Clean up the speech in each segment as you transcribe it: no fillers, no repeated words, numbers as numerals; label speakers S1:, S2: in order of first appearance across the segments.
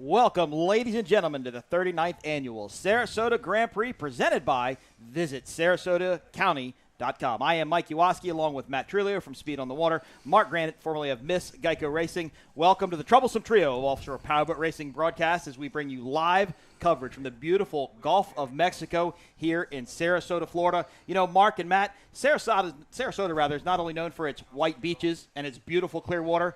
S1: Welcome, ladies and gentlemen, to the 39th Annual Sarasota Grand Prix presented by VisitSarasotaCounty.com. I am Mike Iwaski along with Matt Trulio from Speed on the Water, Mark Granite, formerly of Miss Geico Racing. Welcome to the troublesome trio of Offshore Powerboat Racing broadcast as we bring you live coverage from the beautiful Gulf of Mexico here in Sarasota, Florida. You know, Mark and Matt, Sarasota is not only known for its white beaches and its beautiful clear water,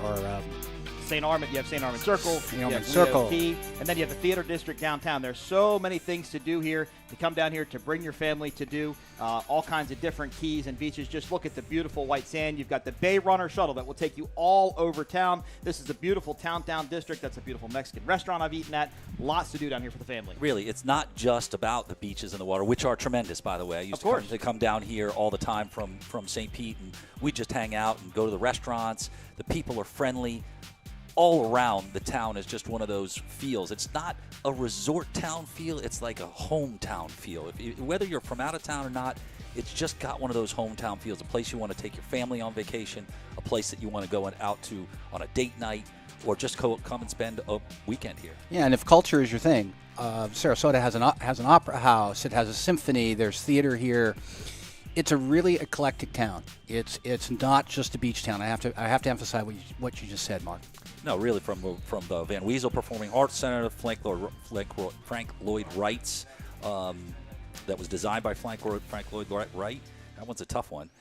S1: or St. Armand, you have St. Armand Circle, you have Lido Key, and then you have the Theater District downtown. There's so many things to do here, to come down here, to bring your family to do all kinds of different keys and beaches. Just look at the beautiful white sand. You've got the Bay Runner shuttle that will take you all over town. This is a beautiful downtown district. That's a beautiful Mexican restaurant I've eaten at. Lots to do down here for the family.
S2: Really, it's not just about the beaches and the water, which are tremendous, by the way. I used to come down here all the time from St. Pete, and we just hang out and go to the restaurants. The people are friendly. All around the town is just one of those feels. It's not a resort town feel. It's like a hometown feel. Whether you're from out of town or not, it's just got one of those hometown feels, a place you want to take your family on vacation, a place that you want to go out to on a date night, or just come and spend a weekend here.
S3: Yeah, and if culture is your thing, Sarasota has an opera house. It has a symphony. There's theater here. It's a really eclectic town. It's not just a beach town. I have to emphasize what you just said, Mark.
S2: No, really, from the Van Wezel Performing Arts Center, Frank Lloyd Wright's, that was designed by Frank Lloyd Wright. That one's a tough one.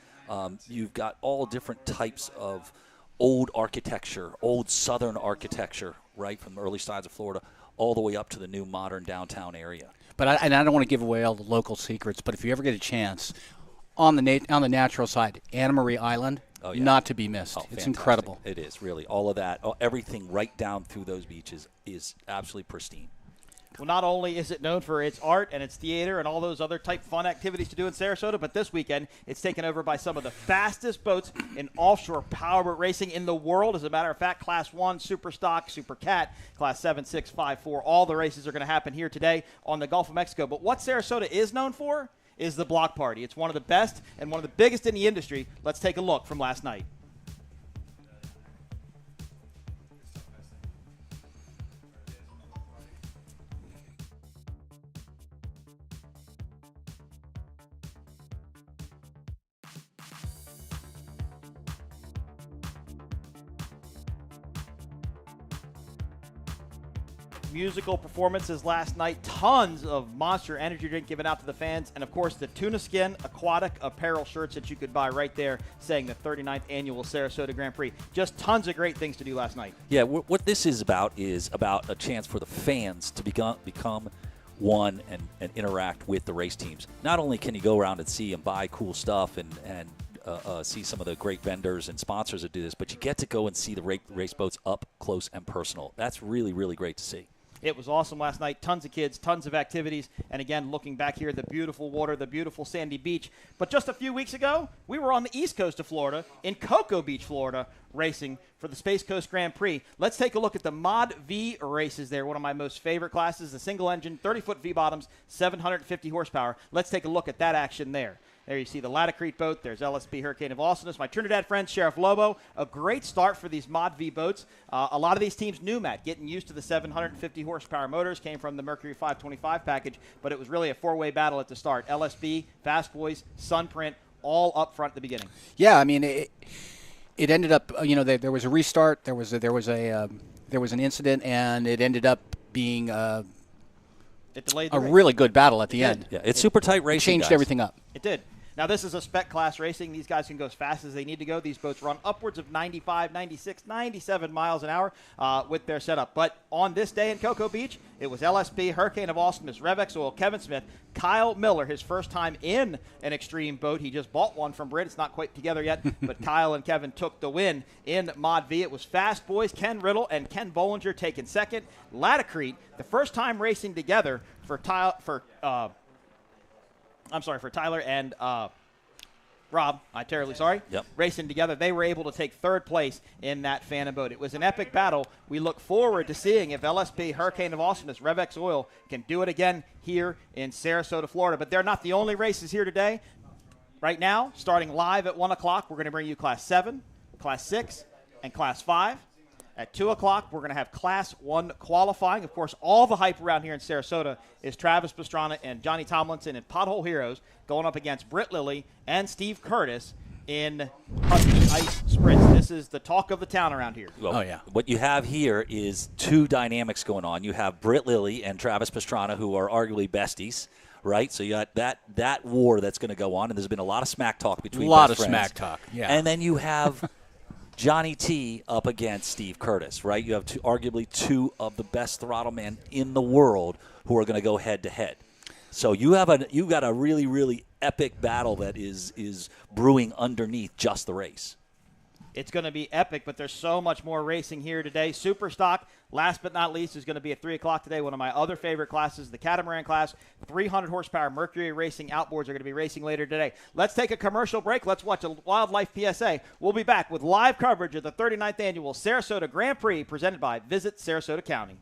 S2: You've got all different types of old architecture, old Southern architecture, right, from the early sides of Florida, all the way up to the new modern downtown area.
S3: But I don't want to give away all the local secrets, but if you ever get a chance, on the natural side, Anna Marie Island, not to be missed. It's
S2: fantastic.
S3: Incredible.
S2: It is, really. All of that, everything right down through those beaches is absolutely pristine.
S1: Well, not only is it known for its art and its theater and all those other type fun activities to do in Sarasota, but this weekend it's taken over by some of the fastest boats in offshore powerboat racing in the world. As a matter of fact, Class 1, Super Stock, Supercat, Class 7, 6, 5, 4, all the races are going to happen here today on the Gulf of Mexico. But what Sarasota is known for is the block party. It's one of the best and one of the biggest in the industry. Let's take a look from last night. Musical performances last night, tons of Monster energy drink given out to the fans, and of course the tuna skin aquatic apparel shirts that you could buy right there saying the 39th Annual Sarasota Grand Prix. Just tons of great things to do last night.
S2: Yeah, what this is about a chance for the fans to become one and interact with the race teams. Not only can you go around and see and buy cool stuff and see some of the great vendors and sponsors that do this, but you get to go and see the race boats up close and personal. That's really, really great to see.
S1: It was awesome last night. Tons of kids, tons of activities. And again, looking back here, the beautiful water, the beautiful sandy beach. But just a few weeks ago, we were on the east coast of Florida, in Cocoa Beach, Florida, racing for the Space Coast Grand Prix. Let's take a look at the Mod V races there. One of my most favorite classes, the single engine, 30-foot V-bottoms, 750 horsepower. Let's take a look at that action there. There you see the Latacrete boat. There's LSP Hurricane of Awesomeness. My Trinidad friend, Sheriff Lobo. A great start for these Mod V boats. A lot of these teams knew, Matt, getting used to the 750 horsepower motors. Came from the Mercury 525 package, but it was really a four-way battle at the start. LSP, Fast Boys, Sunprint, all up front at the beginning.
S3: Yeah, I mean, it ended up, there was a restart. There was an incident, and it ended up being a really good battle at the end.
S2: Yeah, it's super tight racing.
S3: It changed everything up.
S1: It did. Now, this is a spec class racing. These guys can go as fast as they need to go. These boats run upwards of 95, 96, 97 miles an hour with their setup. But on this day in Cocoa Beach, it was LSP, Hurricane of Awesomeness, Revex Oil, Kevin Smith, Kyle Miller, his first time in an extreme boat. He just bought one from Brit. It's not quite together yet, but Kyle and Kevin took the win in Mod V. It was Fast Boys, Ken Riddle, and Ken Bollinger taking second. Latacrete, the first time racing together for Tyler and Rob, I'm terribly sorry.
S2: Yep.
S1: Racing together. They were able to take third place in that Phantom boat. It was an epic battle. We look forward to seeing if LSP, Hurricane of Awesomeness, Revex Oil can do it again here in Sarasota, Florida. But they're not the only races here today. Right now, starting live at 1 o'clock, we're going to bring you Class 7, Class 6 and Class 5. At 2 o'clock, we're going to have Class 1 qualifying. Of course, all the hype around here in Sarasota is Travis Pastrana and Johnny Tomlinson and Pothole Heroes going up against Britt Lilly and Steve Curtis in Husky Ice Sprints. This is the talk of the town around here.
S2: Well,
S3: oh, yeah.
S2: What you have here is two dynamics going on. You have Britt Lilly and Travis Pastrana, who are arguably besties, right? So you got that war that's going to go on, and there's been a lot of smack talk between
S3: a lot
S2: best
S3: of
S2: friends.
S3: smack talk, yeah.
S2: And then you have Johnny T up against Steve Curtis, right? You have arguably two of the best throttle men in the world who are going to go head-to-head. So you got a really, really epic battle that is brewing underneath just the race.
S1: It's going to be epic, but there's so much more racing here today. Superstock, last but not least, is going to be at 3 o'clock today. One of my other favorite classes, the catamaran class. 300 horsepower Mercury Racing outboards are going to be racing later today. Let's take a commercial break. Let's watch a Wildlife PSA. We'll be back with live coverage of the 39th Annual Sarasota Grand Prix presented by Visit Sarasota County.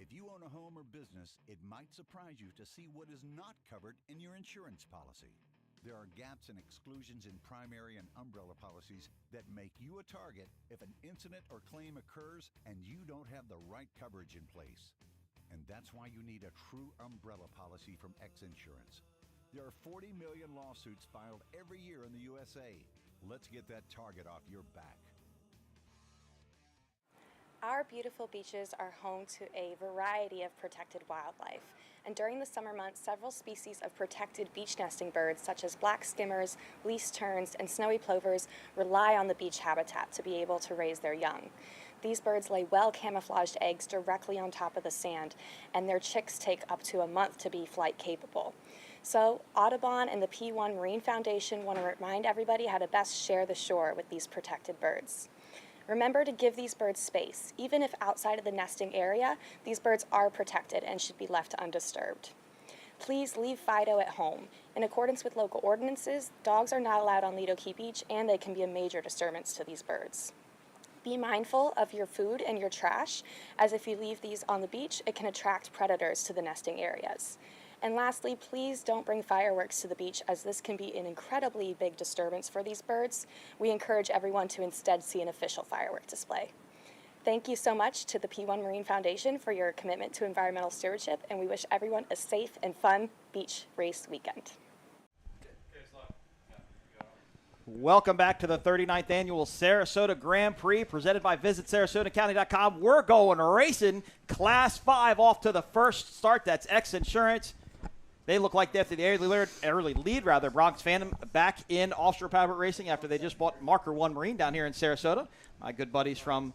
S4: If you own a home or business, it might surprise you to see what is not covered in your insurance policy. There are gaps and exclusions in primary and umbrella policies that make you a target if an incident or claim occurs and you don't have the right coverage in place. And that's why you need a true umbrella policy from X Insurance. There are 40 million lawsuits filed every year in the USA. Let's get that target off your back.
S5: Our beautiful beaches are home to a variety of protected wildlife, and during the summer months, several species of protected beach nesting birds such as black skimmers, least terns, and snowy plovers rely on the beach habitat to be able to raise their young. These birds lay well-camouflaged eggs directly on top of the sand, and their chicks take up to a month to be flight capable. So Audubon and the P1 Marine Foundation want to remind everybody how to best share the shore with these protected birds. Remember to give these birds space. Even if outside of the nesting area, these birds are protected and should be left undisturbed. Please leave Fido at home. In accordance with local ordinances, dogs are not allowed on Lido Beach, and they can be a major disturbance to these birds. Be mindful of your food and your trash, as if you leave these on the beach, it can attract predators to the nesting areas. And lastly, please don't bring fireworks to the beach, as this can be an incredibly big disturbance for these birds. We encourage everyone to instead see an official firework display. Thank you so much to the P1 Marine Foundation for your commitment to environmental stewardship, and we wish everyone a safe and fun beach race weekend.
S1: Welcome back to the 39th Annual Sarasota Grand Prix presented by VisitSarasotaCounty.com. We're going racing Class 5 off to the first start. That's X Insurance. They look like they're the early lead, Bronx Phantom back in Offshore Powerboat Racing after they just bought Marker 1 Marine down here in Sarasota. My good buddies from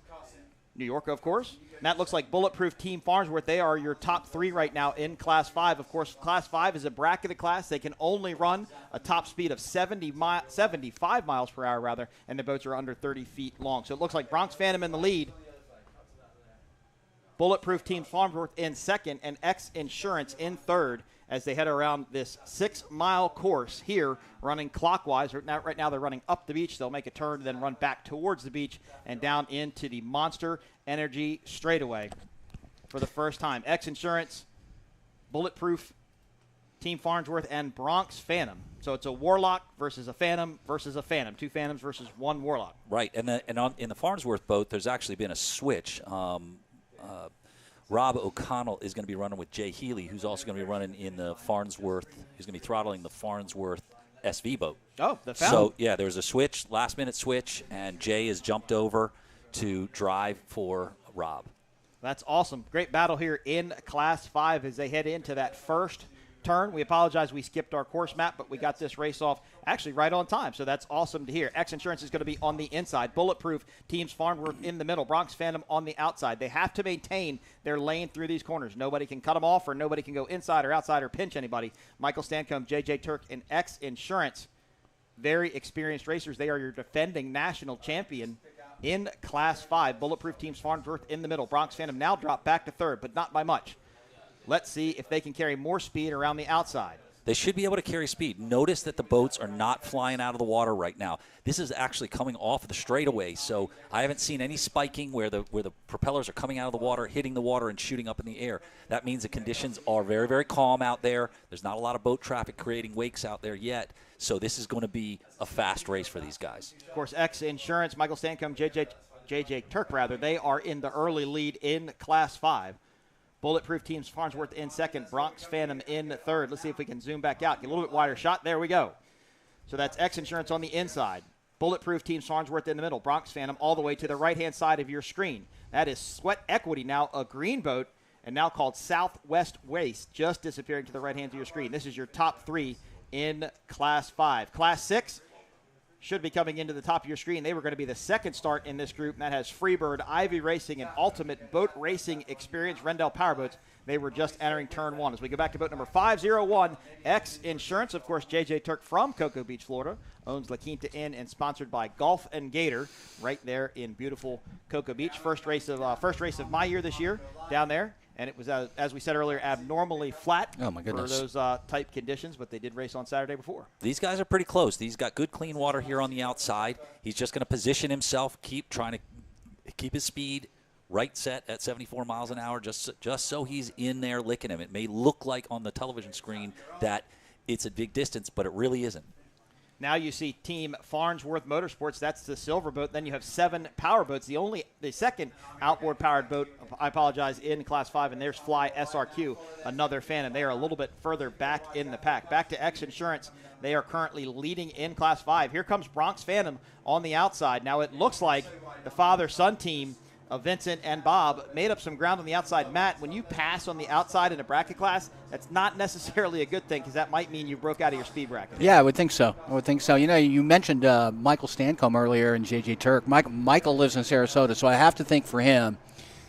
S1: New York, of course. And that looks like Bulletproof Team Farnsworth. They are your top three right now in Class 5. Of course, Class 5 is a bracketed class. They can only run a top speed of 75 miles per hour, and the boats are under 30 feet long. So it looks like Bronx Phantom in the lead. Bulletproof Team Farnsworth in second, and X Insurance in third as they head around this 6-mile course here, running clockwise. Right now they're running up the beach. They'll make a turn, then run back towards the beach and down into the Monster Energy straightaway for the first time. X Insurance, Bulletproof Team Farnsworth, and Bronx Phantom. So it's a Warlock versus a Phantom versus a Phantom. Two Phantoms versus one Warlock.
S2: Right, in the Farnsworth boat, there's actually been a switch. Rob O'Connell is going to be running with Jay Healy, who's also going to be running in the Farnsworth. He's going to be throttling the Farnsworth SV boat.
S1: Oh, the Fountain.
S2: So, yeah, there was a switch, last-minute switch, and Jay has jumped over to drive for Rob.
S1: That's awesome. Great battle here in Class 5 as they head into that first turn. We apologize we skipped our course map, but we got this race off actually right on time, so that's awesome to hear. X Insurance is going to be on the inside. Bulletproof Teams Farnworth in the middle. Bronx Phantom on the outside. They have to maintain their lane through these corners. Nobody can cut them off, or nobody can go inside or outside or pinch anybody. Michael Stancombe, JJ Turk, and X Insurance, very experienced racers. They are your defending national champion in Class 5. Bulletproof Teams Farnsworth in the middle. Bronx Phantom now dropped back to third, but not by much. Let's see if they can carry more speed around the outside.
S2: They should be able to carry speed. Notice that the boats are not flying out of the water right now. This is actually coming off of the straightaway, so I haven't seen any spiking where the propellers are coming out of the water, hitting the water, and shooting up in the air. That means the conditions are very, very calm out there. There's not a lot of boat traffic creating wakes out there yet, so this is going to be a fast race for these guys.
S1: Of course, X Insurance, Michael Stancombe, JJ Turk, they are in the early lead in Class 5. Bulletproof Teams Farnsworth in second, Bronx Phantom in third. Let's see if we can zoom back out, get a little bit wider shot. There we go. So that's X Insurance on the inside. Bulletproof Teams Farnsworth in the middle, Bronx Phantom all the way to the right-hand side of your screen. That is Sweat Equity, now a green boat, and now called Southwest Waste, just disappearing to the right hand of your screen. This is your top three in Class 5. Class 6 should be coming into the top of your screen. They were going to be the second start in this group, and that has Freebird, Ivy Racing, and Ultimate Boat Racing Experience, Rendell Powerboats. They were just entering turn one. As we go back to boat number 501, X Insurance, of course, JJ Turk from Cocoa Beach, Florida, owns La Quinta Inn and sponsored by Golf and Gator right there in beautiful Cocoa Beach. First race of my year this year down there. And it was, as we said earlier, abnormally flat
S3: for
S1: those type conditions, but they did race on Saturday before.
S2: These guys are pretty close. He's got good, clean water here on the outside. He's just going to position himself, keep trying to keep his speed right set at 74 miles an hour, just so he's in there licking him. It may look like on the television screen that it's a big distance, but it really isn't.
S1: Now you see Team Farnsworth Motorsports. That's the silver boat. Then you have 7 power boats. The second outboard powered boat, I apologize, in Class 5, and there's Fly SRQ, another Phantom. They are a little bit further back in the pack. Back to X Insurance. They are currently leading in Class 5. Here comes Bronx Phantom on the outside. Now it looks like the father-son team of Vincent and Bob made up some ground on the outside. Matt, when you pass on the outside in a bracket class, that's not necessarily a good thing because that might mean you broke out of your speed bracket.
S3: Yeah, I would think so. You know, you mentioned Michael Stancombe earlier and JJ Turk. Michael lives in Sarasota, so I have to think for him,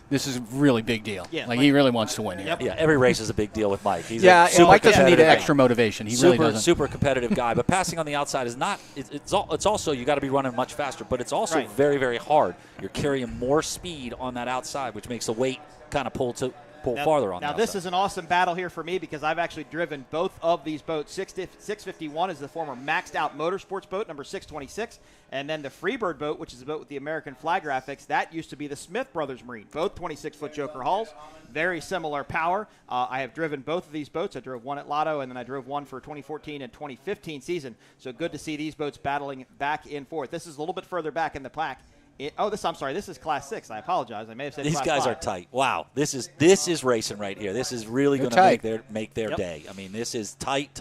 S3: this is a really big deal.
S1: Yeah,
S3: he really wants to win here.
S2: Yep. Yeah, every race is a big deal with Mike. He's
S3: Mike doesn't need extra motivation. He really doesn't.
S2: Super competitive guy. But passing on the outside is not. It's also you got to be running much faster. But it's also very, very hard. You're carrying more speed on that outside, which makes the weight kind of pull farther on.
S1: Now this is an awesome battle here for me because I've actually driven both of these boats. 651 is the former maxed out motorsports boat, number 626, and then the Freebird boat, which is a boat with the American flag graphics. That used to be the Smith Brothers Marine, both 26-foot Joker hulls, very similar power. I have driven both of these boats. I drove one at Lido, and then I drove one for 2014 and 2015 season. So good to see these boats battling back and forth. This is a little bit further back in the pack. This is Class 6. I apologize. I may have said
S2: These
S1: Class
S2: guys
S1: 5.
S2: are tight. Wow, this is racing right here. This is really going to make their day. I mean, this is tight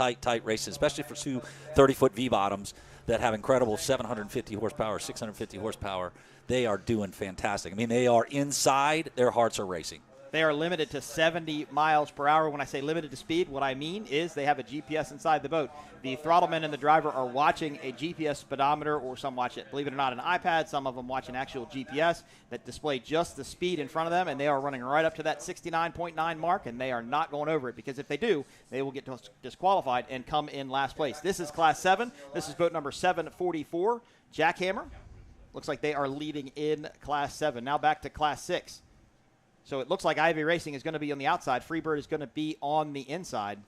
S2: racing, especially for two 30-foot V-bottoms that have incredible 750 horsepower, 650 horsepower. They are doing fantastic. I mean, they are inside. Their hearts are racing.
S1: They are limited to 70 miles per hour. When I say limited to speed, what I mean is they have a GPS inside the boat. The throttleman and the driver are watching a GPS speedometer, or some watch it, believe it or not, an iPad. Some of them watch an actual GPS that display just the speed in front of them, and they are running right up to that 69.9 mark, and they are not going over it because if they do, they will get disqualified and come in last place. This is Class 7. This is boat number 744, Jackhammer. Looks like they are leading in Class 7. Now back to Class 6. So it looks like Ivy Racing is going to be on the outside. Freebird is going to be on the inside.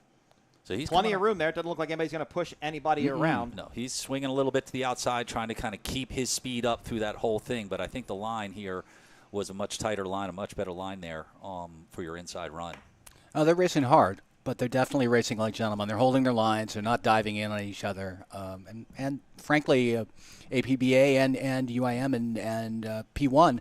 S2: So he's
S1: plenty of room there. It doesn't look like anybody's going to push anybody around.
S2: No, he's swinging a little bit to the outside, trying to kind of keep his speed up through that whole thing. But I think the line here was a much tighter line, a much better line there for your inside run.
S3: Oh, they're racing hard, but they're definitely racing like gentlemen. They're holding their lines. They're not diving in on each other. And frankly, APBA and UIM and P1,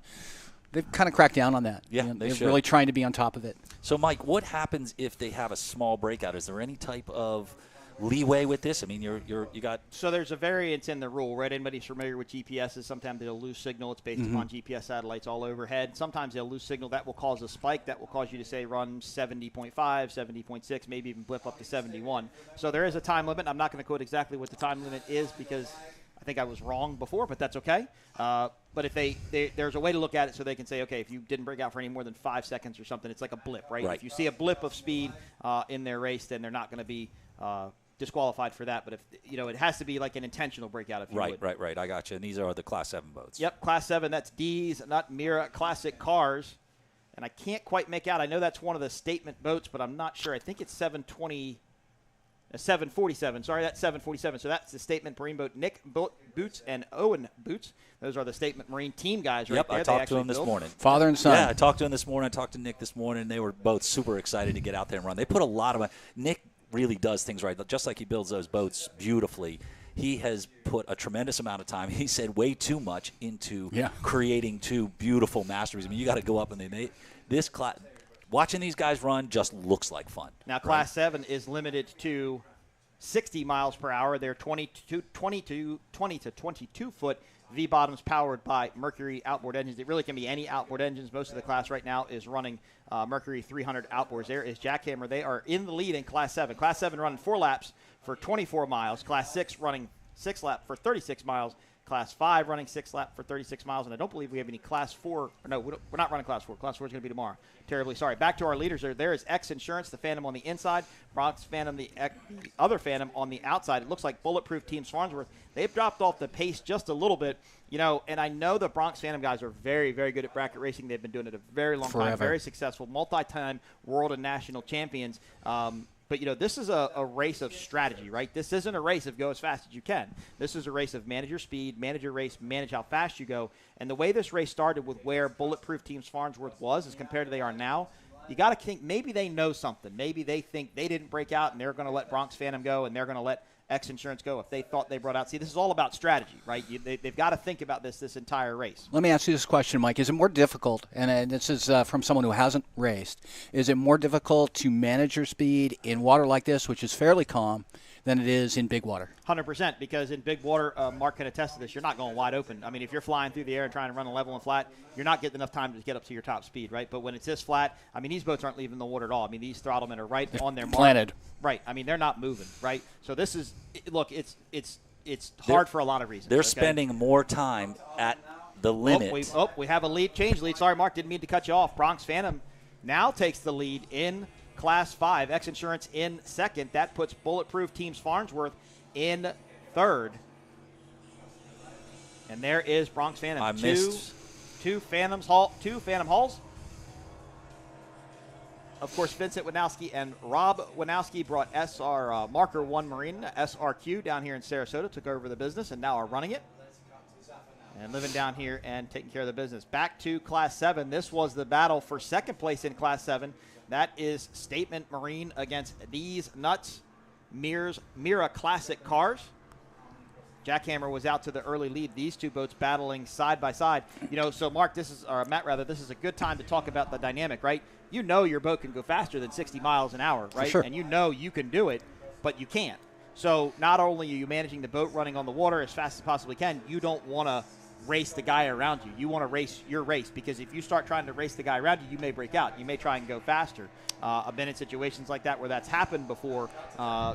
S3: they've kind of cracked down on that.
S2: Yeah,
S3: they're really trying to be on top of it.
S2: So, Mike, what happens if they have a small breakout? Is there any type of leeway with this? I mean, you got.
S1: So there's a variance in the rule, right? Anybody's familiar with GPSs? Sometimes they'll lose signal. It's based upon GPS satellites all overhead. Sometimes they'll lose signal. That will cause a spike. That will cause you to say run 70.5, 70.6, maybe even blip up to 71. So there is a time limit. I'm not going to quote exactly what the time limit is because I think I was wrong before, but that's okay. But if there's a way to look at it so they can say, okay, if you didn't break out for any more than 5 seconds or something, it's like a blip, right? If you see a blip of speed in their race, then they're not going to be disqualified for that. But if it has to be like an intentional breakout. If you would.
S2: Right. I got you. And these are the Class 7 boats.
S1: Yep, Class 7. That's D's, not Mira Classic cars. And I can't quite make out. I know that's one of the statement boats, but I'm not sure. I think it's 747. Sorry, that's 747. So that's the Statement Marine boat. Nick Boots and Owen Boots. Those are the Statement Marine team guys right there.
S2: I talked to them this morning.
S3: Father and son.
S2: Yeah, I talked to them this morning. I talked to Nick this morning. They were both super excited to get out there and run. They put a lot of Nick really does things right. Just like he builds those boats beautifully, he has put a tremendous amount of time. He said way too much into creating two beautiful masterpieces. I mean, you got to go up and this class. Watching these guys run just looks like fun.
S1: Now, Class 7 is limited to 60 miles per hour. They're 20 to 22-foot V-bottoms powered by Mercury outboard engines. It really can be any outboard engines. Most of the class right now is running Mercury 300 outboards. There is Jackhammer. They are in the lead in Class 7. Class 7 running 4 laps for 24 miles. Class 6 running 6 laps for 36 miles. Class 5 running 6 laps for 36 miles. And I don't believe we have any Class 4. No, we're not running Class 4. Class 4 is going to be tomorrow. Terribly sorry. Back to our leaders. There is X Insurance, the Phantom on the inside. Bronx Phantom, the other Phantom on the outside. It looks like Bulletproof Team Farnsworth. They've dropped off the pace just a little bit. And I know the Bronx Phantom guys are very, very good at bracket racing. They've been doing it a very long time. Very successful. Multi-time world and national champions. But, this is a race of strategy, right? This isn't a race of go as fast as you can. This is a race of manage your speed, manage your race, manage how fast you go. And the way this race started with where Bulletproof Team Farnsworth was as compared to they are now, you got to think maybe they know something. Maybe they think they didn't break out and they're going to let Bronx Phantom go and they're going to let X Insurance go if they thought they brought out. See, this is all about strategy, right? They've got to think about this entire race.
S3: Let me ask you this question, Mike. Is it more difficult, and this is from someone who hasn't raced, is it more difficult to manage your speed in water like this, which is fairly calm, than it is in big water?
S1: 100%, because in big water, Mark can attest to this, you're not going wide open. I mean, if you're flying through the air and trying to run a level and flat, you're not getting enough time to get up to your top speed, right? But when it's this flat, I mean, these boats aren't leaving the water at all. I mean, these throttlemen are right on their mark.
S3: Planted.
S1: Right. I mean, they're not moving, right? So this is, look, it's hard for a lot of reasons.
S2: They're spending more time at the limit.
S1: We have a change lead. Sorry, Mark, didn't mean to cut you off. Bronx Phantom now takes the lead in Class 5. X Insurance in second. That puts Bulletproof Team Farnsworth in third. And there is Bronx Phantom. Two Phantom Hulls. Of course, Vincent Winowski and Rob Winowski brought SR Marker 1 Marine, SRQ, down here in Sarasota, took over the business, and now are running it. And living down here and taking care of the business. Back to Class 7. This was the battle for second place in Class 7. That is Statement Marine against these nuts, Mira Classic cars. Jackhammer was out to the early lead. These two boats battling side by side. So Mark, this is a good time to talk about the dynamic, right? Your boat can go faster than 60 miles an hour, right?
S3: Sure.
S1: And you can do it, but you can't. So not only are you managing the boat running on the water as fast as possibly can, you don't want to race the guy around you. You want to race your race, because if you start trying to race the guy around you, you may break out. You may try and go faster. I've been in situations like that where that's happened before.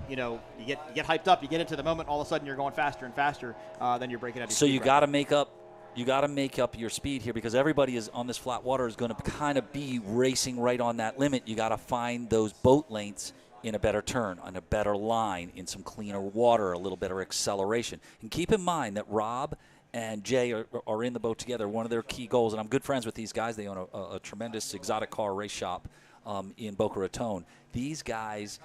S1: You get hyped up, you get into the moment, all of a sudden you're going faster and faster, then you're breaking out.
S2: So you got to make up your speed here, because everybody is on this flat water is going to kind of be racing right on that limit. You got to find those boat lengths in a better turn, on a better line, in some cleaner water, a little better acceleration. And keep in mind that Rob and Jay are in the boat together. One of their key goals, and I'm good friends with these guys. They own a tremendous exotic car race shop in Boca Raton. These guys,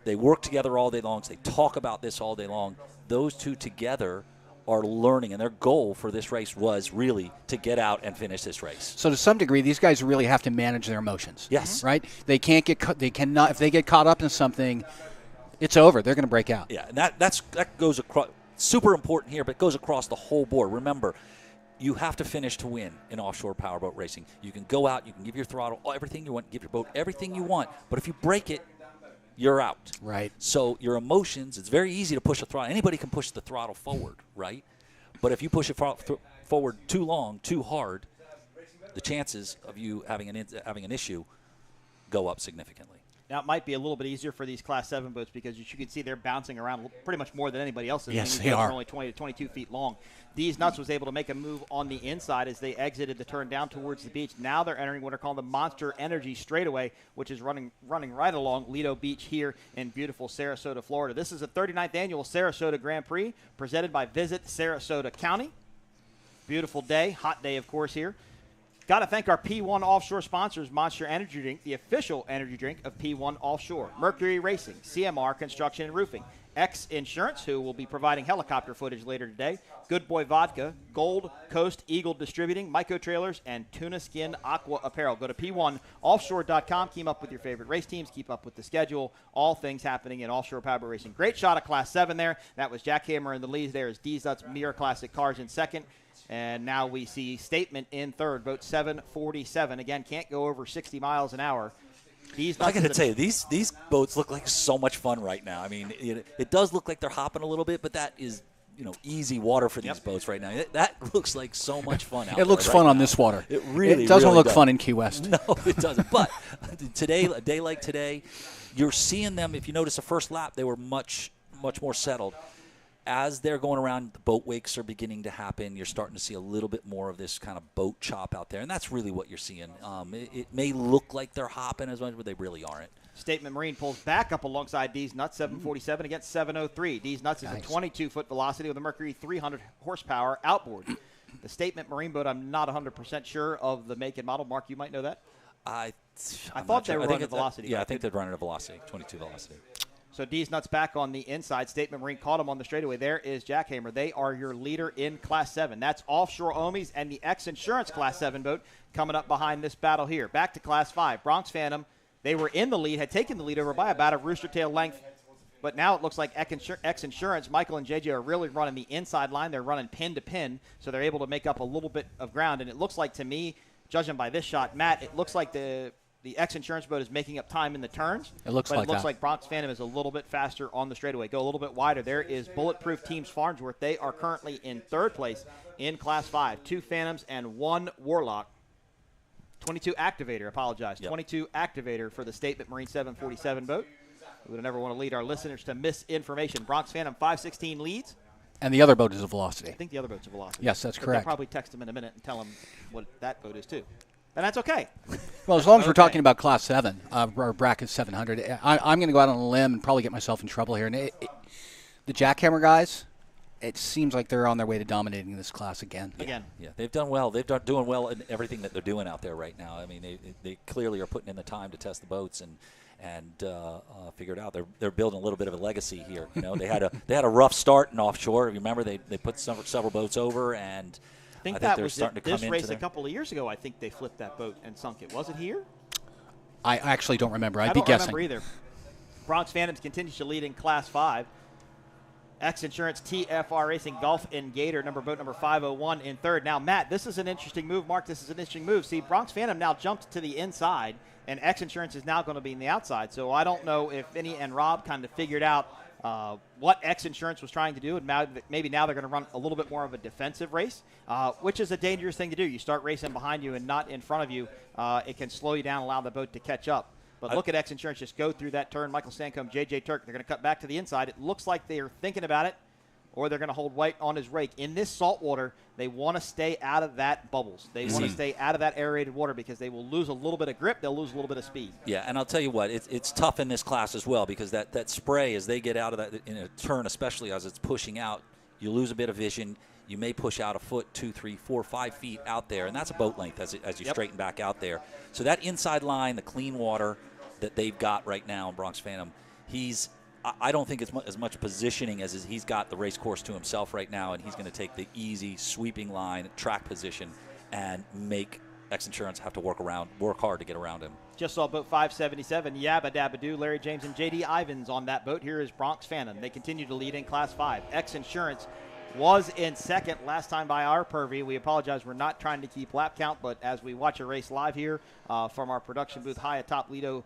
S2: they work together all day long. So they talk about this all day long. Those two together are learning, and their goal for this race was really to get out and finish this race.
S3: So to some degree, these guys really have to manage their emotions.
S2: Yes.
S3: Right? They can't they cannot, if they get caught up in something, it's over. They're going to break out.
S2: Yeah, and that goes across. Super important here, but it goes across the whole board. Remember, you have to finish to win in offshore powerboat racing. You can go out, you can give your throttle everything you want, give your boat everything you want, but if you break it, you're out.
S3: Right.
S2: So your emotions, it's very easy to push the throttle. Anybody can push the throttle forward, right? But if you push it forward too long, too hard, the chances of you having an issue go up significantly.
S1: Now, it might be a little bit easier for these Class 7 boats because you can see they're bouncing around pretty much more than anybody else is.
S3: Yes,
S1: These
S3: they
S1: boats
S3: are.
S1: only 20 to 22 feet long. These Nuts was able to make a move on the inside as they exited the turn down towards the beach. Now they're entering what are called the Monster Energy straightaway, which is running right along Lido Beach here in beautiful Sarasota, Florida. This is the 39th annual Sarasota Grand Prix presented by Visit Sarasota County. Beautiful day, hot day, of course, here. Got to thank our P1 Offshore sponsors, Monster Energy Drink, the official energy drink of P1 Offshore, Mercury Racing, CMR Construction and Roofing, X Insurance, who will be providing helicopter footage later today, Good Boy Vodka, Gold Coast Eagle Distributing, Myco Trailers, and Tuna Skin Aqua Apparel. Go to P1Offshore.com, keep up with your favorite race teams, keep up with the schedule, all things happening in offshore powerboat racing. Great shot of Class 7 there. That was Jack Hammer in the lead. There is D's Nuts Mirror Classic Cars in second. And now we see Statement in third, boat 747. Again, can't go over 60 miles an hour.
S2: I got to tell you, these boats look like so much fun right now. I mean, it does look like they're hopping a little bit, but that is, easy water for these boats right now. That looks like so much fun out there.
S3: It looks fun on this water.
S2: It really
S3: doesn't
S2: really
S3: look
S2: does.
S3: fun in Key West.
S2: No, it doesn't. But today, a day like today, you're seeing them. If you notice the first lap, they were much more settled. As they're going around, the boat wakes are beginning to happen. You're starting to see a little bit more of this kind of boat chop out there, and that's really what you're seeing. It may look like they're hopping as much, but they really aren't.
S1: Statement Marine pulls back up alongside D's Nuts, 747 against 703. D's Nuts is a 22-foot velocity with a Mercury 300 horsepower outboard. The Statement Marine boat, I'm not 100% sure of the make and model. Mark, you might know that.
S2: I
S1: thought they were running a velocity.
S2: Yeah, I think they're running a velocity, 22 velocity.
S1: So D's Nuts back on the inside. Statement Marine caught him on the straightaway. There is Jack Hammer. They are your leader in Class 7. That's Offshore Omies and the X Insurance Class 7 boat coming up behind this battle here. Back to Class 5. Bronx Phantom, they were in the lead, had taken the lead over by about a rooster tail length. But now it looks like X Insurance, Michael and JJ are really running the inside line. They're running pin to pin, so they're able to make up a little bit of ground. And it looks like to me, judging by this shot, Matt, it looks like the X Insurance boat is making up time in the turns.
S3: It looks
S1: like Bronx Phantom is a little bit faster on the straightaway. Go a little bit wider. There is Bulletproof Teams Farnsworth. They are currently in third place in Class 5. 2 Phantoms and 1 Warlock. 22 Activator, apologize.
S2: Yep.
S1: 22 Activator for the Statement Marine 747 boat. We would never want to lead our listeners to misinformation. Bronx Phantom 516 leads.
S3: And the other boat is a Velocity.
S1: I think the other boat's a Velocity.
S3: Yes, that's correct.
S1: They'll probably text them in a minute and tell them what that boat is too. And that's okay.
S3: Well, as long as we're talking about Class 7, or bracket 700, I'm going to go out on a limb and probably get myself in trouble here. And the Jackhammer guys, it seems like they're on their way to dominating this class again.
S2: Yeah, they've done well. They've done doing well in everything that they're doing out there right now. I mean, they clearly are putting in the time to test the boats and figure it out. They're building a little bit of a legacy here. They had a rough start in Offshore. If you remember, they put several boats over, and
S1: I think
S2: they're
S1: was
S2: starting to
S1: this
S2: come
S1: race
S2: into
S1: a couple of years ago. I think they flipped that boat and sunk it. Was it here?
S3: I actually don't remember. I'd
S1: I
S3: be
S1: don't
S3: guessing.
S1: remember either. Bronx Phantoms continues to lead in Class 5. X Insurance, TFR Racing, Golf and Gator, boat number 501 in third. Now, Matt, this is an interesting move. Mark, this is an interesting move. See, Bronx Phantom now jumped to the inside, and X Insurance is now going to be in the outside. So I don't know if Vinny and Rob kind of figured out what X Insurance was trying to do, and maybe now they're going to run a little bit more of a defensive race, which is a dangerous thing to do. You start racing behind you and not in front of you. It can slow you down, allow the boat to catch up. But look at X Insurance just go through that turn. Michael Stancombe, J.J. Turk, they're going to cut back to the inside. It looks like they're thinking about it, or they're going to hold White on his rake. In this salt water, they want to stay out of that bubbles. They want to stay out of that aerated water because they will lose a little bit of grip. They'll lose a little bit of speed.
S2: Yeah, and I'll tell you what, it's tough in this class as well because that spray, as they get out of that in a turn, especially as it's pushing out, you lose a bit of vision. You may push out a foot, 2, 3, 4, 5 feet out there, and that's a boat length as you straighten back out there. So that inside line, the clean water that they've got right now in Bronx Phantom, I don't think it's as much positioning as he's got the race course to himself right now, and he's going to take the easy sweeping line, track position, and make X Insurance have to work hard to get around him.
S1: Just saw boat 577, Yabba Dabba Doo, Larry James and J.D. Ivins on that boat. Here is Bronx Phantom. They continue to lead in Class 5. X Insurance was in second last time by our purview. We apologize. We're not trying to keep lap count, but as we watch a race live here from our production booth high atop Lido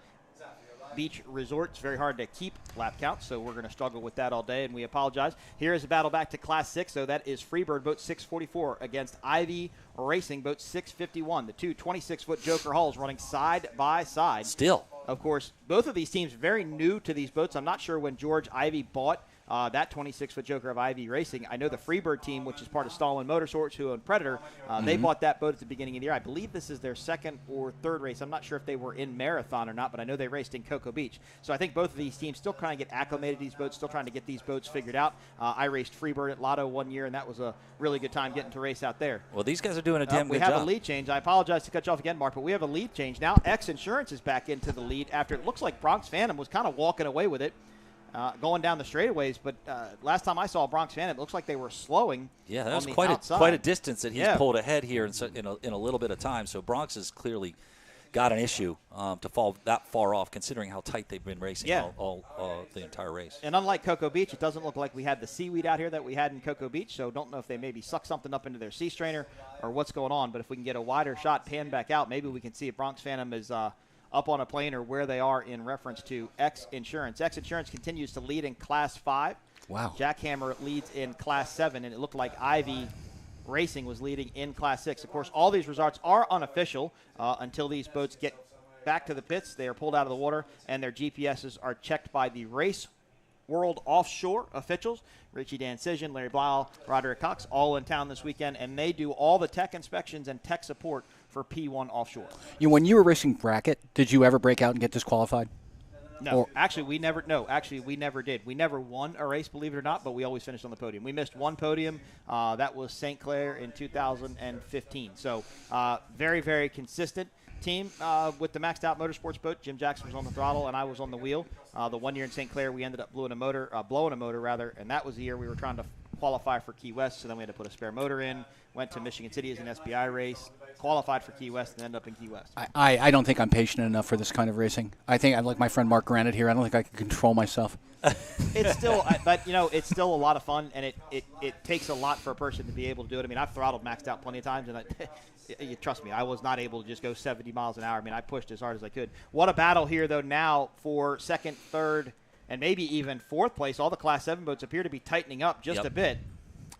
S1: Beach Resort. It's very hard to keep lap counts, so we're going to struggle with that all day, and we apologize. Here is a battle back to Class 6, so that is Freebird Boat 644 against Ivy Racing Boat 651. The two 26-foot Joker hulls running side by side.
S2: Still.
S1: Of course, both of these teams very new to these boats. I'm not sure when George Ivy bought that 26-foot Joker of Ivy Racing. I know the Freebird team, which is part of Stallman Motorsports, who own Predator, they bought that boat at the beginning of the year. I believe this is their second or third race. I'm not sure if they were in Marathon or not, but I know they raced in Cocoa Beach. So I think both of these teams still trying to get acclimated to these boats, still trying to get these boats figured out. I raced Freebird at Lido one year, and that was a really good time getting to race out there.
S2: Well, these guys are doing a damn good job.
S1: We have a lead change. I apologize to cut you off again, Mark, but we have a lead change. Now X Insurance is back into the lead after it looks like Bronx Phantom was kind of walking away with it. Going down the straightaways, but last time I saw Bronx Phantom, it looks like they were slowing.
S2: Yeah, that was
S1: outside.
S2: quite a distance that he's pulled ahead here in a little bit of time. So Bronx has clearly got an issue to fall that far off, considering how tight they've been racing all the entire race.
S1: And unlike Cocoa Beach, it doesn't look like we had the seaweed out here that we had in Cocoa Beach, so don't know if they maybe suck something up into their sea strainer or what's going on. But if we can get a wider shot, pan back out, maybe we can see if Bronx Phantom is up on a plane or where they are in reference to X Insurance. X Insurance continues to lead in Class 5.
S3: Wow.
S1: Jackhammer leads in Class 7, and it looked like Ivy Racing was leading in Class 6. Of course, all these results are unofficial until these boats get back to the pits. They are pulled out of the water, and their GPSs are checked by the Race World Offshore officials. Richie Dancision, Larry Blau, Roderick Cox, all in town this weekend, and they do all the tech inspections and tech support for P1 Offshore.
S3: When you were racing bracket, did you ever break out and get disqualified?
S1: No, actually, we never. No, actually, we never did. We never won a race, believe it or not, but we always finished on the podium. We missed one podium. That was St. Clair in 2015. So very, very consistent team with the maxed out motorsports boat. Jim Jackson was on the throttle and I was on the wheel. The 1 year in St. Clair, we ended up blowing a motor, and that was the year we were trying to qualify for Key West. So then we had to put a spare motor in. Went to Michigan City as an SBI race, qualified for Key West, and ended up in Key West.
S3: I don't think I'm patient enough for this kind of racing. I think I'm like my friend Mark Granite here. I don't think I can control myself.
S1: It's still, but it's still a lot of fun, and it takes a lot for a person to be able to do it. I mean, I've throttled maxed out plenty of times, and you trust me, I was not able to just go 70 miles an hour. I mean, I pushed as hard as I could. What a battle here, though, now for second, third, and maybe even fourth place. All the Class 7 boats appear to be tightening up just a bit.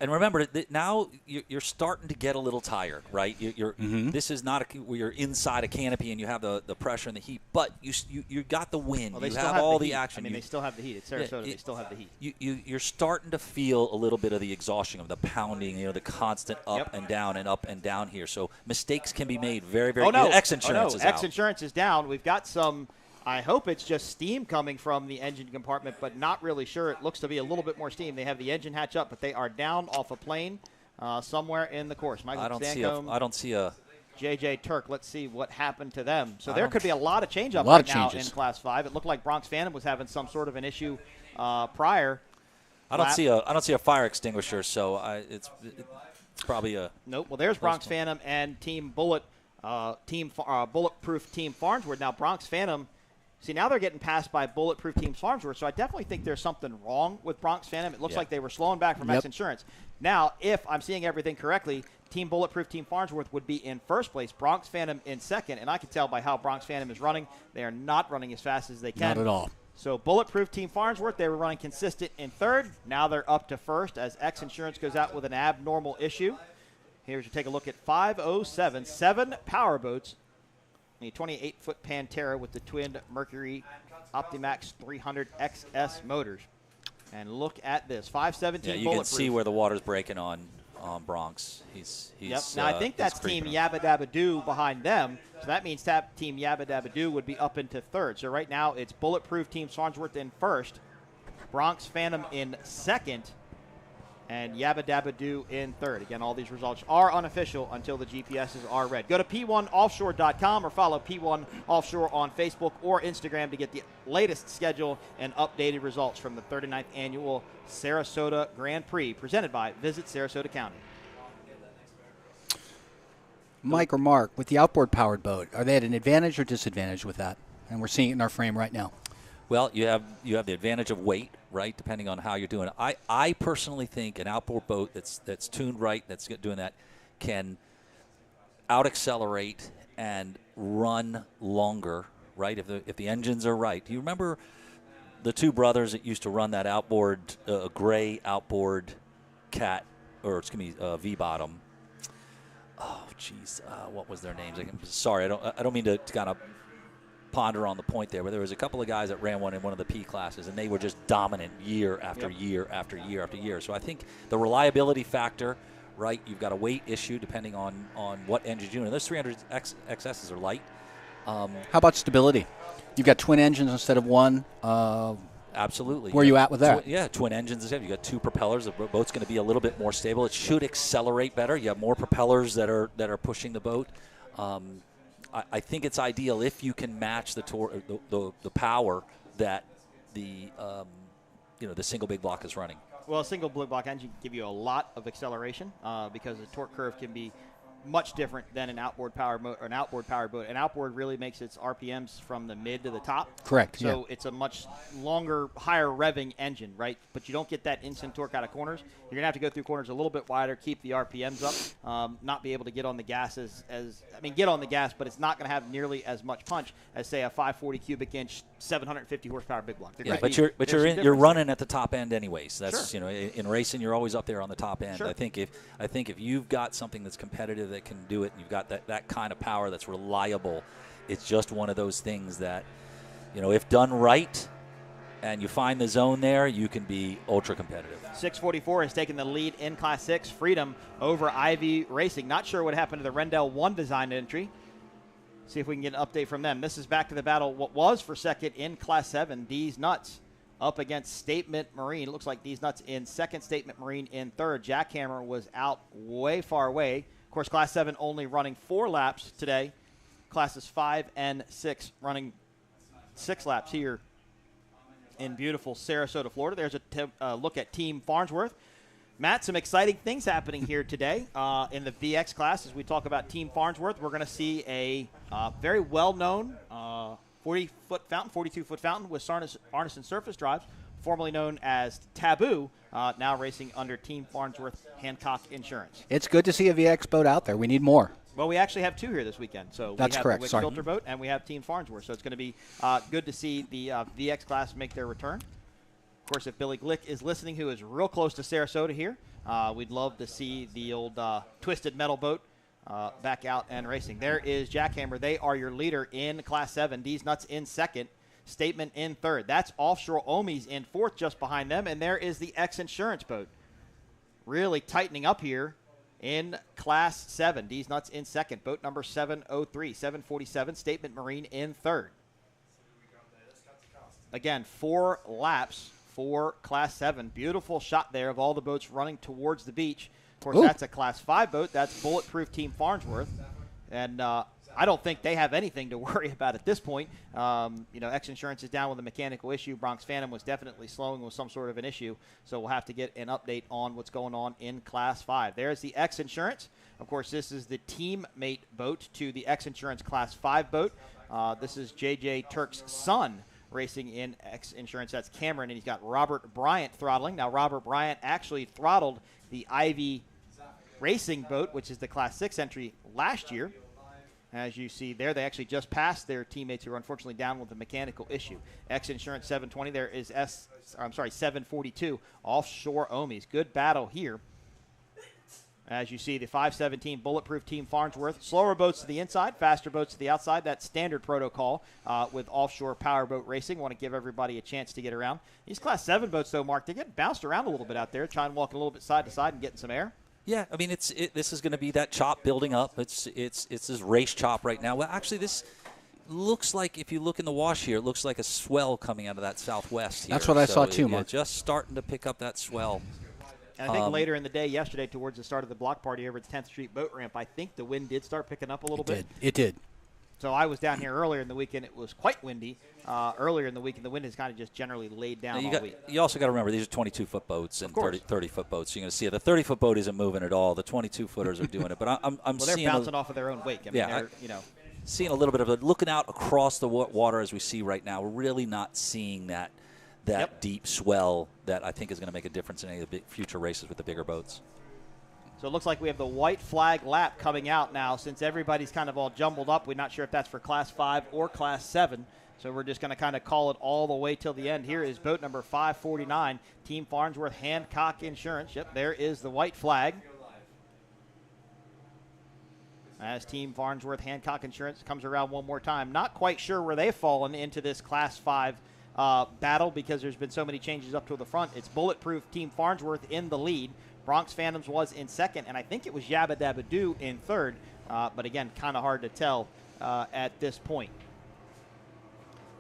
S2: And remember, now you're starting to get a little tired, right? This is not where you're inside a canopy and you have the pressure and the heat, but you got the wind.
S1: Well,
S2: you have all the
S1: heat.
S2: action.
S1: I mean, they still have the heat. It's Sarasota. They still have the heat.
S2: You're starting to feel a little bit of the exhaustion of the pounding, the constant up and down here. So mistakes can be made very, very. X Insurance is out.
S1: X Insurance is down. We've got some. I hope it's just steam coming from the engine compartment, but not really sure. It looks to be a little bit more steam. They have the engine hatch up, but they are down off a plane somewhere in the course.
S2: I don't see a
S1: JJ Turk. Let's see what happened to them. So there could be a lot of change-up now in Class 5. It looked like Bronx Phantom was having some sort of an issue prior.
S2: I don't see a fire extinguisher, so it's probably a
S1: nope. Well, there's Bronx Phantom and Team Bullet, Bulletproof Team Farnsworth. Now Bronx Phantom. See, now they're getting passed by Bulletproof Team Farnsworth, so I definitely think there's something wrong with Bronx Phantom. It looks like they were slowing back from X Insurance. Now, if I'm seeing everything correctly, Team Bulletproof Team Farnsworth would be in first place, Bronx Phantom in second, and I can tell by how Bronx Phantom is running, they are not running as fast as they can.
S3: Not at all.
S1: So Bulletproof Team Farnsworth, they were running consistent in third. Now they're up to first as X Insurance goes out with an abnormal issue. Here's you take a look at 507, 7 powerboats. A 28-foot Pantera with the twin Mercury Optimax 300 XS motors. And look at this, 517
S2: you
S1: bulletproof.
S2: Can see where the water's breaking on Bronx.
S1: Now, I think that's Team Yabba Dabba Doo behind them. So that means Team Yabba Dabba Doo would be up into third. So right now it's Bulletproof Team Farnsworth in first, Bronx Phantom in second, and Yabba Dabba Doo in third. Again, all these results are unofficial until the GPSs are read. Go to P1Offshore.com or follow P1 Offshore on Facebook or Instagram to get the latest schedule and updated results from the 39th Annual Sarasota Grand Prix, presented by Visit Sarasota County.
S3: Mike or Mark, with the outboard powered boat, are they at an advantage or disadvantage with that? And we're seeing it in our frame right now.
S2: Well, you have the advantage of weight, right, depending on how you're doing it. I personally think an outboard boat that's tuned right, that's doing that, can out-accelerate and run longer right? If the engines are right. Do you remember the two brothers that used to run that outboard, gray outboard cat, or excuse me, V-bottom? Oh, geez, what was their names? Sorry, I don't mean to kind of ponder on the point there, but there was a couple of guys that ran one in one of the P classes, and they were just dominant year after year after year after year. So I think the reliability factor, right? You've got a weight issue depending on what engine you're doing. Those 300 XSs are light.
S3: How about stability? You've got twin engines instead of one.
S2: Absolutely.
S3: Where are you at with that?
S2: Twin engines instead. You got two propellers. The boat's going to be a little bit more stable. It should accelerate better. You have more propellers that are pushing the boat. I think it's ideal if you can match the power that the single big block is running.
S1: Well, a single big block engine can give you a lot of acceleration because the torque curve can be much different than an outboard power boat. An outboard really makes its RPMs from the mid to the top.
S3: Correct.
S1: So it's a much longer, higher revving engine, right? But you don't get that instant torque out of corners. You're going to have to go through corners a little bit wider, keep the RPMs up, not be able to get on the gas get on the gas, but it's not going to have nearly as much punch as, say, a 540 cubic inch, 750 horsepower big block.
S2: But you're running at the top end anyways. That's in racing you're always up there on the top end. Sure. I think if you've got something that's competitive that can do it, and you've got that kind of power that's reliable, it's just one of those things that, if done right and you find the zone there, you can be ultra competitive.
S1: 644 has taken the lead in Class 6. Freedom over Ivy Racing. Not sure what happened to the Rendell 1 design entry. See if we can get an update from them. This is back to the battle. What was for second in Class 7, D's Nuts up against Statement Marine. It looks like D's Nuts in second, Statement Marine in third. Jackhammer was out way far away. Of course, Class 7 only running 4 laps today. Classes 5 and 6 running 6 laps here in beautiful Sarasota, Florida. There's a look at Team Farnsworth. Matt, some exciting things happening here today in the VX class. As we talk about Team Farnsworth, we're going to see a very well-known 40-foot fountain, 42-foot fountain with Arneson surface drives, formerly known as Taboo, now racing under Team Farnsworth Hancock Insurance.
S3: It's good to see a VX boat out there. We need more.
S1: Well, we actually have 2 here this weekend. So
S3: that's
S1: we have
S3: correct.
S1: the Wick Filter boat, and we have Team Farnsworth. So it's going to be good to see the VX class make their return. Of course, if Billy Glick is listening, who is real close to Sarasota here, we'd love to see the old Twisted Metal boat back out and racing. There is Jackhammer. They are your leader in Class 7. D's Nuts in second. Statement in third. That's Offshore Omies in fourth just behind them. And there is the X Insurance boat. Really tightening up here in Class 7. D's Nuts in second. Boat number 703, 747. Statement Marine in third. Again, 4 laps for Class 7. Beautiful shot there of all the boats running towards the beach. Of course, that's a Class 5 boat. That's Bulletproof Team Farnsworth. And I don't think they have anything to worry about at this point. X Insurance is down with a mechanical issue. Bronx Phantom was definitely slowing with some sort of an issue. So we'll have to get an update on what's going on in Class 5. There's the X Insurance. Of course, this is the teammate boat to the X Insurance Class 5 boat. This is J.J. Turk's son racing in X Insurance. That's Cameron, and he's got Robert Bryant throttling. Now, Robert Bryant actually throttled the Ivy Racing boat, which is the Class 6 entry last year. As you see there, they actually just passed their teammates who are unfortunately down with a mechanical issue. X Insurance 720, there is 742, Offshore Omies. Good battle here. As you see, the 517 Bulletproof Team Farnsworth. Slower boats to the inside, faster boats to the outside. That's standard protocol with Offshore Powerboat Racing. Want to give everybody a chance to get around. These Class 7 boats, though, Mark, they're getting bounced around a little bit out there, trying to walk a little bit side to side and getting some air.
S2: Yeah, I mean, this is going to be that chop building up. It's this race chop right now. Well, actually, this looks like, if you look in the wash here, it looks like a swell coming out of that southwest here.
S3: That's what I saw too, Mark.
S2: Just starting to pick up that swell.
S1: And I think later in the day, yesterday, towards the start of the block party over at the 10th Street boat ramp, I think the wind did start picking up a little bit.
S3: It did.
S1: So I was down here earlier in the weekend. It was quite windy. Earlier in the weekend, the wind has kind of just generally laid down all week.
S2: You also got to remember, these are 22-foot boats and 30-foot boats. You're going to see the 30-foot boat isn't moving at all. The 22-footers are doing it. But I'm
S1: they're bouncing off of their own wake. I mean,
S2: seeing a little bit of it. Looking out across the water as we see right now, we're really not seeing that deep swell that I think is going to make a difference in any of the future races with the bigger boats.
S1: So it looks like we have the white flag lap coming out now. Since everybody's kind of all jumbled up, we're not sure if that's for Class 5 or Class 7. So we're just going to kind of call it all the way till the end. Here is boat number 549, Team Farnsworth Hancock Insurance. Yep, there is the white flag. As Team Farnsworth Hancock Insurance comes around one more time. Not quite sure where they've fallen into this Class 5 battle because there's been so many changes up to the front. It's Bulletproof Team Farnsworth in the lead. Bronx Phantoms was in second, and I think it was Yabba Dabba Doo in third. But again, kind of hard to tell at this point.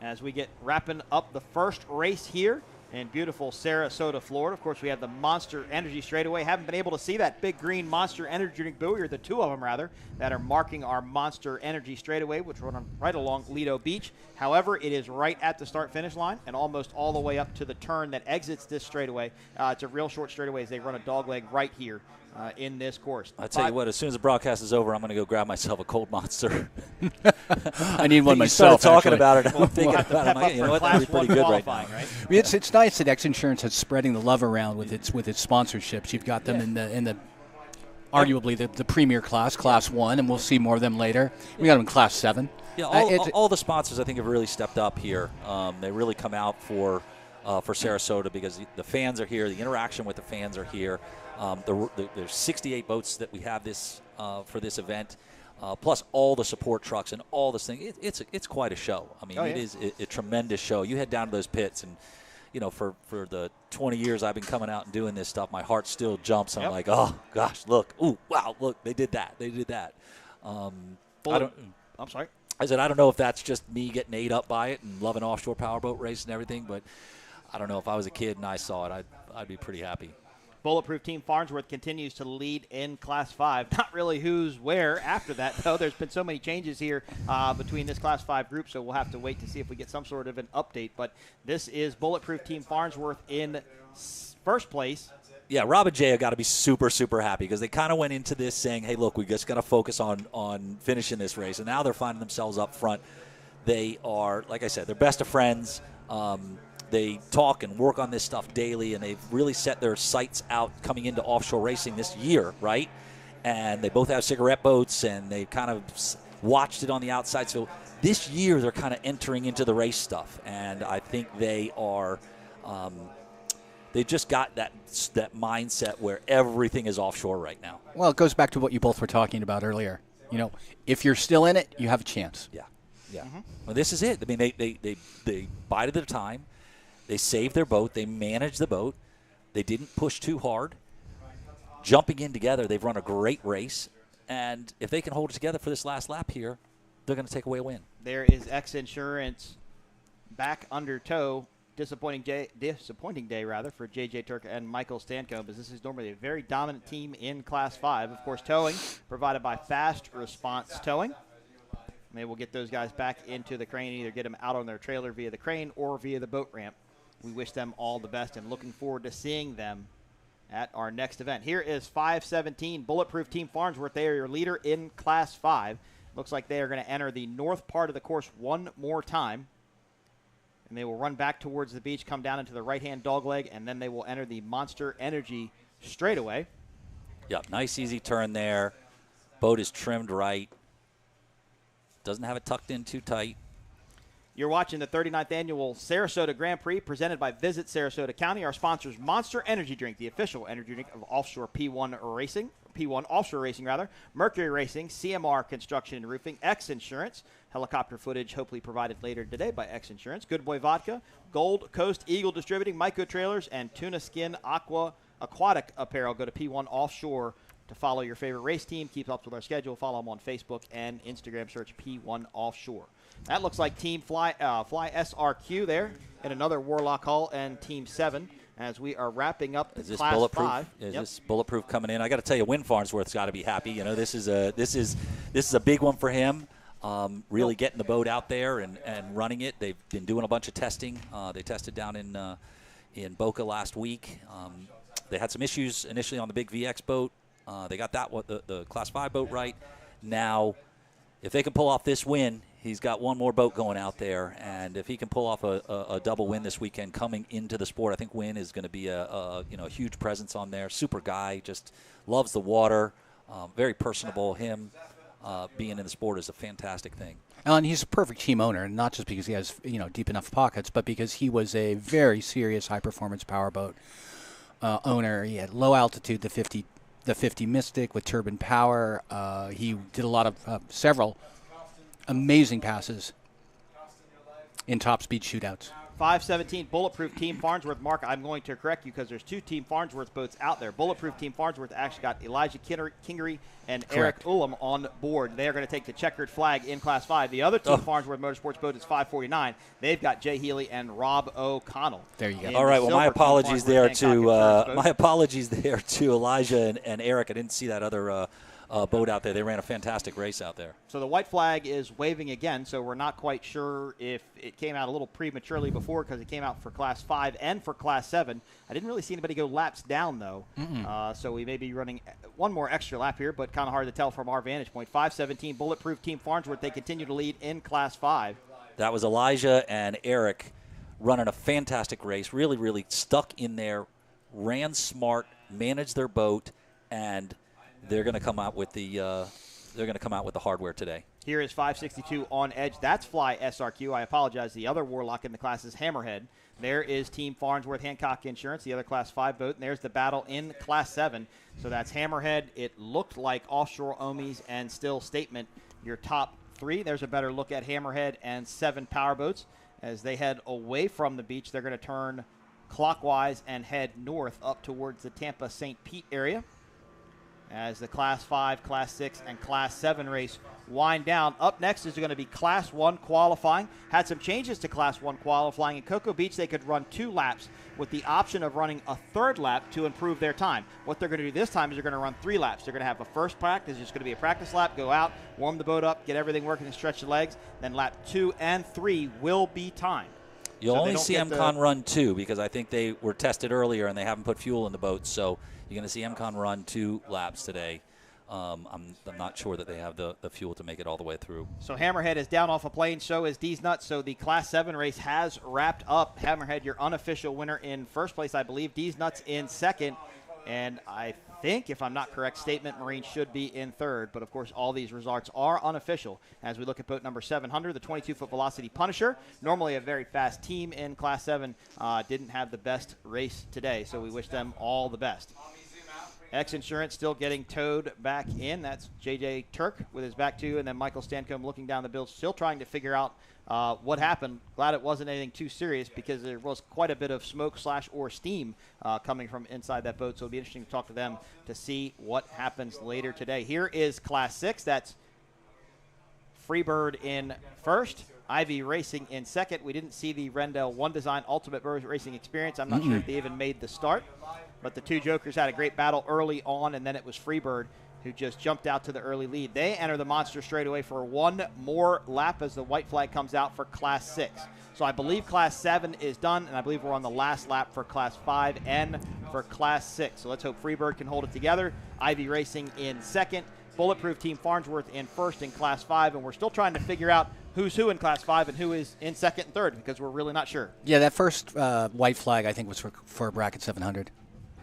S1: As we get wrapping up the first race here in beautiful Sarasota, Florida. Of course, we have the Monster Energy straightaway. Haven't been able to see that big green Monster Energy drink buoy, or the two of them, rather, that are marking our Monster Energy straightaway, which run right along Lido Beach. However, it is right at the start-finish line and almost all the way up to the turn that exits this straightaway. It's a real short straightaway as they run a dogleg right here in this course.
S2: I'll tell you what, as soon as the broadcast is over, I'm going to go grab myself a cold Monster.
S3: I need one myself.
S2: Talking
S3: actually.
S2: about it, I'm thinking about it. Like, you know what, that would be pretty good right now.
S1: Right?
S3: I mean, it's nice that X Insurance is spreading the love around with its sponsorships. You've got them in the arguably the premier class 1, and we'll see more of them later. We got them in Class 7.
S2: Yeah, all the sponsors I think have really stepped up here. They really come out for Sarasota because the fans are here. The interaction with the fans are here. There's 68 boats that we have for this event, plus all the support trucks and all this thing. It's quite a show. I mean, it is a tremendous show. You head down to those pits, and you know, for the 20 years I've been coming out and doing this stuff, my heart still jumps. I'm like, oh gosh, look, ooh, wow, look, they did that.
S1: I'm sorry.
S2: I said, I don't know if that's just me getting ate up by it and loving offshore powerboat race and everything, but I don't know, if I was a kid and I saw it, I'd be pretty happy.
S1: Bulletproof Team Farnsworth continues to lead in Class 5. Not really who's where after that, though. There's been so many changes here between this Class 5 group, so we'll have to wait to see if we get some sort of an update. But this is Bulletproof Team Farnsworth in first place.
S2: Yeah, Rob and Jay have got to be super, super happy because they kind of went into this saying, hey, look, we just got to focus on finishing this race. And now they're finding themselves up front. They are, like I said, they're best of friends. They talk and work on this stuff daily, and they've really set their sights out coming into offshore racing this year, right? And they both have cigarette boats, and they kind of watched it on the outside. So this year they're kind of entering into the race stuff, and I think they are they've just got that mindset where everything is offshore right now.
S3: Well, it goes back to what you both were talking about earlier. You know, if you're still in it, you have a chance.
S2: Yeah. Mm-hmm. Well, this is it. I mean, they bided their time. They saved their boat. They managed the boat. They didn't push too hard. Jumping in together, they've run a great race. And if they can hold it together for this last lap here, they're going to take away a win.
S1: There is X Insurance back under tow. Disappointing day for J.J. Turk and Michael Stanko, because this is normally a very dominant team in Class 5. Of course, towing provided by Fast Response Towing. Maybe we'll get those guys back into the crane, either get them out on their trailer via the crane or via the boat ramp. We wish them all the best and looking forward to seeing them at our next event. Here is 517 Bulletproof Team Farnsworth. They are your leader in Class 5. Looks like they are going to enter the north part of the course one more time. And they will run back towards the beach, come down into the right-hand dogleg, and then they will enter the Monster Energy straightaway.
S2: Yep, nice easy turn there. Boat is trimmed right. Doesn't have it tucked in too tight.
S1: You're watching the 39th Annual Sarasota Grand Prix presented by Visit Sarasota County. Our sponsors, Monster Energy Drink, the official energy drink of Offshore P1 Racing. P1 Offshore Racing, rather. Mercury Racing, CMR Construction and Roofing, X Insurance. Helicopter footage hopefully provided later today by X Insurance. Good Boy Vodka, Gold Coast Eagle Distributing, Myco Trailers, and Tuna Skin Aquatic Apparel. Go to P1 Offshore to follow your favorite race team. Keep up with our schedule. Follow them on Facebook and Instagram. Search P1 Offshore. That looks like Team Fly SRQ there in another Warlock Hull and Team 7 as we are wrapping up the Class
S2: Bulletproof?
S1: 5.
S2: Is this Bulletproof coming in? I got to tell you, Win Farnsworth's got to be happy. You know, this is a big one for him. Really getting the boat out there and running it. They've been doing a bunch of testing. They tested down in Boca last week. They had some issues initially on the big VX boat. They got the Class 5 boat right. Now, if they can pull off this win He's got one more boat going out there, and if he can pull off a double win this weekend coming into the sport, I think Wynn is going to be a huge presence on there. Super guy, just loves the water, very personable. Him being in the sport is a fantastic thing.
S3: And he's a perfect team owner, and not just because he has deep enough pockets, but because he was a very serious high-performance powerboat owner. He had low altitude, the 50 Mystic with turbine power. He did a lot of several amazing passes in top speed shootouts.
S1: 517 Bulletproof Team Farnsworth. Mark, I'm going to correct you because there's 2 Team Farnsworth boats out there. Bulletproof Team Farnsworth actually got Elijah Kingery and
S3: Correct.
S1: Eric Ullum on board. They are going to take the checkered flag in Class 5. The other Team Farnsworth Motorsports boat is 549. They've got Jay Healy and Rob O'Connell.
S3: There you go.
S2: All right, well, my apologies there to
S1: to
S2: Elijah and Eric. I didn't see that other boat out there. They ran a fantastic race out there.
S1: So the white flag is waving again, so we're not quite sure if it came out a little prematurely before because it came out for Class 5 and for Class 7. I didn't really see anybody go laps down, though. So we may be running one more extra lap here, but kind of hard to tell from our vantage point. 517 Bulletproof Team Farnsworth. They continue to lead in Class 5.
S2: That was Elijah and Eric running a fantastic race, really, really stuck in there, ran smart, managed their boat, and they're going to come out with the hardware today.
S1: Here is 562 on edge. That's Fly SRQ. I apologize. The other Warlock in the class is Hammerhead. There is Team Farnsworth Hancock Insurance, the other Class 5 boat. And there's the battle in Class 7. So that's Hammerhead. It looked like Offshore, Omies, and Still Statement, your top 3. There's a better look at Hammerhead and 7 powerboats. As they head away from the beach, they're going to turn clockwise and head north up towards the Tampa St. Pete area. As the Class 5, Class 6, and Class 7 race wind down. Up next is going to be Class 1 qualifying. Had some changes to Class 1 qualifying. In Cocoa Beach, they could run 2 laps with the option of running a 3rd lap to improve their time. What they're going to do this time is they're going to run 3 laps. They're going to have a first practice. It's just going to be a practice lap, go out, warm the boat up, get everything working and stretch the legs. Then lap 2 and 3 will be timed.
S2: You'll only see MCon run 2 because I think they were tested earlier and they haven't put fuel in the boat. So you're going to see MCon run 2 laps today. I'm not sure that they have the fuel to make it all the way through.
S1: So Hammerhead is down off a plane. So is D's Nuts. So the Class 7 race has wrapped up. Hammerhead, your unofficial winner in first place, I believe. D's Nuts in second. And I think, if I'm not correct, Statement Marine should be in third. But, of course, all these results are unofficial. As we look at boat number 700, the 22-foot Velocity Punisher, normally a very fast team in Class 7, didn't have the best race today. So we wish them all the best. X Insurance still getting towed back in. That's J.J. Turk with his back two, and then Michael Stancombe looking down the bilge, still trying to figure out what happened. Glad it wasn't anything too serious because there was quite a bit of smoke or steam coming from inside that boat, so it'll be interesting to talk to them to see what happens later today. Here is Class 6. That's Freebird in first. Ivy Racing in second. We didn't see the Rendell One Design Ultimate Bird Racing Experience. I'm not sure if they even made the start. But the two Jokers had a great battle early on, and then it was Freebird who just jumped out to the early lead. They enter the monster straightaway for one more lap as the white flag comes out for Class 6. So I believe Class 7 is done, and I believe we're on the last lap for Class 5 and for Class 6. So let's hope Freebird can hold it together. Ivy Racing in second. Bulletproof Team Farnsworth in first in Class 5, and we're still trying to figure out who's who in Class 5 and who is in second and third because we're really not sure.
S3: Yeah, that first white flag, I think, was for bracket 700.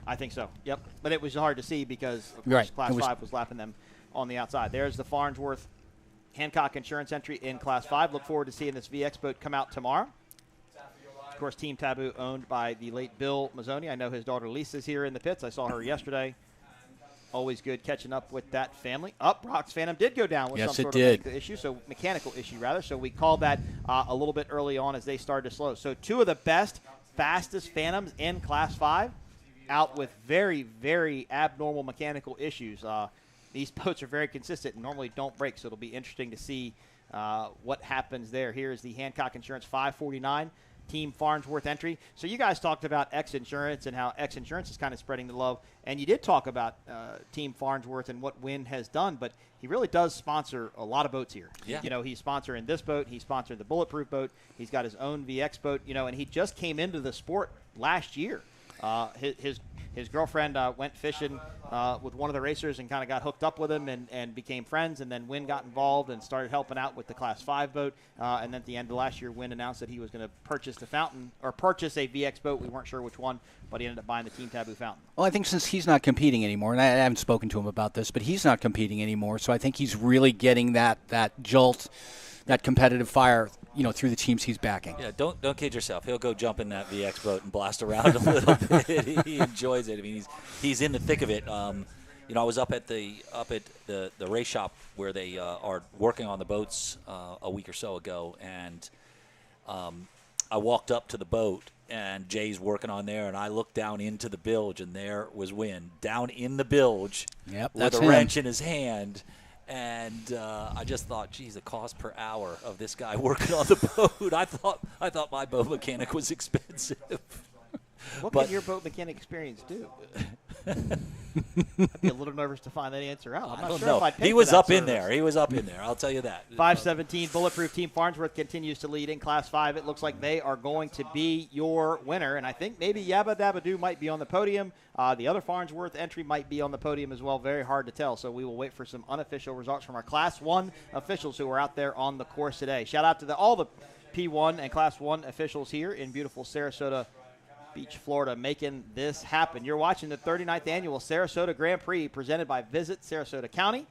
S1: I think so, yep. But it was hard to see because, of course, Class 5 was lapping them on the outside. There's the Farnsworth Hancock Insurance entry in Class 5. Look forward to seeing this VX boat come out tomorrow. Of course, Team Taboo owned by the late Bill Mazzoni. I know his daughter Lisa's here in the pits. I saw her yesterday. Always good catching up with that family. Brock's Phantom did go down with some sort of mechanical issue. So we called that a little bit early on as they started to slow. So two of the best, fastest Phantoms in Class 5 out with very, very abnormal mechanical issues. These boats are very consistent and normally don't break, so it'll be interesting to see what happens there. Here is the Hancock Insurance 549 Team Farnsworth entry. So you guys talked about X Insurance and how X Insurance is kind of spreading the love, and you did talk about Team Farnsworth and what Wynn has done, but he really does sponsor a lot of boats here.
S2: Yeah.
S1: You know, he's sponsoring this boat. He sponsored the Bulletproof boat. He's got his own VX boat, you know, and he just came into the sport last year. his girlfriend went fishing with one of the racers and kind of got hooked up with him and became friends. And then Wynn got involved and started helping out with the Class 5 boat. And then at the end of last year, Wynn announced that he was going to purchase a VX boat. We weren't sure which one, but he ended up buying the Team Taboo Fountain.
S3: Well, I think since he's not competing anymore, and I haven't spoken to him about this, but he's not competing anymore, so I think he's really getting that jolt, that competitive fire, through the teams he's backing.
S2: Yeah, don't kid yourself. He'll go jump in that VX boat and blast around a little bit. He enjoys it. I mean, he's in the thick of it. I was up at the race shop where they are working on the boats a week or so ago, and I walked up to the boat, and Jay's working on there, and I looked down into the bilge, and there was Wynn down in the bilge with a wrench in his hand. And I just thought, geez, the cost per hour of this guy working on the boat. I thought my boat mechanic was expensive.
S1: What can your boat mechanic experience do? I'd be a little nervous to find that answer out. I'm not sure if I'd pay
S2: He was up in there. He was up in there. I'll tell you that.
S1: 517 Bulletproof Team Farnsworth continues to lead in Class 5. It looks like they are going to be your winner, and I think maybe Yabba Dabba Doo might be on the podium. The other Farnsworth entry might be on the podium as well. Very hard to tell, so we will wait for some unofficial results from our Class 1 officials who are out there on the course today. Shout out to all the P1 and Class 1 officials here in beautiful Sarasota Beach, Florida, making this happen. You're watching the 39th Annual Sarasota Grand Prix presented by Visit Sarasota County,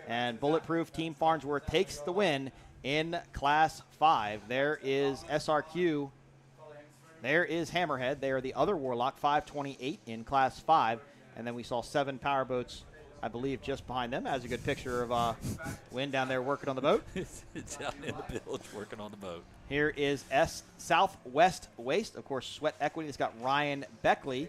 S1: and Bulletproof Team Farnsworth takes the win in Class 5. There is SRQ. There is Hammerhead. They are the other Warlock, 528 in Class 5. And then we saw 7 powerboats, I believe, just behind them. Has a good picture of Wynn down there working on the boat.
S2: It's down in the bilge working on the boat.
S1: Here is Southwest Waste. Of course, Sweat Equity has got Ryan Beckley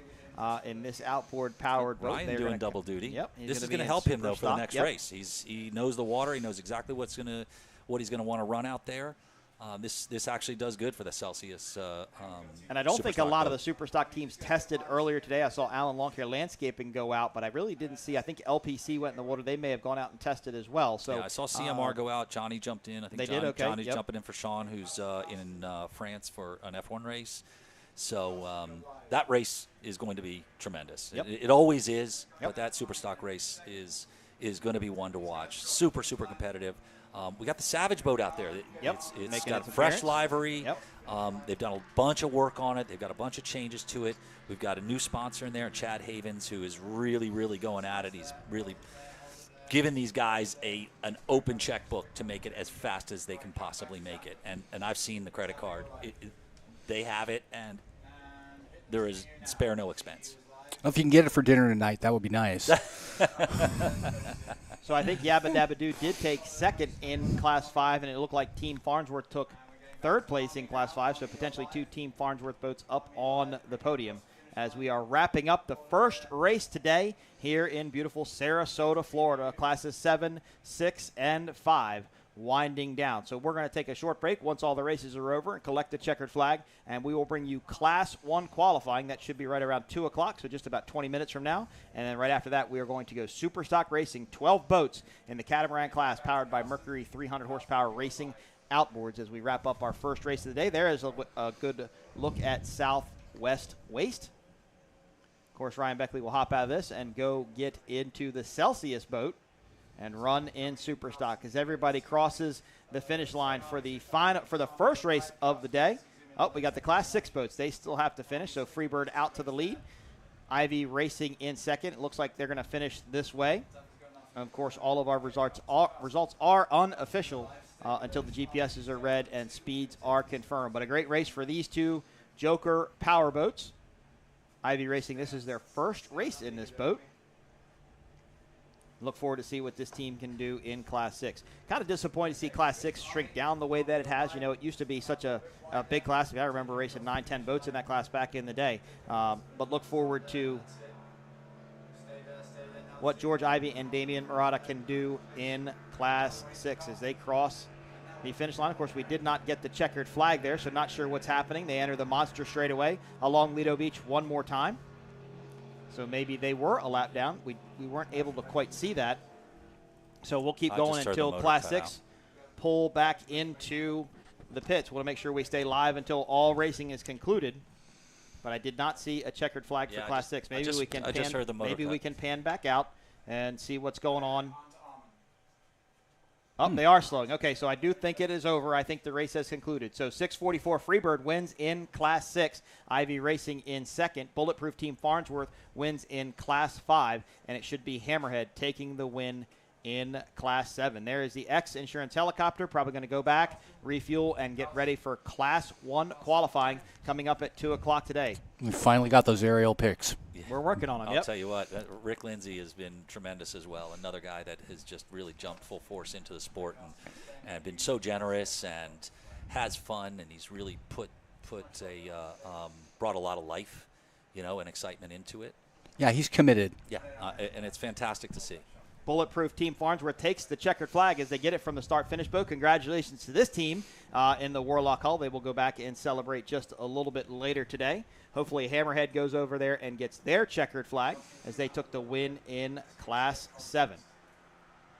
S1: in this outboard powered boat.
S2: Ryan doing double duty.
S1: Yep.
S2: This is going to help him, though, for the next race. He knows the water. He knows exactly what he's going to want to run out there. This actually does good for the Celsius.
S1: And I don't think a lot of the Superstock teams tested earlier today. I saw Alan Longcare Landscaping go out, but I really didn't see. I think LPC went in the water. They may have gone out and tested as well. So
S2: yeah, I saw CMR go out. Johnny jumped in. I think Johnny's jumping in for Sean, who's in France for an F1 race. So that race is going to be tremendous.
S1: Yep.
S2: It always is, but that Superstock race is going to be one to watch. Super, super competitive. We got the Savage boat out there. It's got a fresh livery. They've done a bunch of work on it. They've got a bunch of changes to it. We've got a new sponsor in there, Chad Havens, who is really, really going at it. He's really giving these guys an open checkbook to make it as fast as they can possibly make it. And I've seen the credit card. They have it, and there is spare no expense.
S3: Well, if you can get it for dinner tonight, that would be nice.
S1: So I think Yabba Dabba Doo did take second in Class 5, and it looked like Team Farnsworth took third place in Class 5, so potentially 2 Team Farnsworth boats up on the podium as we are wrapping up the first race today here in beautiful Sarasota, Florida, Classes 7, 6, and 5. Winding down. So we're going to take a short break once all the races are over and collect the checkered flag, and we will bring you Class 1 qualifying. That should be right around 2 o'clock, so just about 20 minutes from now. And then right after that, we are going to go Superstock Racing, 12 boats in the catamaran class powered by Mercury 300 horsepower racing outboards as we wrap up our first race of the day. There is a good look at Southwest Waste. Of course, Ryan Beckley will hop out of this and go get into the Celsius boat and run in Superstock as everybody crosses the finish line for the first race of the day. Oh, we got the Class 6 boats. They still have to finish, so Freebird out to the lead. Ivy Racing in second. It looks like they're going to finish this way. And of course, all of our results are unofficial until the GPSs are read and speeds are confirmed. But a great race for these 2 Joker power boats. Ivy Racing, this is their first race in this boat. Look forward to see what this team can do in Class 6. Kind of disappointed to see Class 6 shrink down the way that it has. You know, it used to be such a big class. I remember racing 9-10 boats in that class back in the day. But look forward to what George Ivy and Damian Murata can do in Class 6 as they cross the finish line. Of course, we did not get the checkered flag there, so not sure what's happening. They enter the monster straightaway along Lido Beach one more time. So maybe they were a lap down. We weren't able to quite see that. So we'll keep going until Class 6 pull back into the pits. We'll make sure we stay live until all racing is concluded. but I did not see a checkered flag for Class 6. Maybe we can
S2: I just heard the motor
S1: maybe
S2: cut.
S1: we can pan back out and see what's going on. Oh, they are slowing. Okay, so I do think it is over. I think the race has concluded. So 644 Freebird wins in Class 6. Ivy Racing in second. Bulletproof Team Farnsworth wins in Class 5. And it should be Hammerhead taking the win in Class 7. There is the X Insurance helicopter. Probably going to go back, refuel, and get ready for Class 1 qualifying coming up at 2 o'clock today.
S3: We finally got those aerial pics.
S2: Yeah.
S1: We're working on them.
S2: I'll tell you what, Rick Lindsay has been tremendous as well. Another guy that has just really jumped full force into the sport and been so generous and has fun, and he's really brought a lot of life, and excitement into it.
S3: Yeah, he's committed.
S2: Yeah, and it's fantastic to see.
S1: Bulletproof Team Farnsworth takes the checkered flag as they get it from the start-finish boat. Congratulations to this team in the Warlock Hull. They will go back and celebrate just a little bit later today. Hopefully Hammerhead goes over there and gets their checkered flag as they took the win in Class 7.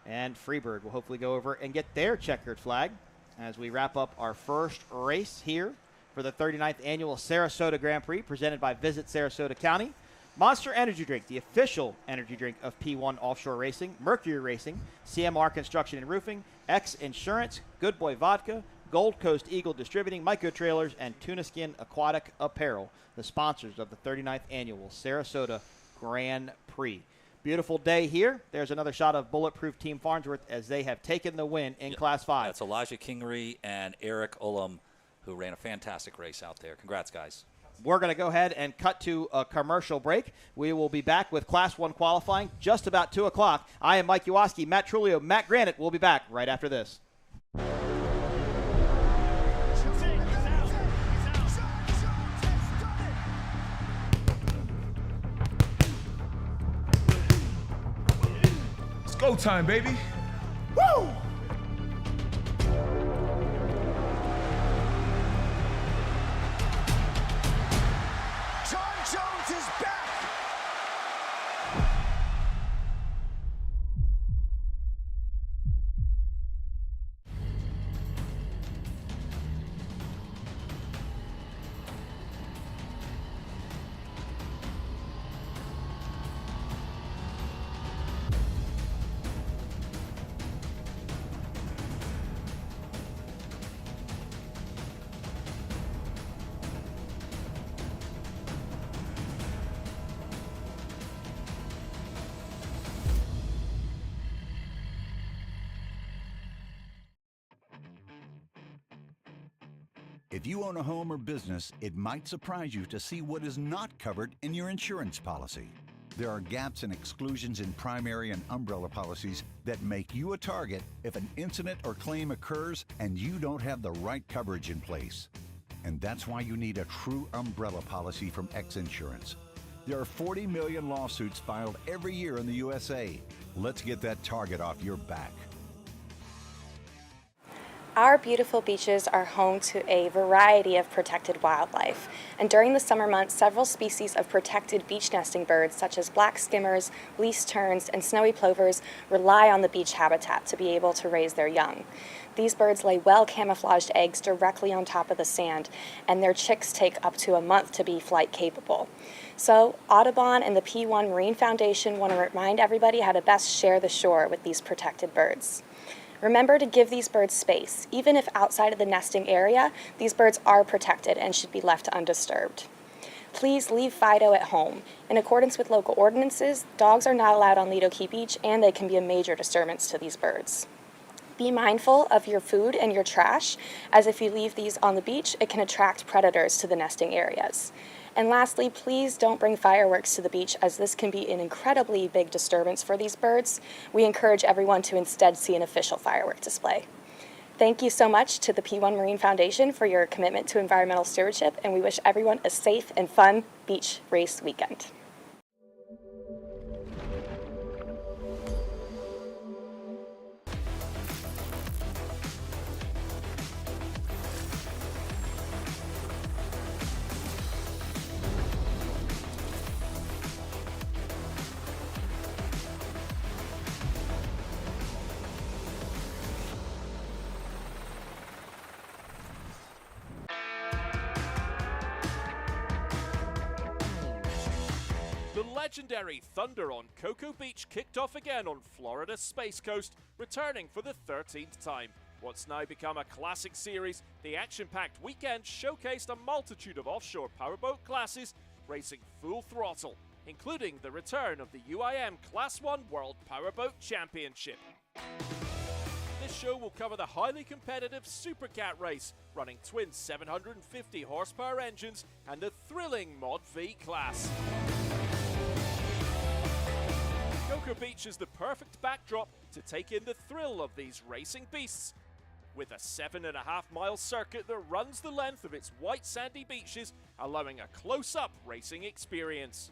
S1: And Freebird will hopefully go over and get their checkered flag as we wrap up our first race here for the 39th Annual Sarasota Grand Prix presented by Visit Sarasota County. Monster Energy Drink, the official energy drink of P1 Offshore Racing, Mercury Racing, CMR Construction and Roofing, X Insurance, Good Boy Vodka, Gold Coast Eagle Distributing, Micro Trailers, and Tuna Skin Aquatic Apparel, the sponsors of the 39th Annual Sarasota Grand Prix. Beautiful day here. There's another shot of Bulletproof Team Farnsworth as they have taken the win in Class 5.
S2: That's Elijah Kingery and Eric Ullum, who ran a fantastic race out there. Congrats, guys.
S1: We're going to go ahead and cut to a commercial break. We will be back with Class 1 qualifying just about 2 o'clock. I am Mike Iwaski, Matt Trulio, Matt Granite. We'll be back right after this.
S6: It's go time, baby. Woo!
S4: If you own a home or business, it might surprise you to see what is not covered in your insurance policy. There are gaps and exclusions in primary and umbrella policies that make you a target if an incident or claim occurs and you don't have the right coverage in place. And that's why you need a true umbrella policy from X Insurance. There are 40 million lawsuits filed every year in the USA. Let's get that target off your back.
S5: Our beautiful beaches are home to a variety of protected wildlife, and during the summer months, several species of protected beach nesting birds, such as black skimmers, least terns, and snowy plovers, rely on the beach habitat to be able to raise their young. These birds lay well-camouflaged eggs directly on top of the sand, and their chicks take up to a month to be flight capable. So, Audubon and the P1 Marine Foundation want to remind everybody how to best share the shore with these protected birds. Remember to give these birds space. Even if outside of the nesting area, these birds are protected and should be left undisturbed. Please leave Fido at home. In accordance with local ordinances, dogs are not allowed on Lido Beach, and they can be a major disturbance to these birds. Be mindful of your food and your trash, as if you leave these on the beach, it can attract predators to the nesting areas. And lastly, please don't bring fireworks to the beach, as this can be an incredibly big disturbance for these birds. We encourage everyone to instead see an official firework display. Thank you so much to the P1 Marine Foundation for your commitment to environmental stewardship, and we wish everyone a safe and fun beach race weekend.
S7: legendary Thunder on Cocoa Beach kicked off again on Florida's Space Coast, returning for the 13th time. What's now become a classic series, the action-packed weekend showcased a multitude of offshore powerboat classes racing full throttle, including the return of the UIM Class 1 World Powerboat Championship. This show will cover the highly competitive Supercat race, running twin 750 horsepower engines and the thrilling Mod V class. Cocoa Beach is the perfect backdrop to take in the thrill of these racing beasts, with a 7.5-mile circuit that runs the length of its white sandy beaches, allowing a close-up racing experience.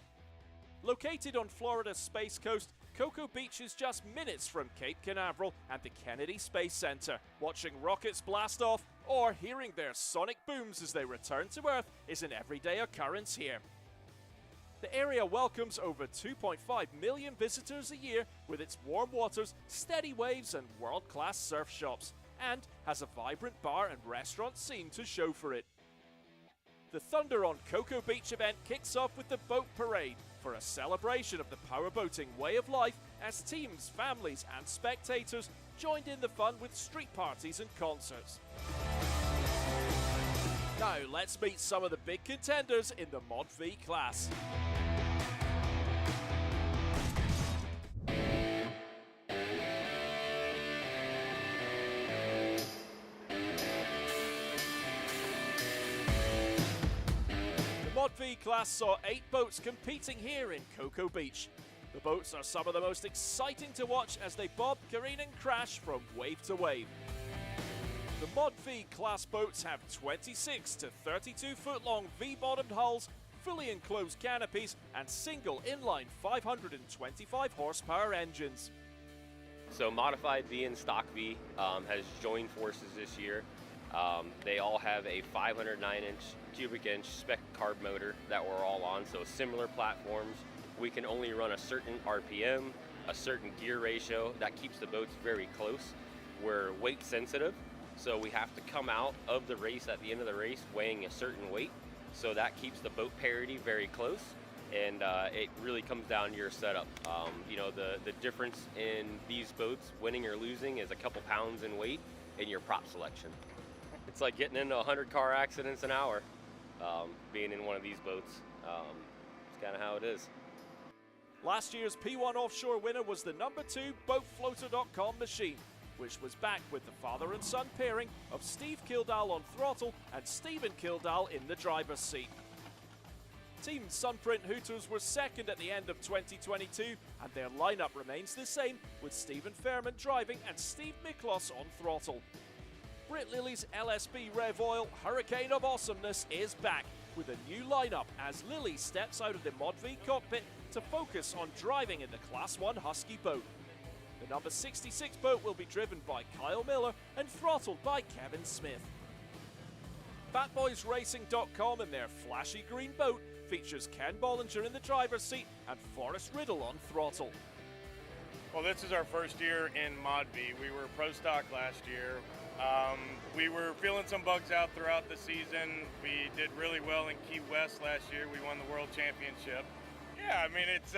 S7: Located on Florida's Space Coast, Cocoa Beach is just minutes from Cape Canaveral and the Kennedy Space Center. Watching rockets blast off or hearing their sonic booms as they return to Earth is an everyday occurrence here. The area welcomes over 2.5 million visitors a year with its warm waters, steady waves and world-class surf shops, and has a vibrant bar and restaurant scene to show for it. The Thunder on Cocoa Beach event kicks off with the boat parade for a celebration of the powerboating way of life as teams, families and spectators joined in the fun with street parties and concerts. Now let's meet some of the big contenders in the Mod V class. The Mod V class saw 8 boats competing here in Cocoa Beach. The boats are some of the most exciting to watch as they bob, careen and crash from wave to wave. The Mod V class boats have 26 to 32 foot long V-bottomed hulls, fully enclosed canopies and single inline 525 horsepower engines.
S8: So Modified V and Stock V has joined forces this year. They all have a 509-inch cubic inch spec carb motor that we're all on, so similar platforms. We can only run a certain RPM, a certain gear ratio. That keeps the boats very close. We're weight sensitive, so we have to come out of the race at the end of the race weighing a certain weight. So that keeps the boat parity very close, and it really comes down to your setup. The difference in these boats, winning or losing, is a couple pounds in weight and your prop selection. It's like getting into 100 car accidents an hour, being in one of these boats. It's kind of how it is.
S7: Last year's P1 Offshore winner was the #2 BoatFloater.com machine, which was backed with the father and son pairing of Steve Kildall on throttle and Stephen Kildall in the driver's seat. Team Sunprint Hooters were second at the end of 2022, and their lineup remains the same, with Stephen Fairman driving and Steve Miklos on throttle. Brit Lilly's LSB Rev Oil Hurricane of Awesomeness is back with a new lineup as Lilly steps out of the Mod V cockpit to focus on driving in the Class 1 Husky boat. The number 66 boat will be driven by Kyle Miller and throttled by Kevin Smith. FatBoysRacing.com and their flashy green boat features Ken Bollinger in the driver's seat and Forrest Riddle on throttle.
S9: Well, this is our first year in Mod V. We were pro stock last year. We were feeling some bugs out throughout the season. We did really well in Key West last year. We won the World Championship. Yeah, I mean, it's,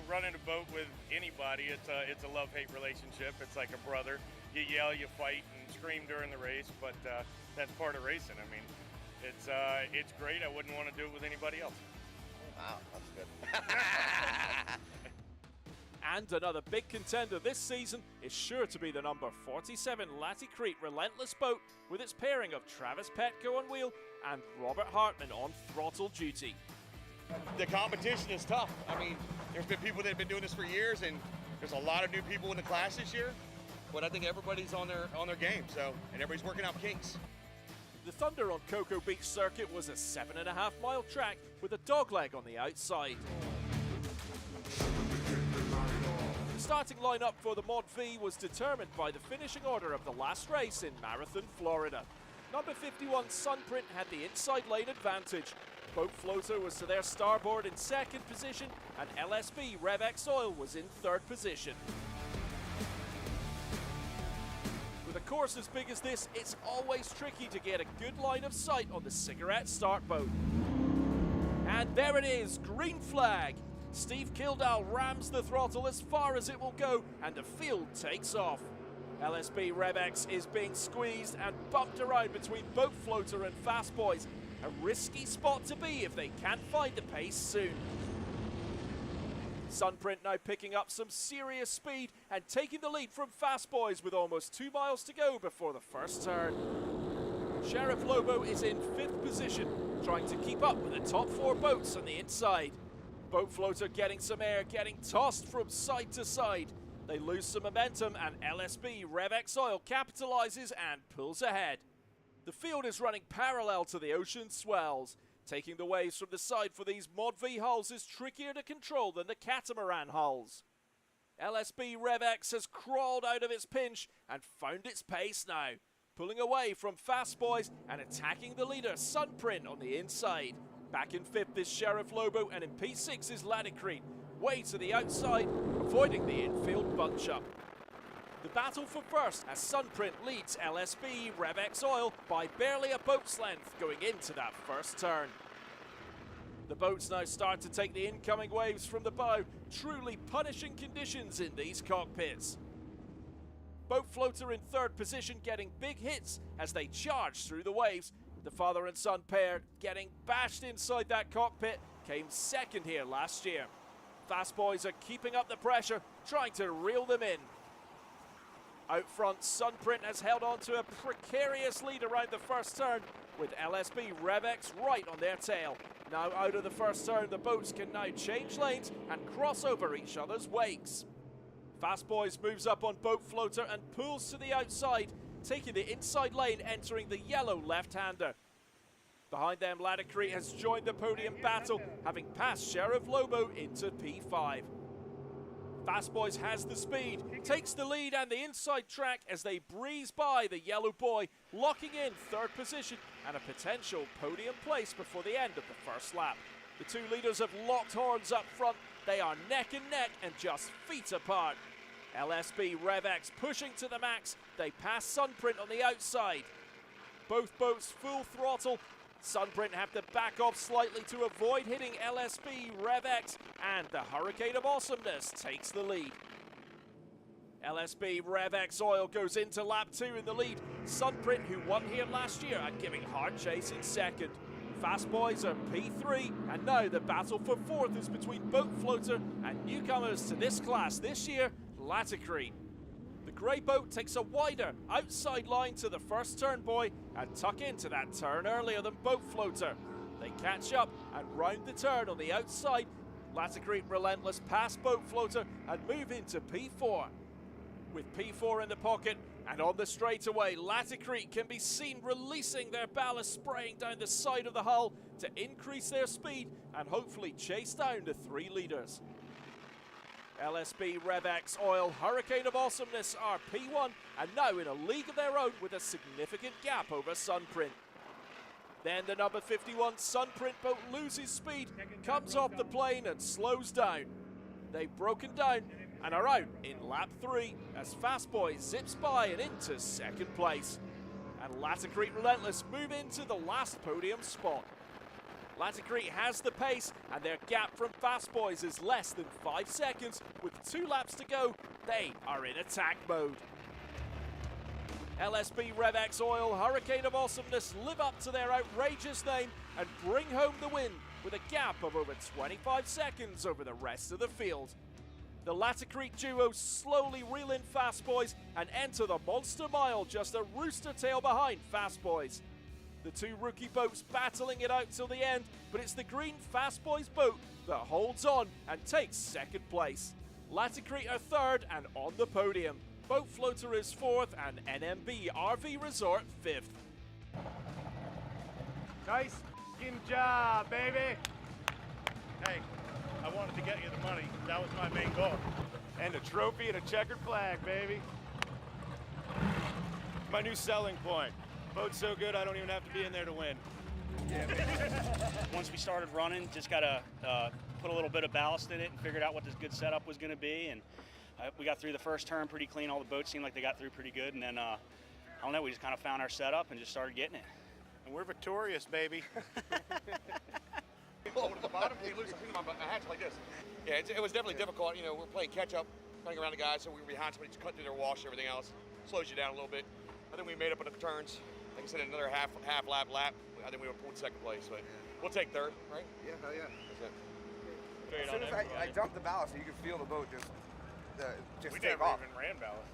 S9: running a boat with anybody, it's a love-hate relationship. It's like a brother. You yell, you fight, and scream during the race, but that's part of racing. I mean, it's great. I wouldn't want to do it with anybody else.
S8: Wow, that's good.
S7: And another big contender this season is sure to be the number 47 Laticrete Relentless boat with its pairing of Travis Petco on wheel and Robert Hartman on throttle duty.
S10: The competition is tough. I mean, there's been people that have been doing this for years, and there's a lot of new people in the class this year, but I think everybody's on their game, and everybody's working out kinks.
S7: The Thunder on Cocoa Beach circuit was a 7.5-mile track with a dogleg on the outside. The starting lineup for the Mod V was determined by the finishing order of the last race in Marathon, Florida. Number 51 Sunprint had the inside lane advantage. Boat Floater was to their starboard in second position, and LSB RevX Oil was in third position. With a course as big as this, it's always tricky to get a good line of sight on the cigarette start boat. And there it is, green flag. Steve Kildall rams the throttle as far as it will go, and the field takes off. LSB RevX is being squeezed and bumped around between Boat Floater and Fast Boys. A risky spot to be if they can't find the pace soon. Sunprint now picking up some serious speed and taking the lead from Fast Boys with almost 2 miles to go before the first turn. Sheriff Lobo is in 5th position, trying to keep up with the top 4 boats on the inside. Boat Floater getting some air, getting tossed from side to side. They lose some momentum and LSB RevX Oil capitalizes and pulls ahead. The field is running parallel to the ocean swells. Taking the waves from the side for these Mod V hulls is trickier to control than the catamaran hulls. LSB RevX has crawled out of its pinch and found its pace now, pulling away from Fast Boys and attacking the leader Sunprint on the inside. Back in 5th is Sheriff Lobo, and in P6 is Laticrete, way to the outside, avoiding the infield bunch-up. The battle for first as Sunprint leads LSB RevX Oil by barely a boat's length going into that first turn. The boats now start to take the incoming waves from the bow, truly punishing conditions in these cockpits. Boat Floater in 3rd position getting big hits as they charge through the waves. The father and son pair getting bashed inside that cockpit came 2nd here last year. Fast Boys are keeping up the pressure, trying to reel them in. Out front, Sunprint has held on to a precarious lead around the first turn, with LSB RevX right on their tail. Now out of the first turn, the boats can now change lanes and cross over each other's wakes. Fast Boys moves up on Boat Floater and pulls to the outside, taking the inside lane, entering the yellow left-hander. Behind them, Laticrete has joined the podium battle, having passed Sheriff Lobo into P5. Fast Boys has the speed, takes the lead and the inside track as they breeze by the yellow boy, locking in 3rd position and a potential podium place before the end of the first lap. The 2 leaders have locked horns up front. They are neck and neck and just feet apart. LSB RevX pushing to the max. They pass Sunprint on the outside. Both boats full throttle. Sunprint have to back off slightly to avoid hitting LSB RevX, and the Hurricane of Awesomeness takes the lead. LSB RevX Oil goes into lap 2 in the lead. Sunprint, who won here last year, are giving hard chase in 2nd. Fast Boys are P3, and now the battle for 4th is between Boat Floater and newcomers to this class this year, Laticrete. The grey boat takes a wider outside line to the first turn boy and tuck into that turn earlier than Boat Floater. They catch up and round the turn on the outside. Laticrete relentless past Boat Floater and move into P4. With P4 in the pocket and on the straightaway, Laticrete can be seen releasing their ballast, spraying down the side of the hull to increase their speed and hopefully chase down the 3 leaders. LSB RevX Oil Hurricane of Awesomeness are P1 and now in a league of their own with a significant gap over Sunprint. Then the number 51 Sunprint boat loses speed, comes off the plane and slows down. They've broken down and are out in lap 3 as Fast Boy zips by and into 2nd place. And Laticrete Relentless move into the last podium spot. Laticrete has the pace, and their gap from Fast Boys is less than 5 seconds. With 2 laps to go, they are in attack mode. LSB RevX Oil Hurricane of Awesomeness live up to their outrageous name and bring home the win with a gap of over 25 seconds over the rest of the field. The Laticrete duo slowly reel in Fast Boys and enter the Monster Mile just a rooster tail behind Fast Boys. The 2 rookie boats battling it out till the end, but it's the green Fast Boys boat that holds on and takes 2nd place. Laticrete are 3rd and on the podium. Boat Floater is 4th and NMB RV Resort 5th.
S9: Nice f***ing job, baby. Hey, I wanted to get you the money. That was my main goal. And a trophy and a checkered flag, baby. My new selling point. Boat's so good, I don't even have to be in there to win.
S11: Yeah, once we started running, just got to put a little bit of ballast in it and figured out what this good setup was going to be. And we got through the first turn pretty clean. All the boats seemed like they got through pretty good. And then, I don't know, we just kind of found our setup and just started getting it.
S9: And we're victorious, baby.
S10: over to the bottom. He loses my hatch like this. Yeah, it was definitely difficult. You know, we're playing catch up, running around the guys, so we were behind somebody to cut through their wash and everything else. Slows you down a little bit. I think we made up on the turns. Like I said, another half lap. I think we would pull second place, but we'll take third, right?
S12: Yeah, hell yeah.
S10: That's it.
S12: As soon as I dumped the ballast, you could feel the boat just
S9: We
S12: take
S9: never
S12: off.
S9: even ran ballast.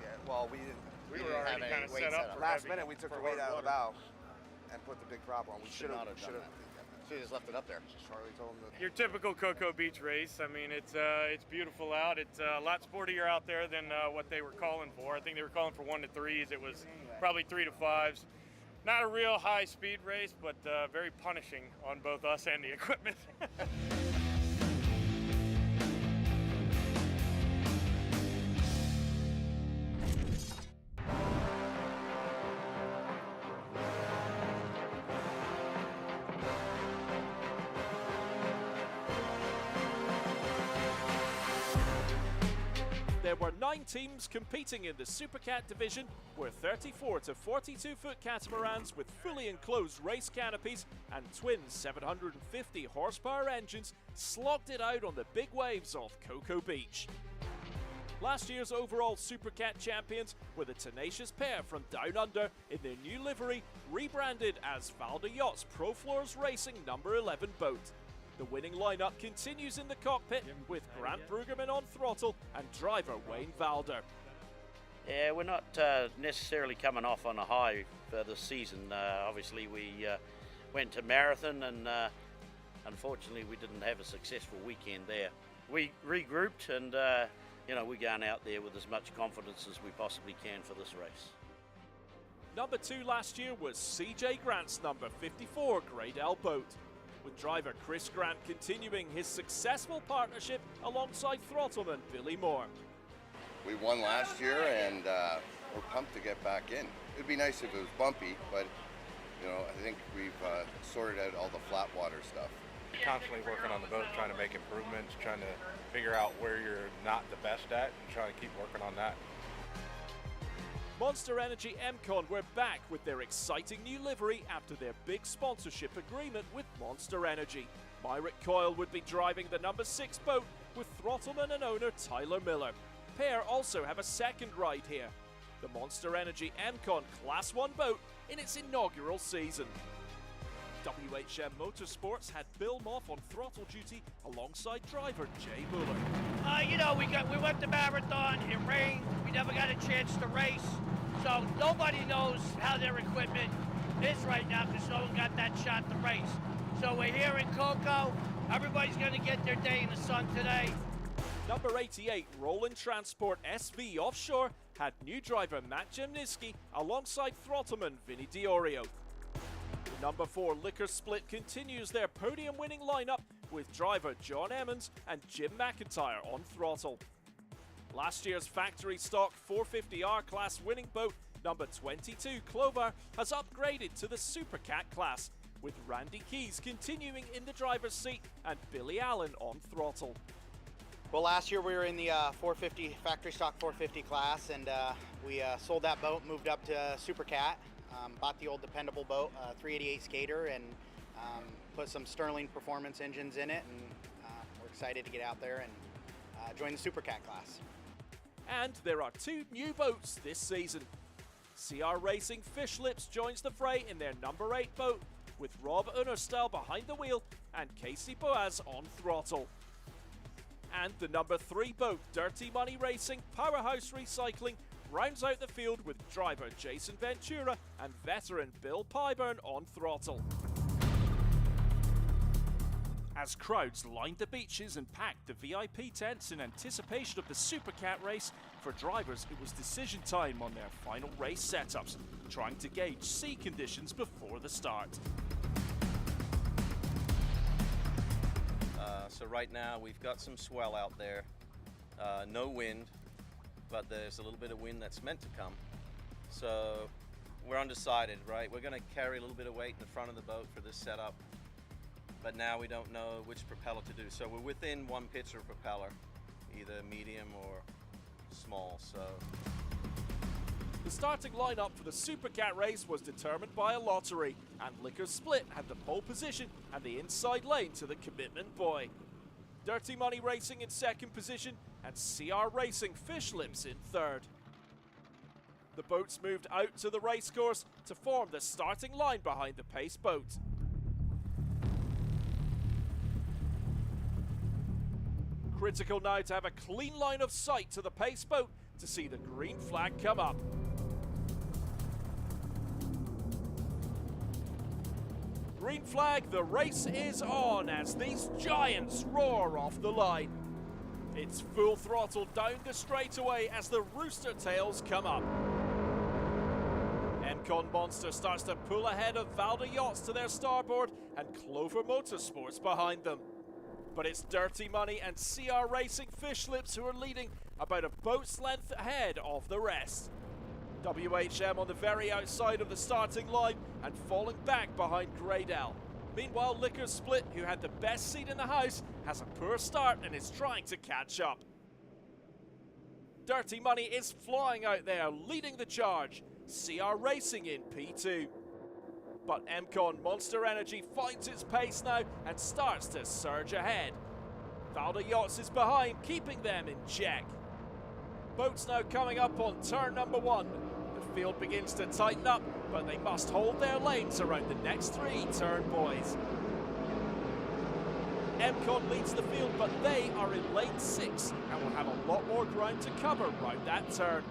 S12: Yeah, well, we didn't.
S9: We
S12: didn't
S9: were
S12: have
S9: already
S12: any
S9: kind of
S12: weight
S9: set up.
S12: Last minute, we took the weight out of the bow and put the big prop on. We should have.
S13: Should have just left it up there.
S12: Charlie told him that.
S9: Your typical Cocoa Beach race. I mean, it's beautiful out. It's a lot sportier out there than what they were calling for. I think they were calling for 1 to 3s. It was probably 3 to 5s. Not a real high speed race, but very punishing on both us and the equipment. There were 9 teams competing in the Supercat division, where 34 to 42 foot catamarans with fully enclosed race canopies and twin 750 horsepower engines slogged it out on the big waves off Cocoa Beach. Last year's overall Supercat champions were the tenacious pair from Down Under in their new livery, rebranded as Valda Yachts Pro Floors Racing number 11 boat. The winning lineup continues in the cockpit with Grant Brueggemann on throttle and driver Wayne Valder.
S14: Yeah, we're not necessarily coming off on a high for the season. Obviously, we went to Marathon and unfortunately we didn't have a successful weekend there. We regrouped and we're going out there with as much confidence as we possibly can for this race.
S7: Number 2 last year was CJ Grant's number 54 Grade L boat, with driver Chris Grant continuing his successful partnership alongside throttleman Billy Moore.
S15: We won last year and we're pumped to get back in. It'd be nice if it was bumpy, but I think we've sorted out all the flat water stuff.
S16: Constantly working on the boat, trying to make improvements, trying to figure out where you're not the best at and trying to keep working on that.
S7: Monster Energy MCon were back with their exciting new livery after their big sponsorship agreement with Monster Energy. Myrick Coyle would be driving the number 6 boat with throttleman and owner Tyler Miller. Pair also have a second ride here, the Monster Energy MCon Class 1 boat in its inaugural season. WHM Motorsports had Bill Moff on throttle duty alongside driver Jay Muller.
S17: We went to Marathon, it rained, we never got a chance to race, so nobody knows how their equipment is right now because no one got that shot to race. So we're here in Cocoa, everybody's going to get their day in the sun today.
S7: Number 88 Roland Transport SV Offshore had new driver Matt Jemniski alongside throttleman Vinny Diorio. The number 4 Liquor Split continues their podium-winning lineup with driver John Emmons and Jim McIntyre on throttle. Last year's factory stock 450R class winning boat number 22 Clover has upgraded to the Supercat class, with Randy Keys continuing in the driver's seat and Billy Allen on throttle.
S18: Well, last year we were in the 450 factory stock 450 class, and we sold that boat, moved up to Supercat. Bought the old dependable boat, 388 Skater, and put some Sterling performance engines in it, and we're excited to get out there and join the Supercat class.
S7: And there are 2 new boats this season. CR Racing Fish Lips joins the fray in their number 8 boat, with Rob Unnerstel behind the wheel and Casey Boaz on throttle. And the number 3 boat, Dirty Money Racing Powerhouse Recycling, rounds out the field with driver Jason Ventura and veteran Bill Pyburn on throttle. As crowds lined the beaches and packed the VIP tents in anticipation of the Supercat race, for drivers it was decision time on their final race setups, trying to gauge sea conditions before the start.
S19: So right now we've got some swell out there, no wind, but there's a little bit of wind that's meant to come. So we're undecided, right? We're going to carry a little bit of weight in the front of the boat for this setup, but now we don't know which propeller to do. So we're within 1 pitch of propeller, either medium or small. So
S7: The starting lineup for the Supercat race was determined by a lottery, and Liquor Split had the pole position and the inside lane to the Commitment Boy. Dirty Money Racing in second position, and CR Racing Fish Lips in third. The boats moved out to the racecourse to form the starting line behind the pace boat. Critical now to have a clean line of sight to the pace boat to see the green flag come up. Green flag, the race is on as these giants roar off the line. It's full throttle down the straightaway as the rooster tails come up. MCon Monster starts to pull ahead of Valda Yachts to their starboard and Clover Motorsports behind them. But it's Dirty Money and CR Racing Fish Lips who are leading about a boat's length ahead of the rest. WHM on the very outside of the starting line and falling back behind Graydell. Meanwhile, Liquor Split, who had the best seat in the house, has a poor start and is trying to catch up. Dirty Money is flying out there, leading the charge. CR Racing in P2. But MCon Monster Energy finds its pace now and starts to surge ahead. Valda Yachts is behind, keeping them in check. Boats now coming up on turn number 1. The field begins to tighten up, but they must hold their lanes around the next 3 turn boys. MCon leads the field, but they are in lane 6 and will have a lot more ground to cover round that turn.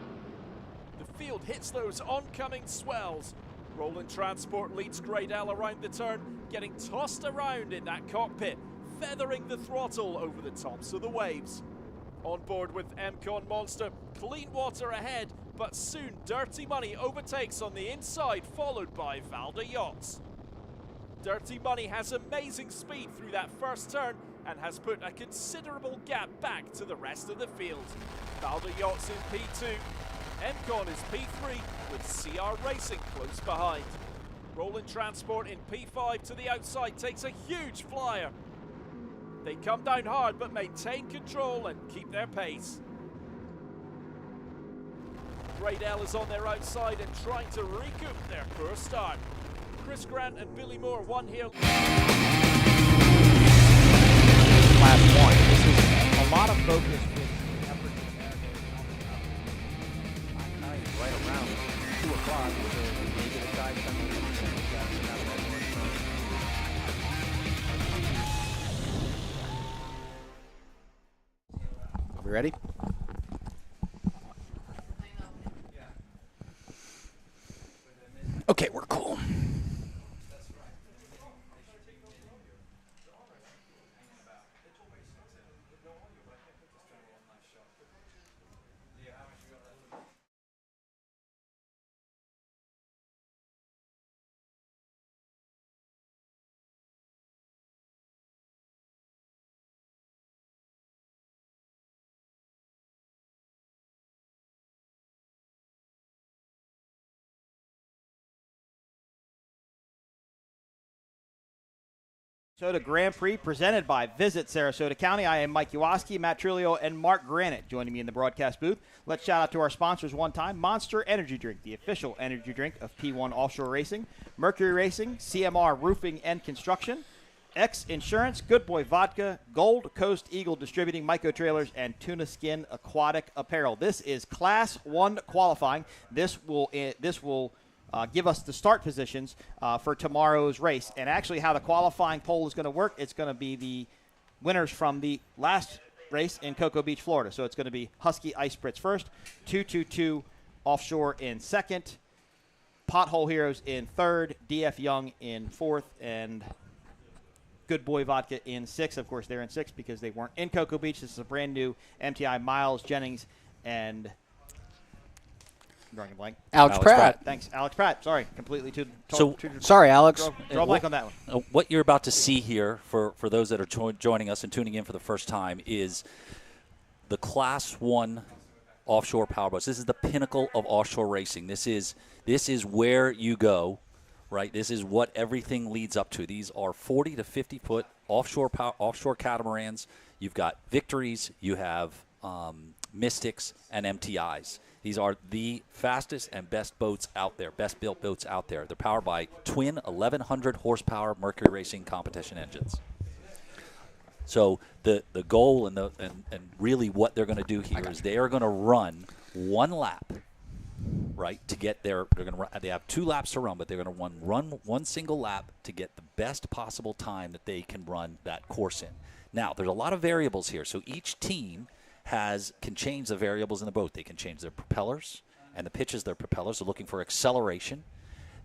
S7: The field hits those oncoming swells. Roland Transport leads Graydell around the turn, getting tossed around in that cockpit, feathering the throttle over the tops of the waves. On board with MCon Monster, clean water ahead, but soon Dirty Money overtakes on the inside, followed by Valda Yachts. Dirty Money has amazing speed through that first turn and has put a considerable gap back to the rest of the field. Valda Yachts in P2. MCon is P3 with CR Racing close behind. Roland Transport in P5 to the outside takes a huge flyer. They come down hard but maintain control and keep their pace. Graydell is on their outside and trying to recoup their poor start. Chris Grant and Billy Moore won here.
S1: Class 1. This is a lot of focus with the effort in America. Right around 2 o'clock, so maybe the guys come in and
S3: We ready? Okay, we're cool.
S1: Sarasota Grand Prix presented by Visit Sarasota County. I am Mike Iwaski, Matt Trulio, and Mark Granite joining me in the broadcast booth. Let's shout out to our sponsors one time. Monster Energy Drink, the official energy drink of P1 Offshore Racing. Mercury Racing, CMR Roofing and Construction. X Insurance, Good Boy Vodka, Gold Coast Eagle Distributing Micro Trailers, and Tuna Skin Aquatic Apparel. This is Class 1 qualifying. This will give us the start positions for tomorrow's race. And actually how the qualifying poll is going to work, it's going to be the winners from the last race in Cocoa Beach, Florida. So it's going to be Husky Ice Spritz first, 222 Offshore in second, Pothole Heroes in third, DF Young in fourth, and Good Boy Vodka in sixth. Of course, they're in sixth because they weren't in Cocoa Beach. This is a brand new MTI. Miles Jennings and drawing a blank.
S3: Alex Pratt.
S1: Thanks, Alex Pratt. Sorry, completely
S3: sorry, Alex.
S1: Draw a blank on that one.
S2: What you're about to see here, for those that are joining us and tuning in for the first time, is the Class 1 offshore powerboats. This is the pinnacle of offshore racing. This is where you go, right? This is what everything leads up to. These are 40 to 50 foot offshore catamarans. You've got Victories, you have Mystics, and MTIs. These are the fastest and best boats out there, best built boats out there. They're powered by twin 1,100 horsepower Mercury Racing competition engines. So the goal and really what they're going to do here is they are going to run one lap, right, to get their. They're going to run. They have 2 laps to run, but they're going to run one single lap to get the best possible time that they can run that course in. Now, there's a lot of variables here, so each team can change the variables in the boat. They can change their propellers and the pitches of their propellers. They're looking for acceleration.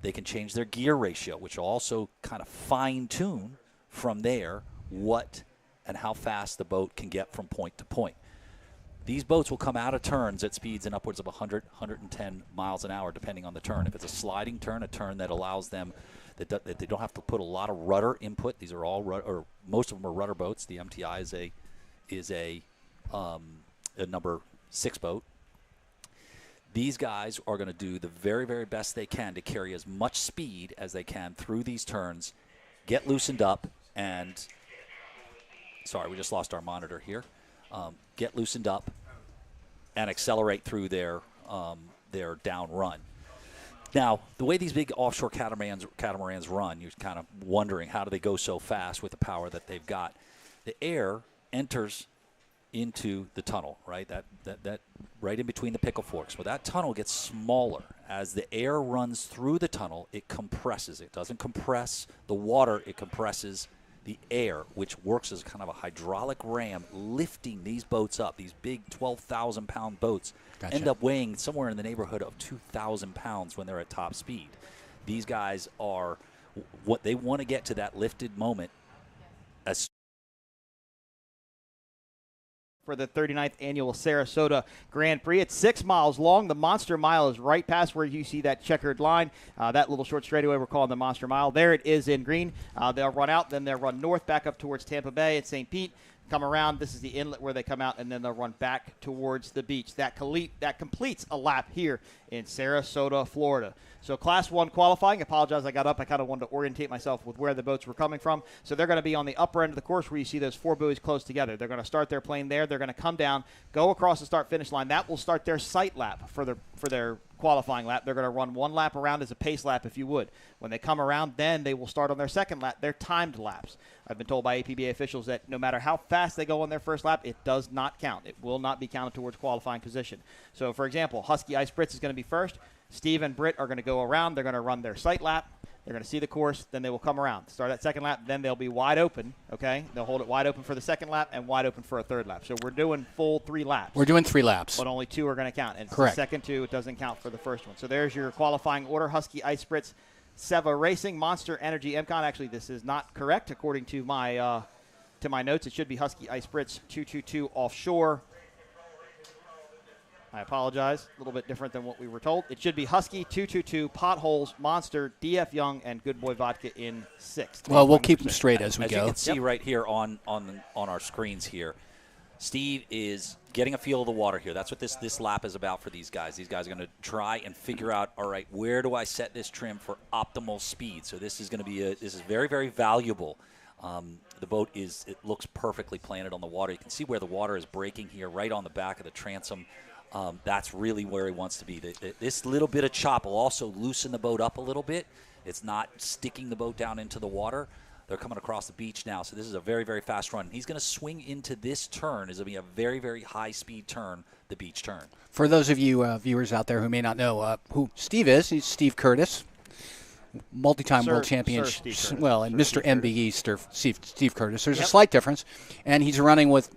S2: They can change their gear ratio, which will also kind of fine-tune from there what and how fast the boat can get from point to point. These boats will come out of turns at speeds in upwards of 100, 110 miles an hour, depending on the turn. If it's a sliding turn, a turn that allows them that they don't have to put a lot of rudder input. These are all rudder, or most of them are rudder boats. The MTI is a number 6 boat. These guys are going to do the very, very best they can to carry as much speed as they can through these turns, get loosened up, and sorry, we just lost our monitor here. Get loosened up and accelerate through their down run. Now, the way these big offshore catamarans run, you're kind of wondering how do they go so fast with the power that they've got. The air enters into the tunnel, right? That right in between the pickle forks. Well, that tunnel gets smaller as the air runs through the tunnel. It compresses. It doesn't compress the water. It compresses the air, which works as kind of a hydraulic ram, lifting these boats up. These big 12,000-pound boats end up weighing somewhere in the neighborhood of 2,000 pounds when they're at top speed. These guys are what they want to get to that lifted moment as
S1: for the 39th annual Sarasota Grand Prix. It's 6 miles long. The Monster Mile is right past where you see that checkered line. That little short straightaway we're calling the Monster Mile. There it is in green. They'll run out, then they'll run north back up towards Tampa Bay at St. Pete. Come around. This is the inlet where they come out, and then they'll run back towards the beach. That completes a lap here in Sarasota, Florida. So Class 1 qualifying. I apologize, I got up. I kind of wanted to orientate myself with where the boats were coming from. So they're going to be on the upper end of the course where you see those 4 buoys close together. They're going to start their plane there. They're going to come down, go across the start-finish line. That will start their sight lap for their qualifying lap. They're going to run 1 lap around as a pace lap, if you would. When they come around, then they will start on their second lap, their timed laps. I've been told by APBA officials that no matter how fast they go on their first lap, it does not count. It will not be counted towards qualifying position. So, for example, Husky Ice Spritz is going to be first. Steve and Britt are going to go around. They're going to run their sight lap. They're going to see the course. Then they will come around. Start that second lap. Then they'll be wide open, okay? They'll hold it wide open for the second lap and wide open for a third lap. So we're doing full 3 laps.
S3: We're doing 3 laps.
S1: But only 2 are going to count. And
S3: correct.
S1: The second 2, it doesn't count for the first one. So there's your qualifying order. Husky Ice Spritz, Seva Racing, Monster Energy MCon. Actually, this is not correct according to my notes. It should be Husky Ice Spritz 222 Offshore. I apologize. A little bit different than what we were told. It should be Husky 222 Potholes, Monster, DF Young, and Good Boy Vodka in 6th.
S3: Well, we'll keep them straight as we go.
S2: As you can see right here on our screens here, Steve is getting a feel of the water here. That's what this lap is about for these guys. These guys are going to try and figure out, all right, where do I set this trim for optimal speed? So this is going to be this is very, very valuable. The boat it looks perfectly planted on the water. You can see where the water is breaking here, right on the back of the transom. That's really where he wants to be. This little bit of chop will also loosen the boat up a little bit. It's not sticking the boat down into the water. They're coming across the beach now, so this is a very, very fast run. He's going to swing into this turn. It's going to be a very, very high-speed turn, the beach turn.
S3: For those of you viewers out there who may not know who Steve is, he's Steve Curtis, multi-time world champion. Well, and Mr. MBE, Steve Curtis. There's a slight difference, and he's running with,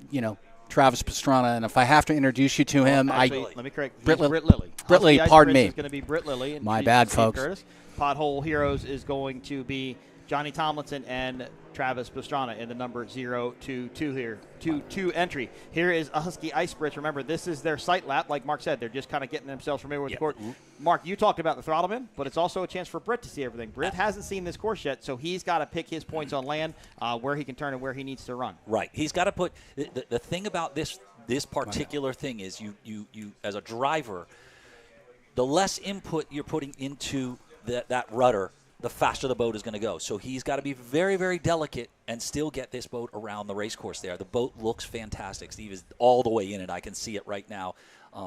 S3: Travis Pastrana, and if I have to introduce you to him,
S1: let me correct.
S3: Britt
S1: Lilly.
S3: Britt Lilly, pardon me.
S1: It's going to be Britt Lilly. And
S3: my bad, folks.
S1: Curtis. Pothole Heroes is going to be Johnny Tomlinson and Travis Pastrana in the number 022 here. 2-2 entry. Here is a Husky Ice Spritz. Remember, this is their sight lap. Like Mark said, they're just kind of getting themselves familiar with the course. Mark, you talked about the throttleman, but it's also a chance for Britt to see everything. Britt hasn't seen this course yet, so he's got to pick his points on land, where he can turn and where he needs to run.
S2: Right. He's got to put the thing about this particular thing is you as a driver, the less input you're putting into that rudder, the faster the boat is going to go. So he's got to be very, very delicate and still get this boat around the race course there. The boat looks fantastic. Steve is all the way in it. I can see it right now.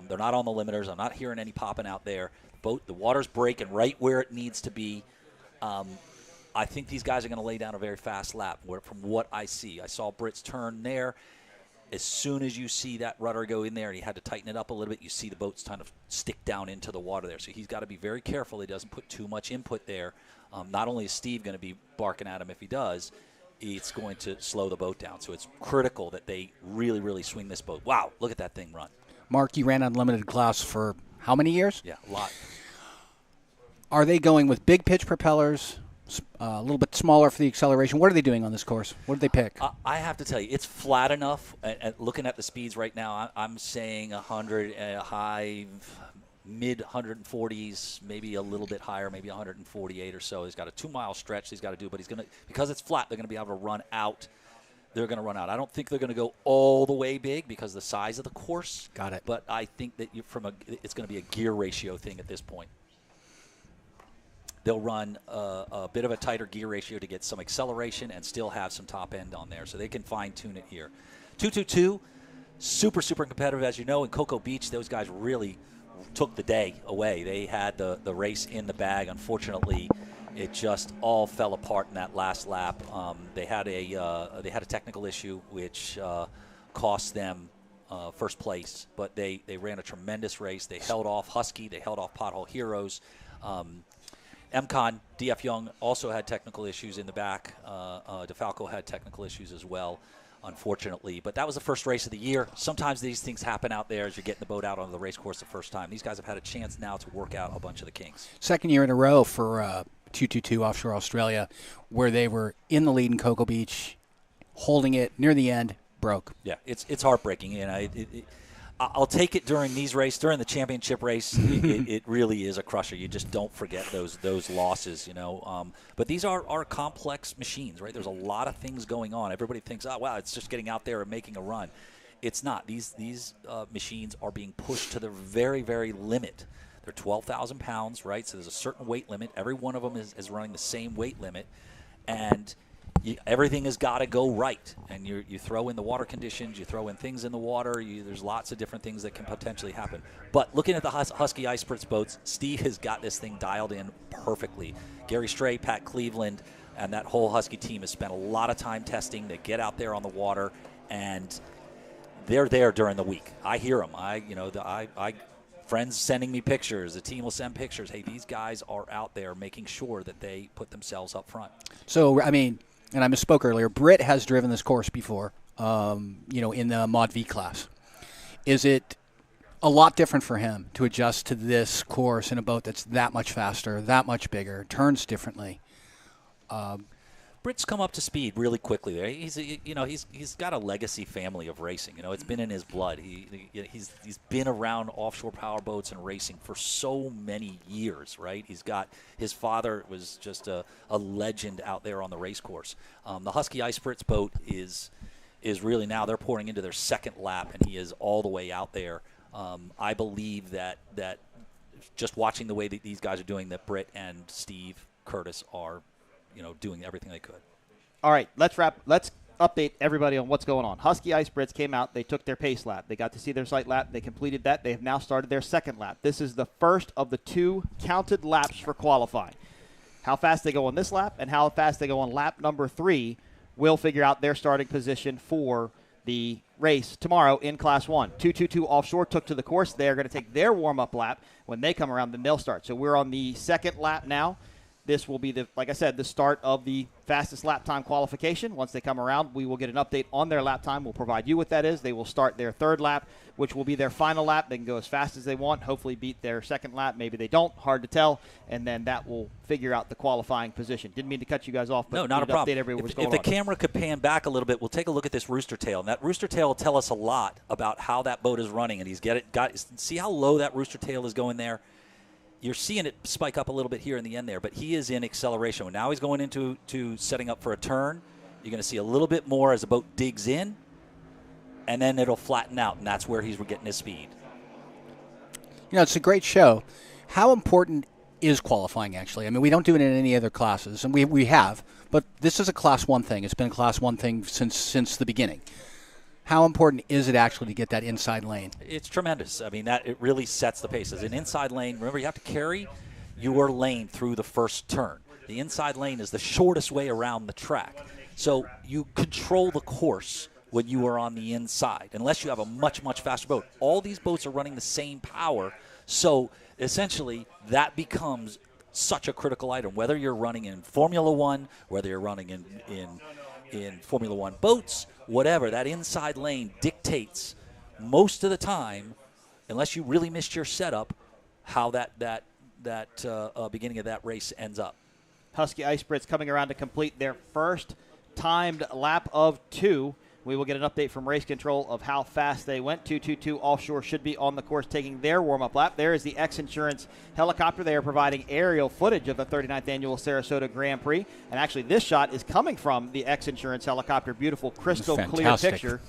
S2: They're not on the limiters. I'm not hearing any popping out there. The water's breaking right where it needs to be. I think these guys are going to lay down a very fast lap from what I see. I saw Britt's turn there. As soon as you see that rudder go in there and he had to tighten it up a little bit, you see the boat's kind of stick down into the water there. So he's got to be very careful he doesn't put too much input there. Not only is Steve going to be barking at him if he does, it's going to slow the boat down. So it's critical that they really, really swing this boat. Wow, look at that thing run.
S3: Mark, you ran unlimited class for how many years?
S2: Yeah, a lot.
S3: Are they going with big pitch propellers, a little bit smaller for the acceleration? What are they doing on this course? What did they pick?
S2: I have to tell you, it's flat enough. Looking at the speeds right now, I'm saying 100, high, mid 140s, maybe a little bit higher, maybe 148 or so. He's got a 2-mile stretch he's got to do, but because it's flat, they're going to be able to run out. They're going to run out. I don't think they're going to go all the way big because of the size of the course.
S3: Got it.
S2: But I think that it's going to be a gear ratio thing at this point. They'll run a bit of a tighter gear ratio to get some acceleration and still have some top end on there, so they can fine-tune it here. 222, super, super competitive. As you know, in Cocoa Beach, those guys really took the day away. They had the race in the bag. Unfortunately, it just all fell apart in that last lap. They had a technical issue which cost them first place, but they ran a tremendous race. They held off Husky. They held off Pothole Heroes. MCON, DF Young also had technical issues in the back. DeFalco had technical issues as well, unfortunately. But that was the first race of the year. Sometimes these things happen out there as you're getting the boat out onto the race course the first time. These guys have had a chance now to work out a bunch of the kinks.
S3: Second year in a row for 222 Offshore Australia, where they were in the lead in Cocoa Beach, holding it near the end, broke.
S2: Yeah, it's heartbreaking. I'll take it during these races, during the championship race. it really is a crusher. You just don't forget those losses, But these are complex machines, right? There's a lot of things going on. Everybody thinks, oh, wow, it's just getting out there and making a run. It's not. These machines are being pushed to their very, very limit. They're 12,000 pounds, right? So there's a certain weight limit. Every one of them is running the same weight limit. And everything has got to go right, and you throw in the water conditions, you throw in things in the water, there's lots of different things that can potentially happen. But looking at the Husky Ice Spritz boats, Steve has got this thing dialed in perfectly. Gary Stray, Pat Cleveland, and that whole Husky team has spent a lot of time testing. They get out there on the water, and they're there during the week. I hear them. I friends sending me pictures. The team will send pictures. Hey, these guys are out there making sure that they put themselves up front.
S3: So, and I misspoke earlier, Britt has driven this course before, in the Mod V class. Is it a lot different for him to adjust to this course in a boat that's that much faster, that much bigger, turns differently?
S2: Britt's come up to speed really quickly there. He's got a legacy family of racing. It's been in his blood. He's been around offshore power boats and racing for so many years, right? His father was just a legend out there on the race course. The Husky Ice Spritz boat is really now they're pouring into their second lap, and he is all the way out there. I believe that just watching the way that these guys are doing, that Britt and Steve Curtis are doing everything they could.
S1: All right, let's update everybody on what's going on. Husky Ice Spritz came out. They took their pace lap. They got to see their sight lap. They completed that. They have now started their second lap. This is the first of the 2 counted laps for qualifying. How fast they go on this lap and how fast they go on lap number 3 will figure out their starting position for the race tomorrow in Class 1. 222 Offshore took to the course. They are going to take their warm-up lap. When they come around, then they'll start. So we're on the second lap now. This will be, like I said, the start of the fastest lap time qualification. Once they come around, we will get an update on their lap time. We'll provide you what that is. They will start their third lap, which will be their final lap. They can go as fast as they want, hopefully beat their second lap. Maybe they don't. Hard to tell. And then that will figure out the qualifying position. Didn't mean to cut you guys off, but
S2: no, not a problem.
S1: Update everyone what's
S2: if
S1: going
S2: the
S1: on.
S2: Camera could pan back a little bit, we'll take a look at this rooster tail. And that rooster tail will tell us a lot about how that boat is running. And see how low that rooster tail is going there? You're seeing it spike up a little bit here in the end there, but he is in acceleration. Now he's going into setting up for a turn. You're going to see a little bit more as the boat digs in, and then it'll flatten out, and that's where he's getting his speed.
S3: It's a great show. How important is qualifying, actually. I mean, we don't do it in any other classes, and we have, but this is a Class 1 thing. It's been a Class 1 thing since the beginning. How important is it actually to get that inside lane?
S2: It's tremendous. I mean, it really sets the pace. As an inside lane, remember, you have to carry your lane through the first turn. The inside lane is the shortest way around the track. So you control the course when you are on the inside, unless you have a much, much faster boat. All these boats are running the same power, so essentially that becomes such a critical item. Whether you're running in Formula One, whether you're running in Formula One boats, whatever, that inside lane dictates most of the time, unless you really missed your setup, how that beginning of that race ends up.
S1: Husky Ice Brits coming around to complete their first timed lap of 2. We will get an update from race control of how fast they went. 222 Offshore should be on the course taking their warm-up lap. There is the X Insurance helicopter. They are providing aerial footage of the 39th annual Sarasota Grand Prix. And actually, this shot is coming from the X Insurance helicopter. Beautiful, crystal clear picture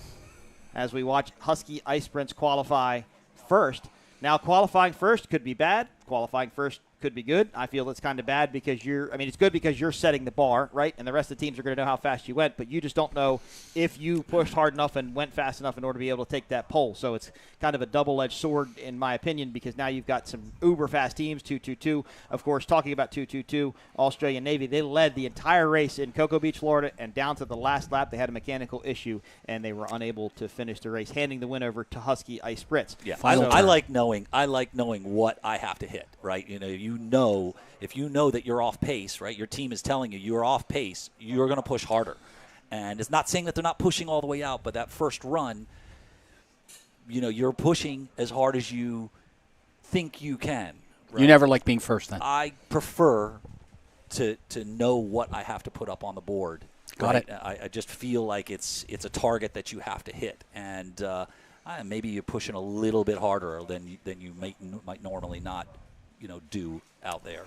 S1: as we watch Husky Ice Brits qualify first. Now, qualifying first could be bad. Qualifying first could be good. I feel it's kind of bad because it's good because you're setting the bar, right? And the rest of the teams are going to know how fast you went, but you just don't know if you pushed hard enough and went fast enough in order to be able to take that pole. So it's kind of a double-edged sword, in my opinion, because now you've got some uber-fast teams, 222. Of course, talking about 222, Australian Navy, they led the entire race in Cocoa Beach, Florida, and down to the last lap, they had a mechanical issue, and they were unable to finish the race, handing the win over to Husky Ice Brits.
S2: Yeah, I like knowing what I have to hit, right? If you know that you're off pace, right? Your team is telling you you're off pace, you're going to push harder. And it's not saying that they're not pushing all the way out, but that first run, you're pushing as hard as you think you can. Right?
S3: You never like being first then.
S2: I prefer to know what I have to put up on the board.
S3: Got
S2: right?
S3: it.
S2: I just feel like it's a target that you have to hit. And maybe you're pushing a little bit harder than you might normally not do out there.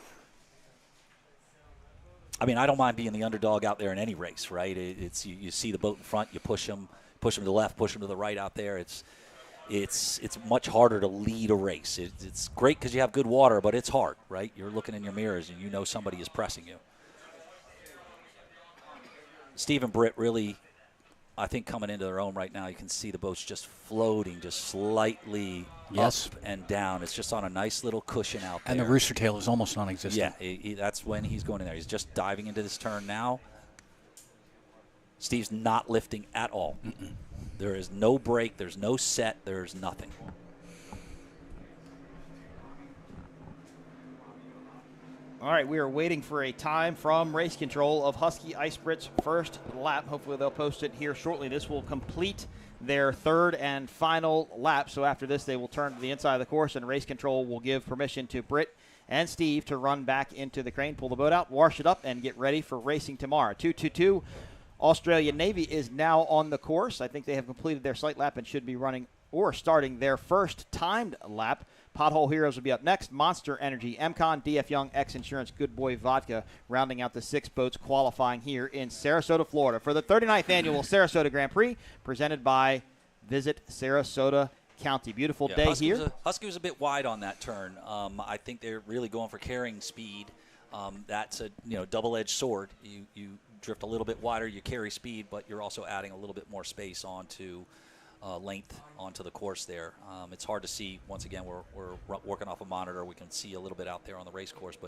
S2: I mean, I don't mind being the underdog out there in any race, right? It's you see the boat in front, you push them to the left, push them to the right out there. It's much harder to lead a race. It's great because you have good water, but it's hard, right? You're looking in your mirrors and you know somebody is pressing you. Steve and Britt really, I think, coming into their own right now. You can see the boat's just floating, just slightly up and down. It's just on a nice little cushion out there.
S3: And the rooster tail is almost non-existent.
S2: Yeah, that's when he's going in there. He's just diving into this turn now. Steve's not lifting at all.
S3: Mm-mm.
S2: There is no break. There's no set. There's nothing.
S1: All right, we are waiting for a time from race control of Husky Ice Brits' first lap. Hopefully they'll post it here shortly. This will complete their third and final lap. So after this, they will turn to the inside of the course, and race control will give permission to Britt and Steve to run back into the crane, pull the boat out, wash it up, and get ready for racing tomorrow. 222 Australian Navy is now on the course. I think they have completed their sight lap and should be running or starting their first timed lap. Pothole Heroes will be up next. Monster Energy, MCon, DF Young, X Insurance, Good Boy Vodka, rounding out the 6 boats qualifying here in Sarasota, Florida for the 39th annual Sarasota Grand Prix, presented by Visit Sarasota County. Beautiful day here.
S2: Husky was a bit wide on that turn. I think they're really going for carrying speed. That's a double-edged sword. You drift a little bit wider, you carry speed, but you're also adding a little bit more space onto length onto the course there. It's hard to see. Once again, we're working off a monitor. We can see a little bit out there on the race course,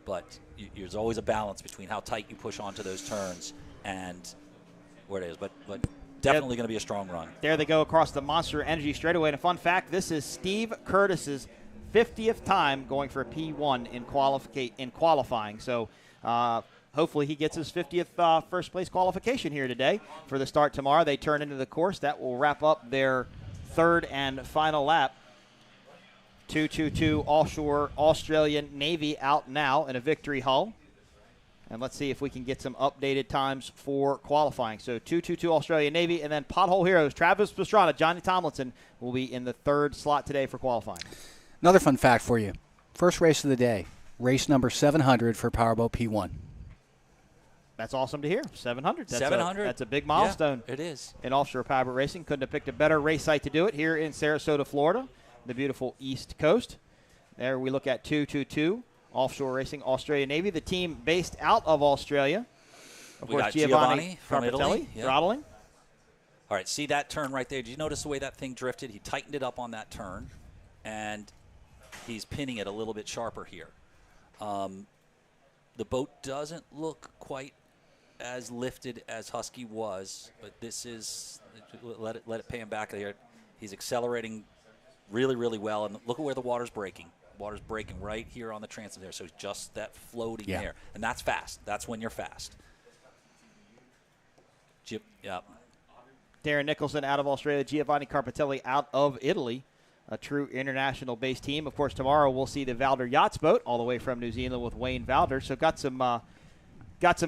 S2: but there's always a balance between how tight you push onto those turns and where it is. But definitely going to be a strong run.
S1: There they go across the Monster Energy straightaway. And a fun fact, this is Steve Curtis's 50th time going for a P1 in qualifying. So hopefully he gets his 50th first place qualification here today for the start tomorrow. They turn into the course. That will wrap up their third and final lap. 222 Offshore Australian Navy out now in a victory hull. And let's see if we can get some updated times for qualifying. So 222 Australian Navy, and then Pothole Heroes, Travis Pastrana, Johnny Tomlinson will be in the third slot today for qualifying.
S3: Another fun fact for you. First race of the day, race number 700 for Powerboat P1.
S1: That's awesome to hear. 700.
S2: 700.
S1: That's a big milestone.
S2: Yeah, it is.
S1: In offshore powerboat racing. Couldn't have picked a better race site to do it here in Sarasota, Florida, the beautiful East Coast. There we look at 222 Offshore Racing, Australia Navy, the team based out of Australia. Of
S2: We
S1: course,
S2: got
S1: Giovanni
S2: from
S1: Carpatelli
S2: Italy. Yeah.
S1: throttling.
S2: All right, see that turn right there? Did you notice the way that thing drifted? He tightened it up on that turn, and he's pinning it a little bit sharper here. The boat doesn't look quite as lifted as Husky was, but this is let it pay him back here. He's accelerating really, really well, and look at where the water's breaking. Water's breaking right here on the transom there, so it's just that floating there, and that's fast. That's when you're fast. Yep.
S1: Darren Nicholson out of Australia, Giovanni Carpatelli out of Italy, a true international-based team. Of course, tomorrow we'll see the Valder Yachts boat all the way from New Zealand with Wayne Valder. So got some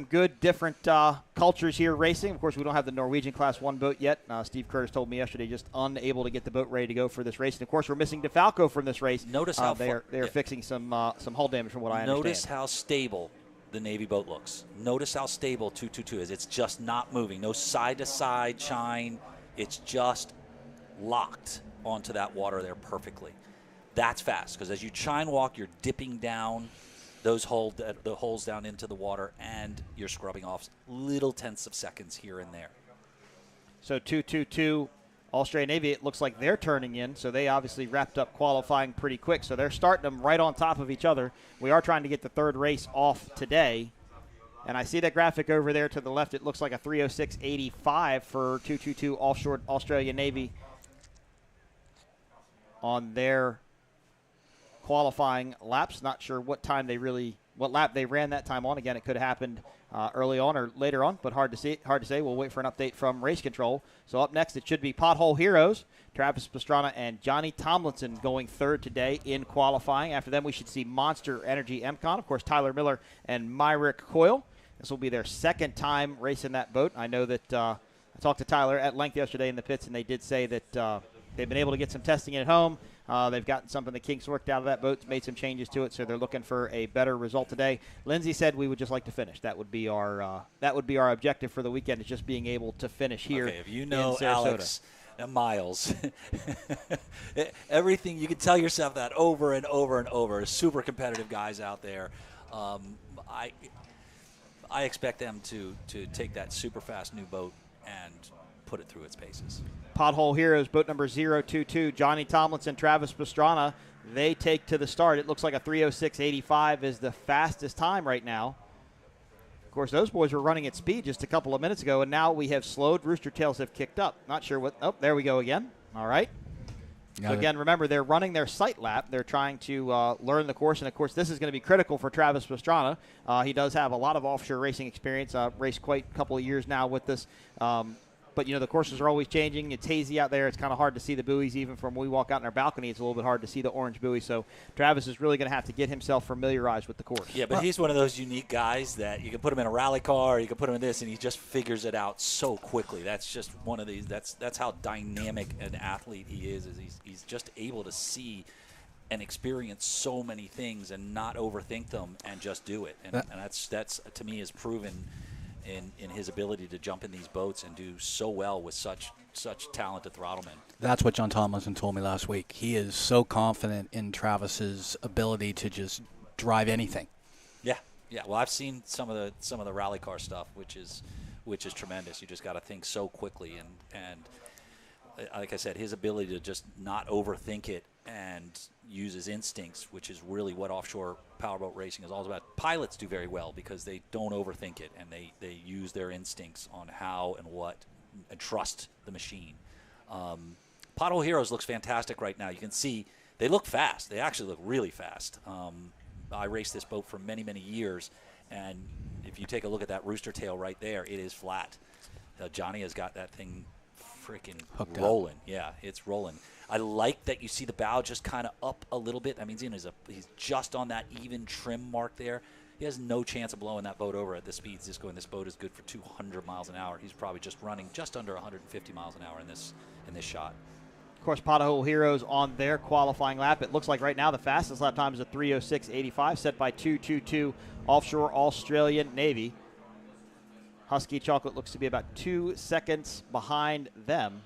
S1: good different cultures here racing. Of course, we don't have the Norwegian Class 1 boat yet. Steve Curtis told me yesterday just unable to get the boat ready to go for this race. And, of course, we're missing DeFalco from this race.
S2: Notice how
S1: they are fixing some hull damage from what I understand.
S2: Notice how stable the Navy boat looks. Notice how stable 222 is. It's just not moving. No side-to-side chine. It's just locked onto that water there perfectly. That's fast because as you chine walk, you're dipping down the holes down into the water, and you're scrubbing off little tenths of seconds here and there.
S1: So 222 Australia Navy, it looks like they're turning in, so they obviously wrapped up qualifying pretty quick. So they're starting them right on top of each other. We are trying to get the third race off today. And I see that graphic over there to the left. It looks like a 306.85 for 222 Offshore Australia Navy on their qualifying laps. Not sure what lap they ran that time on. Again, it could have happened early on or later on, but hard to say. We'll wait for an update from Race Control. So up next, it should be Pothole Heroes, Travis Pastrana and Johnny Tomlinson going third today in qualifying. After them, we should see Monster Energy MCon, of course, Tyler Miller and Myrick Coyle. This will be their second time racing that boat. I know that I talked to Tyler at length yesterday in the pits, and they did say that they've been able to get some testing at home. They've gotten some of the kinks worked out of that boat, made some changes to it, so they're looking for a better result today. Lindsay said we would just like to finish. That would be our objective for the weekend, is just being able to finish here.
S2: Okay, if you know
S1: in Sarasota.
S2: Alex and Miles, everything you can tell yourself that over and over and over. Super competitive guys out there. I expect them to take that super fast new boat and put it through its paces.
S1: Pothole Heroes, boat number 022, Johnny Tomlinson, Travis Pastrana, they take to the start. It looks like a 306.85 is the fastest time right now. Of course, those boys were running at speed just a couple of minutes ago, and now we have slowed. Rooster tails have kicked up. Not sure what. Oh, there we go again. All right. So, again, remember, they're running their sight lap. They're trying to learn the course, and, of course, this is going to be critical for Travis Pastrana. He does have a lot of offshore racing experience, raced quite a couple of years now with this. But, the courses are always changing. It's hazy out there. It's kind of hard to see the buoys. Even from when we walk out in our balcony, it's a little bit hard to see the orange buoy. So Travis is really going to have to get himself familiarized with the course.
S2: Yeah, but he's one of those unique guys that you can put him in a rally car, you can put him in this, and he just figures it out so quickly. That's just one of these. That's how dynamic an athlete he is he's just able to see and experience so many things and not overthink them and just do it. And that's to me is proven in his ability to jump in these boats and do so well with such talented throttlemen.
S3: That's what John Tomlinson told me last week. He is so confident in Travis's ability to just drive anything.
S2: Yeah. Well, I've seen some of the rally car stuff, which is tremendous. You just got to think so quickly, and like I said, his ability to just not overthink it and use his instincts, which is really what offshore powerboat racing is all about. Pilots do very well because they don't overthink it, and they use their instincts on how and what and trust the machine. Pothole Heroes looks fantastic right now. You can see they look fast. They actually look really fast. I raced this boat for many, many years, and if you take a look at that rooster tail right there, it is flat. Johnny has got that thing freaking rolling. Yeah, it's rolling. I like that you see the bow just kind of up a little bit. That means he's just on that even trim mark there. He has no chance of blowing that boat over at the speeds he's going. This boat is good for 200 miles an hour. He's probably just running just under 150 miles an hour in this shot.
S1: Of course, Pothole Heroes on their qualifying lap. It looks like right now the fastest lap time is a 306.85 set by 222 Offshore Australian Navy. Husky Chocolate looks to be about 2 seconds behind them.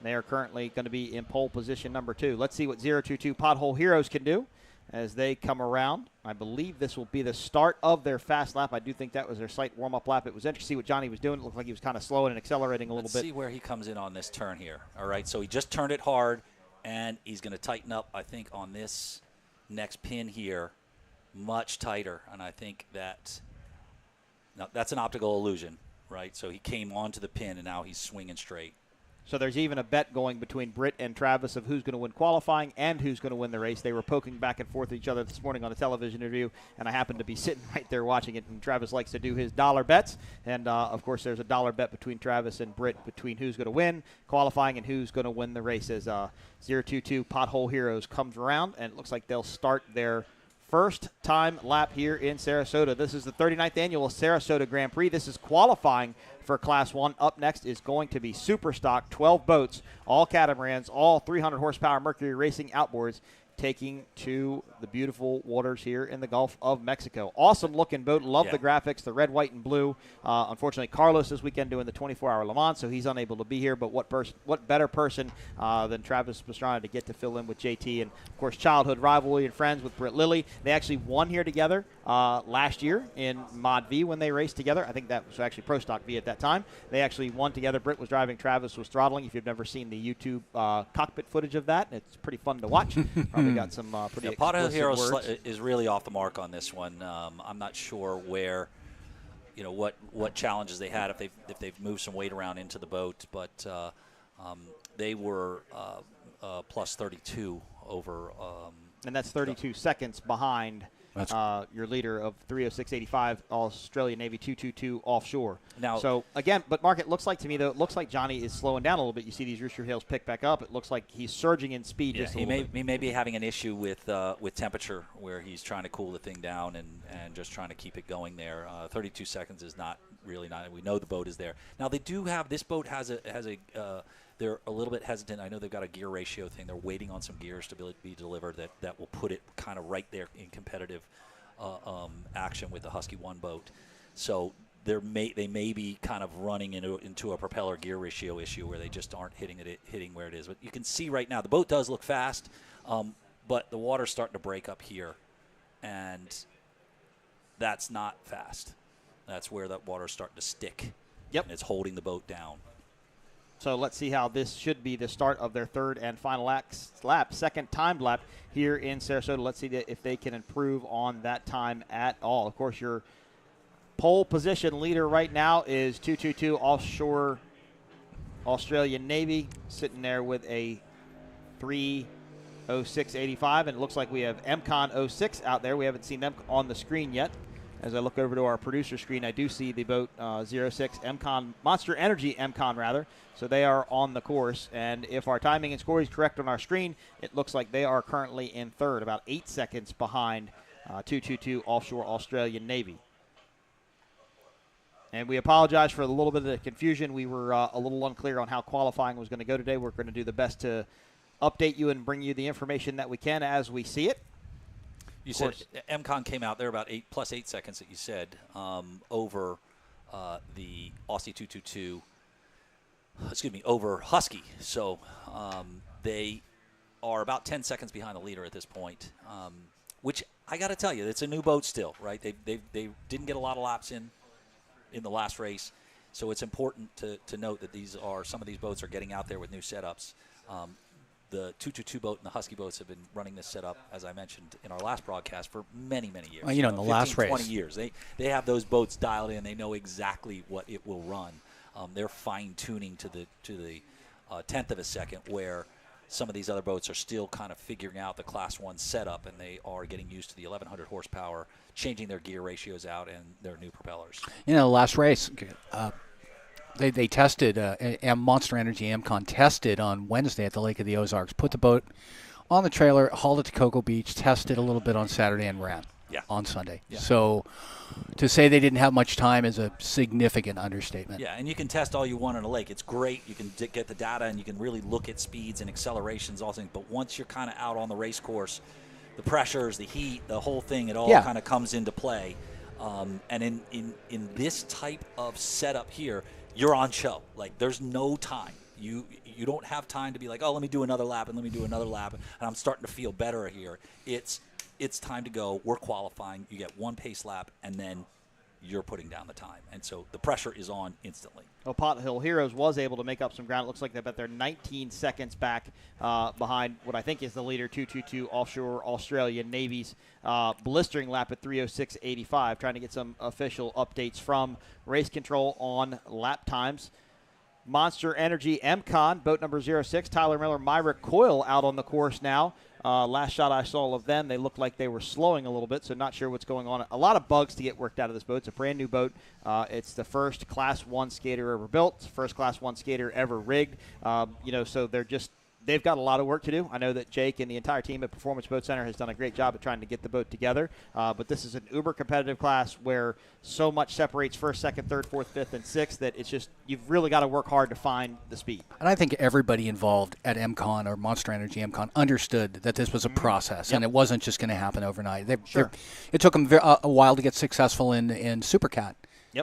S1: They are currently going to be in pole position number 2. Let's see what 022 Pothole Heroes can do as they come around. I believe this will be the start of their fast lap. I do think that was their slight warm-up lap. It was interesting to see what Johnny was doing. It looked like he was kind of slowing and accelerating a little bit.
S2: Let's see where he comes in on this turn here. All right, so he just turned it hard, and he's going to tighten up, I think, on this next pin here, much tighter. And I think that's an optical illusion, right? So he came onto the pin, and now he's swinging straight.
S1: So there's even a bet going between Britt and Travis of who's going to win qualifying and who's going to win the race. They were poking back and forth with each other this morning on a television interview, and I happened to be sitting right there watching it, and Travis likes to do his dollar bets. And, of course, there's a dollar bet between Travis and Britt between who's going to win qualifying and who's going to win the race as 022 Pothole Heroes comes around, and it looks like they'll start their first time lap here in Sarasota. This is the 39th annual Sarasota Grand Prix. This is qualifying for Class 1. Up next is going to be Super Stock, 12 boats, all catamarans, all 300 horsepower Mercury Racing outboards, taking to the beautiful waters here in the Gulf of Mexico. Awesome looking boat. Love the graphics, the red, white, and blue. Unfortunately, Carlos this weekend doing the 24-hour Le Mans, so he's unable to be here. But what better person than Travis Pastrana to get to fill in with JT, and of course childhood rivalry and friends with Britt Lilly. They actually won here together last year in Mod V when they raced together. I think that was actually Pro Stock V at that time. They actually won together. Britt was driving, Travis was throttling. If you've never seen the YouTube cockpit footage of that, it's pretty fun to watch. Probably got some pretty explicit
S2: Pothole
S1: words.
S2: is really off the mark on this one. I'm not sure where, what challenges they had if they've moved some weight around into the boat, but they were plus 32 over.
S1: And that's 32 seconds behind your leader of 306.85, Australian Navy 222 Offshore.
S2: Now,
S1: so again, but Mark, it looks like to me though, it looks like Johnny is slowing down a little bit. You see these rooster tails pick back up. It looks like he's surging in speed just a little bit.
S2: He may be having an issue with temperature, where he's trying to cool the thing down and just trying to keep it going there. 32 seconds is not really not. We know the boat is there. Now they do have this boat has a. They're a little bit hesitant. I know they've got a gear ratio thing. They're waiting on some gears to be delivered that will put it kind of right there in competitive action with the Husky 1 boat. So they may be kind of running into a propeller gear ratio issue where they just aren't hitting where it is. But you can see right now the boat does look fast, but the water's starting to break up here, and that's not fast. That's where that water's starting to stick.
S1: Yep.
S2: And it's holding the boat down.
S1: So let's see how this should be the start of their third and final lap, second timed lap here in Sarasota. Let's see if they can improve on that time at all. Of course, your pole position leader right now is 222 Offshore Australian Navy, sitting there with a 3:06.85, and it looks like we have MCON 06 out there. We haven't seen them on the screen yet. As I look over to our producer screen, I do see the boat 06 MCON, Monster Energy MCON rather. So they are on the course. And if our timing and scoring is correct on our screen, it looks like they are currently in third, about 8 seconds behind 222 Offshore Australian Navy. And we apologize for a little bit of the confusion. We were a little unclear on how qualifying was going to go today. We're going to do the best to update you and bring you the information that we can as we see it.
S2: You said MCON came out there about plus 8 seconds that you said over the Aussie 222. Excuse me, over Husky. So they are about 10 seconds behind the leader at this point. Which I got to tell you, it's a new boat still, right? They didn't get a lot of laps in the last race, so it's important to note that some of these boats are getting out there with new setups. The 222 boat and the Husky boats have been running this setup, as I mentioned in our last broadcast, for many, many years.
S3: Well, in the
S2: 15,
S3: last race.
S2: 20 years. They have those boats dialed in. They know exactly what it will run. They're fine-tuning to the tenth of a second, where some of these other boats are still kind of figuring out the Class 1 setup, and they are getting used to the 1,100 horsepower, changing their gear ratios out and their new propellers.
S3: Last race, They tested, Monster Energy MCON tested on Wednesday at the Lake of the Ozarks, put the boat on the trailer, hauled it to Cocoa Beach, tested a little bit on Saturday, and ran on Sunday. Yeah. So to say they didn't have much time is a significant understatement.
S2: Yeah, and you can test all you want on a lake. It's great. You can get the data, and you can really look at speeds and accelerations, all things. But once you're kind of out on the race course, the pressures, the heat, the whole thing, it all kind of comes into play. And in this type of setup here, you're on show. Like, there's no time. You don't have time to be like, oh, let me do another lap and let me do another lap, and I'm starting to feel better here. It's it's time to go. We're qualifying. You get one pace lap, and then you're putting down the time. And so the pressure is on instantly.
S1: Well, Pothole Heroes was able to make up some ground. It looks like they're 19 seconds back behind what I think is the leader, 222 Offshore Australia Navy's blistering lap at 3:06.85. Trying to get some official updates from race control on lap times. Monster Energy MCon, boat number 06, Tyler Miller, Myrick Coyle out on the course now. Last shot I saw of them, they looked like they were slowing a little bit, so not sure what's going on. A lot of bugs to get worked out of this boat. It's a brand new boat. It's the first Class 1 skater ever built, first Class 1 skater ever rigged. So they've got a lot of work to do. I know that Jake and the entire team at Performance Boat Center has done a great job at trying to get the boat together. But this is an uber competitive class where so much separates first, second, third, fourth, fifth, and sixth that it's just you've really got to work hard to find the speed.
S3: And I think everybody involved at MCon or Monster Energy MCon understood that this was a process, and it wasn't just going to happen overnight. It took them a while to get successful in Supercat,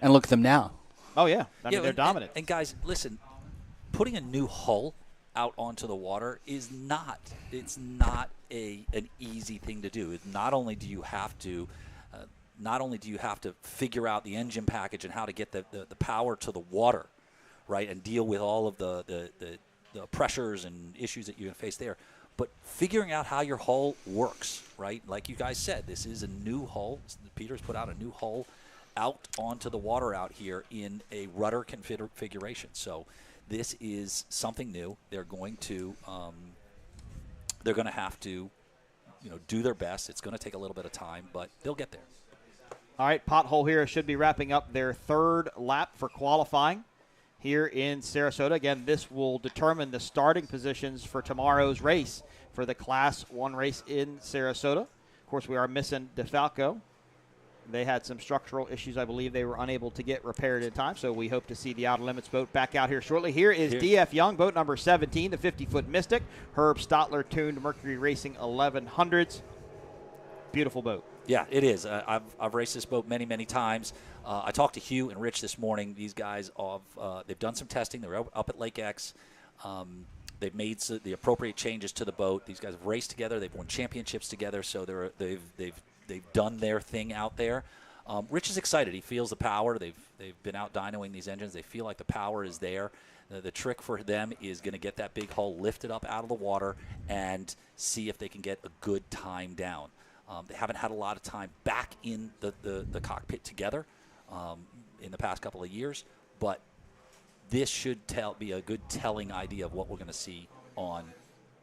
S3: and look at them now.
S1: Oh, yeah. I mean, they're dominant.
S2: And guys, listen, putting a new hull out onto the water is not an easy thing to do. Not only do you have to figure out the engine package and how to get the power to the water, right, and deal with all of the pressures and issues that you're going to face there, but figuring out how your hull works, right? Like you guys said, this is a new hull. Peter's put out a new hull out onto the water out here in a rudder configuration. So this is something new. They're going to have to, do their best. It's going to take a little bit of time, but they'll get there.
S1: All right, Pothole here should be wrapping up their third lap for qualifying here in Sarasota. Again, this will determine the starting positions for tomorrow's race for the Class 1 race in Sarasota. Of course, we are missing DeFalco. They had some structural issues. I believe they were unable to get repaired in time, so we hope to see the Outer Limits boat back out here shortly. Here is D.F. Young, boat number 17, the 50-foot Mystic. Herb Stotler tuned Mercury Racing 1100s. Beautiful boat.
S2: Yeah, it is. I've raced this boat many, many times. I talked to Hugh and Rich this morning. These guys, they've done some testing. They're up at Lake X. They've made the appropriate changes to the boat. These guys have raced together. They've won championships together, so they've done their thing out there. Rich is excited. He feels the power. They've been out dynoing these engines. They feel like the power is there. The trick for them is going to get that big hull lifted up out of the water and see if they can get a good time down. They haven't had a lot of time back in the cockpit together in the past couple of years, but this should be a good telling idea of what we're going to see on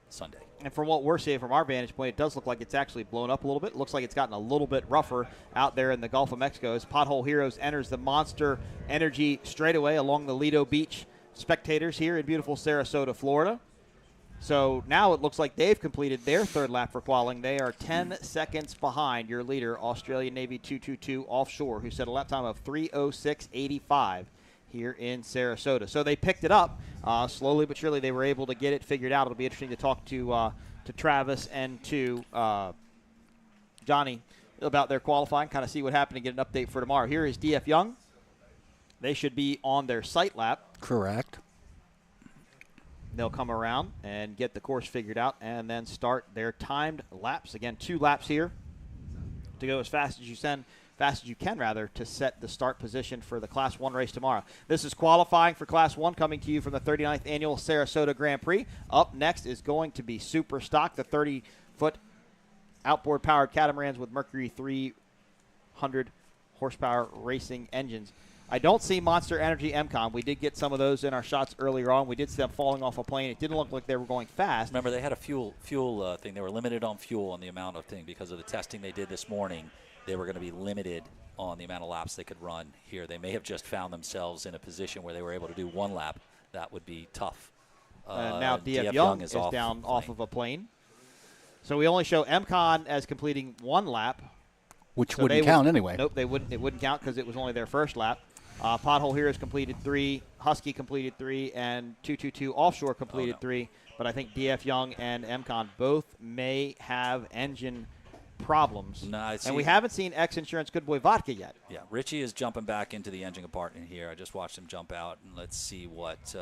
S2: Sunday.
S1: And from what we're seeing from our vantage point, it does look like it's actually blown up a little bit. It looks like it's gotten a little bit rougher out there in the Gulf of Mexico as Pothole Heroes enters the Monster Energy straightaway along the Lido Beach. Spectators here in beautiful Sarasota, Florida. So now it looks like they've completed their third lap for qualifying. They are 10 seconds behind your leader, Australian Navy 222 Offshore, who set a lap time of 3:06.85 here in Sarasota. So they picked it up slowly but surely. They were able to get it figured out. It'll be interesting to talk to Travis and to Johnny about their qualifying, kind of see what happened and get an update for tomorrow. Here is DF Young. They should be on their sight lap.
S3: Correct.
S1: They'll come around and get the course figured out and then start their timed laps. Again, 2 laps here to go as fast as you can to set the start position for the Class 1 race tomorrow. This is qualifying for Class 1 coming to you from the 39th Annual Sarasota Grand Prix. Up next is going to be Super Stock, the 30-foot outboard-powered catamarans with Mercury 300 horsepower racing engines. I don't see Monster Energy MCon. We did get some of those in our shots earlier on. We did see them falling off a plane. It didn't look like they were going fast.
S2: Remember, they had a fuel thing. They were limited on fuel on the amount of thing because of the testing they did this morning. They were going to be limited on the amount of laps they could run here. They may have just found themselves in a position where they were able to do 1 lap. That would be tough.
S1: Now DF Young is down off of a plane. So we only show MCon as completing 1 lap.
S3: Which wouldn't count anyway.
S1: Nope, it wouldn't count because it was only their first lap. Pothole Heroes completed 3, Husky completed 3, and 222 Offshore completed 3. But I think DF Young and MCon both may have engine problems. And we haven't seen X Insurance Good Boy Vodka yet.
S2: Yeah, Richie is jumping back into the engine compartment here. I just watched him jump out, and let's see what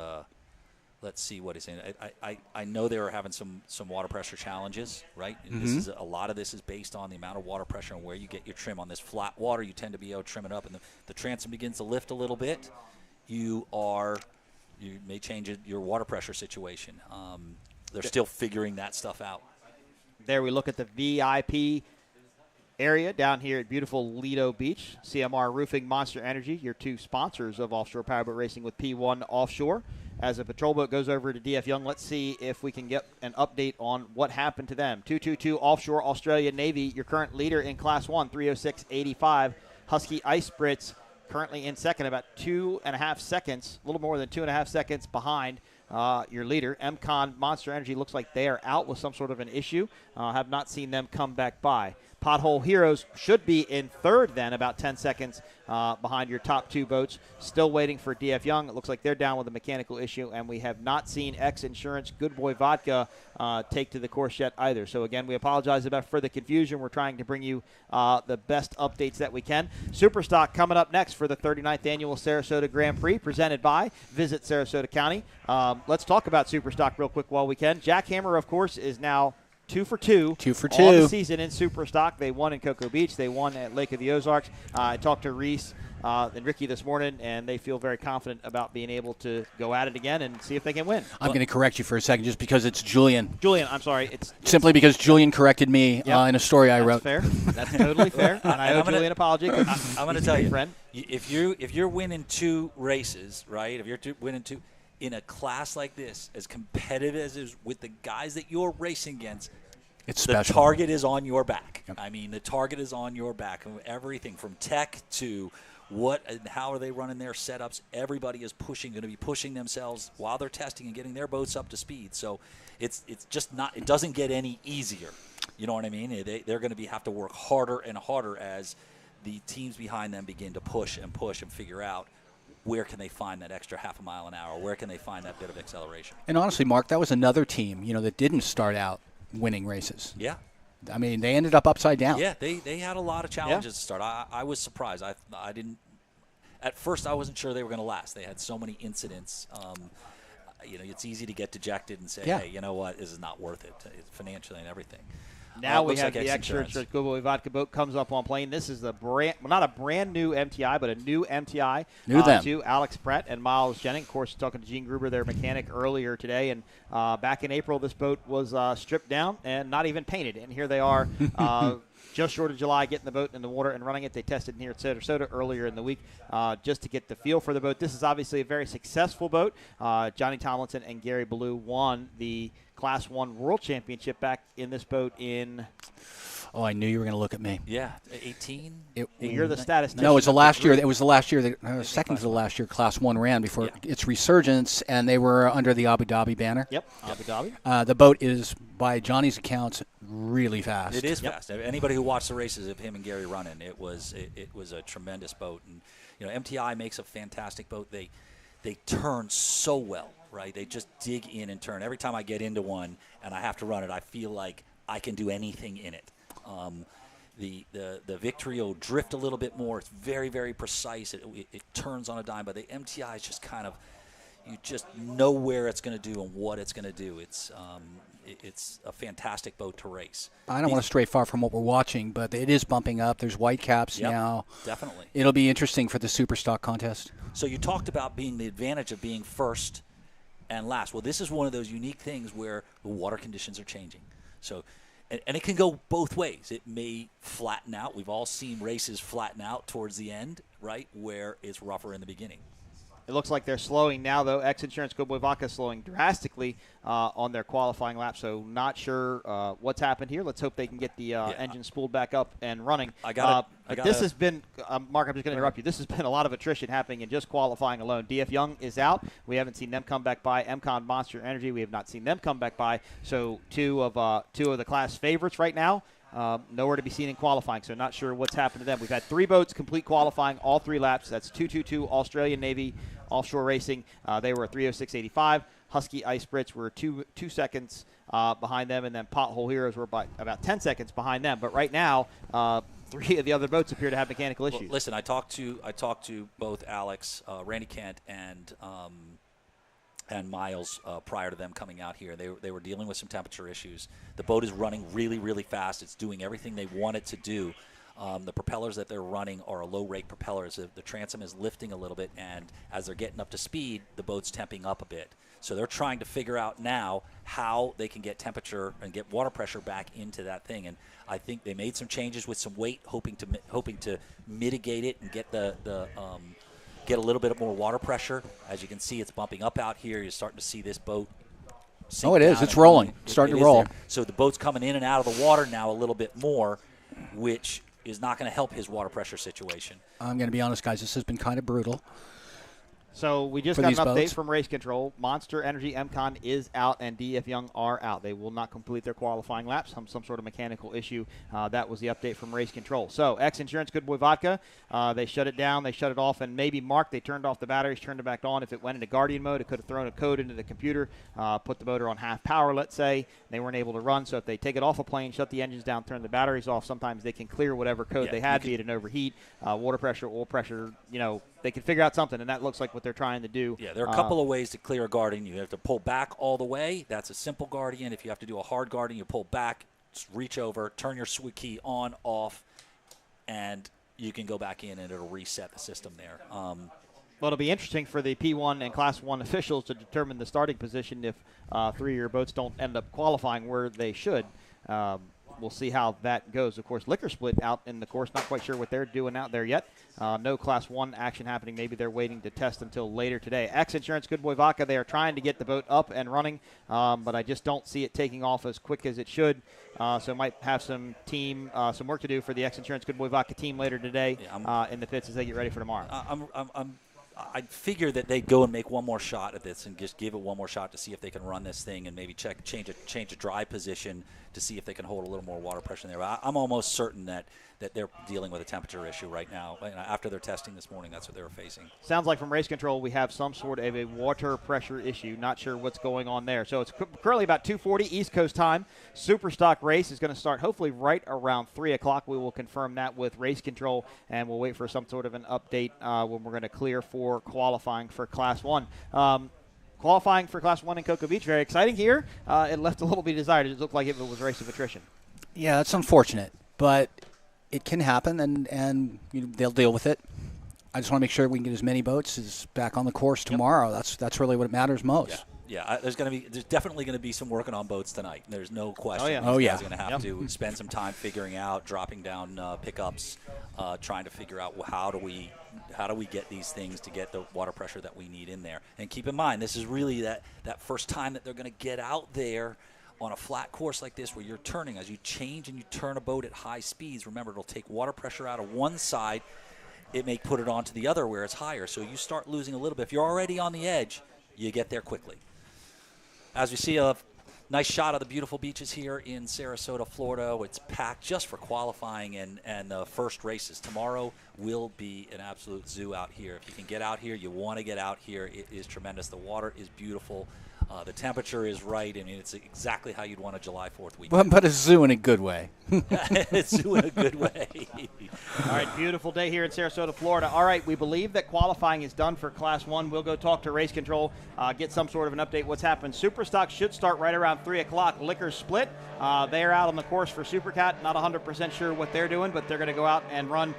S2: let's see what he's in. I know they were having some water pressure challenges, right? And
S3: Mm-hmm.
S2: this is a lot of this is based on the amount of water pressure and where you get your trim. On this flat water, you tend to be able to trim it up, and the transom begins to lift a little bit. You may change your water pressure situation. They're still figuring that stuff out.
S1: There we look at the VIP area down here at beautiful Lido Beach. CMR Roofing, Monster Energy, your two sponsors of Offshore Powerboat Racing with P1 Offshore. As the patrol boat goes over to DF Young, let's see if we can get an update on what happened to them. 222 Offshore Australia Navy, your current leader in Class 1, 306.85. Husky Ice Spritz currently in second, about 2.5 seconds, a little more than 2.5 seconds behind your leader. MCon Monster Energy looks like they are out with some sort of an issue. Have not seen them come back by. Pothole Heroes should be in third then, about 10 seconds behind your top two boats. Still waiting for DF Young. It looks like they're down with a mechanical issue, and we have not seen X Insurance Good Boy Vodka take to the course yet either. So, again, we apologize about further confusion. We're trying to bring you the best updates that we can. Superstock coming up next for the 39th Annual Sarasota Grand Prix, presented by Visit Sarasota County. Let's talk about Superstock real quick while we can. Jackhammer, of course, is now 2 for 2.
S3: 2 for
S1: all
S3: 2.
S1: the season in Superstock. They won in Cocoa Beach. They won at Lake of the Ozarks. I talked to Reese and Ricky this morning, and they feel very confident about being able to go at it again and see if they can win.
S3: I'm going to correct you for a second just because it's Julian.
S1: Julian, I'm sorry. It's
S3: simply because Julian corrected me in a story I wrote.
S1: That's fair. That's totally fair. And I owe Julian an apology.
S2: I'm going to tell you,
S1: friend.
S2: If you're winning 2 races, right? If you're winning 2 in a class like this, as competitive as it is with the guys that you're racing against,
S3: it's special.
S2: The target is on your back. Yep. I mean, the target is on your back. Everything from tech to what and how are they running their setups. Everybody is going to be pushing themselves while they're testing and getting their boats up to speed. So it's just not. It doesn't get any easier. You know what I mean? They're going to have to work harder and harder as the teams behind them begin to push and figure out where can they find that extra half a mile an hour. Where can they find that bit of acceleration?
S3: And honestly, Mark, that was another team that didn't start out winning races.
S2: Yeah.
S3: I mean, they ended up upside down.
S2: Yeah, they had a lot of challenges to start. I was surprised. I didn't – at first I wasn't sure they were going to last. They had so many incidents. It's easy to get dejected and say, hey, you know what, this is not worth it financially and everything.
S1: Now we have the X-Insurance Good Boy Vodka boat comes up on plane. This is not a brand new MTI, but a new MTI. To Alex Pratt and Miles Jennings. Of course, talking to Gene Gruber, their mechanic, earlier today. And back in April, this boat was stripped down and not even painted. And here they are just short of July, getting the boat in the water and running it. They tested here at Sarasota earlier in the week just to get the feel for the boat. This is obviously a very successful boat. Johnny Tomlinson and Gary Ballou won the Class 1 World Championship back in this boat in...
S3: Oh, I knew you were going to look at me.
S2: Yeah, 18?
S1: You're the statistician.
S3: No, it was the last year. It was the last year. Second to the last year Class 1 ran before its resurgence, and they were under the Abu Dhabi banner.
S1: Yep, Abu Dhabi.
S3: The boat is, by Johnny's accounts, really fast.
S2: It is fast. Anybody who watched the races of him and Gary running, it was a tremendous boat. And MTI makes a fantastic boat. They turn so well. Right, they just dig in and turn. Every time I get into one and I have to run it, I feel like I can do anything in it. The Victory will drift a little bit more. It's very, very precise. It turns on a dime, but the MTI is just kind of, you just know where it's going to do and what it's going to do. It's a fantastic boat to race.
S3: I don't want to stray far from what we're watching, but it is bumping up. There's white caps now.
S2: Definitely.
S3: It'll be interesting for the Superstock contest.
S2: So you talked about the advantage of being first and last. Well, this is one of those unique things where the water conditions are changing. So, and it can go both ways. It may flatten out. We've all seen races flatten out towards the end, right, where it's rougher in the beginning.
S1: It looks like they're slowing now, though. X-Insurance Good Boy Vodka slowing drastically on their qualifying lap, so not sure what's happened here. Let's hope they can get the engine spooled back up and running. This has been, Mark, I'm just going to interrupt you. This has been a lot of attrition happening in just qualifying alone. DF Young is out. We haven't seen them come back by. MCon Monster Energy, we have not seen them come back by. So two of the class favorites right now. Nowhere to be seen in qualifying, so not sure what's happened to them. We've had 3 boats complete qualifying, all 3 laps. That's 222 Australian Navy Offshore Racing. They were 306.85. Husky Ice Spritz were 2 seconds behind them, and then Pothole Heroes were about 10 seconds behind them. But right now, 3 of the other boats appear to have mechanical issues.
S2: Well, listen, I talked to both Alex, Randy Kent, and and miles prior to them coming out here. They were dealing with some temperature issues. The boat is running really, really fast. It's doing everything they want it to do. The propellers that they're running are a low-rake propellers. The transom is lifting a little bit, and as they're getting up to speed, the boat's temping up a bit. So they're trying to figure out now how they can get temperature and get water pressure back into that thing. And I think they made some changes with some weight, hoping to mitigate it and get get a little bit more water pressure. As you can see, it's bumping up out here. You're starting to see this boat sink
S3: Oh, it is.
S2: down
S3: It's
S2: and
S3: rolling.
S2: it
S3: Starting to
S2: is
S3: roll.
S2: there. So the boat's coming in and out of the water now a little bit more, which is not going to help his water pressure situation.
S3: I'm going to be honest, guys. This has been kind of brutal.
S1: So we just
S3: For
S1: got an
S3: these
S1: update
S3: boats.
S1: from Race Control. Monster Energy MCON is out and DF Young are out. They will not complete their qualifying laps. Some sort of mechanical issue. That was the update from Race Control. So X Insurance Good Boy Vodka, they shut it down, they shut it off, and maybe Mark, they turned off the batteries, turned it back on. If it went into Guardian mode, it could have thrown a code into the computer, put the motor on half power, let's say. They weren't able to run. So if they take it off a plane, shut the engines down, turn the batteries off, sometimes they can clear whatever code they had, be it an overheat, water pressure, oil pressure, they can figure out something, and that looks like what they're trying to do.
S2: Yeah, there are a couple of ways to clear a Guardian. You have to pull back all the way. That's a simple Guardian. If you have to do a hard Guardian, you pull back, just reach over, turn your switch key on, off, and you can go back in, and it'll reset the system there.
S1: Well, it'll be interesting for the P1 and Class 1 officials to determine the starting position if 3 of your boats don't end up qualifying where they should. We'll see how that goes. Of course, Liquor Split out in the course. Not quite sure what they're doing out there yet. No Class 1 action happening. Maybe they're waiting to test until later today. X Insurance Good Boy Vodka, they are trying to get the boat up and running, but I just don't see it taking off as quick as it should. So might have some work to do for the X Insurance Good Boy Vodka team later today in the pits as they get ready for tomorrow.
S2: I figure that they'd go and make one more shot at this and just give it one more shot to see if they can run this thing and maybe change a dry position to see if they can hold a little more water pressure in there. I'm almost certain that they're dealing with a temperature issue right now. After their testing this morning, that's what they were facing.
S1: Sounds like from Race Control we have some sort of a water pressure issue. Not sure what's going on there. So it's currently about 2:40 East Coast time. Super Stock race is going to start hopefully right around 3 o'clock. We will confirm that with Race Control, and we'll wait for some sort of an update when we're going to clear for qualifying for Class 1. Qualifying for Class 1 in Cocoa Beach, very exciting here. It left a little bit desired. It looked like it was a race of attrition.
S3: Yeah, it's unfortunate, but it can happen, and they'll deal with it. I just want to make sure we can get as many boats as back on the course tomorrow. That's really what matters most.
S2: Yeah. There's definitely going to be some working on boats tonight. There's no question.
S3: Oh yeah.
S2: These guys are going to have to spend some time figuring out, dropping down pickups, trying to figure out how do we get these things to get the water pressure that we need in there. And keep in mind, this is really that first time that they're going to get out there on a flat course like this where you're turning. As you change and you turn a boat at high speeds, remember, it'll take water pressure out of one side. It may put it onto the other where it's higher. So you start losing a little bit. If you're already on the edge, you get there quickly. As we see a nice shot of the beautiful beaches here in Sarasota, Florida. It's packed just for qualifying and the first races. Tomorrow will be an absolute zoo out here. If you can get out here, you want to get out here. It is tremendous. The water is beautiful. The temperature is right. I mean, it's exactly how you'd want a July 4th weekend.
S3: But a zoo in a good way.
S2: It's a zoo in a good way.
S1: All right, beautiful day here in Sarasota, Florida. All right, we believe that qualifying is done for Class 1. We'll go talk to Race Control, get some sort of an update what's happened. Superstock should start right around 3 o'clock. Liquor Split, they are out on the course for Supercat. Not 100% sure what they're doing, but they're going to go out and run,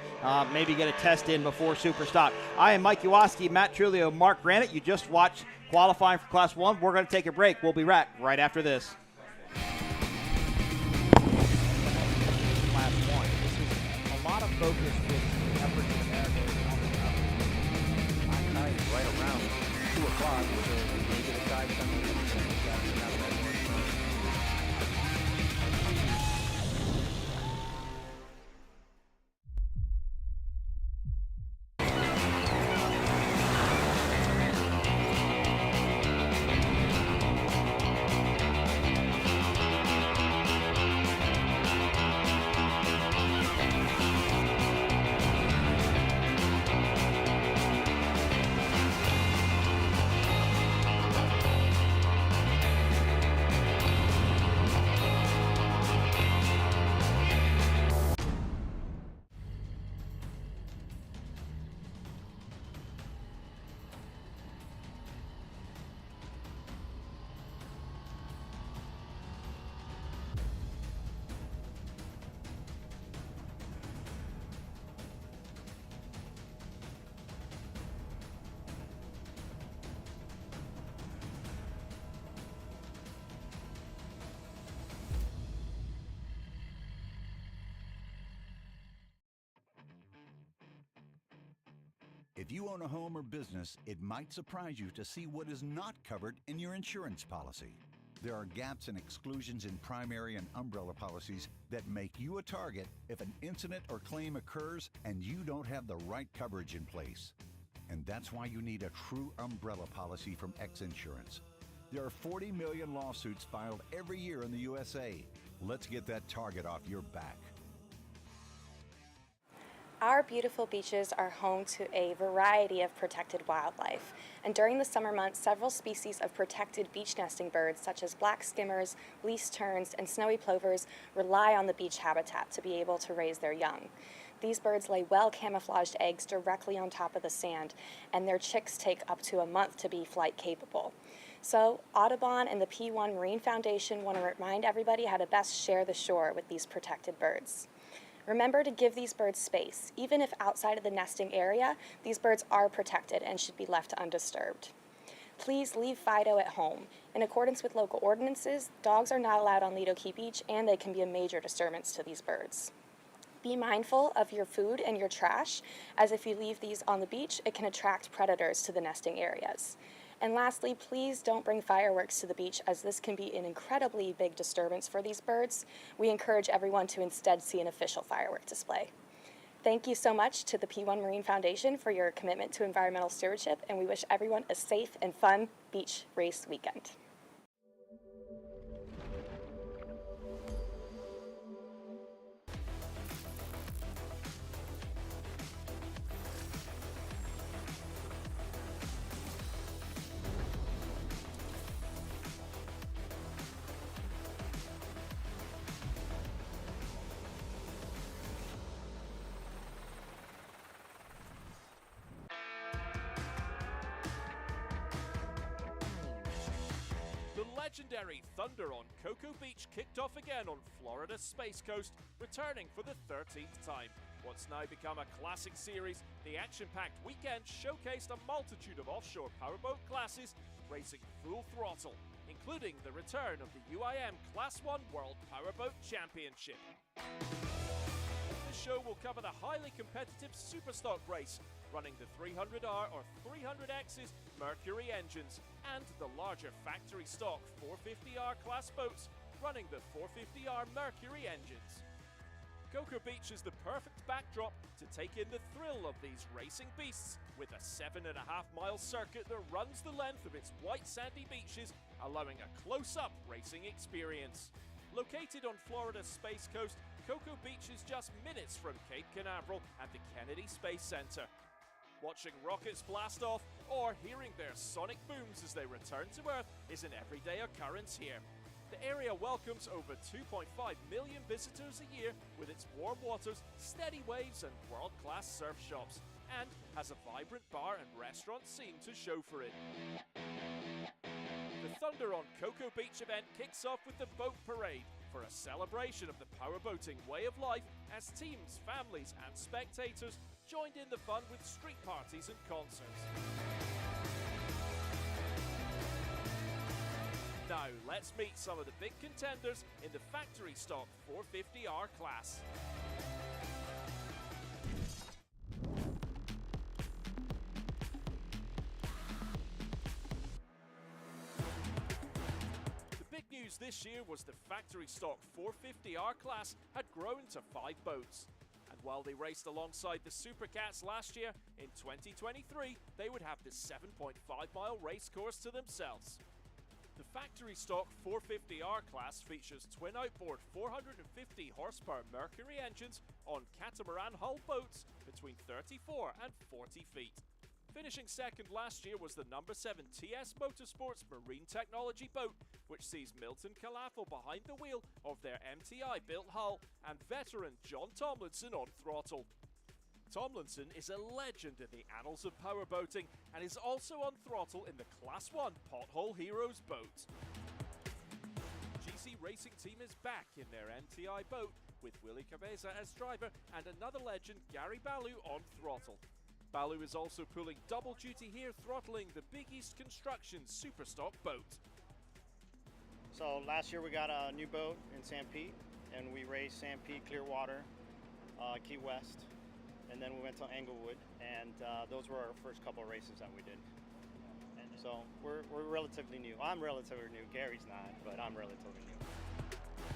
S1: maybe get a test in before Superstock. I am Mike Uwaski, Matt Trulio, Mark Granite. You just watched qualifying for Class 1. We're going to take a break. We'll be back right after this. Class 1. This is a lot of focus with the efforts in America. I'm tired right around 2 o'clock. So maybe the guys come in.
S4: If you own a home or business, it might surprise you to see what is not covered in your insurance policy. There are gaps and exclusions in primary and umbrella policies that make you a target if an incident or claim occurs and you don't have the right coverage in place. And that's why you need a true umbrella policy from X Insurance. There are 40 million lawsuits filed every year in the USA. Let's get that target off your back.
S5: Our beautiful beaches are home to a variety of protected wildlife, and during the summer months, several species of protected beach nesting birds, such as black skimmers, least terns, and snowy plovers, rely on the beach habitat to be able to raise their young. These birds lay well-camouflaged eggs directly on top of the sand, and their chicks take up to a month to be flight capable. So, Audubon and the P1 Marine Foundation want to remind everybody how to best share the shore with these protected birds. Remember to give these birds space. Even if outside of the nesting area, these birds are protected and should be left undisturbed. Please leave Fido at home. In accordance with local ordinances, dogs are not allowed on Lido Beach, and they can be a major disturbance to these birds. Be mindful of your food and your trash, as if you leave these on the beach, it can attract predators to the nesting areas. And lastly, please don't bring fireworks to the beach, as this can be an incredibly big disturbance for these birds. We encourage everyone to instead see an official firework display. Thank you so much to the P1 Marine Foundation for your commitment to environmental stewardship, and we wish everyone a safe and fun beach race weekend.
S7: The legendary Thunder on Cocoa Beach kicked off again on Florida's Space Coast, returning for the 13th time. What's now become a classic series, the action-packed weekend showcased a multitude of offshore powerboat classes racing full throttle, including the return of the UIM Class 1 World Powerboat Championship. This show will cover the highly competitive Superstock race, running the 300R or 300X's Mercury engines, and the larger factory stock 450R class boats running the 450R Mercury engines. Cocoa Beach is the perfect backdrop to take in the thrill of these racing beasts, with a 7.5-mile circuit that runs the length of its white sandy beaches, allowing a close-up racing experience. Located on Florida's Space Coast, Cocoa Beach is just minutes from Cape Canaveral at the Kennedy Space Center. Watching rockets blast off or hearing their sonic booms as they return to Earth is an everyday occurrence here. The area welcomes over 2.5 million visitors a year with its warm waters, steady waves and world-class surf shops, and has a vibrant bar and restaurant scene to show for it. The Thunder on Cocoa Beach event kicks off with the boat parade for a celebration of the powerboating way of life, as teams, families and spectators joined in the fun with street parties and concerts. Now let's meet some of the big contenders in the factory stock 450R class. News this year was the factory stock 450R class had grown to 5 boats. And while they raced alongside the Supercats last year, in 2023 they would have the 7.5-mile race course to themselves. The factory stock 450R class features twin outboard 450 horsepower Mercury engines on catamaran hull boats between 34 and 40 feet. Finishing second last year was the number 7 TS Motorsports Marine Technology boat, which sees Milton Calafel behind the wheel of their MTI-built hull and veteran John Tomlinson on throttle. Tomlinson is a legend in the annals of powerboating and is also on throttle in the Class 1 Pothole Heroes boat. GC Racing Team is back in their MTI boat with Willie Cabeza as driver and another legend, Gary Ballou, on throttle. Ballou is also pulling double duty here, throttling the Big East Construction Superstock boat.
S11: So last year we got a new boat in St. Pete, and we raced St. Pete, Clearwater, Key West, and then we went to Englewood, and those were our first couple of races that we did. So we're relatively new. I'm relatively new. Gary's not, but I'm relatively new.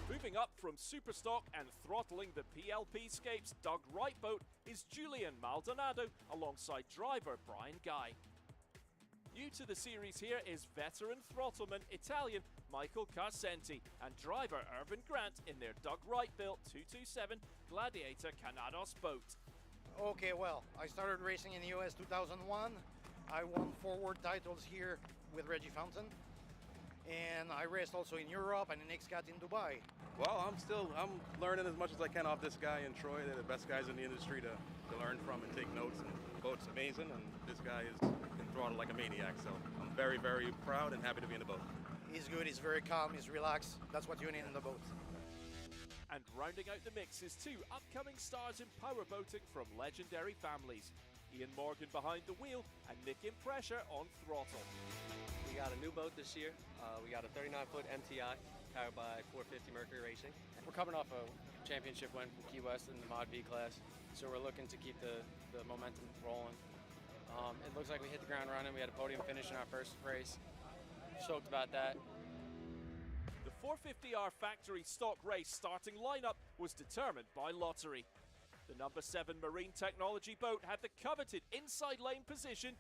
S7: Moving up from Superstock and throttling the PLP Scapes Doug Wright boat is Julian Maldonado alongside driver Brian Guy. New to the series here is veteran throttleman Italian Michael Carcenti and driver Irvin Grant in their Doug Wright built 227 Gladiator Canados boat.
S20: Okay, well, I started racing in the US 2001. I won 4 world titles here with Reggie Fountain. And I raced also in Europe and in XCAT in Dubai.
S21: Well, I'm learning as much as I can off this guy and Troy. They're the best guys in the industry to learn from and take notes. And the boat's amazing, and this guy can throttle like a maniac. So I'm very, very proud and happy to be in the boat.
S20: He's good, he's very calm, he's relaxed. That's what you need in the boat.
S7: And rounding out the mix is 2 upcoming stars in powerboating from legendary families. Ian Morgan behind the wheel and Nick Impressure on throttle.
S22: We got a new boat this year. We got a 39-foot MTI powered by 450 Mercury Racing. We're coming off a championship win from Key West in the Mod V class, so we're looking to keep the momentum rolling. It looks like we hit the ground running. We had a podium finish in our first race. Stoked about that.
S7: The 450R factory stock race starting lineup was determined by lottery. The number 7 Marine Technology boat had the coveted inside lane position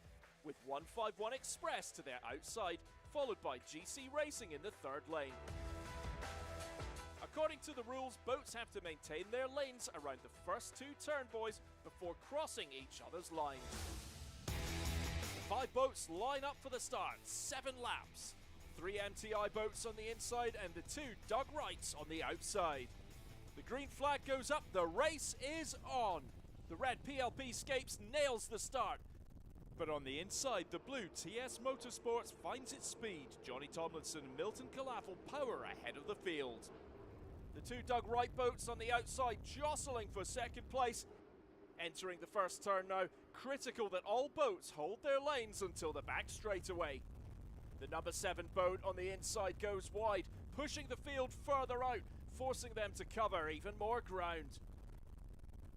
S7: with 151 Express to their outside, followed by GC Racing in the 3rd lane. According to the rules, boats have to maintain their lanes around the first 2 turn buoys before crossing each other's lines. The 5 boats line up for the start, 7 laps. 3 MTI boats on the inside and the 2 Doug Wrights on the outside. The green flag goes up, the race is on. The red PLP Scapes nails the start. But on the inside, the blue TS Motorsports finds its speed. Johnny Tomlinson and Milton Calafel power ahead of the field. The 2 Doug Wright boats on the outside jostling for 2nd place. Entering the first turn now, critical that all boats hold their lanes until the back straightaway. The number 7 boat on the inside goes wide, pushing the field further out, forcing them to cover even more ground.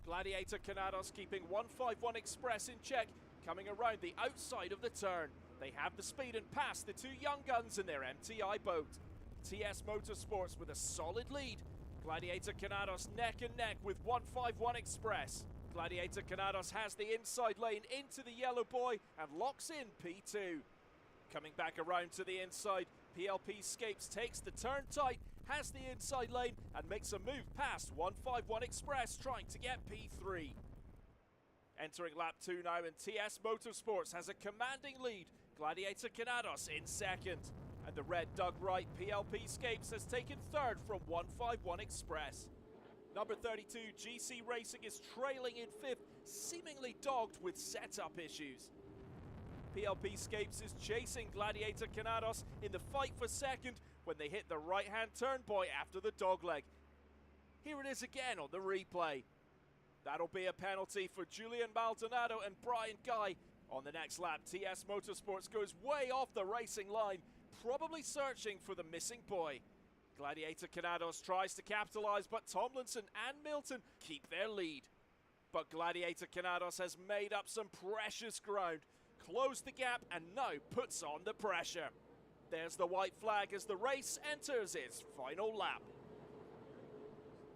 S7: Gladiator Canados keeping 151 Express in check, coming around the outside of the turn. They have the speed and pass the 2 young guns in their MTI boat. TS Motorsports with a solid lead. Gladiator Canados neck and neck with 151 Express. Gladiator Canados has the inside lane into the yellow buoy and locks in P2. Coming back around to the inside, PLP Scapes takes the turn tight, has the inside lane and makes a move past 151 Express trying to get P3. Entering lap 2 now, and TS Motorsports has a commanding lead. Gladiator Canados in 2nd. And the red Doug Wright PLP Scapes has taken 3rd from 151 Express. Number 32 GC Racing is trailing in 5th, seemingly dogged with setup issues. PLP Scapes is chasing Gladiator Canados in the fight for 2nd when they hit the right-hand turn buoy after the dogleg. Here it is again on the replay. That'll be a penalty for Julian Maldonado and Brian Guy. On the next lap, TS Motorsports goes way off the racing line, probably searching for the missing buoy. Gladiator Canados tries to capitalize, but Tomlinson and Milton keep their lead. But Gladiator Canados has made up some precious ground, closed the gap and now puts on the pressure. There's the white flag as the race enters its final lap.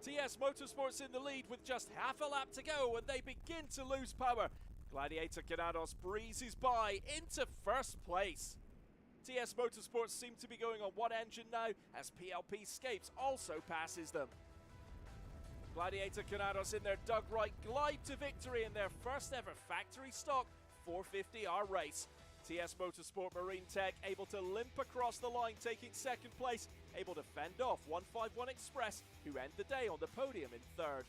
S7: TS Motorsports in the lead with just half a lap to go and they begin to lose power. Gladiator Canados breezes by into 1st place. TS Motorsports seem to be going on 1 engine now as PLP Scapes also passes them. Gladiator Canados in their Doug Wright glide to victory in their first ever factory stock 450R race. TS Motorsport Marine Tech able to limp across the line, taking 2nd place, able to fend off 151 Express, who end the day on the podium in 3rd.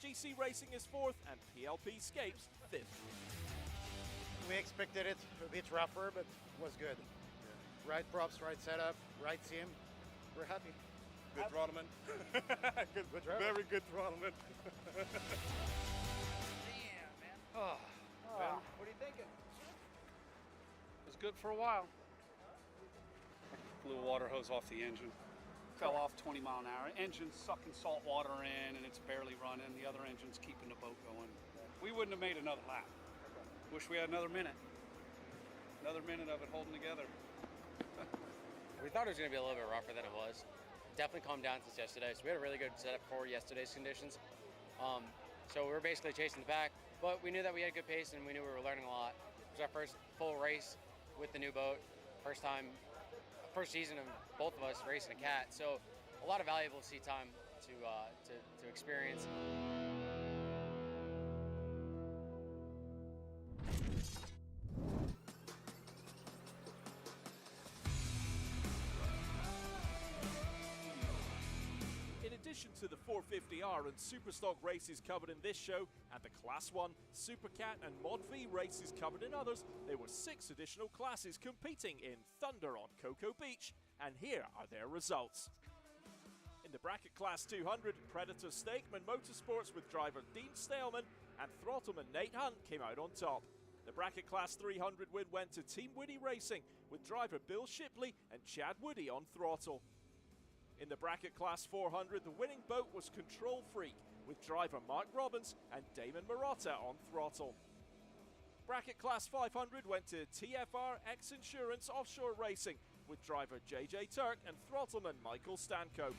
S7: GC Racing is 4th and PLP Scapes 5th.
S20: We expected it a bit rougher, but it was good. Right props, right setup, right sim. We're happy.
S21: Good throttleman.
S20: good
S21: Very good throttleman.
S20: Oh,
S21: Ben,
S20: what are you thinking?
S23: It was good for a while. Blew a water hose off the engine. Fell off 20 mile an hour. Engine's sucking salt water in and it's barely running. The other engine's keeping the boat going. we wouldn't have made another lap. Wish we had another minute of it holding together.
S6: We thought it was going to be a little bit rougher than it was. Definitely calmed down since yesterday. So we had a really good setup for yesterday's conditions. So we were basically chasing the pack, but we knew that we had good pace and we knew we were learning a lot. It was our first full race with the new boat. First season of both of us racing a cat. So a lot of valuable seat time to experience.
S7: In addition to the 450R and Superstock races covered in this show, and the Class 1, Supercat and Mod V races covered in others, there were 6 additional classes competing in Thunder on Cocoa Beach, and here are their results. In the Bracket Class 200, Predator Stakeman Motorsports with driver Dean Staleman and Throttleman Nate Hunt came out on top. The Bracket Class 300 win went to Team Woody Racing with driver Bill Shipley and Chad Woody on throttle. In the Bracket Class 400, the winning boat was Control Freak with driver Mark Robbins and Damon Marotta on throttle. Bracket Class 500 went to TFR X Insurance Offshore Racing with driver JJ Turk and throttleman Michael Stanko.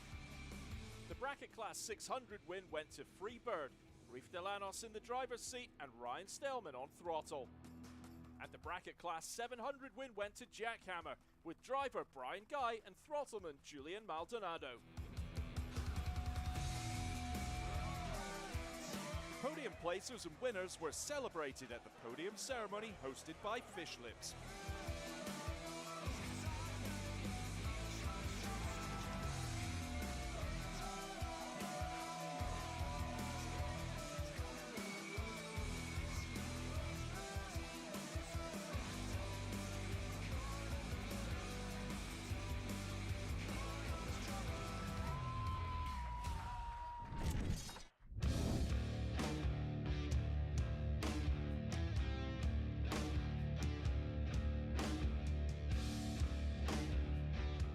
S7: The Bracket Class 600 win went to Freebird, Reef Delanos in the driver's seat and Ryan Stelman on throttle. And the Bracket Class 700 win went to Jackhammer with driver Brian Guy and throttleman Julian Maldonado. Podium placers and winners were celebrated at the podium ceremony hosted by Fish Lips.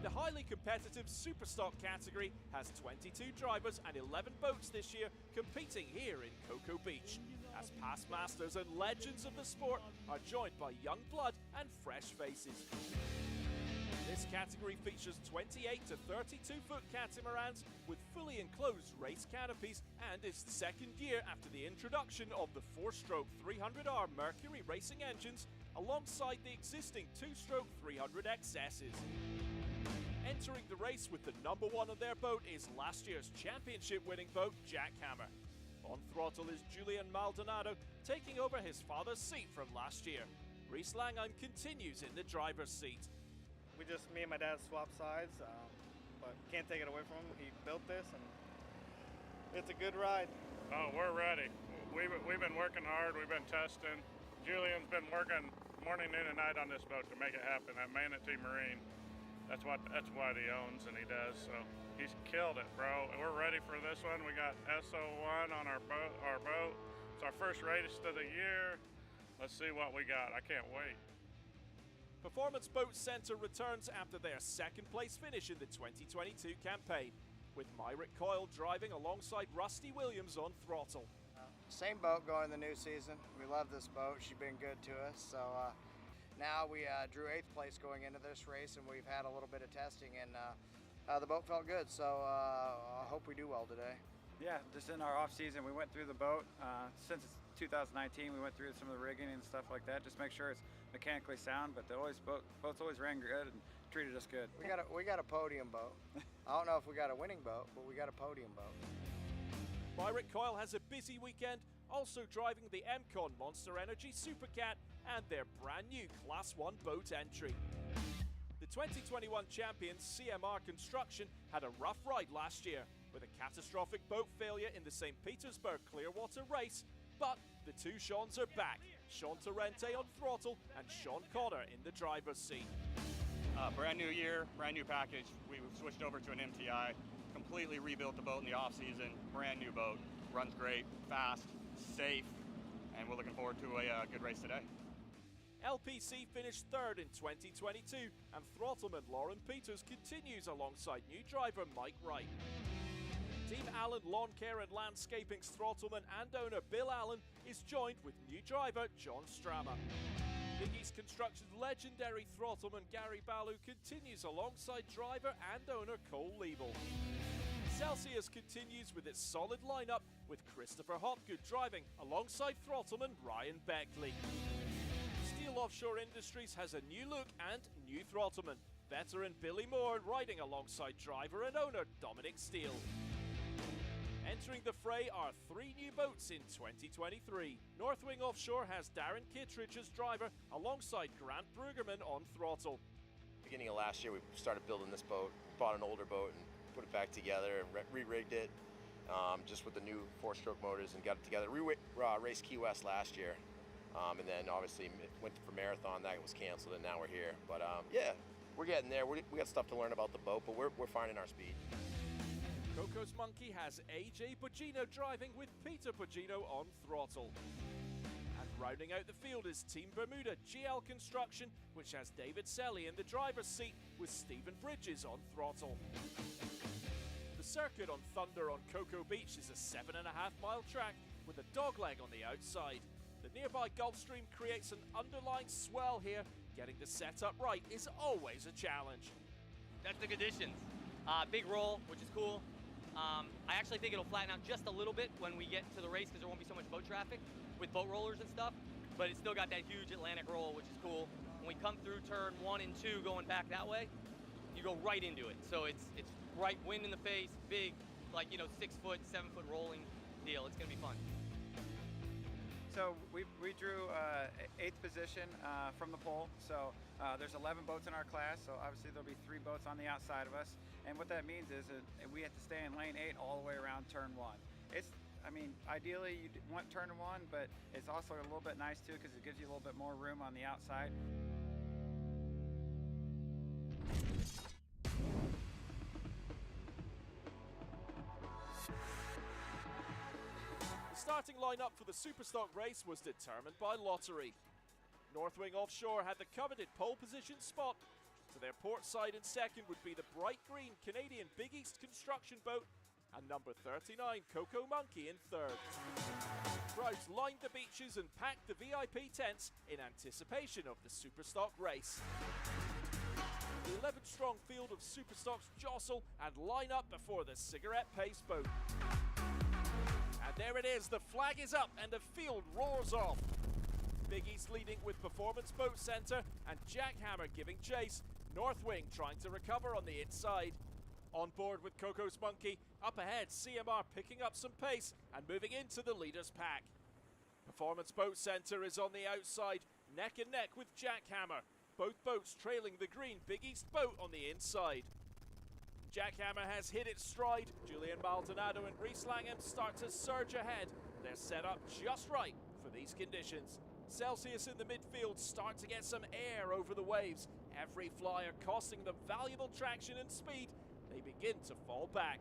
S7: The highly competitive Superstock category has 22 drivers and 11 boats this year competing here in Cocoa Beach, as past masters and legends of the sport are joined by young blood and fresh faces. This category features 28 to 32-foot catamarans with fully enclosed race canopies and is the second year after the introduction of the 4-stroke 300R Mercury racing engines alongside the existing 2-stroke 300XS's. Entering the race with the number 1 on their boat is last year's championship-winning boat, Jackhammer. On throttle is Julian Maldonado, taking over his father's seat from last year. Reese Langheim continues in the driver's seat.
S8: Me and my dad swapped sides, but can't take it away from him. He built this, and it's a good ride.
S10: Oh, we're ready. We've been working hard. We've been testing. Julian's been working morning, noon, and night on this boat to make it happen. That Manatee Marine. That's what he owns and he does. So he's killed it, bro. And we're ready for this one. We got SO1 on our boat. It's our first race of the year. Let's see what we got. I can't wait.
S7: Performance Boat Center returns after their second place finish in the 2022 campaign, with Myrick Coyle driving alongside Rusty Williams on throttle.
S12: Same boat going the new season. We love this boat. She's been good to us. So now we drew 8th place going into this race, and we've had a little bit of testing, and the boat felt good. So I hope we do well today.
S24: Yeah, just in our off season, we went through the boat. Since it's 2019, we went through some of the rigging and stuff like that. Just make sure it's mechanically sound, but boats always ran good and treated us good.
S12: We got a podium boat. I don't know if we got a winning boat, but we got a podium boat.
S7: Myrick Coyle has a busy weekend, also driving the MCon Monster Energy Supercat and their brand new Class 1 boat entry. The 2021 champions CMR Construction had a rough ride last year with a catastrophic boat failure in the St. Petersburg Clearwater race, but the two Seans are back, Sean Torrente on throttle and Sean Connor in the driver's seat.
S25: Brand new year, brand new package. We switched over to an MTI, completely rebuilt the boat in the off season, brand new boat, runs great, fast, safe, and we're looking forward to a good race today.
S7: LPC finished 3rd in 2022, and throttleman Lauren Peters continues alongside new driver Mike Wright. Team Allen Lawn Care and Landscaping's throttleman and owner Bill Allen is joined with new driver John Strama. Big East Construction's legendary throttleman Gary Ballou continues alongside driver and owner Cole Liebel. Celsius continues with its solid lineup with Christopher Hopgood driving alongside throttleman Ryan Beckley. Steel Offshore Industries has a new look and new throttleman. Veteran Billy Moore riding alongside driver and owner Dominic Steele. Entering the fray are 3 new boats in 2023. Northwing Offshore has Darren Kittredge as driver alongside Grant Brueggemann on throttle.
S9: Beginning of last year, we started building this boat, bought an older boat and put it back together and re-rigged it just with the new 4-stroke motors and got it together. We raced Key West last year and then obviously went for Marathon. That was canceled and now we're here. But yeah, we're getting there. We got stuff to learn about the boat, but we're finding our speed.
S7: Coco's Monkey has AJ Bogino driving with Peter Bogino on throttle. And rounding out the field is Team Bermuda GL Construction, which has David Selly in the driver's seat with Stephen Bridges on throttle. The circuit on Thunder on Cocoa Beach is a 7.5-mile track with a dogleg on the outside. The nearby Gulfstream creates an underlying swell here. Getting the setup right is always a challenge.
S13: That's the conditions. Big roll, which is cool. I actually think it'll flatten out just a little bit when we get to the race because there won't be so much boat traffic with boat rollers and stuff, but it's still got that huge Atlantic roll, which is cool. When we come through turn 1 and 2 going back that way, you go right into it. So it's right wind in the face, big, like, 6-foot, 7-foot rolling deal. It's gonna be fun.
S24: So we drew 8th position from the pole. So there's 11 boats in our class. So obviously there'll be 3 boats on the outside of us. And what that means is that we have to stay in lane 8 all the way around turn 1. Ideally you want turn 1, but it's also a little bit nice too because it gives you a little bit more room on the outside.
S7: The starting lineup for the Superstock race was determined by lottery. Northwing Offshore had the coveted pole position spot. To their port side in second would be the bright green Canadian Big East Construction boat and number 39 Coco Monkey in third. Crowds lined the beaches and packed the VIP tents in anticipation of the Superstock race. The 11-strong field of Superstocks jostle and line up before the cigarette pace boat. And there it is, the flag is up and the field roars off. Big East leading with Performance Boat Centre and Jackhammer giving chase. Northwing trying to recover on the inside. On board with Coco's Monkey, up ahead CMR picking up some pace and moving into the leaders pack. Performance Boat Centre is on the outside, neck and neck with Jackhammer. Both boats trailing the green Big East boat on the inside. Jackhammer has hit its stride. Julian Maldonado and Reese Langham start to surge ahead. They're set up just right for these conditions. Celsius in the midfield start to get some air over the waves. Every flyer costing them valuable traction and speed. They begin to fall back.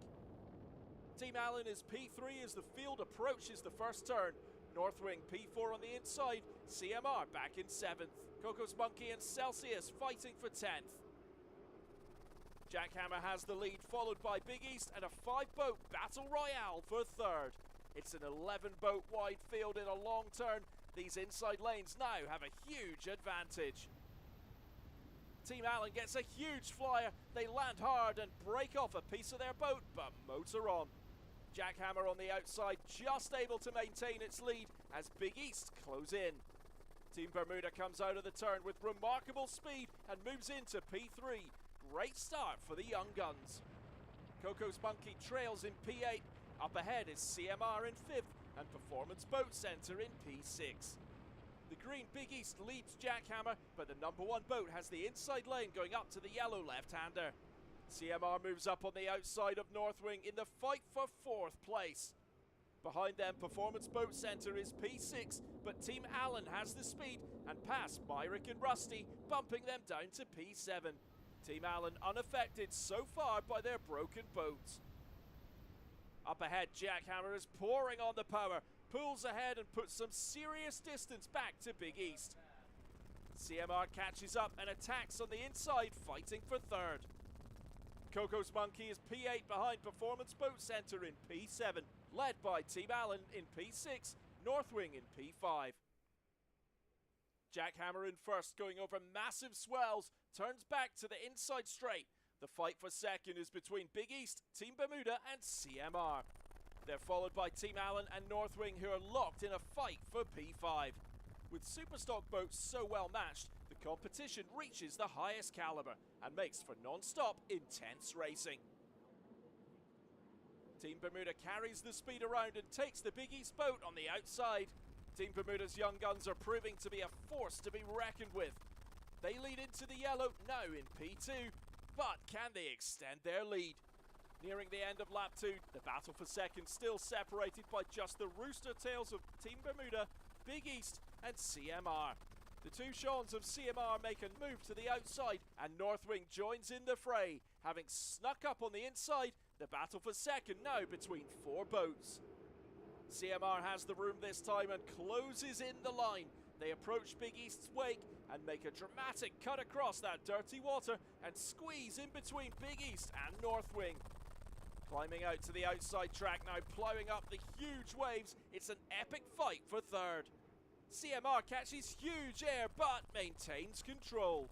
S7: Team Allen is P3 as the field approaches the first turn. Northwing P4 on the inside, CMR back in 7th. Coco's Monkey and Celsius fighting for 10th. Jackhammer has the lead, followed by Big East and a 5-boat battle royale for 3rd. It's an 11-boat wide field in a long turn. These inside lanes now have a huge advantage. Team Allen gets a huge flyer. They land hard and break off a piece of their boat, but motor on. Jackhammer on the outside, just able to maintain its lead as Big East close in. Team Bermuda comes out of the turn with remarkable speed and moves into P3. Great start for the young guns. Coco's Monkey trails in P8. Up ahead is CMR in 5th and Performance Boat Centre in P6. The green Big East leads Jackhammer, but the number 1 boat has the inside lane going up to the yellow left-hander. CMR moves up on the outside of Northwing in the fight for 4th place. Behind them, Performance Boat Centre is P6, but Team Allen has the speed and pass Myrick and Rusty, bumping them down to P7. Team Allen unaffected so far by their broken boats. Up ahead, Jackhammer is pouring on the power, pulls ahead and puts some serious distance back to Big East. CMR catches up and attacks on the inside, fighting for 3rd. Coco's Monkey is P8 behind Performance Boat Center in P7, led by Team Allen in P6, Northwing in P5. Jackhammer in first, going over massive swells, turns back to the inside straight. The fight for second is between Big East, Team Bermuda and CMR. They're followed by Team Allen and Northwing, who are locked in a fight for P5. With Superstock boats so well matched, the competition reaches the highest caliber and makes for non-stop intense racing. Team Bermuda carries the speed around and takes the Big East boat on the outside. Team Bermuda's young guns are proving to be a force to be reckoned with. They lead into the yellow now in P2, but can they extend their lead? Nearing the end of lap 2, the battle for second still separated by just the rooster tails of Team Bermuda, Big East and CMR. The two Seans of CMR make a move to the outside and Northwing joins in the fray. Having snuck up on the inside, the battle for second now between 4 boats. CMR has the room this time and closes in the line. They approach Big East's wake and make a dramatic cut across that dirty water and squeeze in between Big East and Northwing. Climbing out to the outside track now, ploughing up the huge waves, it's an epic fight for third. CMR catches huge air but maintains control.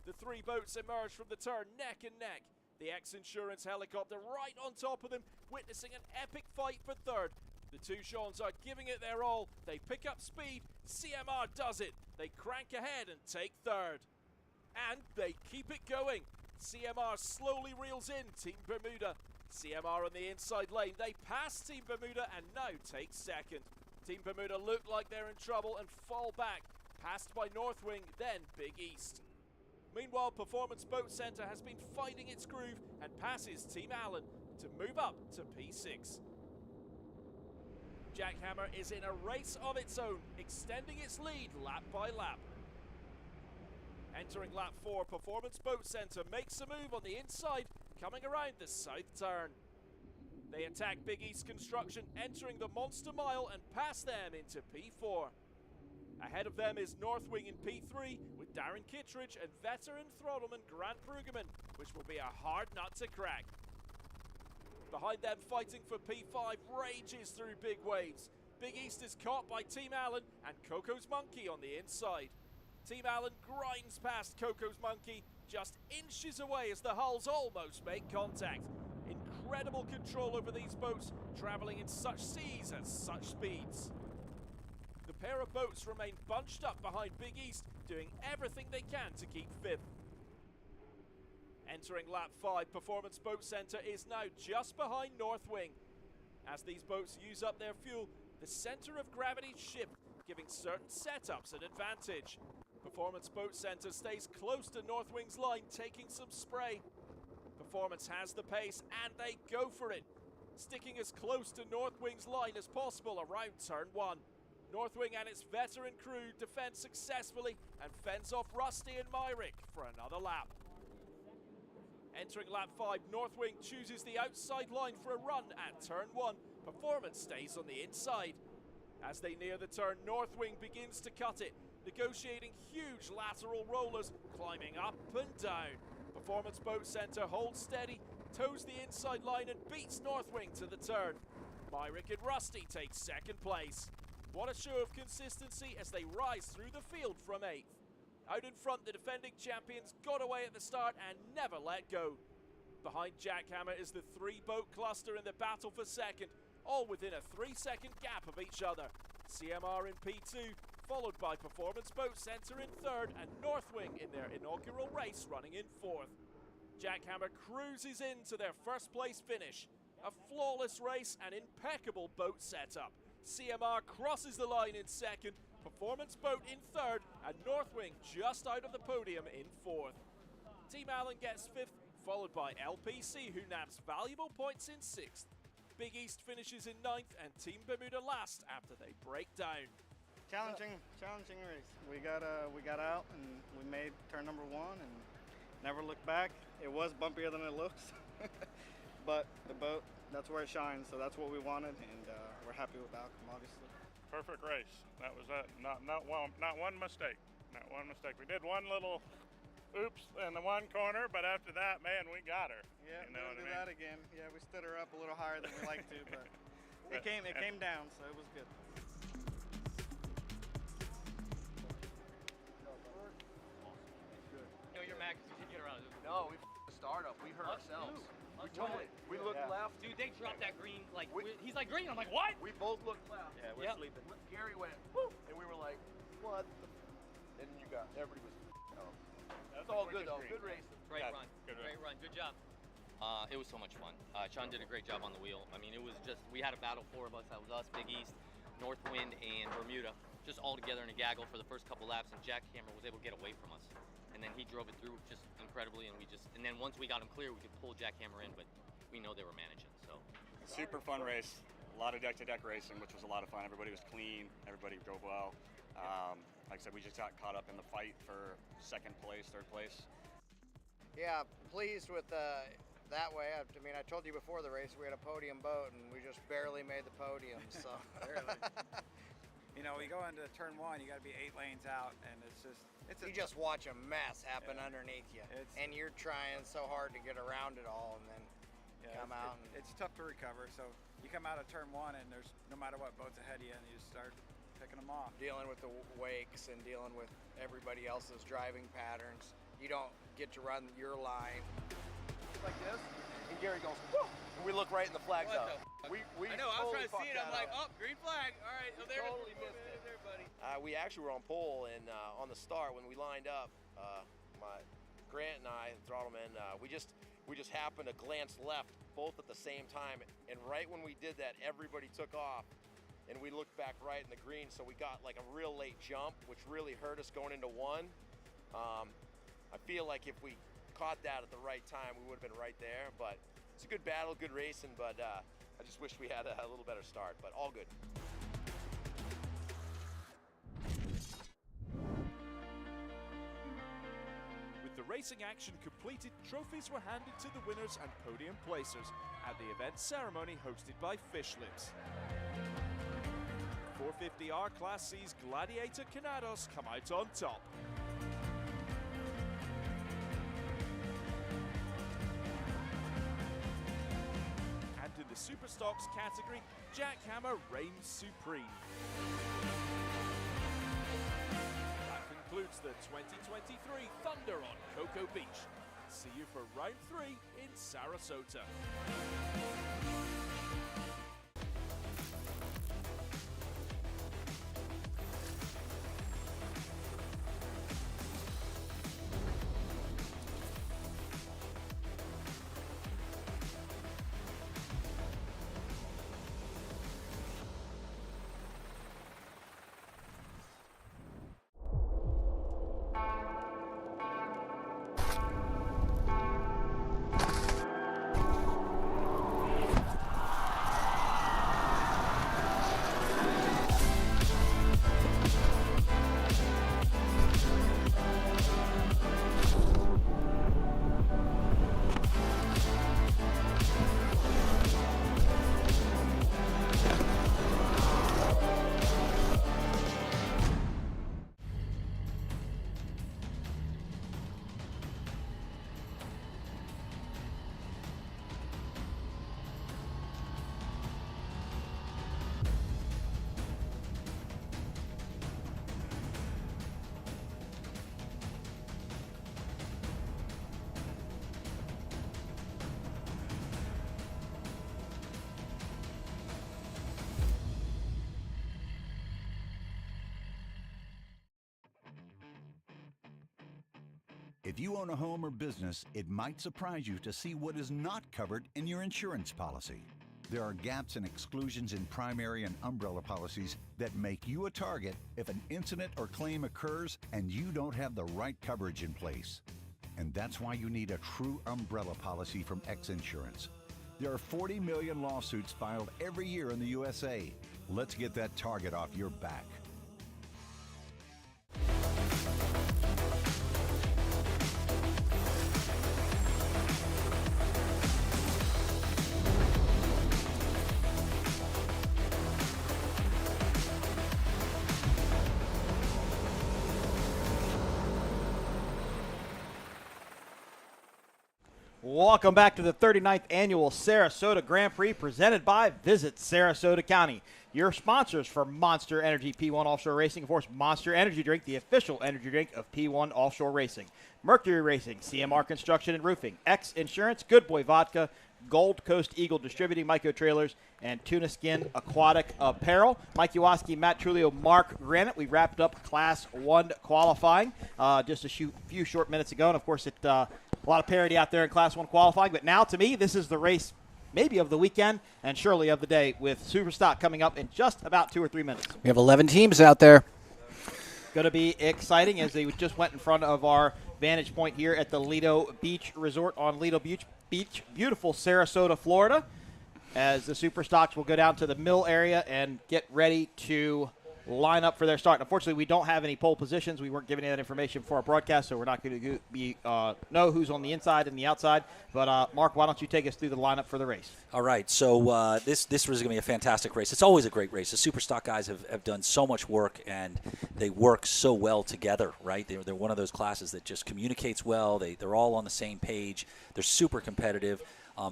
S7: The 3 boats emerge from the turn neck and neck. The X-Insurance helicopter right on top of them, witnessing an epic fight for third. The two Seans are giving it their all. They pick up speed. CMR does it. They crank ahead and take third. And they keep it going. CMR slowly reels in Team Bermuda. CMR on the inside lane. They pass Team Bermuda and now take second. Team Bermuda look like they're in trouble and fall back. Passed by Northwing, then Big East. Meanwhile, Performance Boat Center has been finding its groove and passes Team Allen to move up to P6. Jackhammer is in a race of its own, extending its lead lap by lap. Entering lap 4, Performance Boat Center makes a move on the inside, coming around the south turn. They attack Big East Construction, entering the Monster Mile and pass them into P4. Ahead of them is Northwing in P3 with Darren Kittredge and veteran throttleman Grant Brueggemann, which will be a hard nut to crack. Behind them, fighting for P5, rages through big waves. Big East is caught by Team Allen and Coco's Monkey on the inside. Team Allen grinds past Coco's Monkey, just inches away as the hulls almost make contact. Incredible control over these boats, travelling in such seas at such speeds. The pair of boats remain bunched up behind Big East, doing everything they can to keep fifth. Entering lap 5, Performance Boat Center is now just behind Northwing. As these boats use up their fuel, the center of gravity shifts, giving certain setups an advantage. Performance Boat Center stays close to Northwing's line, taking some spray. Performance has the pace, and they go for it, sticking as close to Northwing's line as possible around turn 1. Northwing and its veteran crew defend successfully and fends off Rusty and Myrick for another lap. Entering lap 5, Northwing chooses the outside line for a run at turn 1. Performance stays on the inside. As they near the turn, Northwing begins to cut it, negotiating huge lateral rollers, climbing up and down. Performance Boat Center holds steady, toes the inside line and beats Northwing to the turn. Myrick and Rusty take second place. What a show of consistency as they rise through the field from 8th. Out in front, the defending champions got away at the start and never let go. Behind Jackhammer is the 3-boat cluster in the battle for second, all within a 3-second gap of each other. CMR in P2, followed by Performance Boat Center in 3rd and Northwing in their inaugural race running in 4th. Jackhammer cruises into their first place finish. A flawless race and impeccable boat setup. CMR crosses the line in 2nd, Performance Boat in 3rd, and Northwing just out of the podium in 4th. Team Allen gets 5th, followed by LPC, who nabs valuable points in 6th. Big East finishes in 9th, and Team Bermuda last after they break down.
S8: Challenging race. We got out and we made turn number 1 and never looked back. It was bumpier than it looks, but the boat, that's where it shines. So that's what we wanted, and we're happy with the outcome, obviously.
S10: Perfect race. That was it. Not one mistake. Not one mistake. We did one little oops in the one corner, but after that, man, we got her.
S8: Yeah,
S10: you know
S8: we'll
S10: what I
S8: do
S10: mean?
S8: that again. Yeah, we stood her up a little higher than we like to, but it came down, so it was good.
S13: No, you're mad because you didn't get her out.
S9: No, we the startup. We hurt ourselves. We totally. We looked left.
S13: Dude, they dropped that green. Like, he's like green. I'm like, what?
S9: We both looked left.
S13: Yeah, we're sleeping.
S9: Gary went, woo, and we were like, what the and you got, everybody was That's all good though, good racing.
S13: Great run. Great run. Good job. It was so much fun. Sean did a great job on the wheel. I mean, it was just, we had a battle, 4 of us. That was us, Big East, Northwind, and Bermuda, just all together in a gaggle for the first couple laps, and Jack Hammer was able to get away from us. And then he drove it through just incredibly, and then once we got him clear, we could pull Jack Hammer in, but we know they were managing, so.
S14: Super fun race. A lot of deck-to-deck racing, which was a lot of fun. Everybody was clean. Everybody drove well. Like I said, we just got caught up in the fight for second place, third place.
S12: Yeah, pleased with that way. I mean, I told you before the race we had a podium boat, and we just barely made the podium. So.
S8: Barely. You know, we go into turn 1, you got to be 8 lanes out, and
S12: you just watch a mess happen underneath you, and you're trying so hard to get around it all, and then come out.
S8: It's tough to recover. So you come out of turn 1, and there's no matter what boat's ahead of you, and you just start picking them off.
S12: Dealing with the wakes and dealing with everybody else's driving patterns. You don't get to run your line.
S9: Like this, and Gary goes, woo! And we look right in the flags up. We
S13: I know, I was trying to see it. I'm like, oh, green flag. All right, oh, there
S9: totally missed it.
S13: There, buddy.
S9: We actually were on pole, and on the start when we lined up, Grant and I, Throttleman, we just happened to glance left both at the same time, and right when we did that, everybody took off, and we looked back right in the green, so we got like a real late jump, which really hurt us going into 1. I feel like if we caught that at the right time, we would have been right there, but it's a good battle, good racing, but I just wish we had a little better start, but all good.
S7: With the racing action completed, trophies were handed to the winners and podium placers at the event ceremony hosted by Fish Lips. 450R Class C's Gladiator Canados come out on top. And in the Superstocks category, Jack Hammer reigns supreme. That concludes the 2023 Thunder on Cocoa Beach. See you for round 3 in Sarasota.
S4: If you own a home or business, it might surprise you to see what is not covered in your insurance policy. There are gaps and exclusions in primary and umbrella policies that make you a target if an incident or claim occurs and you don't have the right coverage in place. And that's why you need a true umbrella policy from X Insurance. There are 40 million lawsuits filed every year in the USA. Let's get that target off your back.
S1: Welcome back to the 39th Annual Sarasota Grand Prix presented by Visit Sarasota County. Your sponsors for Monster Energy P1 Offshore Racing, of course, Monster Energy Drink, the official energy drink of P1 Offshore Racing. Mercury Racing, CMR Construction and Roofing, X Insurance, Good Boy Vodka, Gold Coast Eagle Distributing, Micro Trailers, and Tuna Skin Aquatic Apparel. Mike Iwaski, Matt Trulio, Mark Granite. We wrapped up Class 1 qualifying just a few short minutes ago. And, of course, a lot of parity out there in Class 1 qualifying. But now, to me, this is the race maybe of the weekend and surely of the day with Superstock coming up in just about 2 or 3 minutes.
S3: We have 11 teams out there.
S1: Going to be exciting as they just went in front of our vantage point here at the Lido Beach Resort on Lido Beach, beautiful Sarasota, Florida, as the Superstocks will go down to the mill area and get ready to line up for their start. Unfortunately, we don't have any pole positions. We weren't given any of that information for our broadcast, so we're not going to know who's on the inside and the outside. But, Mark, why don't you take us through the lineup for the race?
S2: All right, so this was going to be a fantastic race. It's always a great race. The Superstock guys have done so much work, and they work so well together, right? They're one of those classes that just communicates well. They're all on the same page. They're super competitive.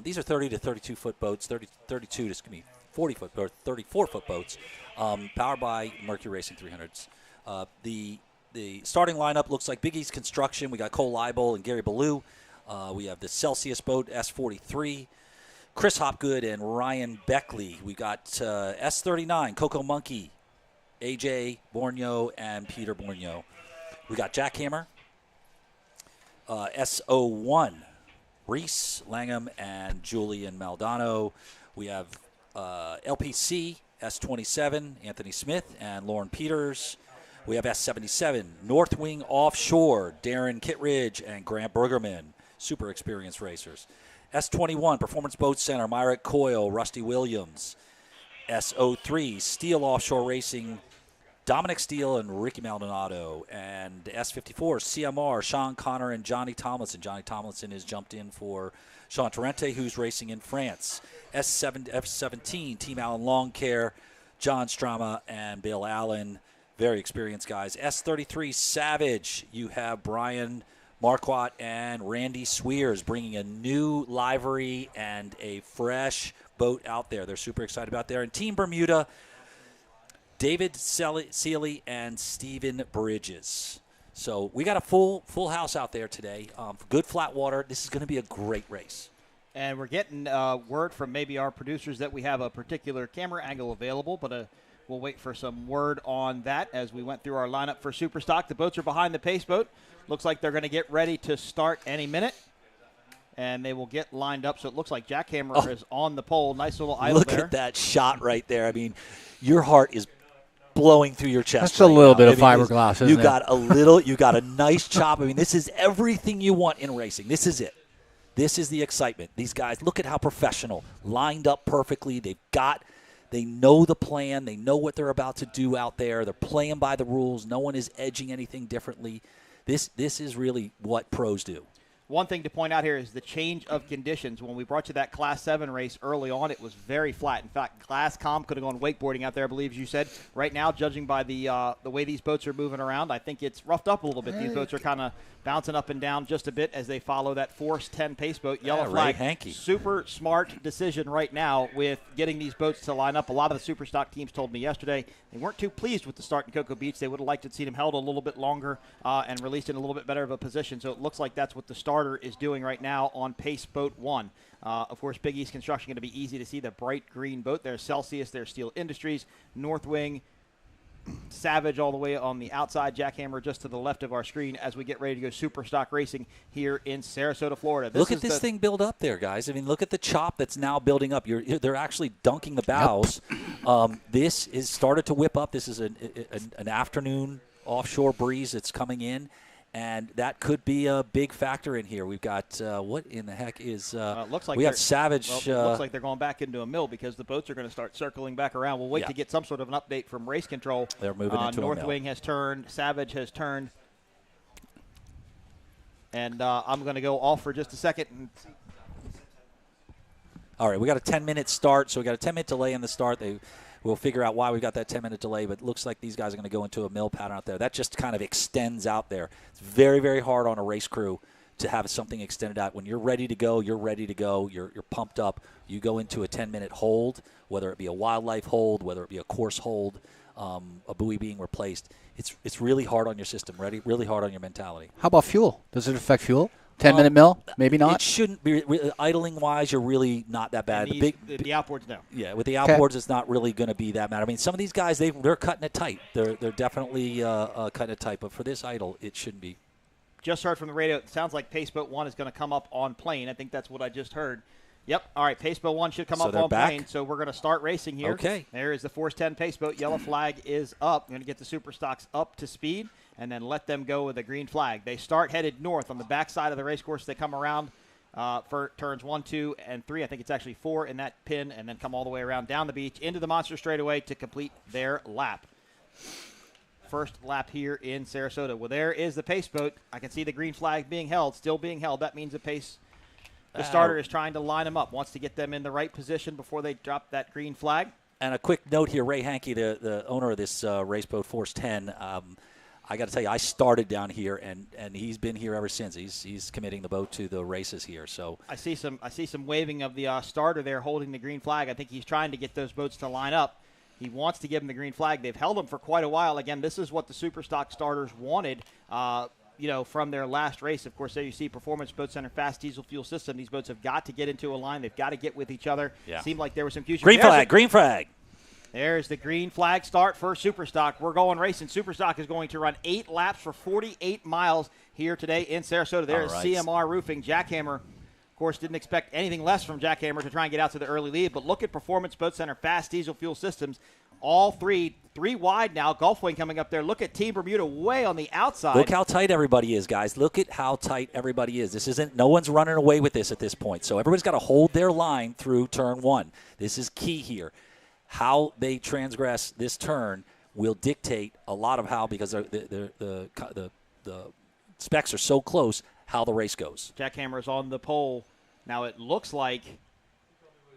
S2: These are 30 to 32-foot boats, 32 to 40-foot or 34-foot boats, powered by Mercury Racing 300s. The starting lineup looks like Big East Construction. We got Cole Leibel and Gary Ballou. We have the Celsius boat, S43, Chris Hopgood and Ryan Beckley. We got S39, Coco Monkey, AJ Borneo and Peter Borneo. We got Jackhammer, S01, Reese Langham and Julian Maldonado. We have LPC, S27, Anthony Smith and Lauren Peters. We have S77, North Wing Offshore, Darren Kittridge and Grant Bergerman, super experienced racers. S21, Performance Boat Center, Myrick Coyle, Rusty Williams. S03, Steel Offshore Racing, Dominic Steele and Ricky Maldonado. And S54, CMR, Sean Connor and Johnny Tomlinson. Johnny Tomlinson has jumped in for Sean Torrente, who's racing in France. F17, Team Allen Lawn Care, John Strama and Bill Allen, very experienced guys. S33, Savage, you have Brian Marquardt and Randy Swears bringing a new livery and a fresh boat out there. They're super excited about there. And Team Bermuda, David Seeley and Stephen Bridges. So we got a full house out there today. Good flat water. This is going to be a great race.
S1: And we're getting word from maybe our producers that we have a particular camera angle available, but we'll wait for some word on that as we went through our lineup for Superstock. The boats are behind the pace boat. Looks like they're going to get ready to start any minute. And they will get lined up. So it looks like Jackhammer is on the pole. Nice little idle
S2: Look
S1: there.
S2: at that shot right there. I mean, your heart is blowing through your chest.
S3: That's a little bit of fiberglass, isn't it?
S2: You got a little, you got a nice chop. I mean, this is everything you want in racing. This is it. This is the excitement. These guys, look at how professional, lined up perfectly. They know the plan. They know what they're about to do out there. They're playing by the rules. No one is edging anything differently. This is really what pros do.
S1: One thing to point out here is the change of conditions. When we brought you that Class 7 race early on, it was very flat. In fact, Class Com could have gone wakeboarding out there, I believe you said. Right now, judging by the way these boats are moving around, I think it's roughed up a little bit. These boats are kind of bouncing up and down just a bit as they follow that Force 10 pace boat. Yellow flag.
S2: Hanky.
S1: Super smart decision right now with getting these boats to line up. A lot of the Superstock teams told me yesterday they weren't too pleased with the start in Cocoa Beach. They would have liked to see them held a little bit longer and released in a little bit better of a position. So it looks like that's what the starter is doing right now on Pace Boat 1. Of course, Big East Construction going to be easy to see. The bright green boat. There's Celsius. There's Steel Industries. North Wing. Savage all the way on the outside. Jackhammer just to the left of our screen as we get ready to go Superstock racing here in Sarasota, Florida.
S2: Look at this thing build up there, guys. I mean, look at the chop that's now building up. They're actually dunking the bows. Yep. This is started to whip up. This is an afternoon offshore breeze that's coming in. And that could be a big factor in here. We've got what in the heck is?
S1: Looks like
S2: we have Savage.
S1: Well, looks like they're going back into a mill because the boats are going to start circling back around. We'll wait to get some sort of an update from race control.
S2: They're moving into
S1: North
S2: a mill.
S1: Wing has turned. Savage has turned. And I'm going to go off for just a second.
S2: All right, we got a 10-minute start, so we got a 10-minute delay in the start. We'll figure out why we got that 10-minute delay, but it looks like these guys are going to go into a mill pattern out there. That just kind of extends out there. It's very, very hard on a race crew to have something extended out. When you're ready to go, you're ready to go. You're pumped up. You go into a 10-minute hold, whether it be a wildlife hold, whether it be a course hold, a buoy being replaced. It's really hard on your system, really hard on your mentality.
S3: How about fuel? Does it affect fuel? 10-minute mill? Maybe not?
S2: It shouldn't be. Idling-wise, you're really not that bad.
S1: The outboards, no.
S2: Yeah, with the outboards, it's not really going to be that bad. I mean, some of these guys, they're cutting it tight. They're definitely cutting it tight. But for this idle, it shouldn't be.
S1: Just heard from the radio. It sounds like Pace Boat 1 is going to come up on plane. I think that's what I just heard. Yep. All right, Pace Boat 1 should come up on plane. So we're going to start racing here.
S2: Okay.
S1: There is the Force 10 Pace Boat. Yellow flag is up. We're going to get the super stocks up to speed and then let them go with a green flag. They start headed north on the backside of the race course. They come around for turns 1, 2, and 3. I think it's actually 4 in that pin, and then come all the way around down the beach into the Monster straightaway to complete their lap. First lap here in Sarasota. Well, there is the Pace Boat. I can see the green flag being held, still being held. That means the starter is trying to line them up, wants to get them in the right position before they drop that green flag.
S2: And a quick note here, Ray Hankey, the owner of this race boat, Force 10, I got to tell you, I started down here, and he's been here ever since. He's committing the boat to the races here. So
S1: I see some waving of the starter there holding the green flag. I think he's trying to get those boats to line up. He wants to give them the green flag. They've held them for quite a while. Again, this is what the Superstock starters wanted, from their last race. Of course, there you see Performance Boat Center Fast Diesel Fuel System. These boats have got to get into a line. They've got to get with each other.
S2: Yeah.
S1: Seemed like there was some future.
S2: Green flag.
S1: There's the green flag start for Superstock. We're going racing. Superstock is going to run 8 laps for 48 miles here today in Sarasota. There's CMR Roofing. Jackhammer, of course, didn't expect anything less from Jackhammer to try and get out to the early lead. But look at Performance Boat Center Fast Diesel Fuel Systems. All three wide now. Gulfwing coming up there. Look at Team Bermuda way on the outside.
S2: Look how tight everybody is, guys. Look at how tight everybody is. No one's running away with this at this point. So everybody's got to hold their line through turn 1. This is key here. How they transgress this turn will dictate a lot of how, because the specs are so close, how the race goes.
S1: Jackhammer is on the pole. Now it looks like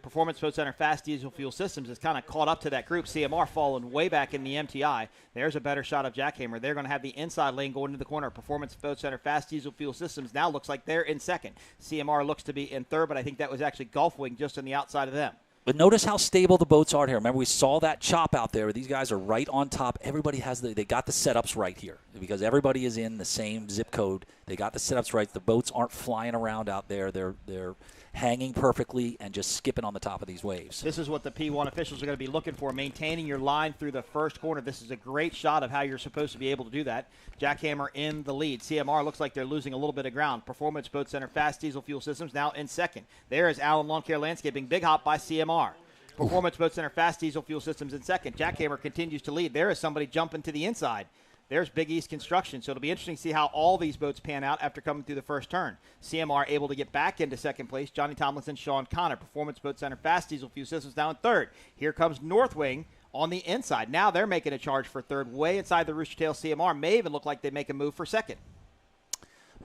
S1: Performance Boat Center Fast Diesel Fuel Systems is kind of caught up to that group. CMR falling way back in the MTI. There's a better shot of Jackhammer. They're going to have the inside lane going into the corner. Performance Boat Center Fast Diesel Fuel Systems now looks like they're in second. CMR looks to be in third, but I think that was actually Gulfwing just on the outside of them.
S2: But notice how stable the boats are here. Remember, we saw that chop out there. These guys are right on top. Everybody they got the setups right here because everybody is in the same zip code. They got the setups right. The boats aren't flying around out there. They're hanging perfectly and just skipping on the top of these waves.
S1: This is what the P1 officials are going to be looking for, maintaining your line through the first corner. This is a great shot of how you're supposed to be able to do that. Jackhammer in the lead. CMR looks like they're losing a little bit of ground. Performance Boat Center Fast Diesel Fuel Systems now in second. There is Allen Lawn Care Landscaping. Big hop by CMR. Performance Boat Center Fast Diesel Fuel Systems in second. Jackhammer continues to lead. There is somebody jumping to the inside. There's Big East Construction. So it'll be interesting to see how all these boats pan out after coming through the first turn. CMR able to get back into second place. Johnny Tomlinson, Sean Connor. Performance Boat Center Fast Diesel Fuel Systems now in third. Here comes Northwing on the inside. Now they're making a charge for third, way inside the Rooster Tail. CMR may even look like they make a move for second.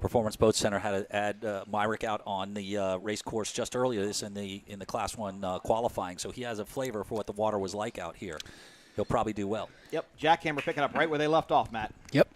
S2: Performance Boat Center had Myrick out on the race course just earlier this in the Class 1 qualifying, so he has a flavor for what the water was like out here. He'll probably do well.
S1: Yep, Jackhammer picking up right where they left off, Matt.
S3: Yep.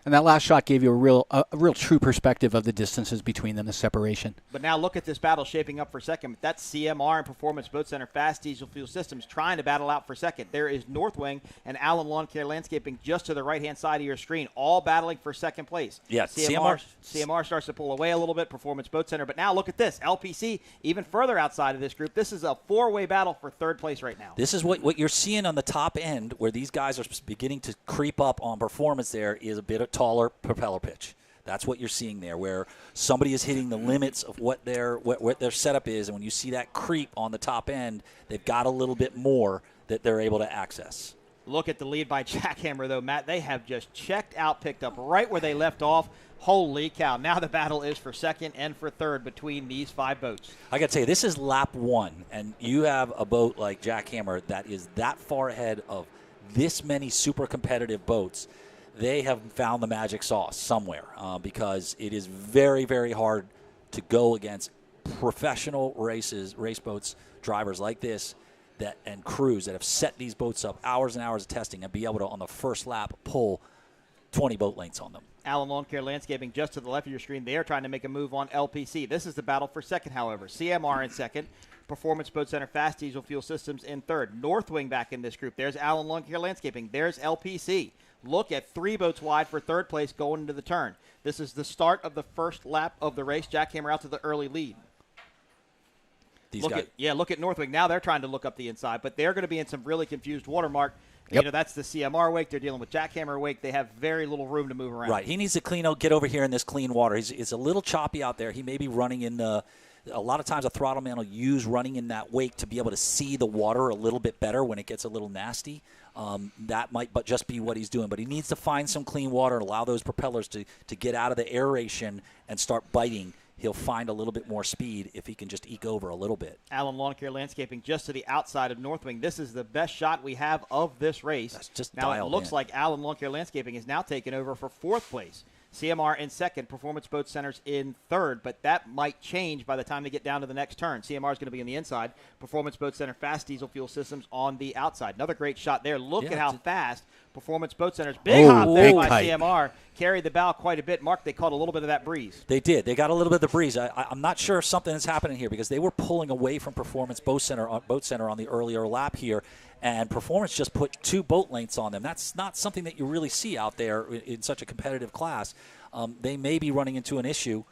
S3: And that last shot gave you a real true perspective of the distances between them, the separation.
S1: But now look at this battle shaping up for second. That's CMR and Performance Boat Center Fast Diesel Fuel Systems trying to battle out for second. There is Northwing and Allen Lawn Care Landscaping just to the right-hand side of your screen, all battling for second place.
S2: Yeah,
S1: CMR starts to pull away a little bit, Performance Boat Center. But now look at this. LPC even further outside of this group. This is a four-way battle for third place right now.
S2: This is what you're seeing on the top end where these guys are beginning to creep up on performance. There is a bit of taller propeller pitch. That's what you're seeing there, where somebody is hitting the limits of what their setup is, and when you see that creep on the top end, they've got a little bit more that they're able to access.
S1: Look at the lead by Jackhammer, though, Matt. They have just checked out, picked up right where they left off. Holy cow. Now the battle is for second and for third between these 5 boats.
S2: I got to tell you, this is lap 1, and you have a boat like Jackhammer that is that far ahead of this many super competitive boats. They have found the magic sauce somewhere because it is very, very hard to go against professional race boats, drivers like this and crews that have set these boats up hours and hours of testing and be able to, on the first lap, pull 20 boat lengths on them.
S1: Allen Lawn Care Landscaping just to the left of your screen. They are trying to make a move on LPC. This is the battle for second, however. CMR in second. Performance Boat Center Fast Diesel Fuel Systems in third. Northwing back in this group. There's Allen Lawn Care Landscaping. There's LPC. Look at 3 boats wide for third place going into the turn. This is the start of the first lap of the race. Jackhammer out to the early lead. Look at Northwing. Now they're trying to look up the inside, but they're going to be in some really confused water, Mark. Yep. You know, that's the CMR wake. They're dealing with Jackhammer wake. They have very little room to move around.
S2: Right. He needs to get over here in this clean water. It's a little choppy out there. He may be running in a lot of times a throttle man will use running in that wake to be able to see the water a little bit better when it gets a little nasty. That might just be what he's doing. But he needs to find some clean water and allow those propellers to get out of the aeration and start biting. He'll find a little bit more speed if he can just eke over a little bit.
S1: Allen Lawn Care Landscaping just to the outside of Northwing. This is the best shot we have of this race.
S2: That's just
S1: now
S2: dialed
S1: it looks
S2: in.
S1: like Allen Lawn Care Landscaping is now taking over for fourth place. CMR in second, Performance Boat Centers in third, but that might change by the time they get down to the next turn. CMR is going to be on the inside. Performance Boat Center Fast Diesel Fuel Systems on the outside. Another great shot there. Look at how fast Performance Boat Centers, big hop there by CMR, carried the bow quite a bit. Mark, they caught a little bit of that breeze.
S2: They did. They got a little bit of the breeze. I'm not sure if something is happening here because they were pulling away from Performance Boat Center on the earlier lap here, and Performance just put 2 boat lengths on them. That's not something that you really see out there in such a competitive class. They may be running into an issue.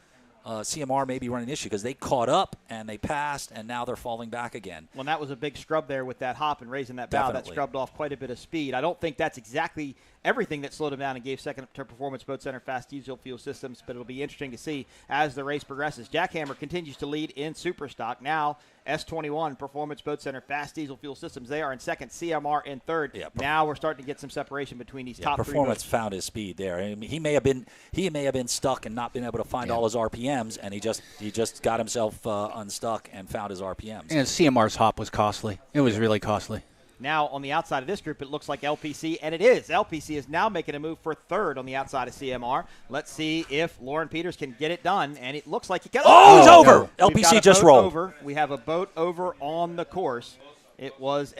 S2: CMR may be running an issue because they caught up and they passed, and now they're falling back again.
S1: Well, that was a big scrub there with that hop and raising that bow. That scrubbed off quite a bit of speed. I don't think that's exactly everything that slowed him down and gave second to Performance Boat Center Fast Diesel Fuel Systems, but it'll be interesting to see as the race progresses. Jackhammer continues to lead in Superstock. Now S21, Performance Boat Center Fast Diesel Fuel Systems, they are in second. CMR in third. Yeah, now we're starting to get some separation between these top 3
S2: Performance
S1: boats.
S2: found his speed there. I mean, he may have been stuck and not been able to find all his RPMs, and he just got himself unstuck and found his RPMs.
S3: And CMR's hop was costly. It was really costly.
S1: Now, on the outside of this group, it looks like LPC, and it is. LPC is now making a move for third on the outside of CMR. Let's see if Lauren Peters can get it done, and it looks like he can.
S2: Oh, he's over. LPC just rolled.
S1: Over. We have a boat over on the course. It was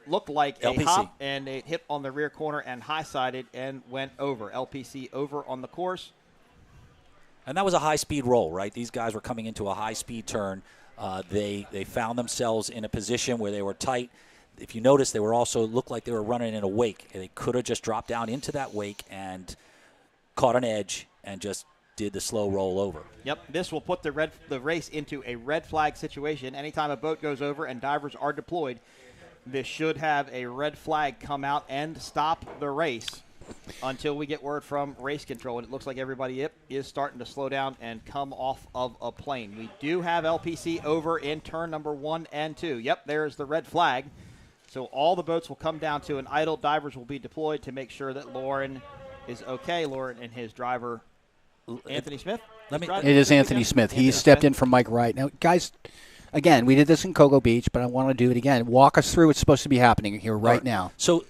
S1: looked like a hop, and it hit on the rear corner and high-sided and went over. LPC over on the course.
S2: And that was a high-speed roll, right? These guys were coming into a high-speed turn. They found themselves in a position where they were tight. If you notice, they were also looked like they were running in a wake. They could have just dropped down into that wake and caught an edge and just did the slow roll over.
S1: Yep, this will put the race into a red flag situation. Anytime a boat goes over and divers are deployed, this should have a red flag come out and stop the race until we get word from race control. And it looks like everybody is starting to slow down and come off of a plane. We do have LPC over in turn number 1 and 2. Yep, there's the red flag. So all the boats will come down to an idle. Divers will be deployed to make sure that Lauren is okay. Lauren and his driver, Anthony Smith.
S3: It is Anthony Smith. He stepped in for Mike Wright. Now, guys, again, we did this in Cocoa Beach, but I want to do it again. Walk us through what's supposed to be happening here right now.
S2: So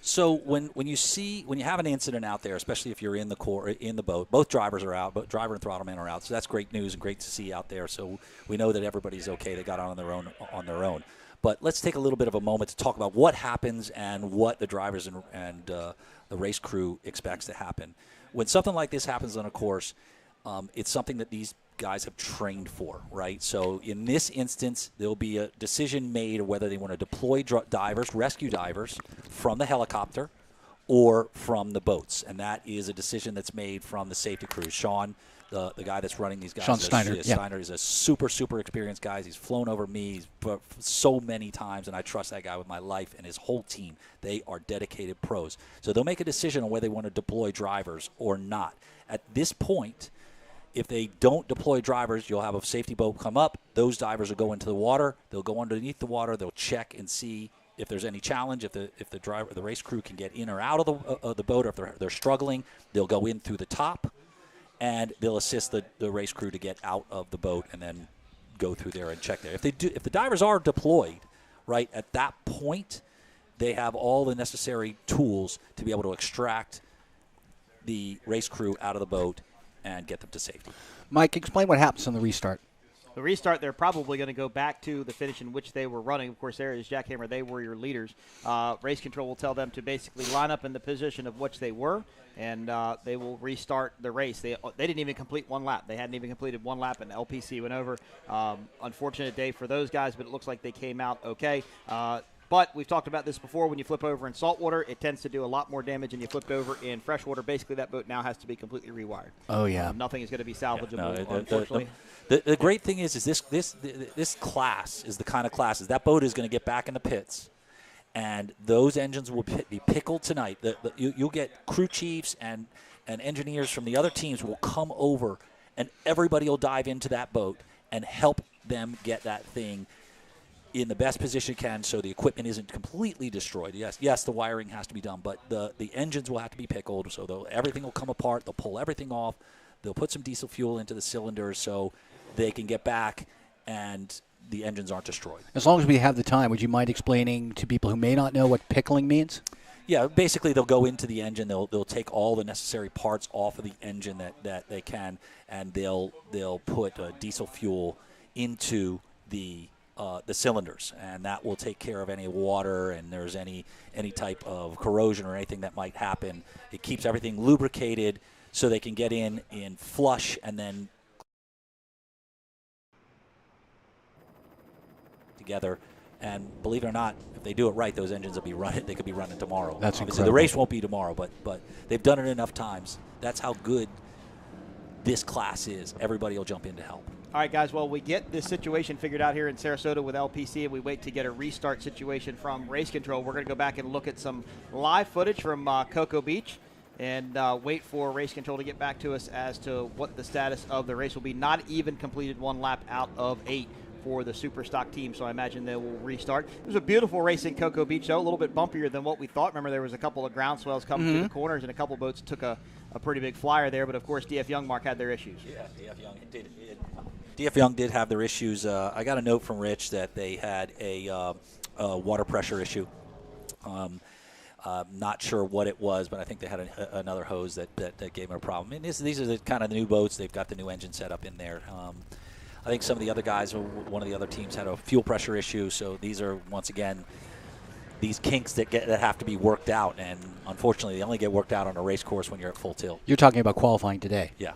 S2: when you have an incident out there, especially if you're in the boat, both drivers are out, both driver and throttle man are out. So that's great news and great to see out there. So we know that everybody's okay. They got on their own. But let's take a little bit of a moment to talk about what happens and what the drivers and the race crew expects to happen. When something like this happens on a course, it's something that these guys have trained for, right? So in this instance, there'll be a decision made of whether they want to deploy rescue divers from the helicopter or from the boats. And that is a decision that's made from the safety crews. Sean, the guy that's running these guys.
S3: Sean Steiner.
S2: Steiner is a super, super experienced guy. He's flown over me so many times, and I trust that guy with my life and his whole team. They are dedicated pros. So they'll make a decision on whether they want to deploy drivers or not. At this point, if they don't deploy drivers, you'll have a safety boat come up. Those divers will go into the water. They'll go underneath the water. They'll check and see if there's any challenge, if the race crew can get in or out of the boat, or if they're struggling. They'll go in through the top, and they'll assist the race crew to get out of the boat and then go through there and check there. If the divers are deployed, right, at that point, they have all the necessary tools to be able to extract the race crew out of the boat and get them to safety.
S3: Mike, explain what happens on the restart.
S1: The restart, they're probably going to go back to the finish in which they were running. Of course, there is Jackhammer. They were your leaders. Race control will tell them to basically line up in the position of which they were, and they will restart the race. They didn't even complete one lap. They hadn't even completed one lap, and LPC went over. Unfortunate day for those guys, but it looks like they came out okay. But we've talked about this before. When you flip over in saltwater, it tends to do a lot more damage than you flipped over in freshwater. Basically, that boat now has to be completely rewired.
S3: Oh, yeah.
S1: Nothing is going to be salvageable,
S2: Yeah, no,
S1: unfortunately.
S2: The great thing is this class is the kind of classes that boat is going to get back in the pits, and those engines will be pickled tonight. You'll get crew chiefs and engineers from the other teams will come over, and everybody will dive into that boat and help them get that thing in the best position it can, so the equipment isn't completely destroyed. Yes, the wiring has to be done, but the engines will have to be pickled, so everything will come apart. They'll pull everything off. They'll put some diesel fuel into the cylinders so they can get back and the engines aren't destroyed.
S3: As long as we have the time, would you mind explaining to people who may not know what pickling means?
S2: Yeah, basically they'll go into the engine. They'll take all the necessary parts off of the engine that they can, and they'll put diesel fuel into the cylinders, and that will take care of any water and there's any type of corrosion or anything that might happen. It keeps everything lubricated so they can get in flush and then together. And believe it or not, if they do it right, those engines will be running. They could be running tomorrow.
S3: That's
S2: Obviously,
S3: incredible.
S2: the race won't be tomorrow, but they've done it enough times. That's how good this class is. Everybody will jump in to help.
S1: All right, guys, well, we get this situation figured out here in Sarasota with LPC, and we wait to get a restart situation from race control. We're going to go back and look at some live footage from Cocoa Beach and wait for race control to get back to us as to what the status of the race will be. Not even completed one lap out of 8 for the super stock team, so I imagine they will restart. It was a beautiful race in Cocoa Beach, though, a little bit bumpier than what we thought. Remember, there was a couple of ground swells coming through the corners, and a couple boats took a pretty big flyer there, but of course DF Youngmark had their issues.
S2: Yeah, DF Young did. DF Young did have their issues. I got a note from Rich that they had a water pressure issue. Not sure what it was, but I think they had another hose that gave them a problem. And these are the kind of the new boats. They've got the new engine set up in there. I think some of the other guys, one of the other teams had a fuel pressure issue. So these are, once again, these kinks that have to be worked out. And unfortunately, they only get worked out on a race course when you're at full tilt.
S3: You're talking about qualifying today.
S2: Yeah.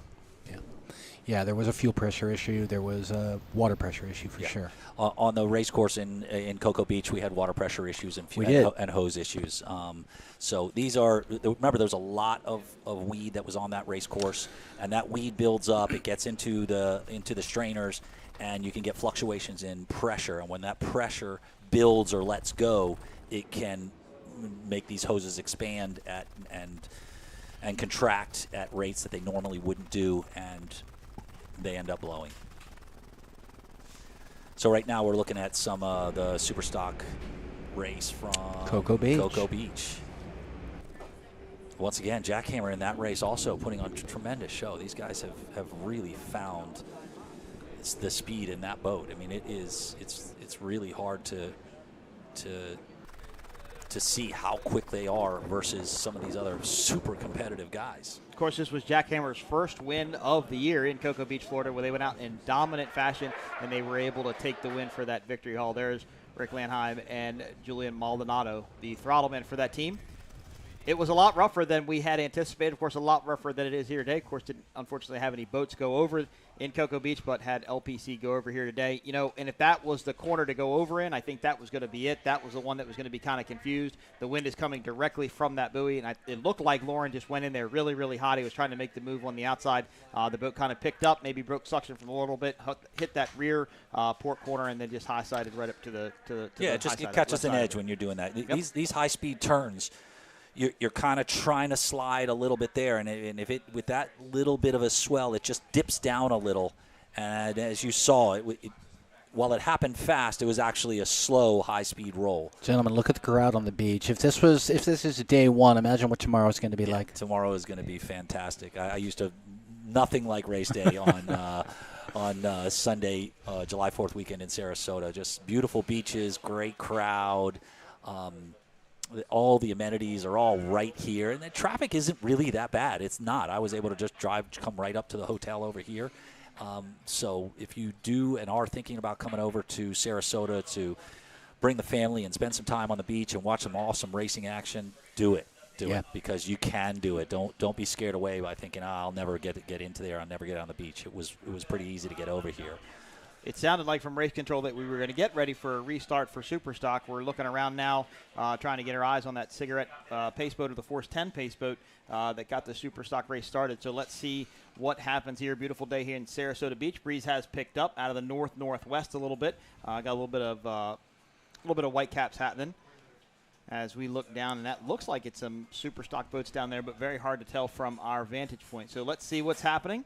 S3: Yeah, there was a fuel pressure issue. There was a water pressure issue for sure.
S2: On the race course in Cocoa Beach, we had water pressure issues and hose issues. So these are, remember, there's a lot of weed that was on that race course, and that weed builds up. It gets into the strainers, and you can get fluctuations in pressure. And when that pressure builds or lets go, it can make these hoses expand and contract at rates that they normally wouldn't do, and they end up blowing. So right now we're looking at some of the super stock race from
S3: Cocoa Beach.
S2: Once again, Jackhammer in that race also putting on a tremendous show. These guys have really found the speed in that boat. I mean, it's really hard to see how quick they are versus some of these other super competitive guys.
S1: Of course, this was Jackhammer's first win of the year in Cocoa Beach, Florida, where they went out in dominant fashion, and they were able to take the win for that victory haul. There's Rick Landheim and Julian Maldonado, the throttleman for that team. It was a lot rougher than we had anticipated. Of course, a lot rougher than it is here today. Of course, didn't unfortunately have any boats go over in Cocoa Beach, but had LPC go over here today. You know, and if that was the corner to go over in, I think that was going to be it. That was the one that was going to be kind of confused. The wind is coming directly from that buoy, and it looked like Lauren just went in there really, really hot. He was trying to make the move on the outside. The boat kind of picked up, maybe broke suction from a little bit, hit that rear port corner, and then just high-sided right up to the
S2: yeah, it catches an edge when you're doing that. Yep. These high-speed turns, you're kind of trying to slide a little bit there, and if it with that little bit of a swell, it just dips down a little. And as you saw, while it happened fast, it was actually a slow, high-speed roll.
S3: Gentlemen, look at the crowd on the beach. If this is day one, imagine what tomorrow is going to be like.
S2: Tomorrow is going to be fantastic. I used to nothing like race day on Sunday, July 4th weekend in Sarasota. Just beautiful beaches, great crowd. All the amenities are all right here, and the traffic isn't really that bad. It's not. I was able to just come right up to the hotel over here. So if you do and are thinking about coming over to Sarasota to bring the family and spend some time on the beach and watch some awesome racing action, do it. Do it, because you can do it. Don't be scared away by thinking, I'll never get into there. I'll never get on the beach. It was pretty easy to get over here.
S1: It sounded like from race control that we were going to get ready for a restart for Superstock. We're looking around now, trying to get our eyes on that cigarette pace boat or the Force 10 pace boat that got the Superstock race started. So let's see what happens here. Beautiful day here in Sarasota Beach. Breeze has picked up out of the northwest a little bit. Got a little bit of white caps happening as we look down, and that looks like it's some Superstock boats down there, but very hard to tell from our vantage point. So let's see what's happening.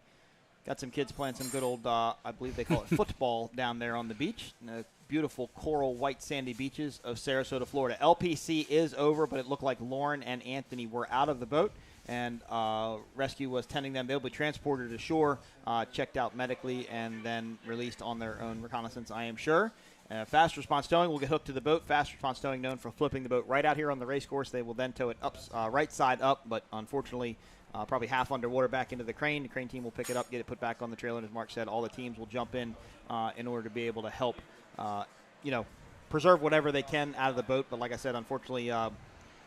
S1: Got some kids playing some good old, I believe they call it football down there on the beach. The beautiful coral white sandy beaches of Sarasota, Florida. LPC is over, but it looked like Lauren and Anthony were out of the boat, and rescue was tending them. They'll be transported ashore, checked out medically, and then released on their own reconnaissance, I am sure. Fast response towing will get hooked to the boat. Fast response towing known for flipping the boat right out here on the race course. They will then tow it up, right side up, but unfortunately probably half underwater back into the crane. The crane team will pick it up, get it put back on the trailer, and as Mark said, all the teams will jump in order to be able to help, preserve whatever they can out of the boat. But like I said, unfortunately,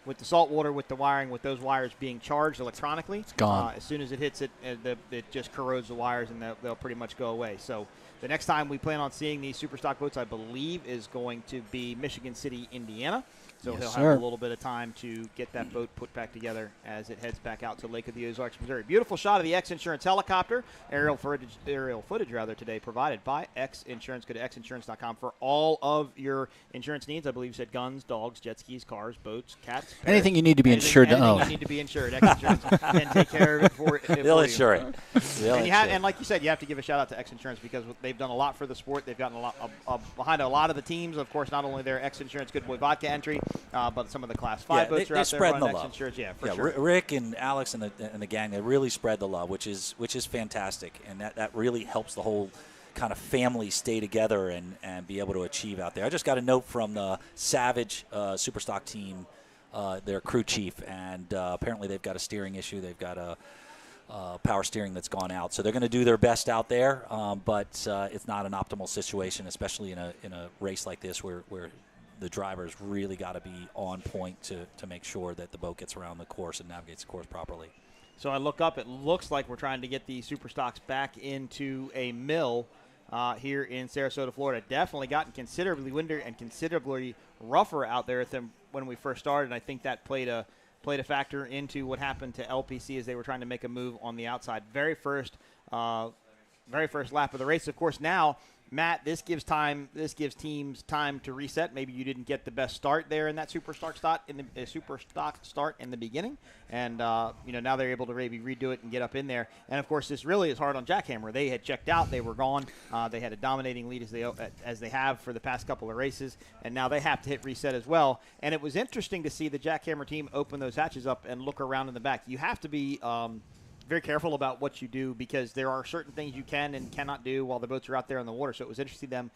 S1: with the salt water, with the wiring, with those wires being charged electronically, it's
S3: gone.
S1: As soon as it hits it, it just corrodes the wires, and they'll pretty much go away. So the next time we plan on seeing these Superstock boats, I believe, is going to be Michigan City, Indiana. So he'll have a little bit of time to get that boat put back together as it heads back out to Lake of the Ozarks, Missouri. Beautiful shot of the X Insurance helicopter. Aerial footage today provided by X Insurance. Go to xinsurance.com for all of your insurance needs. I believe you said guns, dogs, jet skis, cars, boats, cats.
S3: Anything you need to be insured to own.
S1: Anything you need to be insured. X Insurance can take care of it for you.
S2: They'll insure it.
S1: And like you said, you have to give a shout out to X Insurance because they've done a lot for the sport. They've gotten a lot behind a lot of the teams. Of course, not only their X Insurance Good Boy Vodka entry, but some of the Class 5 boats are out there running X Insurance. Yeah, for sure.
S2: Rick and Alex and the gang, they really spread the love, which is fantastic, and that really helps the whole kind of family stay together and be able to achieve out there. I just got a note from the Savage Superstock team, their crew chief, and apparently they've got a steering issue. They've got a power steering that's gone out, so they're going to do their best out there, but it's not an optimal situation, especially in a race like this where the driver's really got to be on point to make sure that the boat gets around the course and navigates the course properly.
S1: So I look up, it looks like we're trying to get the Superstocks back into a mill here in Sarasota, Florida. Definitely gotten considerably windier and considerably rougher out there than when we first started, and I think that played a factor into what happened to LPC as they were trying to make a move on the outside. Very first lap of the race. Of course, now, Matt, this gives teams time to reset. Maybe you didn't get the best start there in that Superstock start in the beginning, and now they're able to maybe redo it and get up in there. And of course, this really is hard on Jackhammer. They had checked out; they were gone. They had a dominating lead as they have for the past couple of races, and now they have to hit reset as well. And it was interesting to see the Jackhammer team open those hatches up and look around in the back. You have to be very careful about what you do because there are certain things you can and cannot do while the boats are out there in the water. So it was interesting to them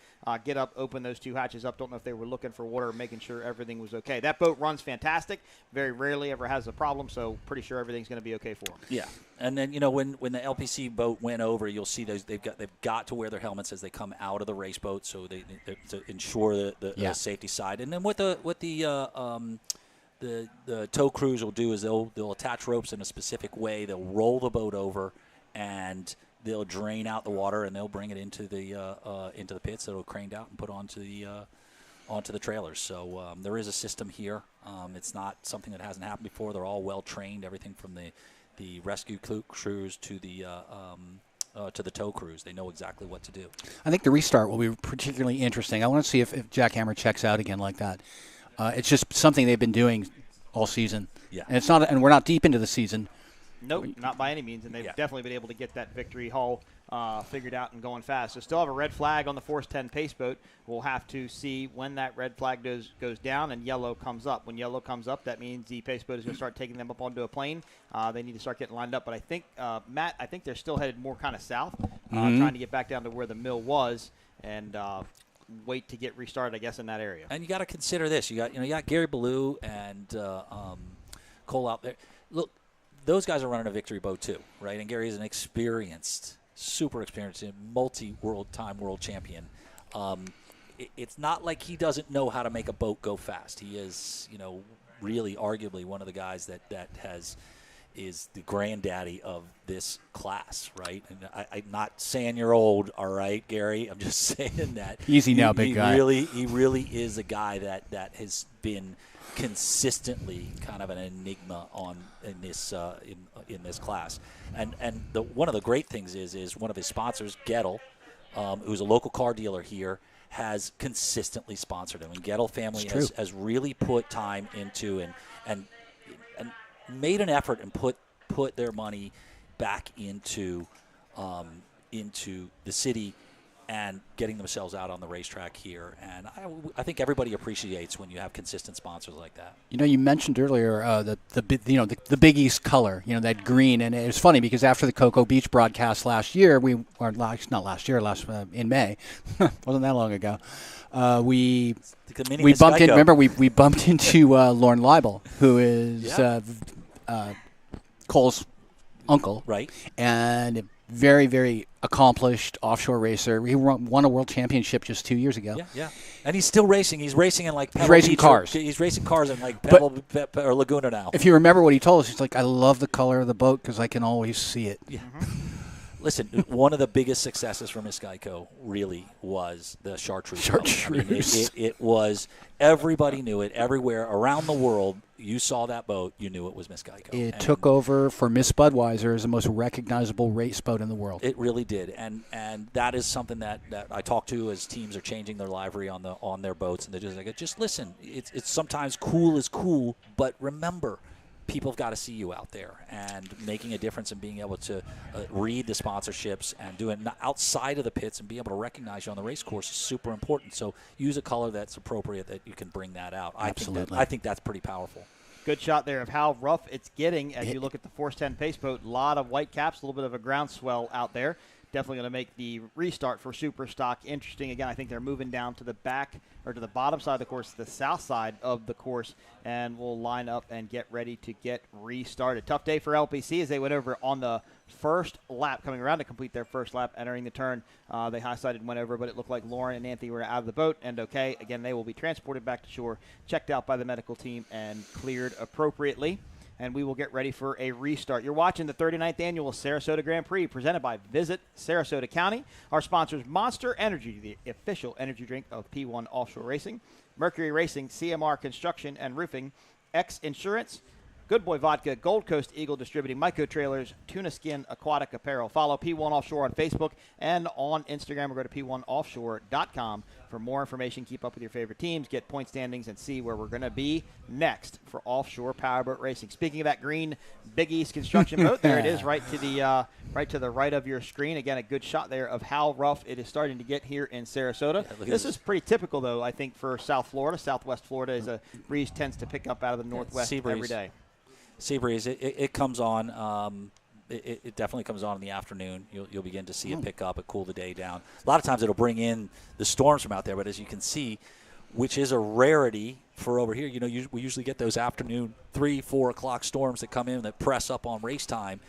S1: get up, open those two hatches up. Don't know if they were looking for water or making sure everything was okay. That boat runs fantastic. Very rarely ever has a problem, so pretty sure everything's going to be okay for them.
S2: Yeah, and then when the LPC boat went over, you'll see those they've got to wear their helmets as they come out of the race boat, so they to ensure the safety side. And then what the tow crews will do is they'll attach ropes in a specific way. They'll roll the boat over, and they'll drain out the water, and they'll bring it into the pits that will craned out and put onto the trailers. So there is a system here. It's not something that hasn't happened before. They're all well trained. Everything from the rescue crews to the tow crews. They know exactly what to do.
S3: I think the restart will be particularly interesting. I want to see if Jackhammer checks out again like that. It's just something they've been doing all season.
S2: Yeah.
S3: And we're not deep into the season.
S1: Nope, not by any means, and they've definitely been able to get that victory hull figured out and going fast. So still have a red flag on the Force 10 pace boat. We'll have to see when that red flag goes down and yellow comes up. When yellow comes up, that means the pace boat is going to start taking them up onto a plane. They need to start getting lined up. But I think, Matt, they're still headed more kind of south, trying to get back down to where the mill was and wait to get restarted, I guess, in that area.
S2: And you got to consider this. You got Gary Ballou and Cole out there. Look, those guys are running a victory boat too, right? And Gary is an experienced super experienced, multi-world champion. It's not like he doesn't know how to make a boat go fast. He is, really arguably one of the guys that is the granddaddy of this class, right? And I'm not saying you're old, all right, Gary. I'm just saying that.
S3: Easy now, big guy.
S2: He really is a guy that has been consistently kind of an enigma in this class. And one of the great things is one of his sponsors, Gettle, who's a local car dealer here, has consistently sponsored him. And Gettle family has really put time into and made an effort and put their money back into the city and getting themselves out on the racetrack here. And I think everybody appreciates when you have consistent sponsors like that.
S3: You mentioned earlier the Big East color, that green, and it was funny because after the Cocoa Beach broadcast last year, in May, wasn't that long ago. We bumped in. Remember, we bumped into Lauren Leibel, who is Cole's uncle,
S2: right?
S3: And very, very accomplished offshore racer. He won a world championship just 2 years ago.
S2: Yeah. And he's still racing. He's racing in
S3: He's racing cars.
S2: He's racing cars in Pebble or Laguna now.
S3: If you remember what he told us, he's like, I love the color of the boat because I can always see it.
S2: Yeah. Listen, one of the biggest successes for Miss Geico really was the chartreuse. It was, everybody knew it. Everywhere around the world, you saw that boat, you knew it was Miss Geico.
S3: It took over for Miss Budweiser as the most recognizable race boat in the world.
S2: It really did. And that is something that I talk to as teams are changing their livery on their boats. And they're just like, just listen, it's sometimes cool is cool, but remember, people have got to see you out there and making a difference and being able to read the sponsorships and do it outside of the pits and be able to recognize you on the race course is super important. So use a color that's appropriate that you can bring that out.
S3: Absolutely.
S2: I think that's pretty powerful.
S1: Good shot there of how rough it's getting as you look at the Force 10 pace boat. A lot of white caps, a little bit of a groundswell out there. Definitely going to make the restart for Super Stock interesting. Again, I think they're moving down to the back or to the bottom side of the course, the south side of the course, and we'll line up and get ready to get restarted. Tough day for LPC as they went over on the first lap, coming around to complete their first lap, entering the turn. They high-sided and went over, but it looked like Lauren and Anthony were out of the boat and okay. Again, they will be transported back to shore, checked out by the medical team, and cleared appropriately. And we will get ready for a restart. You're watching the 39th Annual Sarasota Grand Prix presented by Visit Sarasota County. Our sponsors, Monster Energy, the official energy drink of P1 Offshore Racing, Mercury Racing, CMR Construction and Roofing, X Insurance, Good Boy Vodka, Gold Coast Eagle Distributing, Myco Trailers, Tuna Skin Aquatic Apparel. Follow P1 Offshore on Facebook and on Instagram, or go to p1offshore.com for more information. Keep up with your favorite teams, get point standings, and see where we're going to be next for Offshore Powerboat Racing. Speaking of that green Big East construction boat, there it is, right to the right of your screen. Again, a good shot there of how rough it is starting to get here in Sarasota. Yeah, this is pretty typical, though, I think, for South Florida. Southwest Florida is a breeze tends to pick up out of the northwest every day.
S2: Sea breeze, it comes on. It definitely comes on in the afternoon. You'll begin to see it pick up, it cool the day down. A lot of times it'll bring in the storms from out there, but as you can see, which is a rarity for over here. We usually get those afternoon 3-4 o'clock storms that come in that press up on race time.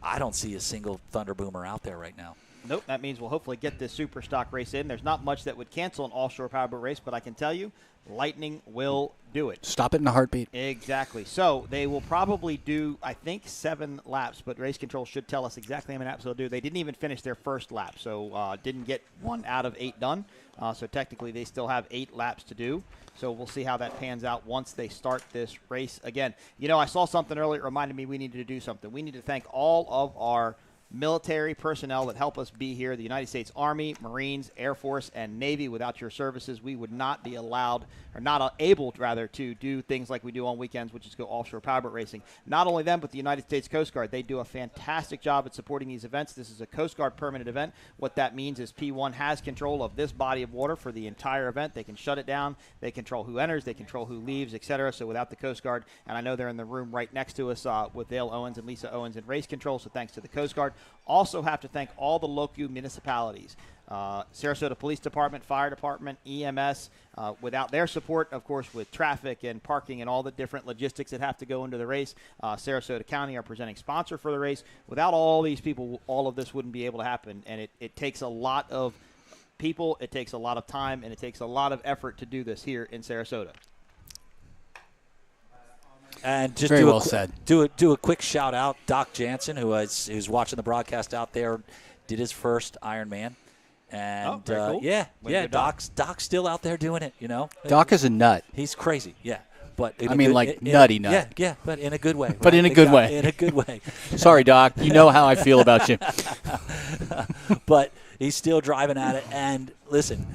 S2: I don't see a single thunder boomer out there right now.
S1: Nope, that means we'll hopefully get this Super Stock race in. There's not much that would cancel an offshore powerboat race, but I can tell you, lightning will do it.
S3: Stop it in a heartbeat.
S1: Exactly. So they will probably do, I think, 7 laps, but race control should tell us exactly how many laps they'll do. They didn't even finish their first lap, so didn't get 1 out of 8 done. So technically they still have 8 laps to do. So we'll see how that pans out once they start this race again. I saw something earlier that reminded me we needed to do something. We need to thank all of our military personnel that help us be here, the United States Army, Marines, Air Force, and Navy. Without your services, we would not be allowed, or not able, rather, to do things like we do on weekends, which is go offshore powerboat racing. Not only them, but the United States Coast Guard. They do a fantastic job at supporting these events. This is a Coast Guard permanent event. What that means is P1 has control of this body of water for the entire event. They can shut it down. They control who enters. They control who leaves, etc. So without the Coast Guard, and I know they're in the room right next to us with Dale Owens and Lisa Owens in race control, so thanks to the Coast Guard. Also have to thank all the local municipalities. Sarasota Police Department, Fire Department, EMS. Without their support, of course, with traffic and parking and all the different logistics that have to go into the race, Sarasota County, our presenting sponsor for the race. Without all these people, all of this wouldn't be able to happen. And it takes a lot of people, it takes a lot of time, and it takes a lot of effort to do this here in Sarasota.
S2: And just
S3: Very well said.
S2: Do a quick shout out, Doc Jansen, who's watching the broadcast out there, did his first Ironman. And
S1: cool.
S2: Doc's still out there doing it, you know.
S3: Doc is a nut.
S2: He's crazy, yeah. But
S3: nutty nut.
S2: Yeah, but in a good way.
S3: But in a good way.
S2: In a good way.
S3: Sorry, Doc. You know how I feel about you.
S2: But he's still driving at it. And listen,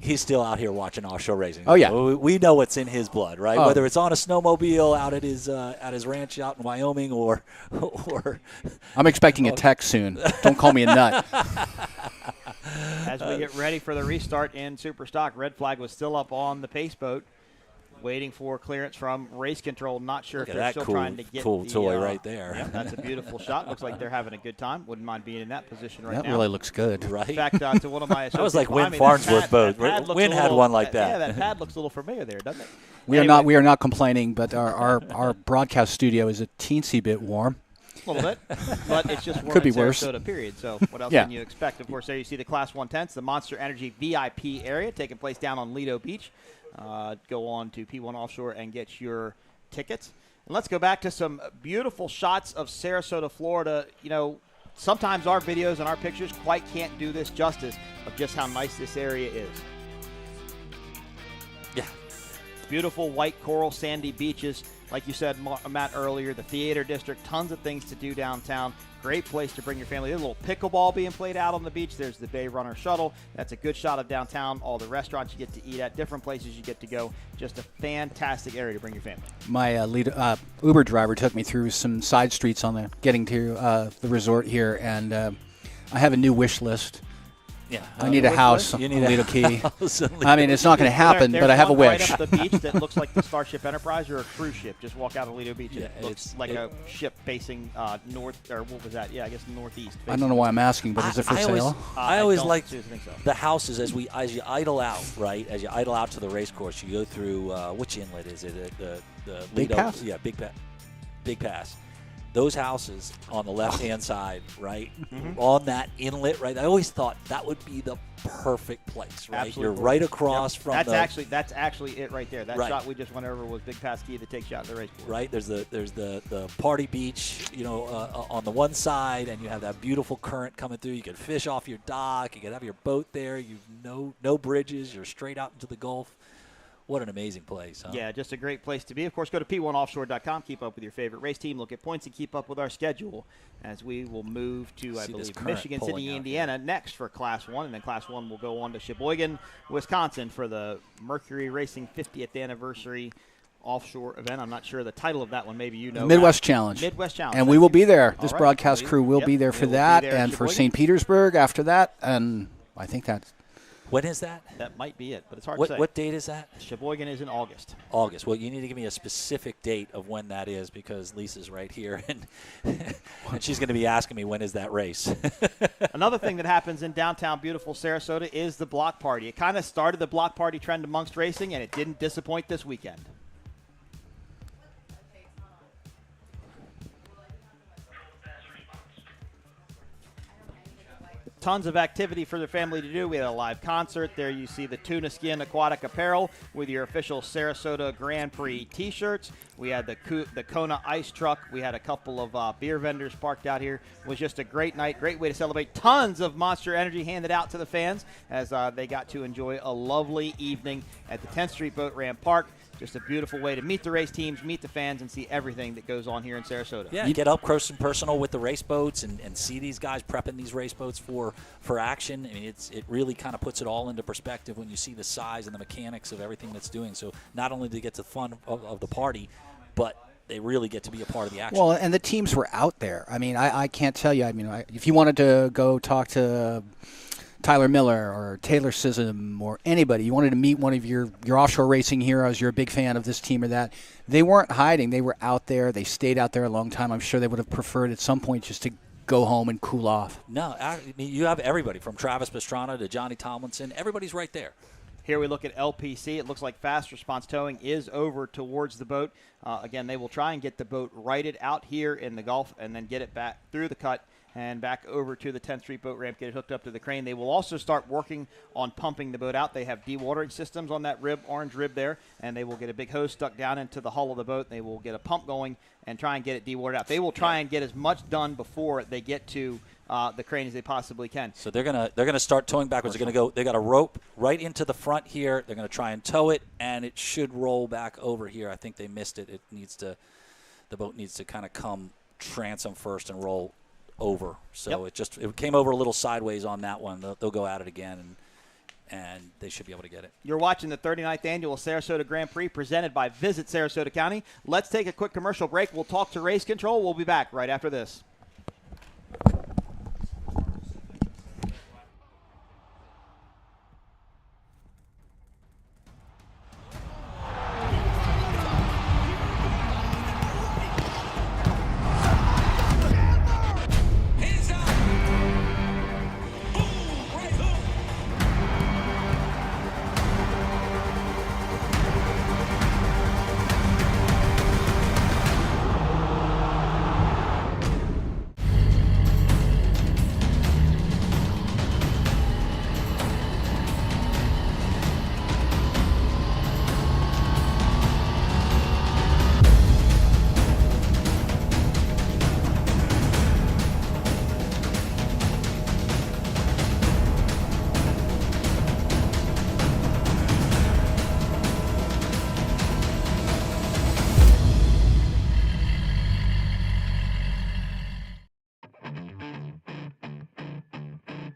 S2: he's still out here watching offshore racing.
S3: Oh, yeah.
S2: We know what's in his blood, right?
S3: Oh.
S2: Whether it's on a snowmobile out at his ranch out in Wyoming or
S3: I'm expecting a text soon. Don't call me a nut.
S1: As we get ready for the restart in Super Stock, red flag was still up on the pace boat, waiting for clearance from race control. Not sure
S2: Look
S1: if
S2: at
S1: they're
S2: that
S1: still
S2: cool,
S1: trying to get
S2: cool
S1: the
S2: toy right there.
S1: Yep, that's a beautiful shot. Looks like they're having a good time. Wouldn't mind being in that position right now.
S3: That really looks good.
S2: Right.
S1: In fact, to one of my
S2: that was like
S1: associates
S2: Win
S1: behind me,
S2: Farnsworth boat.
S1: that pad looks
S2: Win
S1: a
S2: had
S1: little-
S2: one like that.
S1: Yeah, that pad looks a little familiar there, doesn't it?
S3: We are not complaining, but our broadcast studio is a teensy bit warm.
S1: A little bit, but it's just warm
S3: Could be
S1: in
S3: worse.
S1: Sarasota, period. So what else
S3: Yeah.
S1: can you expect? Of course, there you see the Class 110s, the Monster Energy VIP area taking place down on Lido Beach. Go on to P1 Offshore and get your tickets. And let's go back to some beautiful shots of Sarasota, Florida. You know, sometimes our videos and our pictures quite can't do this justice of just how nice this area is.
S2: Yeah.
S1: Beautiful white coral sandy beaches. Like you said, Matt, earlier, the theater district, tons of things to do downtown. Great place to bring your family. There's a little pickleball being played out on the beach. There's the Bay Runner Shuttle. That's a good shot of downtown. All the restaurants you get to eat at, different places you get to go. Just a fantastic area to bring your family.
S3: My Uber driver took me through some side streets on getting to the resort here, and I have a new wish list.
S2: Yeah,
S3: I need a house on
S2: You need a
S3: Lido Key.
S2: house on
S3: I mean, it's not going to happen, but I have a wish.
S1: There's one right up the beach that looks like the Starship Enterprise or a cruise ship. Just walk out of Lido Beach.
S2: Yeah,
S1: It looks like a ship facing north, or what was that? Yeah, I guess northeast.
S3: I don't know why I'm asking, but is it for sale?
S2: I always
S1: don't
S2: like
S1: seriously think so.
S2: the houses as you idle out, right? As you idle out to the race course, you go through which inlet is it? The
S3: Big
S2: Lido,
S3: Pass?
S2: Yeah, Big Pass. Those houses on the left-hand side, right, on that inlet, right. I always thought that would be the perfect place, right?
S1: Absolutely.
S2: You're right across from
S1: that's actually it right there. That
S2: Right.
S1: shot we just went over was Big Pass Key that takes you out to the race course.
S2: right. There's the party beach, you know, on the one side, and you have that beautiful current coming through. You can fish off your dock. You can have your boat there. No bridges. You're straight out into the Gulf. What an amazing place, huh?
S1: Yeah, just a great place to be. Of course, go to P1Offshore.com. Keep up with your favorite race team. Look at points and keep up with our schedule as we will move to, I
S2: See this
S1: believe,
S2: current
S1: Michigan
S2: pulling
S1: City,
S2: out
S1: Indiana next for Class 1. And then Class 1 will go on to Sheboygan, Wisconsin for the Mercury Racing 50th Anniversary Offshore event. I'm not sure the title of that one. Maybe you know.
S3: Midwest Challenge.
S1: Midwest Challenge.
S3: And we will be there. This
S1: All right.
S3: broadcast crew will be there for
S1: we will be
S3: that,
S1: there in
S3: and for
S1: Sheboygan.
S3: St. Petersburg after that, and I think that's
S2: When is that?
S1: That might be it, but it's hard
S2: What
S1: to say.
S2: what date is that?
S1: Sheboygan is in August.
S2: August. Well, you need to give me a specific date of when that is because Lisa's right here, and and she's going to be asking me when is that race.
S1: Another thing that happens in downtown beautiful Sarasota is the block party. It kind of started the block party trend amongst racing, and it didn't disappoint this weekend. Tons of activity for the family to do. We had a live concert. There you see the Tuna Skin Aquatic Apparel with your official Sarasota Grand Prix T-shirts. We had the Kona Ice Truck. We had a couple of beer vendors parked out here. It was just a great night, great way to celebrate. Tons of Monster Energy handed out to the fans as they got to enjoy a lovely evening at the 10th Street Boat Ramp Park. Just a beautiful way to meet the race teams, meet the fans, and see everything that goes on here in Sarasota.
S2: Yeah, you get up close and personal with the race boats and see these guys prepping these race boats for action. I mean, it really kind of puts it all into perspective when you see the size and the mechanics of everything that's doing. So not only do they get the fun of the party, but they really get to be a part of the action.
S3: well, and the teams were out there. I mean, I can't tell you. I mean, if you wanted to go talk to Tyler Miller or Taylor Sissom or anybody, you wanted to meet one of your offshore racing heroes, you're a big fan of this team or that, they weren't hiding. They were out there. They stayed out there a long time. I'm sure they would have preferred at some point just to go home and cool off.
S2: No, I mean, you have everybody from Travis Pastrana to Johnny Tomlinson. Everybody's right there.
S1: Here we look at LPC. It looks like fast response towing is over towards the boat. Again, they will try and get the boat righted out here in the Gulf and then get it back through the cut and back over to the 10th Street boat ramp, get it hooked up to the crane. They will also start working on pumping the boat out. They have dewatering systems on that rib, orange rib there, and they will get a big hose stuck down into the hull of the boat. They will get a pump going and try and get it dewatered out. They will try and get as much done before they get to the crane as they possibly can.
S2: So they're gonna start towing backwards. They got a rope right into the front here. They're gonna try and tow it, and it should roll back over here. I think they missed it. The boat needs to kind of come transom first and roll over. So it came over a little sideways on that one. They'll go at it again, and they should be able to get it.
S1: You're watching the 39th Annual Sarasota Grand Prix presented by Visit Sarasota County. Let's take a quick commercial break. We'll talk to race control. We'll be back right after this.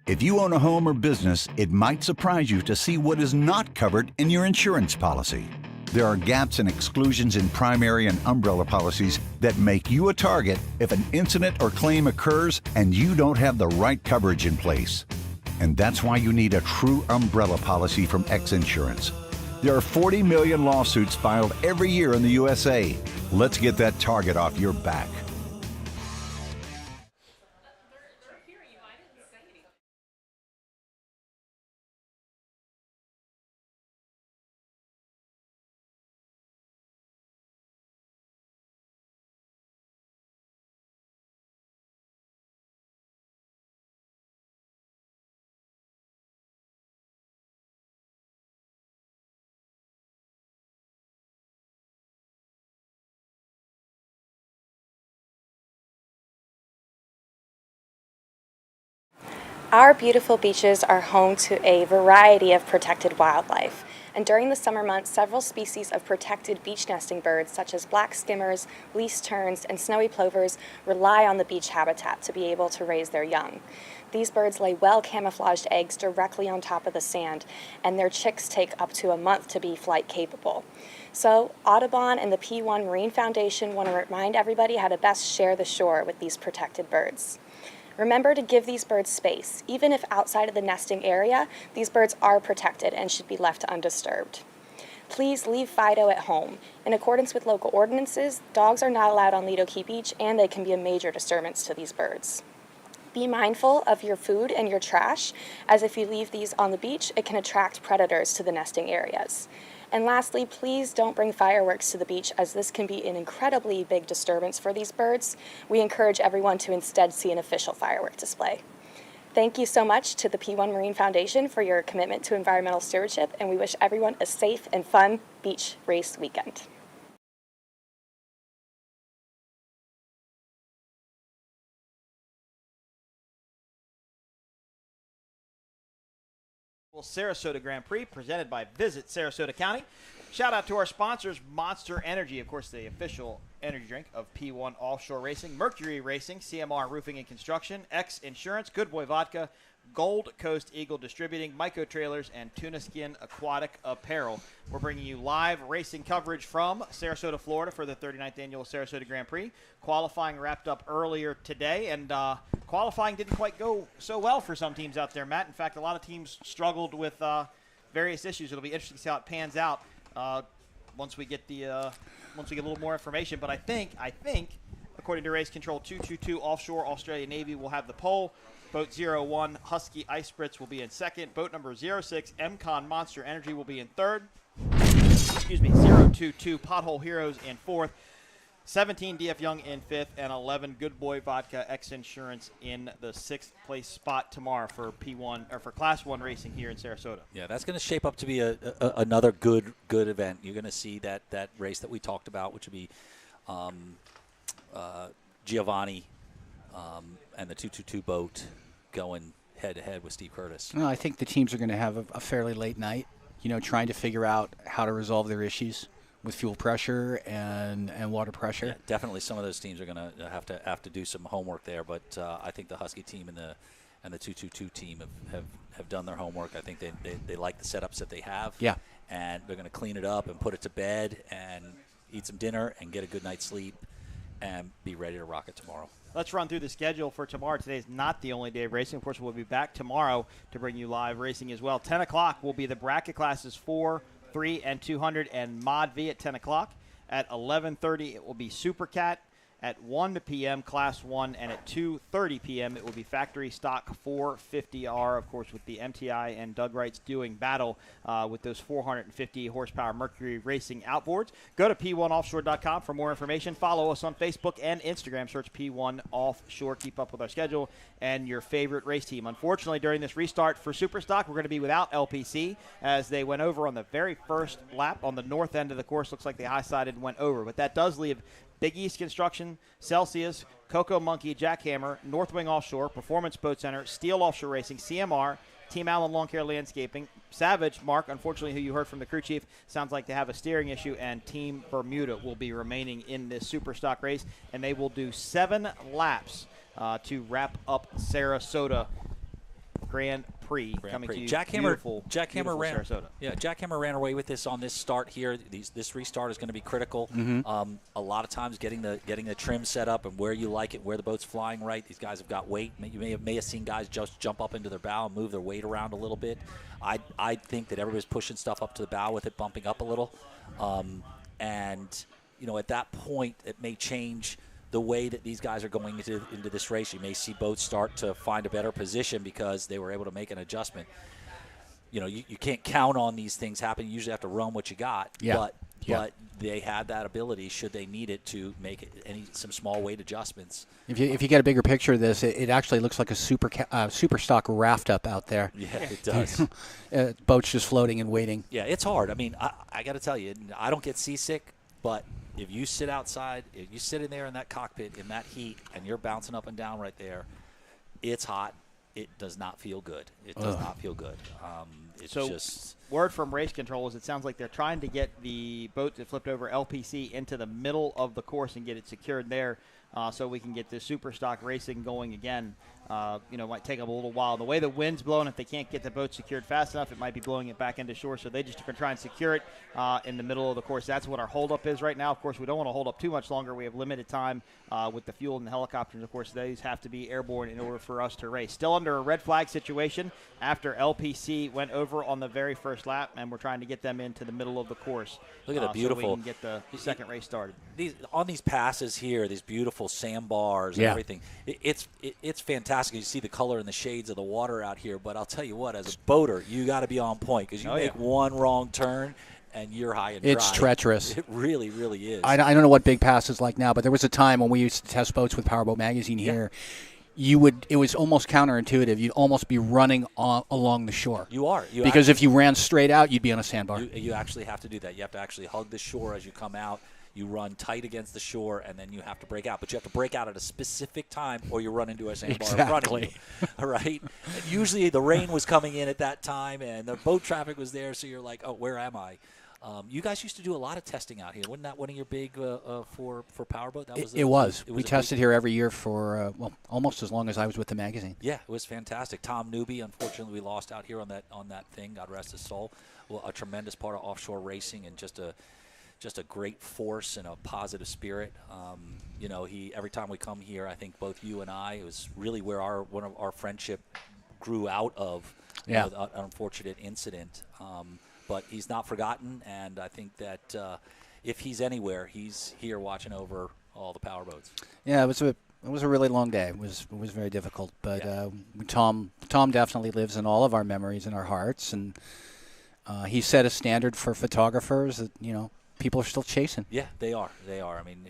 S4: If you own a home or business, it might surprise you to see what is not covered in your insurance policy. There are gaps and exclusions in primary and umbrella policies that make you a target if an incident or claim occurs and you don't have the right coverage in place. And that's why you need a true umbrella policy from X Insurance. There are 40 million lawsuits filed every year in the USA. Let's get that target off your back.
S5: Our beautiful beaches are home to a variety of protected wildlife, and during the summer months, several species of protected beach nesting birds, such as black skimmers, least terns, and snowy plovers, rely on the beach habitat to be able to raise their young. These birds lay well-camouflaged eggs directly on top of the sand, and their chicks take up to a month to be flight capable. So, Audubon and the P1 Marine Foundation want to remind everybody how to best share the shore with these protected birds. Remember to give these birds space. Even if outside of the nesting area, these birds are protected and should be left undisturbed. Please leave Fido at home. In accordance with local ordinances, dogs are not allowed on Lido Beach, and they can be a major disturbance to these birds. Be mindful of your food and your trash, as if you leave these on the beach, it can attract predators to the nesting areas. And lastly, please don't bring fireworks to the beach, as this can be an incredibly big disturbance for these birds. We encourage everyone to instead see an official firework display. Thank you so much to the P1 Marine Foundation for your commitment to environmental stewardship, and we wish everyone a safe and fun beach race weekend.
S1: Sarasota Grand Prix presented by Visit Sarasota County. Shout out to our sponsors, Monster Energy, of course, the official energy drink of P1 Offshore Racing, Mercury Racing, CMR Roofing and Construction, X Insurance, Good Boy Vodka, Gold Coast Eagle Distributing, Myco Trailers, and Tuna Skin Aquatic Apparel. We're bringing you live racing coverage from Sarasota, Florida for the 39th Annual Sarasota Grand Prix. Qualifying wrapped up earlier today, and qualifying didn't quite go so well for some teams out there, Matt. In fact, a lot of teams struggled with various issues. It'll be interesting to see how it pans out once we get a little more information. But I think according to Race Control 222, Offshore Australia Navy will have the pole. Boat 01, Husky Ice Spritz, will be in second. Boat number 06, MCon Monster Energy, will be in third. 022, Pothole Heroes in fourth. 17, DF Young in fifth, and 11, Good Boy Vodka X Insurance in the sixth place spot tomorrow for P1 or for Class 1 racing here in Sarasota.
S2: Yeah, that's going to shape up to be another good event. You're going to see that race that we talked about, which would be Giovanni and the 222 boat going head-to-head with Steve Curtis.
S3: Well, I think the teams are going to have a fairly late night, trying to figure out how to resolve their issues with fuel pressure and water pressure.
S2: Yeah, definitely some of those teams are going to have to do some homework there, but I think the Husky team and the 222 team have done their homework. I think they like the setups that they have.
S3: Yeah.
S2: And they're going to clean it up and put it to bed and eat some dinner and get a good night's sleep and be ready to rock it tomorrow.
S1: Let's run through the schedule for tomorrow. Today is not the only day of racing. Of course, we'll be back tomorrow to bring you live racing as well. 10 o'clock will be the bracket classes 4, 3, and 200 and Mod V at 10 o'clock. At 11:30, it will be Supercat. At 1 p.m., Class 1, and at 2:30 p.m., it will be Factory Stock 450R, of course, with the MTI and Doug Wrights doing battle with those 450 horsepower Mercury Racing outboards. Go to P1Offshore.com for more information. Follow us on Facebook and Instagram. Search P1 Offshore. Keep up with our schedule and your favorite race team. Unfortunately, during this restart for Superstock, we're going to be without LPC as they went over on the very first lap on the north end of the course. Looks like they high-sided and went over, but that does leave Big East Construction, Celsius, Coco Monkey, Jackhammer, Northwing Offshore, Performance Boat Center, Steel Offshore Racing, CMR, Team Allen Lawn Care Landscaping, Savage, Mark, unfortunately, who you heard from the crew chief, sounds like they have a steering issue, and Team Bermuda will be remaining in this Superstock race, and they will do 7 laps to wrap up Sarasota Grand Prix. Coming to you, beautiful
S2: ran.
S1: Sarasota.
S2: Yeah, Jackhammer ran away with this on this start here. This restart is going to be critical. A lot of times getting the trim set up and where you like it, where the boat's flying right. These guys have got weight. You may have seen guys just jump up into their bow and move their weight around a little bit. I think that everybody's pushing stuff up to the bow with it bumping up a little, and at that point it may change the way that these guys are going into this race. You may see boats start to find a better position because they were able to make an adjustment. You can't count on these things happening. You usually have to run what you got.
S3: Yeah.
S2: But they had that ability, should they need it, to make some small weight adjustments.
S3: If you get a bigger picture of this, it actually looks like a Superstock raft up out there.
S2: Yeah, it does.
S3: Boats just floating and waiting.
S2: Yeah, it's hard. I mean, I got to tell you, I don't get seasick, but if you sit outside, if you sit in there in that cockpit in that heat and you're bouncing up and down right there, it's hot. It does not feel good. It does not feel good. It's just
S1: word from Race Control is it sounds like they're trying to get the boat that flipped over LPC into the middle of the course and get it secured there so we can get the Superstock racing going again. It might take them a little while. The way the wind's blowing, if they can't get the boat secured fast enough, it might be blowing it back into shore. So they just can try and secure it in the middle of the course. That's what our holdup is right now. Of course, we don't want to hold up too much longer. We have limited time with the fuel and the helicopters. Of course, these have to be airborne in order for us to race. Still under a red flag situation after LPC went over on the very first lap, and we're trying to get them into the middle of the course.
S2: Look at the beautiful.
S1: So we can get the second race started.
S2: On these passes here, these beautiful sandbars and everything, it's fantastic. You see the color and the shades of the water out here, but I'll tell you what, as a boater, you got to be on point because you make one wrong turn and you're high and dry.
S3: It's treacherous.
S2: It really, really is.
S3: I don't know what Big Pass is like now, but there was a time when we used to test boats with Powerboat Magazine here. It was almost counterintuitive. You'd almost be running along the shore.
S2: You are.
S3: Because if you ran straight out, you'd be on a sandbar.
S2: You actually have to do that. You have to actually hug the shore as you come out. You run tight against the shore, and then you have to break out. But you have to break out at a specific time, or you run into a sandbar in front of you. All right? Usually the rain was coming in at that time, and the boat traffic was there, so you're like, oh, where am I? You guys used to do a lot of testing out here. Wasn't that one of your big for Powerboat?
S3: It was. We tested here every year for almost as long as I was with the magazine.
S2: Yeah, it was fantastic. Tom Newby, unfortunately, we lost out here on that thing. God rest his soul. Well, a tremendous part of offshore racing and just a great force and a positive spirit. Every time we come here, I think both you and I, it was really where one of our friendship grew out of an unfortunate incident. But he's not forgotten, and I think that if he's anywhere, he's here watching over all the power boats.
S3: Yeah, it was a really long day. It was very difficult, but Tom definitely lives in all of our memories and our hearts, and he set a standard for photographers that people are still chasing.
S2: Yeah, they are. I mean,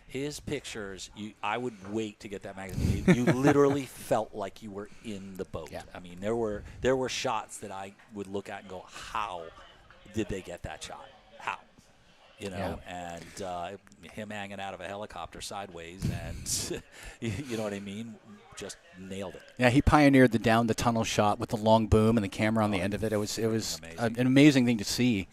S2: his pictures. I would wait to get that magazine. You literally felt like you were in the boat.
S3: Yeah.
S2: I mean, there were shots that I would look at and go, "How did they get that shot? How?" And him hanging out of a helicopter sideways, and you know what I mean, just nailed it.
S3: Yeah, he pioneered the down the tunnel shot with the long boom and the camera on the end of it. It was an amazing thing to see.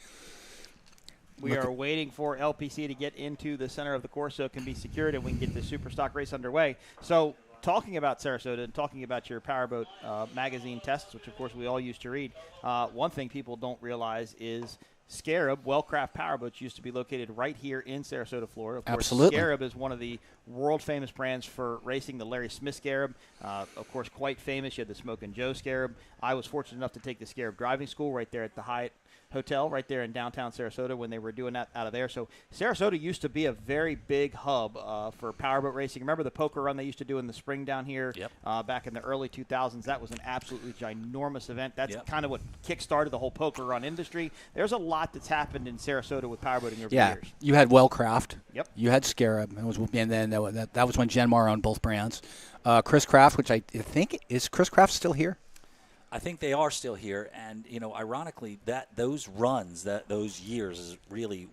S1: We are waiting for LPC to get into the center of the course so it can be secured and we can get the Super Stock race underway. So talking about Sarasota and talking about your Powerboat magazine tests, which of course we all used to read, one thing people don't realize is Scarab, Wellcraft Powerboats, used to be located right here in Sarasota, Florida. Of course,
S3: Absolutely.
S1: Scarab is one of the world-famous brands for racing, the Larry Smith Scarab. Of course, quite famous. You had the Smokin' Joe Scarab. I was fortunate enough to take the Scarab driving school right there at the Hyatt Hotel right there in downtown Sarasota when they were doing that out of there. So Sarasota used to be a very big hub for powerboat racing. Remember the poker run they used to do in the spring down here back in the early 2000s? That was an absolutely ginormous event. That's kind of what kick-started the whole poker run industry. There's a lot that's happened in Sarasota with powerboating over the years.
S3: You had Wellcraft.
S1: Yep.
S3: You had Scarab. And then that was when Genmar owned both brands. Chris Craft, which I think, is Chris Craft still here?
S2: I think they are still here, and ironically, those runs, those years is really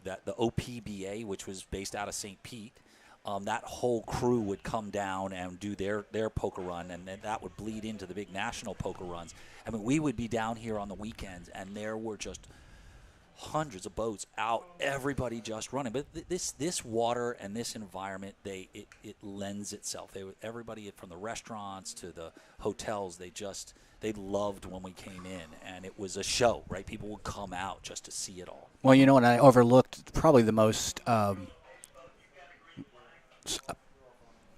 S2: the OPBA, which was based out of St. Pete. That whole crew would come down and do their poker run, and then that would bleed into the big national poker runs. I mean, we would be down here on the weekends, and there were just hundreds of boats out, everybody just running. But this water and this environment, it lends itself. Everybody from the restaurants to the hotels, they loved when we came in, and it was a show, right? People would come out just to see it all.
S3: Well, and I overlooked probably the most.
S1: All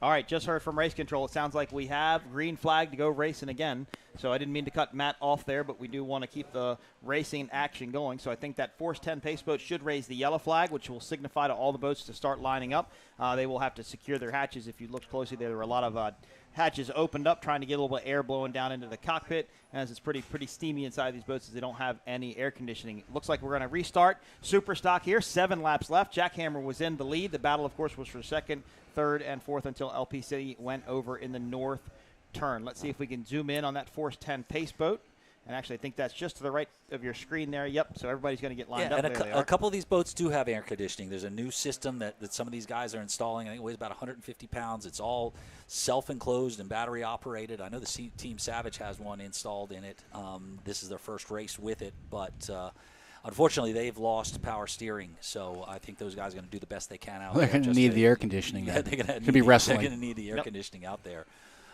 S1: right, just heard from Race Control. It sounds like we have green flag to go racing again. So I didn't mean to cut Matt off there, but we do want to keep the racing action going. So I think that Force 10 pace boat should raise the yellow flag, which will signify to all the boats to start lining up. They will have to secure their hatches. If you look closely, there were a lot of hatches opened up, trying to get a little bit of air blowing down into the cockpit, as it's pretty steamy inside these boats as they don't have any air conditioning. It looks like we're going to restart Super Stock here. 7 laps left. Jackhammer was in the lead. The battle, of course, was for second, third, and fourth until LPC went over in the north turn. Let's see if we can zoom in on that Force 10 pace boat. And actually, I think that's just to the right of your screen there. Yep, so everybody's going to get lined up.
S2: And a couple of these boats do have air conditioning. There's a new system that some of these guys are installing. I think it weighs about 150 pounds. It's all self-enclosed and battery operated. I know the Team Savage has one installed in it. This is their first race with it, but unfortunately, they've lost power steering. So I think those guys are going to do the best they can out there.
S3: They're going to need the air conditioning.
S2: Yeah, they're going
S3: to be wrestling.
S2: They're going to need the air conditioning out there.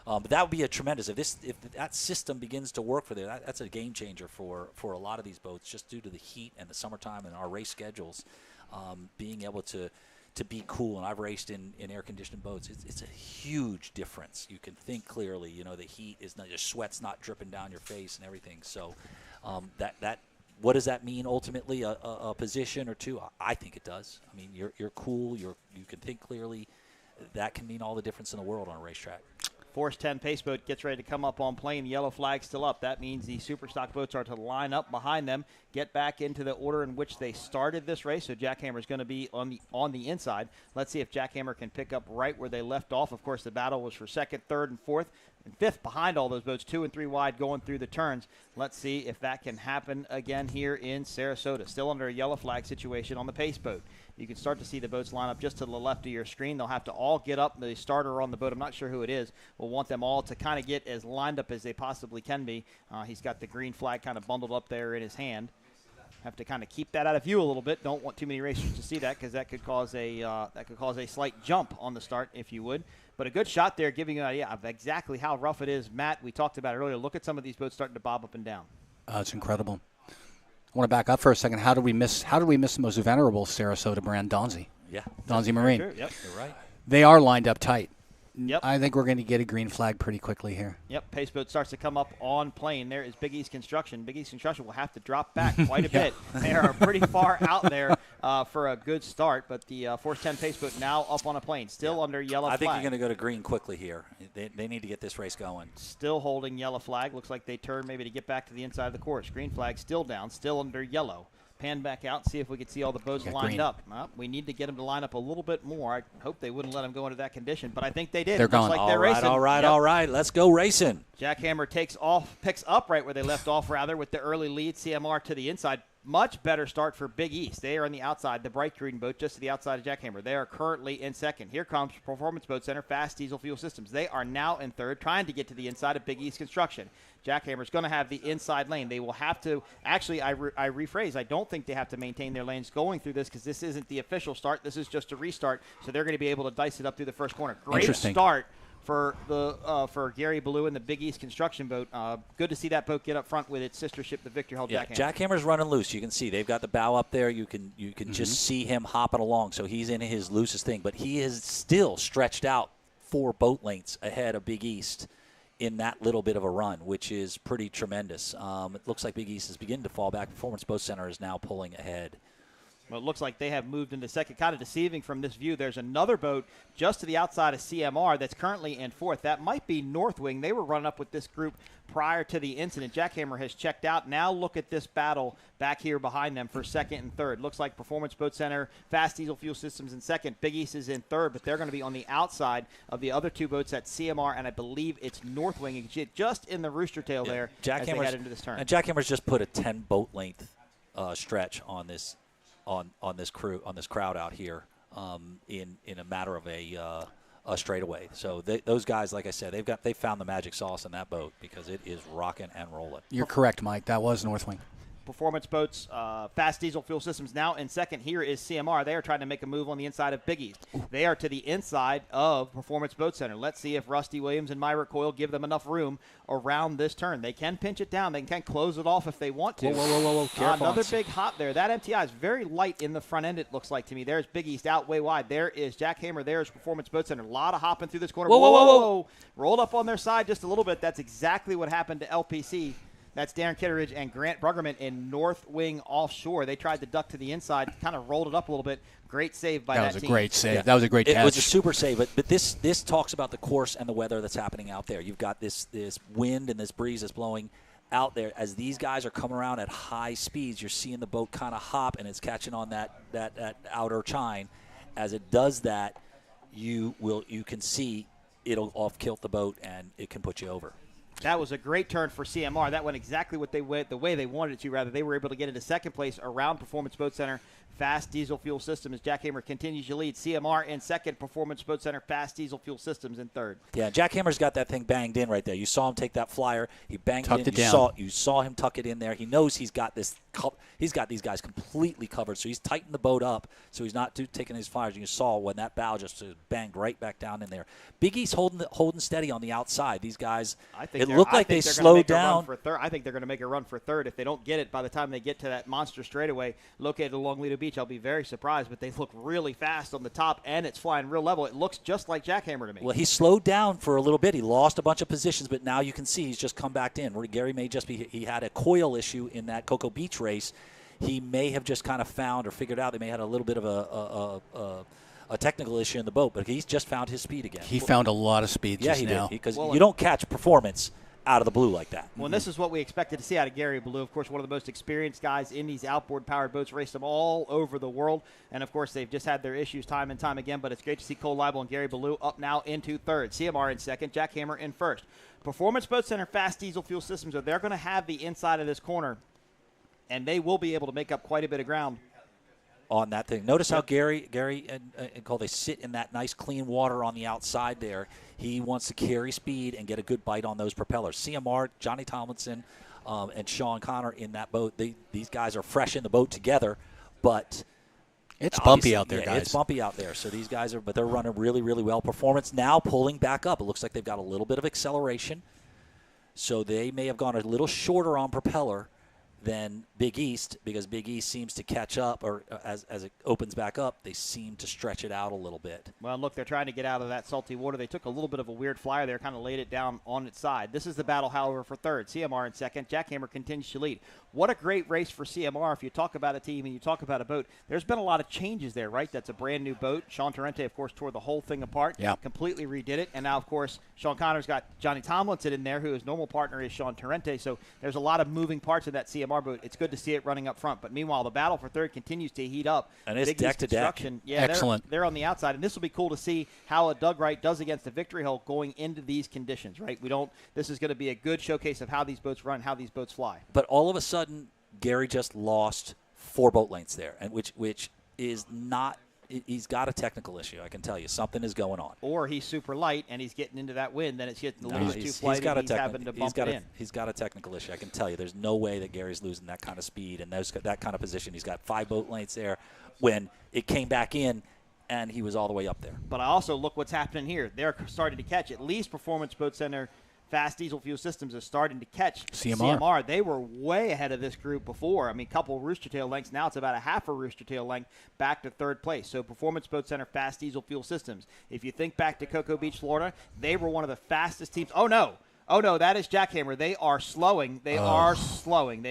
S2: But that would be a tremendous, if that system begins to work for them, that's a game changer for a lot of these boats, just due to the heat and the summertime and our race schedules, being able to be cool. And I've raced in air-conditioned boats. It's a huge difference. You can think clearly. The heat is not, your sweat's not dripping down your face and everything. So what does that mean ultimately? A position or two? I think it does. I mean, you're cool. You can think clearly. That can mean all the difference in the world on a racetrack.
S1: Force 10 pace boat gets ready to come up on plane. The yellow flag's still up. That means the super stock boats are to line up behind them, get back into the order in which they started this race. So Jackhammer is going to be on the inside. Let's see if Jackhammer can pick up right where they left off. Of course, the battle was for second, third, and fourth, and fifth behind all those boats, 2 and 3 wide going through the turns. Let's see if that can happen again here in Sarasota. Still under a yellow flag situation on the pace boat. You can start to see the boats line up just to the left of your screen. They'll have to all get up. The starter on the boat, I'm not sure who it is, will want them all to kind of get as lined up as they possibly can be. He's got the green flag kind of bundled up there in his hand. Have to kind of keep that out of view a little bit. Don't want too many racers to see that because that could cause a slight jump on the start, if you would. But a good shot there, giving you an idea of exactly how rough it is. Matt, we talked about it earlier. Look at some of these boats starting to bob up and down.
S3: It's incredible. I want to back up for a second. How did we miss the most venerable Sarasota brand, Donzi?
S2: Yeah,
S3: Donzi Marine.
S1: True. Yep,
S2: you're right.
S3: They are lined up tight.
S1: Yep.
S3: I think we're going to get a green flag pretty quickly here.
S1: Yep, pace boat starts to come up on plane. There is Big East Construction. Big East Construction will have to drop back quite a bit. They are pretty far out there for a good start. But the Force 10 pace boat now up on a plane, still under yellow flag.
S2: I think you're going to go to green quickly here. They need to get this race going.
S1: Still holding yellow flag. Looks like they turn maybe to get back to the inside of the course. Green flag still down, still under yellow. Pan back out and see if we can see all the boats lined up. Well, we need to get them to line up a little bit more. I hope they wouldn't let them go into that condition, but I think they did.
S3: They're gone.
S1: Like
S2: All right. Let's go racing.
S1: Jackhammer picks up right where they left off, rather, with the early lead. CMR to the inside. Much better start for Big East. They are on the outside, the bright green boat just to the outside of Jackhammer. They are currently in second. Here comes Performance Boat Center, Fast Diesel Fuel Systems. They are now in third, trying to get to the inside of Big East Construction. Jackhammer's going to have the inside lane. They will have to, actually, I rephrase, I don't think they have to maintain their lanes going through this because this isn't the official start. This is just a restart, so they're going to be able to dice it up through the first corner. Great start for Gary Ballou and the Big East Construction boat. Good to see that boat get up front with its sister ship, the Victor held Jackhammer.
S2: Jackhammer's running loose. You can see they've got the bow up there. You can just see him hopping along. So he's in his loosest thing, but he is still stretched out 4 boat lengths ahead of Big East in that little bit of a run, which is pretty tremendous. It looks like Big East is beginning to fall back. Performance Boat Center is now pulling ahead.
S1: Well, it looks like they have moved into second. Kind of deceiving from this view. There's another boat just to the outside of CMR that's currently in fourth. That might be Northwing. They were running up with this group prior to the incident. Jackhammer has checked out. Now look at this battle back here behind them for second and third. Looks like Performance Boat Center, Fast Diesel Fuel Systems in second. Big East is in third, but they're going to be on the outside of the other 2 boats at CMR, and I believe it's Northwing. Just in the rooster tail there as they head into this turn.
S2: And Jackhammer's just put a 10 boat length stretch on this crowd out here in a matter of a straightaway. So those guys, like I said, they found the magic sauce in that boat because it is rocking and rolling.
S3: You're correct, Mike. That was Northwing.
S1: Performance Boats, Fast Diesel Fuel Systems now in second. Here is CMR. They are trying to make a move on the inside of Big East. They are to the inside of Performance Boat Center. Let's see if Rusty Williams and Myra Coyle give them enough room around this turn. They can pinch it down. They can close it off if they want to.
S2: Whoa. Careful.
S1: Another big hop there. That MTI is very light in the front end, it looks like to me. There's Big East out way wide. There is Jackhammer. There's Performance Boat Center. A lot of hopping through this corner.
S2: Whoa.
S1: Rolled up on their side just a little bit. That's exactly what happened to LPC. That's Darren Kitteridge and Grant Bruggerman in North Wing Offshore. They tried to duck to the inside, kind of rolled it up a little bit. Great save by that team.
S3: That was a great save. Yeah. That was a great catch.
S2: It was a super save, but this talks about the course and the weather that's happening out there. You've got this wind and this breeze that's blowing out there. As these guys are coming around at high speeds, you're seeing the boat kind of hop, and it's catching on that outer chine. As it does that, you can see it'll off-kilt the boat, and it can put you over.
S1: That was a great turn for CMR. That went exactly the way they wanted it to, rather. They were able to get into second place around Performance Boat Center, Fast Diesel Fuel Systems. Jackhammer continues to lead. CMR in second, Performance Boat Center, Fast Diesel Fuel Systems in third.
S2: Yeah, Jackhammer's got that thing banged in right there. You saw him take that flyer. He banged
S3: Tucked
S2: it in. You saw him tuck it in there. He knows he's got this. He's got these guys completely covered, so he's tightened the boat up, so he's not taking his flyers. You saw when that bow just banged right back down in there. Big East holding steady on the outside. These guys, it looked like they slowed down.
S1: I think they're going to make a run for third. If they don't get it by the time they get to that monster straightaway located along Lido Beach, I'll be very surprised. But they look really fast on the top, and it's flying real level. It looks just like Jackhammer to me.
S2: Well, he slowed down for a little bit. He lost a bunch of positions, but now you can see he's just come back in. Gary may just be – he had a coil issue in that Cocoa Beach race. He may have just kind of found or figured out they may have had a little bit of a technical issue in the boat, but he's just found his speed again.
S3: He found a lot of speed just now.
S2: Yeah, he did, because you don't catch performance out of the blue like that.
S1: Well, and this is what we expected to see out of Gary Ballou. Of course, one of the most experienced guys in these outboard-powered boats, raced them all over the world. And, of course, they've just had their issues time and time again, but it's great to see Cole Leibel and Gary Ballou up now into third. CMR in second, Jackhammer in first. Performance Boat Center, Fast Diesel Fuel Systems, they're going to have the inside of this corner, and they will be able to make up quite a bit of ground
S2: on that thing. Notice how Gary and Cole, they sit in that nice clean water on the outside there. He wants to carry speed and get a good bite on those propellers. CMR, Johnny Tomlinson, and Sean Connor in that boat. These guys are fresh in the boat together, but
S3: it's bumpy out there, guys.
S2: It's bumpy out there. So these guys they're running really, really well. Performance now pulling back up. It looks like they've got a little bit of acceleration. So they may have gone a little shorter on propeller than Big East, because Big East seems to catch up, or as it opens back up, they seem to stretch it out a little bit.
S1: Well, look, they're trying to get out of that salty water. They took a little bit of a weird flyer there, kind of laid it down on its side. This is the battle, however, for third. CMR in second. Jackhammer continues to lead. What a great race for CMR. If you talk about a team and you talk about a boat, there's been a lot of changes there, right? That's a brand-new boat. Sean Torrente, of course, tore the whole thing apart, completely redid it. And now, of course, Sean Connor's got Johnny Tomlinson in there, who his normal partner is Sean Torrente. So there's a lot of moving parts of that CMR boat. It's good to see it running up front. But meanwhile, the battle for third continues to heat up.
S2: And it's deck to deck.
S1: Yeah,
S3: excellent.
S1: They're on the outside, and this will be cool to see how a Doug Wright does against the Victory Hull going into these conditions, right? This is going to be a good showcase of how these boats run, how these boats fly.
S2: But all of a sudden, Gary just lost 4 boat lengths there, and which is not. He's got a technical issue. I can tell you, something is going on.
S1: Or he's super light and he's getting into that wind, then it's getting a little bit too flighty. He's having to bump it in.
S2: He's got a technical issue. I can tell you, there's no way that Gary's losing that kind of speed and that kind of position. He's got 5 boat lengths there. When it came back in, and he was all the way up there.
S1: But I also look what's happening here. They're starting to catch. At least Performance Boat Center Fast Diesel Fuel Systems is starting to catch CMR. They were way ahead of this group before. I mean, a couple rooster tail lengths. Now it's about a half a rooster tail length back to third place. So Performance Boat Center Fast Diesel Fuel Systems. If you think back to Cocoa Beach, Florida, they were one of the fastest teams. Oh, no, that is Jackhammer. They are slowing. They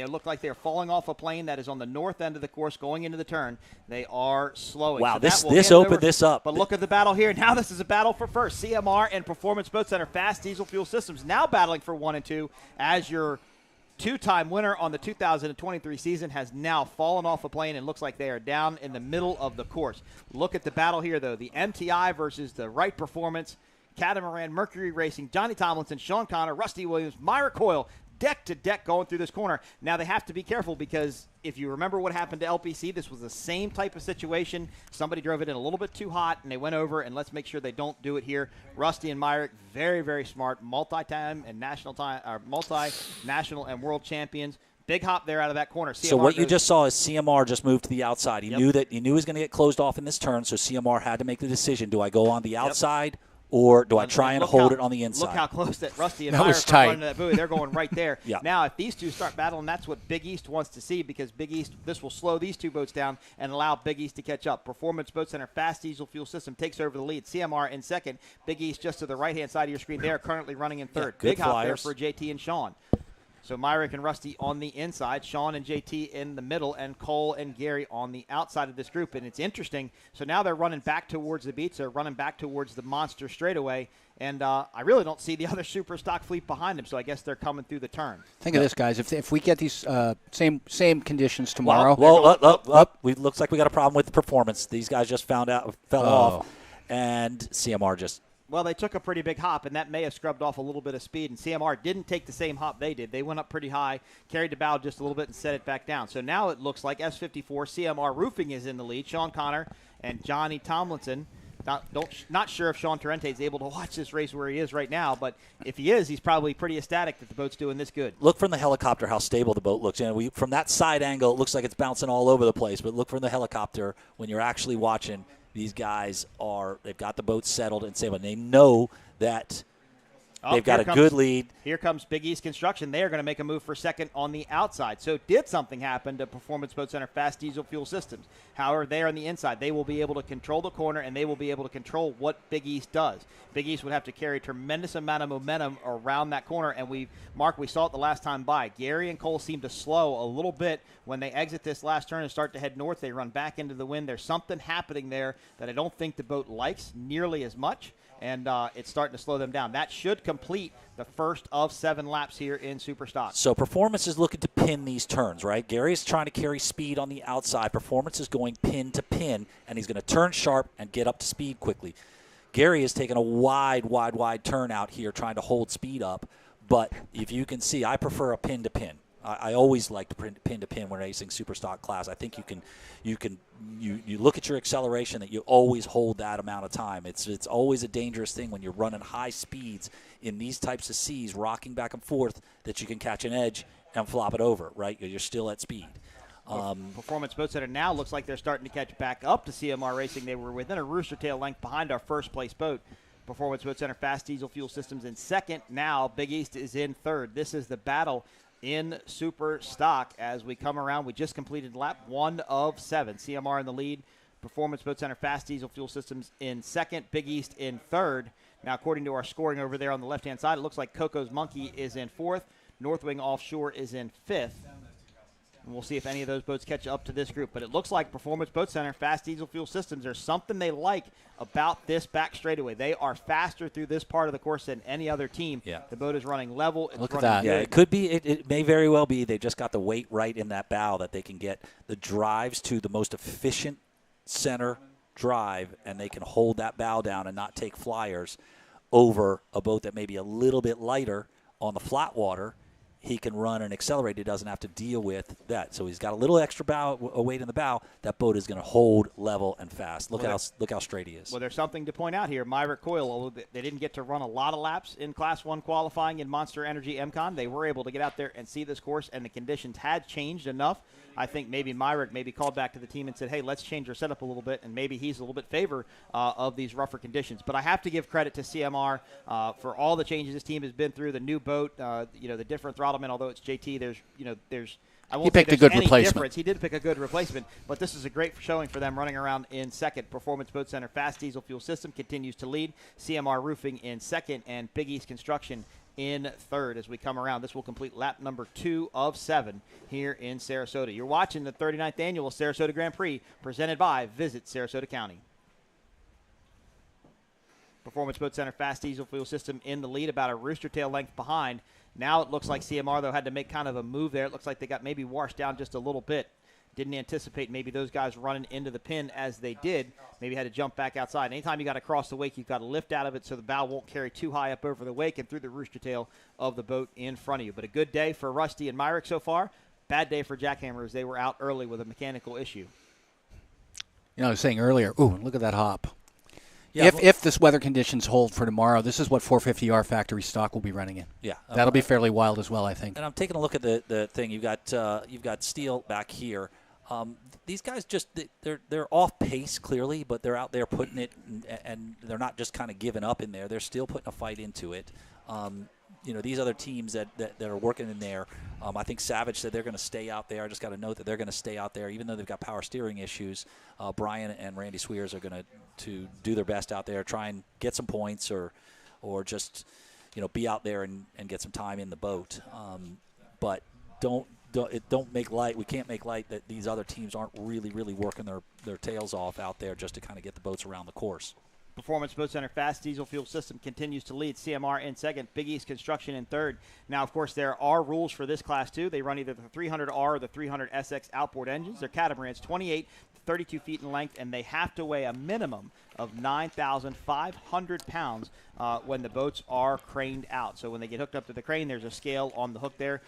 S1: look like they're falling off a plane that is on the north end of the course going into the turn. They are slowing.
S2: Wow,
S1: so
S2: this opened this up.
S1: But look at the battle here. Now this is a battle for first. CMR and Performance Boat Center Fast Diesel Fuel Systems now battling for 1 and 2 as your 2-time winner on the 2023 season has now fallen off a plane and looks like they are down in the middle of the course. Look at the battle here, though. The MTI versus the Wright Performance. Catamaran, Mercury Racing, Johnny Tomlinson, Sean Connor, Rusty Williams, Myra Coyle, deck to deck going through this corner. Now they have to be careful because if you remember what happened to LPC, this was the same type of situation. Somebody drove it in a little bit too hot and they went over, and let's make sure they don't do it here. Rusty and Myrick, very, very smart, multi-national and world champions. Big hop there out of that corner. CMR
S2: so what you just saw is CMR just moved to the outside. He knew he was going to get closed off in this turn, so CMR had to make the decision. Do I go on the outside? Or do I try and hold it on the inside?
S1: Look how close that Rusty and
S3: Myrick
S1: are running that buoy. They're going right there.
S2: Yeah.
S1: Now, if these two start battling, that's what Big East wants to see, because Big East, this will slow these two boats down and allow Big East to catch up. Performance Boat Center Fast Diesel Fuel System takes over the lead. CMR in second. Big East just to the right-hand side of your screen. They are currently running in third.
S2: Yeah,
S1: Big hop there
S2: flyers.
S1: for JT and Sean. So Myrick and Rusty on the inside, Sean and JT in the middle, and Cole and Gary on the outside of this group. And it's interesting. So now they're running back towards the beach. They're running back towards the monster straightaway. And I really don't see the other super stock fleet behind them, so I guess they're coming through the turn.
S3: Think of this, guys. If we get these same conditions tomorrow.
S2: Looks like we got a problem with performance. These guys just fell off, and CMR just.
S1: Well, they took a pretty big hop, and that may have scrubbed off a little bit of speed. And CMR didn't take the same hop they did. They went up pretty high, carried the bow just a little bit, and set it back down. So now it looks like S54 CMR Roofing is in the lead. Sean Connor and Johnny Tomlinson. Not sure if Sean Torrente is able to watch this race where he is right now, but if he is, he's probably pretty ecstatic that the boat's doing this good.
S2: Look from the helicopter how stable the boat looks. From that side angle, it looks like it's bouncing all over the place, but look from the helicopter when you're actually watching. These guys they've got the boat settled and stable. They know that they've got a good lead.
S1: Here comes Big East Construction. They are going to make a move for second on the outside. So did something happen to Performance Boat Center Fast Diesel Fuel Systems? However, they are on the inside. They will be able to control the corner, and they will be able to control what Big East does. Big East would have to carry a tremendous amount of momentum around that corner, and we saw it the last time by. Gary and Cole seem to slow a little bit when they exit this last turn and start to head north. They run back into the wind. There's something happening there that I don't think the boat likes nearly as much, and it's starting to slow them down. That should complete the first of 7 laps here in Superstock.
S2: So Performance is looking to pin these turns, right? Gary's trying to carry speed on the outside. Performance is going pin to pin, and he's going to turn sharp and get up to speed quickly. Gary is taking a wide turn out here trying to hold speed up, but if you can see, I prefer a pin to pin. I always like to pin to pin when racing Superstock class. I think you look at your acceleration that you always hold that amount of time. It's always a dangerous thing when you're running high speeds in these types of seas, rocking back and forth, that you can catch an edge and flop it over, right? You're still at speed.
S1: Performance Boat Center now looks like they're starting to catch back up to CMR Racing. They were within a rooster tail length behind our first place boat. Performance Boat Center Fast Diesel Fuel Systems in second. Now Big East is in third. This is the battle in super stock as we come around. We just completed lap 1 of 7. CMR in the lead. Performance Boat Center Fast Diesel Fuel Systems in second. Big East in third. Now, according to our scoring over there on the left-hand side, it looks like Coco's Monkey is in fourth. Northwing Offshore is in fifth. And we'll see if any of those boats catch up to this group. But it looks like Performance Boat Center, Fast Diesel Fuel Systems, there's something they like about this back straightaway. They are faster through this part of the course than any other team.
S2: Yeah.
S1: The boat is running level. It's
S2: Look
S1: running
S2: at that.
S1: good.
S2: Yeah, it could be. It may very well be they just got the weight right in that bow that they can get the drives to the most efficient center drive, and they can hold that bow down and not take flyers over a boat that may be a little bit lighter on the flat water. He can run and accelerate. He doesn't have to deal with that. So he's got a little extra weight in the bow. That boat is going to hold level and fast. Look how straight he is.
S1: Well, there's something to point out here. Myrick Coyle, although they didn't get to run a lot of laps in Class 1 qualifying in Monster Energy MCON, they were able to get out there and see this course, and the conditions had changed enough. I think maybe Myrick maybe called back to the team and said, hey, let's change our setup a little bit, and maybe he's a little bit favor of these rougher conditions. But I have to give credit to CMR for all the changes this team has been through, the new boat, the different throttlement, although it's JT, I won't
S3: he picked
S1: say
S3: a good
S1: any
S3: replacement.
S1: difference. He did pick a good replacement, but this is a great showing for them running around in second. Performance Boat Center Fast Diesel Fuel System continues to lead. CMR Roofing in second, and Big East Construction in third as we come around. This will complete lap number 2 of 7 here in Sarasota. You're watching the 39th Annual Sarasota Grand Prix presented by Visit Sarasota County. Performance Boat Center Fast Diesel Fuel System in the lead, about a rooster tail length behind. Now it looks like CMR, though, had to make kind of a move there. It looks like they got maybe washed down just a little bit. Didn't anticipate maybe those guys running into the pin as they did. Maybe had to jump back outside. Anytime you got to cross the wake, you've got to lift out of it so the bow won't carry too high up over the wake and through the rooster tail of the boat in front of you. But a good day for Rusty and Myrick so far. Bad day for Jackhammer as they were out early with a mechanical issue.
S3: I was saying earlier, ooh, look at that hop.
S2: Yeah,
S3: if this weather conditions hold for tomorrow, this is what 450R factory stock will be running in.
S2: Yeah,
S3: that'll be fairly wild as well, I think.
S2: And I'm taking a look at the thing. You've got Steele back here. These guys they're off pace clearly, but they're out there putting it, and they're not just kind of giving up in there. They're still putting a fight into it. These other teams that are working in there, I think Savage said they're going to stay out there. I just got to note that they're going to stay out there, even though they've got power steering issues. Brian and Randy Swears are going to do their best out there, try and get some points or just be out there and get some time in the boat. But don't make light. We can't make light that these other teams aren't really working their tails off out there just to kind of get the boats around the course.
S1: Performance Boat Center Fast Diesel Fuel System continues to lead. CMR in second. Big East Construction in third. Now, of course, there are rules for this class, too. They run either the 300R or the 300SX outboard engines. They're catamarans, 28 to 32 feet in length, and they have to weigh a minimum of 9,500 pounds when the boats are craned out. So when they get hooked up to the crane, there's a scale on the hook there.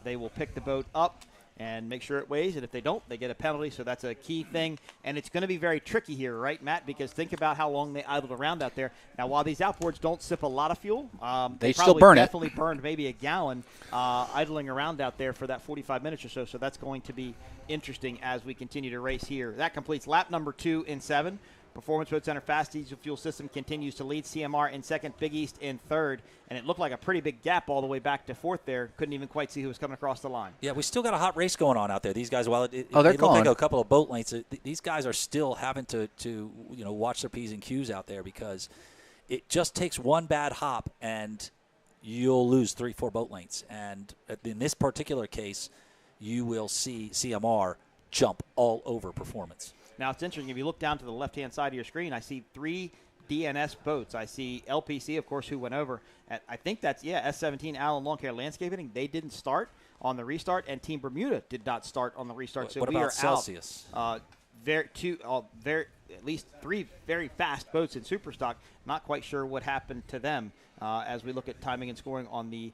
S1: They will pick the boat up and make sure it weighs, and if they don't, they get a penalty, so that's a key thing. And it's going to be very tricky here, right, Matt, because think about how long they idled around out there. Now, while these outboards don't sip a lot of fuel,
S3: they still burn
S1: definitely burned maybe a gallon idling around out there for that 45 minutes or so that's going to be interesting as we continue to race here. That completes lap number 2 in 7. Performance Boat Center Fast Diesel Fuel System continues to lead. CMR in second, Big East in third, and it looked like a pretty big gap all the way back to fourth there. Couldn't even quite see who was coming across the line.
S2: Yeah, we still got a hot race going on out there. These guys, while it
S3: they're
S2: looked like a couple of boat lengths, these guys are still having to watch their P's and Q's out there because it just takes one bad hop and you'll lose 3-4 boat lengths. And in this particular case, you will see CMR jump all over Performance.
S1: Now, it's interesting. If you look down to the left-hand side of your screen, I see 3 DNS boats. I see LPC, of course, who went over. I think that's, S17 Allen Lawn Care Landscaping. They didn't start on the restart, and Team Bermuda did not start on the restart. So
S2: what
S1: we
S2: about
S1: are
S2: Celsius?
S1: Out. At least 3 very fast boats in Superstock. Not quite sure what happened to them as we look at timing and scoring on the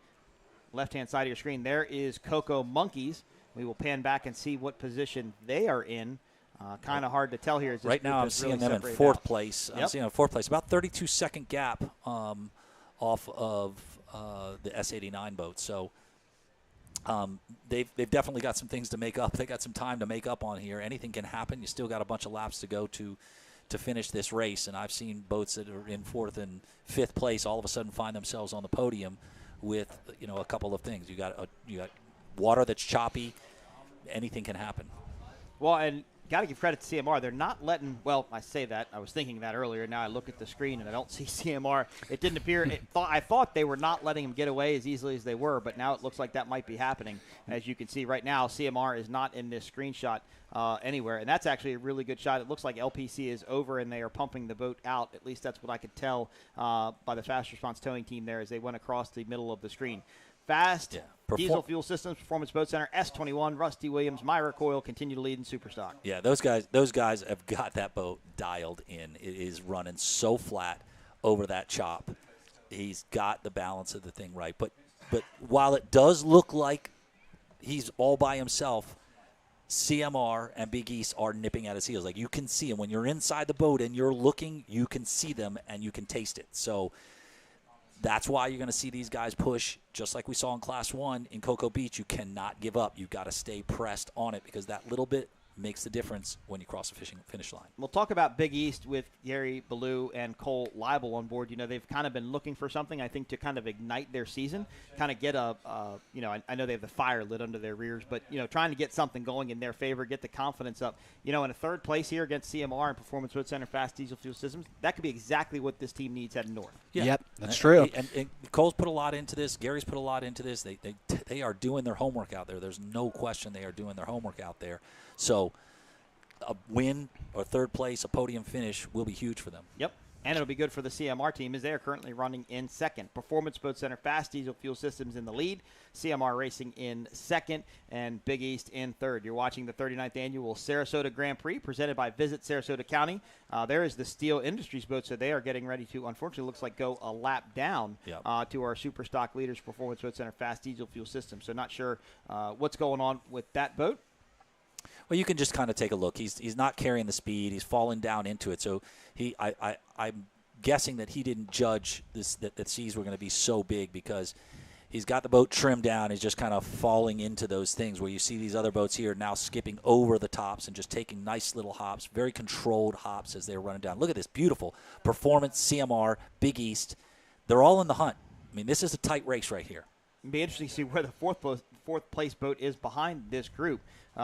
S1: left-hand side of your screen. There is Coco Monkeys. We will pan back and see what position they are in. Kind of hard to tell here.
S2: Right now I'm seeing them in fourth place. I'm seeing them in fourth place. About 32-second gap off of the S89 boat. So they've definitely got some things to make up. They got some time to make up on here. Anything can happen. You still got a bunch of laps to go to finish this race. And I've seen boats that are in fourth and fifth place all of a sudden find themselves on the podium with a couple of things. You got water that's choppy, anything can happen.
S1: Well, and got to give credit to CMR. They're not letting, well, I say that. I was thinking that earlier. Now I look at the screen and I don't see CMR. It didn't appear. I thought they were not letting them get away as easily as they were, but now it looks like that might be happening. As you can see right now, CMR is not in this screenshot anywhere, and that's actually a really good shot. It looks like LPC is over and they are pumping the boat out. At least that's what I could tell by the fast response towing team there as they went across the middle of the screen. Fast Diesel Fuel Systems, Performance Boat Center, S21, Rusty Williams, Myra Coyle continue to lead in Superstock.
S2: Yeah, those guys have got that boat dialed in. It is running so flat over that chop. He's got the balance of the thing right. But while it does look like he's all by himself, CMR and Big East are nipping at his heels. Like, you can see him. When you're inside the boat and you're looking, you can see them and you can taste it. So that's why you're going to see these guys push, just like we saw in Class 1 in Cocoa Beach. You cannot give up. You've got to stay pressed on it because that little bit makes the difference when you cross the finish line. We'll
S1: talk about Big East with Gary Ballou and Cole Leibel on board. You know, they've kind of been looking for something, I think, to kind of ignite their season, kind of get I know they have the fire lit under their rears, but, trying to get something going in their favor, get the confidence up. In a third place here against CMR and Performance Boat Center Fast Diesel Fuel Systems, that could be exactly what this team needs heading north.
S2: Yeah.
S3: Yep, that's true.
S2: And Cole's put a lot into this. Gary's put a lot into this. They are doing their homework out there. There's no question they are doing their homework out there. So a win or third place, a podium finish will be huge for them.
S1: Yep. And it'll be good for the CMR team as they are currently running in second. Performance Boat Center Fast Diesel Fuel Systems in the lead. CMR Racing in second and Big East in third. You're watching the 39th Annual Sarasota Grand Prix presented by Visit Sarasota County. There is the Steel Industries boat, so they are getting ready to, unfortunately, looks like go a lap down to our Super Stock leaders, Performance Boat Center Fast Diesel Fuel Systems. So not sure what's going on with that boat.
S2: Well, you can just kind of take a look. He's not carrying the speed. He's falling down into it. So I'm guessing that he didn't judge this that seas were going to be so big because he's got the boat trimmed down. He's just kind of falling into those things where you see these other boats here now skipping over the tops and just taking nice little hops, very controlled hops as they're running down. Look at this beautiful Performance, CMR, Big East. They're all in the hunt. I mean, this is a tight race right here.
S1: It'd be interesting to see where the fourth place boat is behind this group.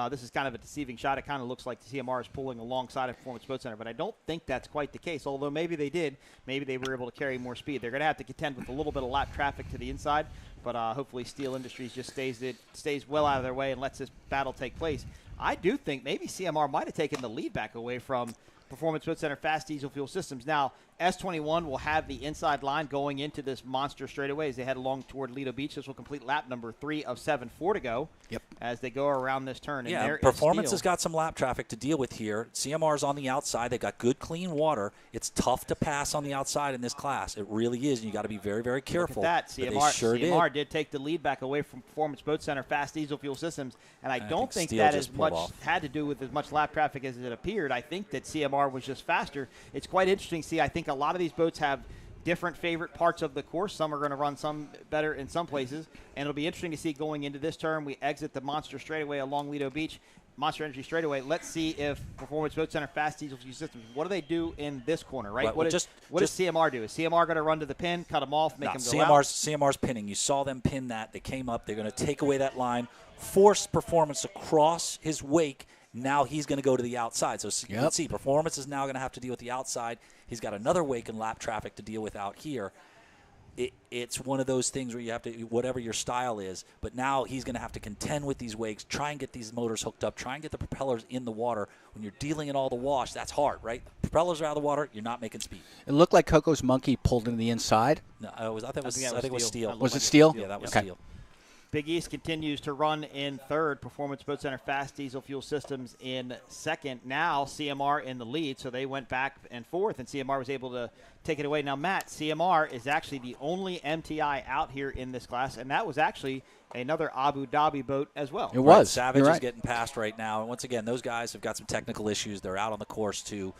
S1: This is kind of a deceiving shot. It kind of looks like the CMR is pulling alongside of Performance Boat Center, but I don't think that's quite the case, although maybe they did. Maybe they were able to carry more speed. They're going to have to contend with a little bit of lap traffic to the inside, but hopefully Steel Industries just stays well out of their way and lets this battle take place. I do think maybe CMR might have taken the lead back away from Performance Boat Center Fast Diesel Fuel Systems. Now, S21 will have the inside line going into this monster straightaway as they head along toward Lido Beach. This will complete lap number 3 of 7, 4 to go.
S3: Yep.
S1: As they go around this turn.
S2: Yeah,
S1: and
S2: Performance has got some lap traffic to deal with here. CMR's on the outside. They've got good, clean water. It's tough to pass on the outside in this class. It really is, and you got to be very, very careful.
S1: Look at that. CMR did take the lead back away from Performance Boat Center Fast Diesel Fuel Systems, and I don't think that as much had to do with as much lap traffic as it appeared. I think that CMR was just faster. It's quite interesting to see. I think a lot of these boats have different favorite parts of the course. Some are going to run some better in some places, and it'll be interesting to see going into this turn. We exit the Monster Straightaway along Lido Beach, Monster Energy Straightaway. Let's see if Performance Boat Center Fast Diesel Fuel Systems, what do they do in this corner, right? What does CMR do? Is CMR going to run to the pin, cut them off, make them go out?
S2: CMR's pinning. You saw them pin that. They came up. They're going to take away that line, force Performance across his wake. Now he's going to go to the outside. So you can see Performance is now going to have to deal with the outside. He's got another wake and lap traffic to deal with out here. It's one of those things where you have to, whatever your style is, but now he's going to have to contend with these wakes, try and get these motors hooked up, try and get the propellers in the water. When you're dealing in all the wash, that's hard, right? Propellers are out of the water, you're not making speed.
S3: It looked like Coco's Monkey pulled in the inside.
S2: No, I think it was steel.
S3: Was it steel?
S2: Yeah, that was
S3: okay.
S2: steel.
S1: Big East continues to run in third. Performance Boat Center Fast Diesel Fuel Systems in second. Now CMR in the lead, so they went back and forth, and CMR was able to take it away. Now, Matt, CMR is actually the only MTI out here in this class, and that was actually another Abu Dhabi boat as well.
S3: It was.
S2: Savage is getting passed right now, and once again, those guys have got some technical issues. They're out on the course to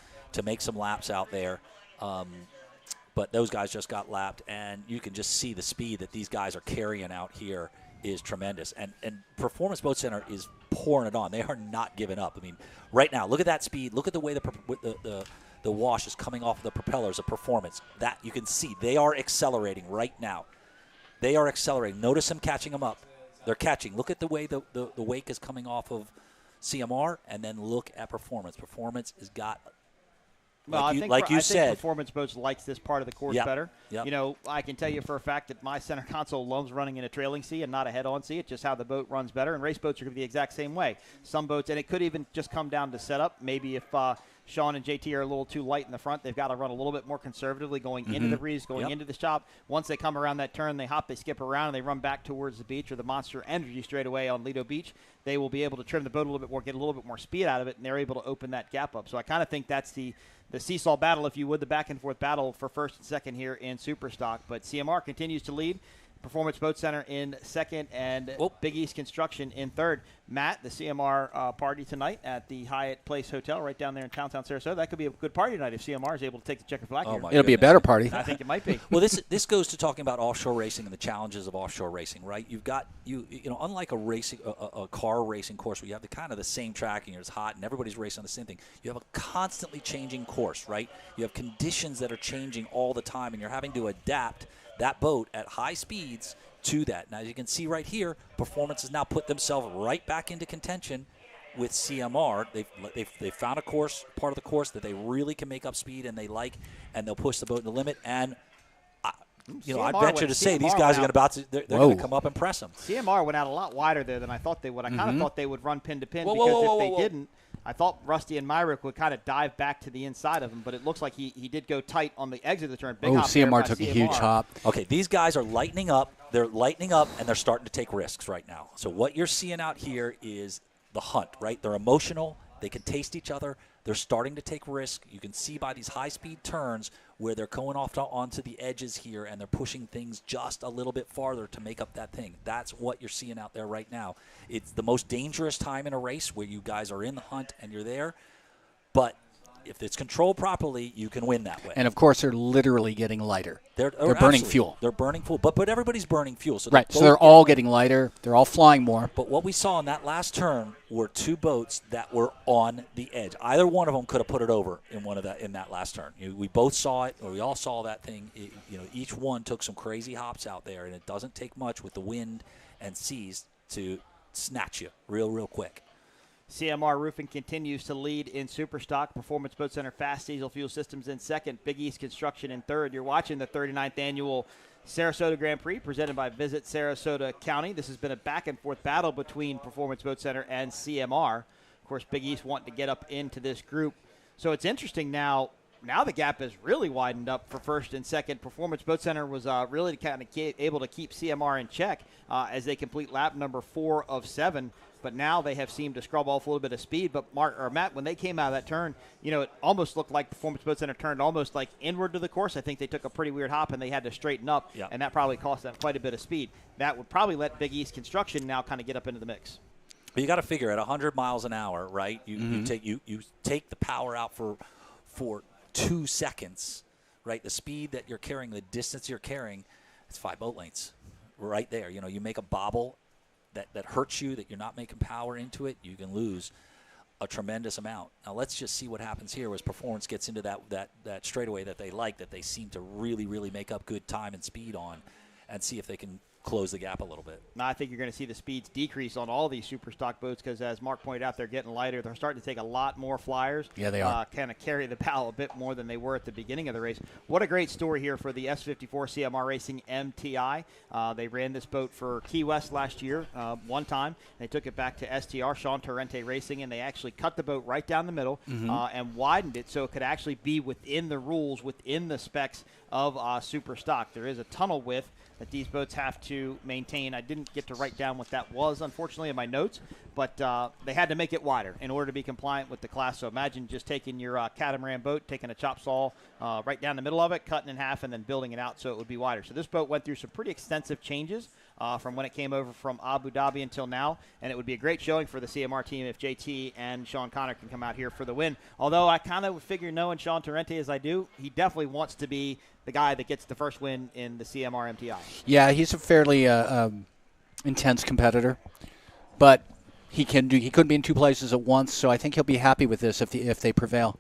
S2: make some laps out there. But those guys just got lapped, and you can just see the speed that these guys are carrying out here is tremendous. And Performance Boat Center is pouring it on. They are not giving up. I mean, right now, look at that speed. Look at the way the wash is coming off of the propellers of Performance. That you can see. They are accelerating right now. They are accelerating. Notice them catching them up. They're catching. Look at the way the wake is coming off of CMR, and then look at Performance. Performance has got,
S1: Well,
S2: like
S1: I
S2: you
S1: think
S2: said,
S1: Performance Boats likes this part of the course
S2: Yep.
S1: better.
S2: Yep.
S1: You know, I can tell you for a fact that my center console loves running in a trailing sea and not a head-on sea. It's just how the boat runs better, and race boats are going to be the exact same way. Some boats, and it could even just come down to setup. Maybe if Sean and JT are a little too light in the front, they've got to run a little bit more conservatively going into the breeze, going into the chop. Once they come around that turn, they hop, they skip around, and they run back towards the beach or the Monster Energy straightaway on Lido Beach. They will be able to trim the boat a little bit more, get a little bit more speed out of it, and they're able to open that gap up. So I kind of think that's the seesaw battle, if you would, the back-and-forth battle for first and second here in Superstock. But CMR continues to lead. Performance Boat Center in second, and Big East Construction in third. Matt, the CMR party tonight at the Hyatt Place Hotel right down there in downtown Sarasota. That could be a good party tonight if CMR is able to take the checker flag here.
S3: It'll be a better party.
S1: I think it might be.
S2: Well, this goes to talking about offshore racing and the challenges of offshore racing, right? You've got you know, unlike a car racing course where you have the kind of the same track and it's hot and everybody's racing on the same thing. You have a constantly changing course, right? You have conditions that are changing all the time, and you're having to adapt that boat at high speeds to that. Now, as you can see right here, Performance has now put themselves right back into contention with CMR. They've found a course, part of the course that they really can make up speed and they like, and they'll push the boat to the limit. And I'd venture to say these guys are they're going to come up and press them.
S1: CMR went out a lot wider there than I thought they would. I kind of thought they would run pin to pin because if they didn't, I thought Rusty and Myrick would kind of dive back to the inside of him, but it looks like he did go tight on the exit of the turn. Big hop there by
S3: CMR took a huge hop.
S2: Okay, these guys are lightening up. They're lightening up, and they're starting to take risks right now. So what you're seeing out here is the hunt, right? They're emotional. They can taste each other. They're starting to take risks. You can see by these high-speed turns where they're going off onto the edges here, and they're pushing things just a little bit farther to make up that thing. That's what you're seeing out there right now. It's the most dangerous time in a race where you guys are in the hunt and you're there. But if it's controlled properly, you can win that way.
S3: And, of course, they're literally getting lighter. They're burning
S2: absolutely.
S3: fuel.
S2: They're burning fuel. But everybody's burning fuel. So
S3: right, so they're all getting lighter. They're all flying more.
S2: But what we saw in that last turn were two boats that were on the edge. Either one of them could have put it over in that last turn. We both saw it, or we all saw that thing. Each one took some crazy hops out there, and it doesn't take much with the wind and seas to snatch you real quick.
S1: CMR Roofing continues to lead in Superstock. Performance Boat Center Fast Diesel Fuel Systems in second. Big East Construction in third. You're watching the 39th annual Sarasota Grand Prix presented by Visit Sarasota County. This has been a back-and-forth battle between Performance Boat Center and CMR. Of course, Big East wanting to get up into this group. So it's interesting now. Now the gap has really widened up for first and second. Performance Boat Center was really kind of able to keep CMR in check as they complete lap number 4 of 7. But now they have seemed to scrub off a little bit of speed. But Matt, when they came out of that turn, it almost looked like Performance Boat Center turned almost like inward to the course. I think they took a pretty weird hop and they had to straighten up, and that probably cost them quite a bit of speed. That would probably let Big East Construction now kind of get up into the mix.
S2: But you got to figure at 100 miles an hour, right? You take the power out for 2 seconds, right? The speed that you're carrying, the distance you're carrying, it's 5 boat lengths right there. You make a bobble that hurts you, that you're not making power into it, you can lose a tremendous amount. Now let's just see what happens here as Performance gets into that straightaway that they like, that they seem to really make up good time and speed on, and see if they can close the gap a little bit.
S1: Now I think you're going to see the speeds decrease on all these super stock boats because, as Mark pointed out, they're getting lighter. They're starting to take a lot more flyers.
S3: Yeah, they are.
S1: Kind of carry the bow a bit more than they were at the beginning of the race. What a great story here for the S54 CMR Racing MTI. They ran this boat for Key West last year one time. They took it back to STR, Sean Torrente Racing, and they actually cut the boat right down the middle and widened it so it could actually be within the rules, within the specs of super stock. There is a tunnel width that these boats have to maintain. I didn't get to write down what that was, unfortunately, in my notes, but they had to make it wider in order to be compliant with the class. So imagine just taking your catamaran boat, taking a chop saw right down the middle of it, cutting in half, and then building it out so it would be wider. So this boat went through some pretty extensive changes from when it came over from Abu Dhabi until now, and it would be a great showing for the CMR team if JT and Sean Connor can come out here for the win. Although I kind of figure, knowing Sean Torrente as I do, he definitely wants to be the guy that gets the first win in the CMR MTI.
S3: Yeah, he's a fairly intense competitor, but he couldn't be in 2 places at once, so I think he'll be happy with this if they prevail.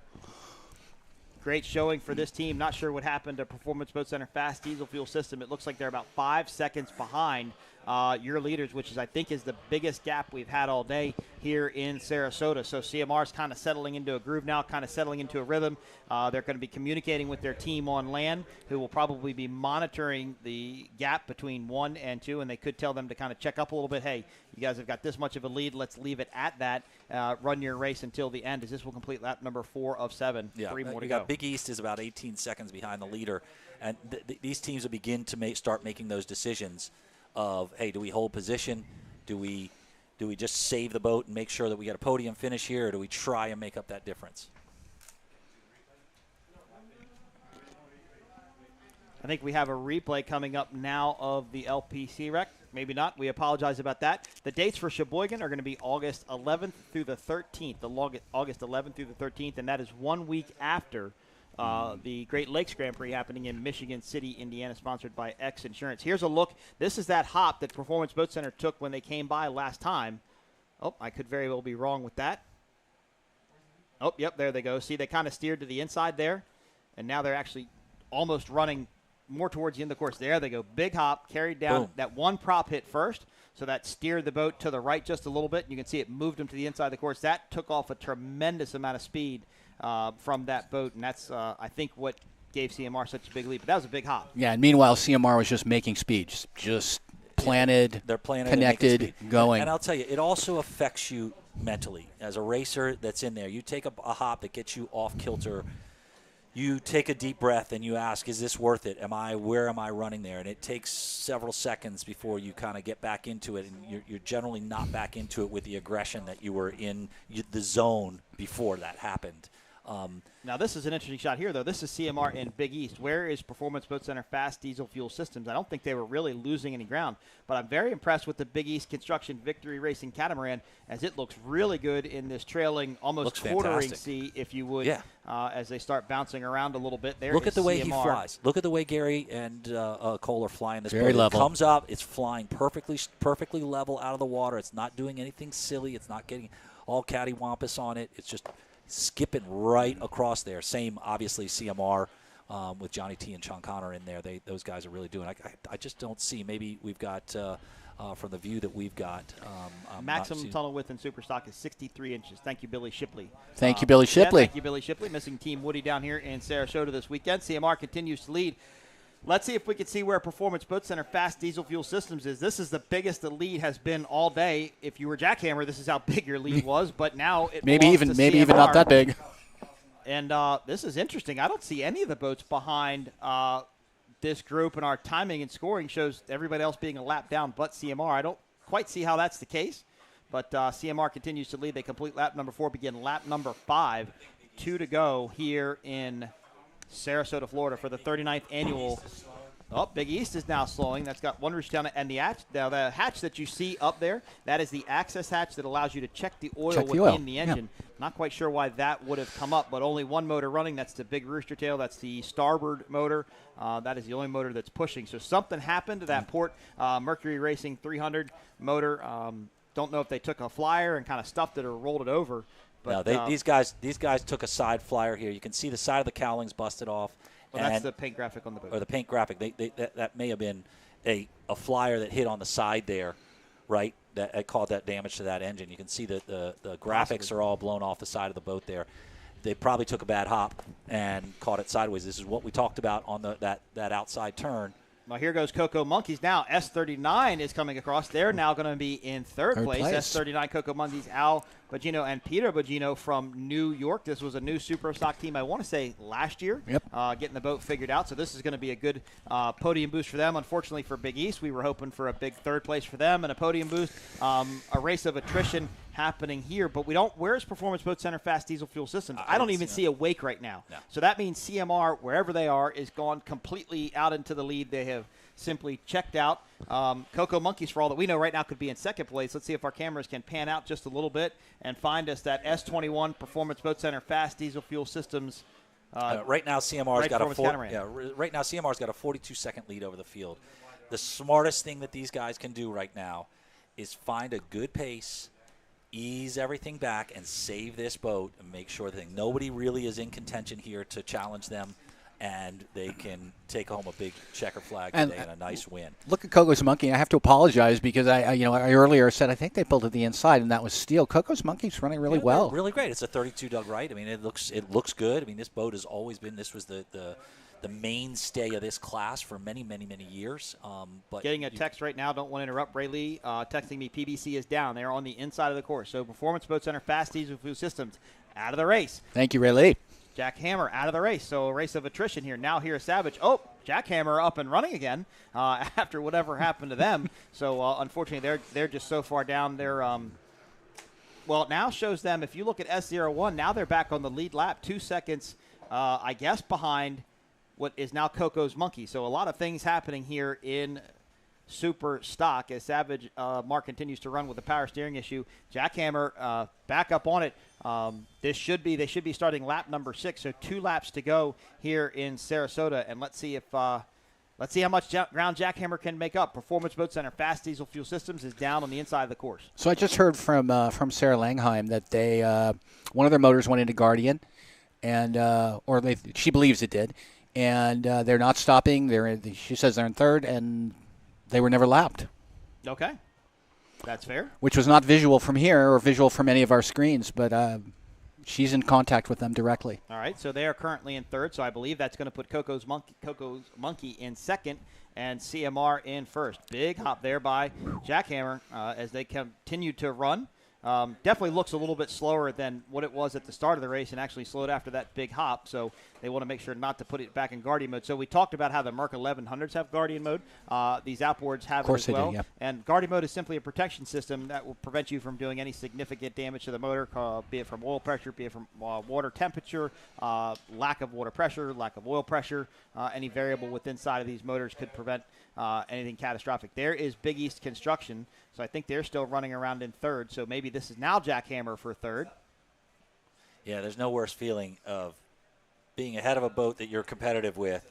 S1: Great showing for this team. Not sure what happened to Performance Boat Center Fast Diesel Fuel System. It looks like they're about 5 seconds behind your leaders, which I think is the biggest gap we've had all day here in Sarasota. So CMR is kind of settling into a groove now, kind of settling into a rhythm. They're going to be communicating with their team on land, who will probably be monitoring the gap between 1 and 2, and they could tell them to kind of check up a little bit. Hey, you guys have got this much of a lead. Let's leave it at that. Run your race until the end, as this will complete lap number 4 of 7.
S2: Yeah,
S1: 3 more to
S2: you
S1: go.
S2: got Big East is about 18 seconds behind the leader, and these teams will begin to start making those decisions of, hey, do we hold position? Do we just save the boat and make sure that we get a podium finish here, or do we try and make up that difference?
S1: I think we have a replay coming up now of the LPC wreck. Maybe not. We apologize about that. The dates for Sheboygan are going to be August 11th through the 13th, August 11th through the 13th, and that is 1 week after the Great Lakes Grand Prix happening in Michigan City, Indiana, sponsored by X Insurance. Here's a look. This is that hop that Performance Boat Center took when they came by last time. Oh, I could very well be wrong with that. Oh, yep, there they go. See, they kind of steered to the inside there, and now they're actually almost running more towards the end of the course. There they go. Big hop, carried down.
S2: Boom.
S1: That one prop hit first, so that steered the boat to the right just a little bit. You can see it moved them to the inside of the course. That took off a tremendous amount of speed from that boat, and that's, I think, what gave CMR such a big lead. But that was a big hop.
S3: Yeah, and meanwhile, CMR was just making speed, just planted,
S2: they're planted,
S3: connected, going.
S2: And I'll tell you, it also affects you mentally. As a racer that's in there, you take a hop that gets you off kilter. You take a deep breath and you ask, is this worth it? Where am I running there? And it takes several seconds before you kind of get back into it, and you're generally not back into it with the aggression that you were in the zone before that happened.
S1: Now, this is an interesting shot here, though. This is CMR in Big East. Where is Performance Boat Center Fast Diesel Fuel Systems? I don't think they were really losing any ground, but I'm very impressed with the Big East Construction Victory Racing Catamaran, as it looks really good in this trailing, almost quartering sea, if you would, as they start bouncing around a little bit.
S2: Look at the way
S1: CMR.
S2: he flies. Look at the way Gary and Cole are flying this boat.
S3: Very level.
S2: It comes up. It's flying perfectly level out of the water. It's not doing anything silly. It's not getting all cattywampus on it. It's just skipping right across there. Same, obviously, CMR with Johnny T and Sean Connor in there. Those guys are really doing. I just don't see. Maybe we've got from the view that we've got.
S1: Maximum tunnel width in Superstock is 63 inches. Thank you, Billy Shipley.
S3: Thank you, Billy Shipley.
S1: Yeah, thank you, Billy Shipley. Missing Team Woody down here in Sarasota this weekend. CMR continues to lead. Let's see if we can see where Performance Boat Center Fast Diesel Fuel Systems is. This is the biggest the lead has been all day. If you were Jackhammer, this is how big your lead was, but now it
S3: maybe even not that big.
S1: And this is interesting. I don't see any of the boats behind this group, and our timing and scoring shows everybody else being a lap down but CMR. I don't quite see how that's the case, but CMR continues to lead. They complete lap number 4, begin lap number 5. 2 to go here in Sarasota, Florida for the 39th annual. Oh, Big East is now slowing. That's got one roost down, and the hatch that you see up there, that is the access hatch that allows you to check the oil within the engine. Yeah. Not quite sure why that would have come up, but only one motor running. That's the big rooster tail. That's the starboard motor. That is the only motor that's pushing. So something happened to that port Mercury Racing 300 motor. Don't know if they took a flyer and kind of stuffed it or rolled it over. But
S2: no, these guys took a side flyer here. You can see the side of the cowlings busted off.
S1: Well, that's the paint graphic on the boat.
S2: Or the paint graphic. That may have been a flyer that hit on the side there, right? That caused that damage to that engine. You can see that the graphics are all blown off the side of the boat there. They probably took a bad hop and caught it sideways. This is what we talked about on that outside turn.
S1: Well, here goes Coco Monkeys now. S39 is coming across. They're now going to be in third place. S39 Coco Monkeys, Al Bogino and Peter Bogino from New York. This was a new Super Stock team, I want to say, last year, getting the boat figured out. So this is going to be a good podium boost for them. Unfortunately for Big East, we were hoping for a big third place for them and a podium boost. A race of attrition happening here, but we don't. Where's Performance Boat Center Fast Diesel Fuel Systems? I don't even see a wake right now. No. So that means CMR, wherever they are, is gone completely out into the lead. They have simply checked out. Coco Monkeys, for all that we know, right now could be in second place. Let's see if our cameras can pan out just a little bit and find us that S21 Performance Boat Center Fast Diesel Fuel Systems.
S2: Right now, CMR's got right now CMR's got a 42-second lead over the field. The smartest thing that these guys can do right now is find a good pace, ease everything back, and save this boat and make sure that nobody really is in contention here to challenge them and they can take home a big checker flag
S3: And
S2: today and a nice win.
S3: Look at Coco's Monkey. I have to apologize because I earlier said I think they built it the inside, and that was steel. Coco's Monkey's running really well.
S2: Really great. It's a 32 Doug Wright. I mean, it looks good. I mean, this boat has always been. This was the mainstay of this class for many years. But
S1: getting a text right now. Don't want to interrupt. Ray Lee texting me. PBC is down. They're on the inside of the course. So Performance Boat Center Fast Diesel Fuel Systems out of the race.
S3: Thank you, Ray Lee.
S1: Jack Hammer out of the race. So a race of attrition here. Now here Savage. Oh, Jack Hammer up and running again after whatever happened to them. So unfortunately, they're just so far down. They're well, it now shows them, if you look at S01, now they're back on the lead lap, 2 seconds, I guess, behind what is now Coco's Monkey. So a lot of things happening here in Super Stock as Savage Mark continues to run with the power steering issue. Jack Hammer back up on it. They should be starting lap number 6, so 2 laps to go here in Sarasota, and let's see how much ground Jack Hammer can make up. Performance Boat Center Fast Diesel Fuel Systems is down on the inside of the course.
S3: So I just heard from Sarah Langheim that they one of their motors went into Guardian, and she believes it did, and they're not stopping. She says they're in third, and they were never lapped.
S1: Okay. That's fair.
S3: Which was not visual from here or visual from any of our screens, but she's in contact with them directly.
S1: All right, so they are currently in third, so I believe that's going to put Coco's Monkey in second and CMR in first. Big hop there by Jack Hammer as they continue to run. Definitely looks a little bit slower than what it was at the start of the race and actually slowed after that big hop, so they want to make sure not to put it back in Guardian mode. So we talked about how the Merc 1100s have Guardian mode. These outboards have it as well.
S3: Of course they do, yeah.
S1: And Guardian mode is simply a protection system that will prevent you from doing any significant damage to the motor, be it from oil pressure, be it from water temperature, lack of water pressure, lack of oil pressure. Any variable within inside of these motors could prevent anything catastrophic. There is Big East Construction, so I think they're still running around in third. So maybe this is now Jack Hammer for third.
S2: Yeah, there's no worse feeling of being ahead of a boat that you're competitive with,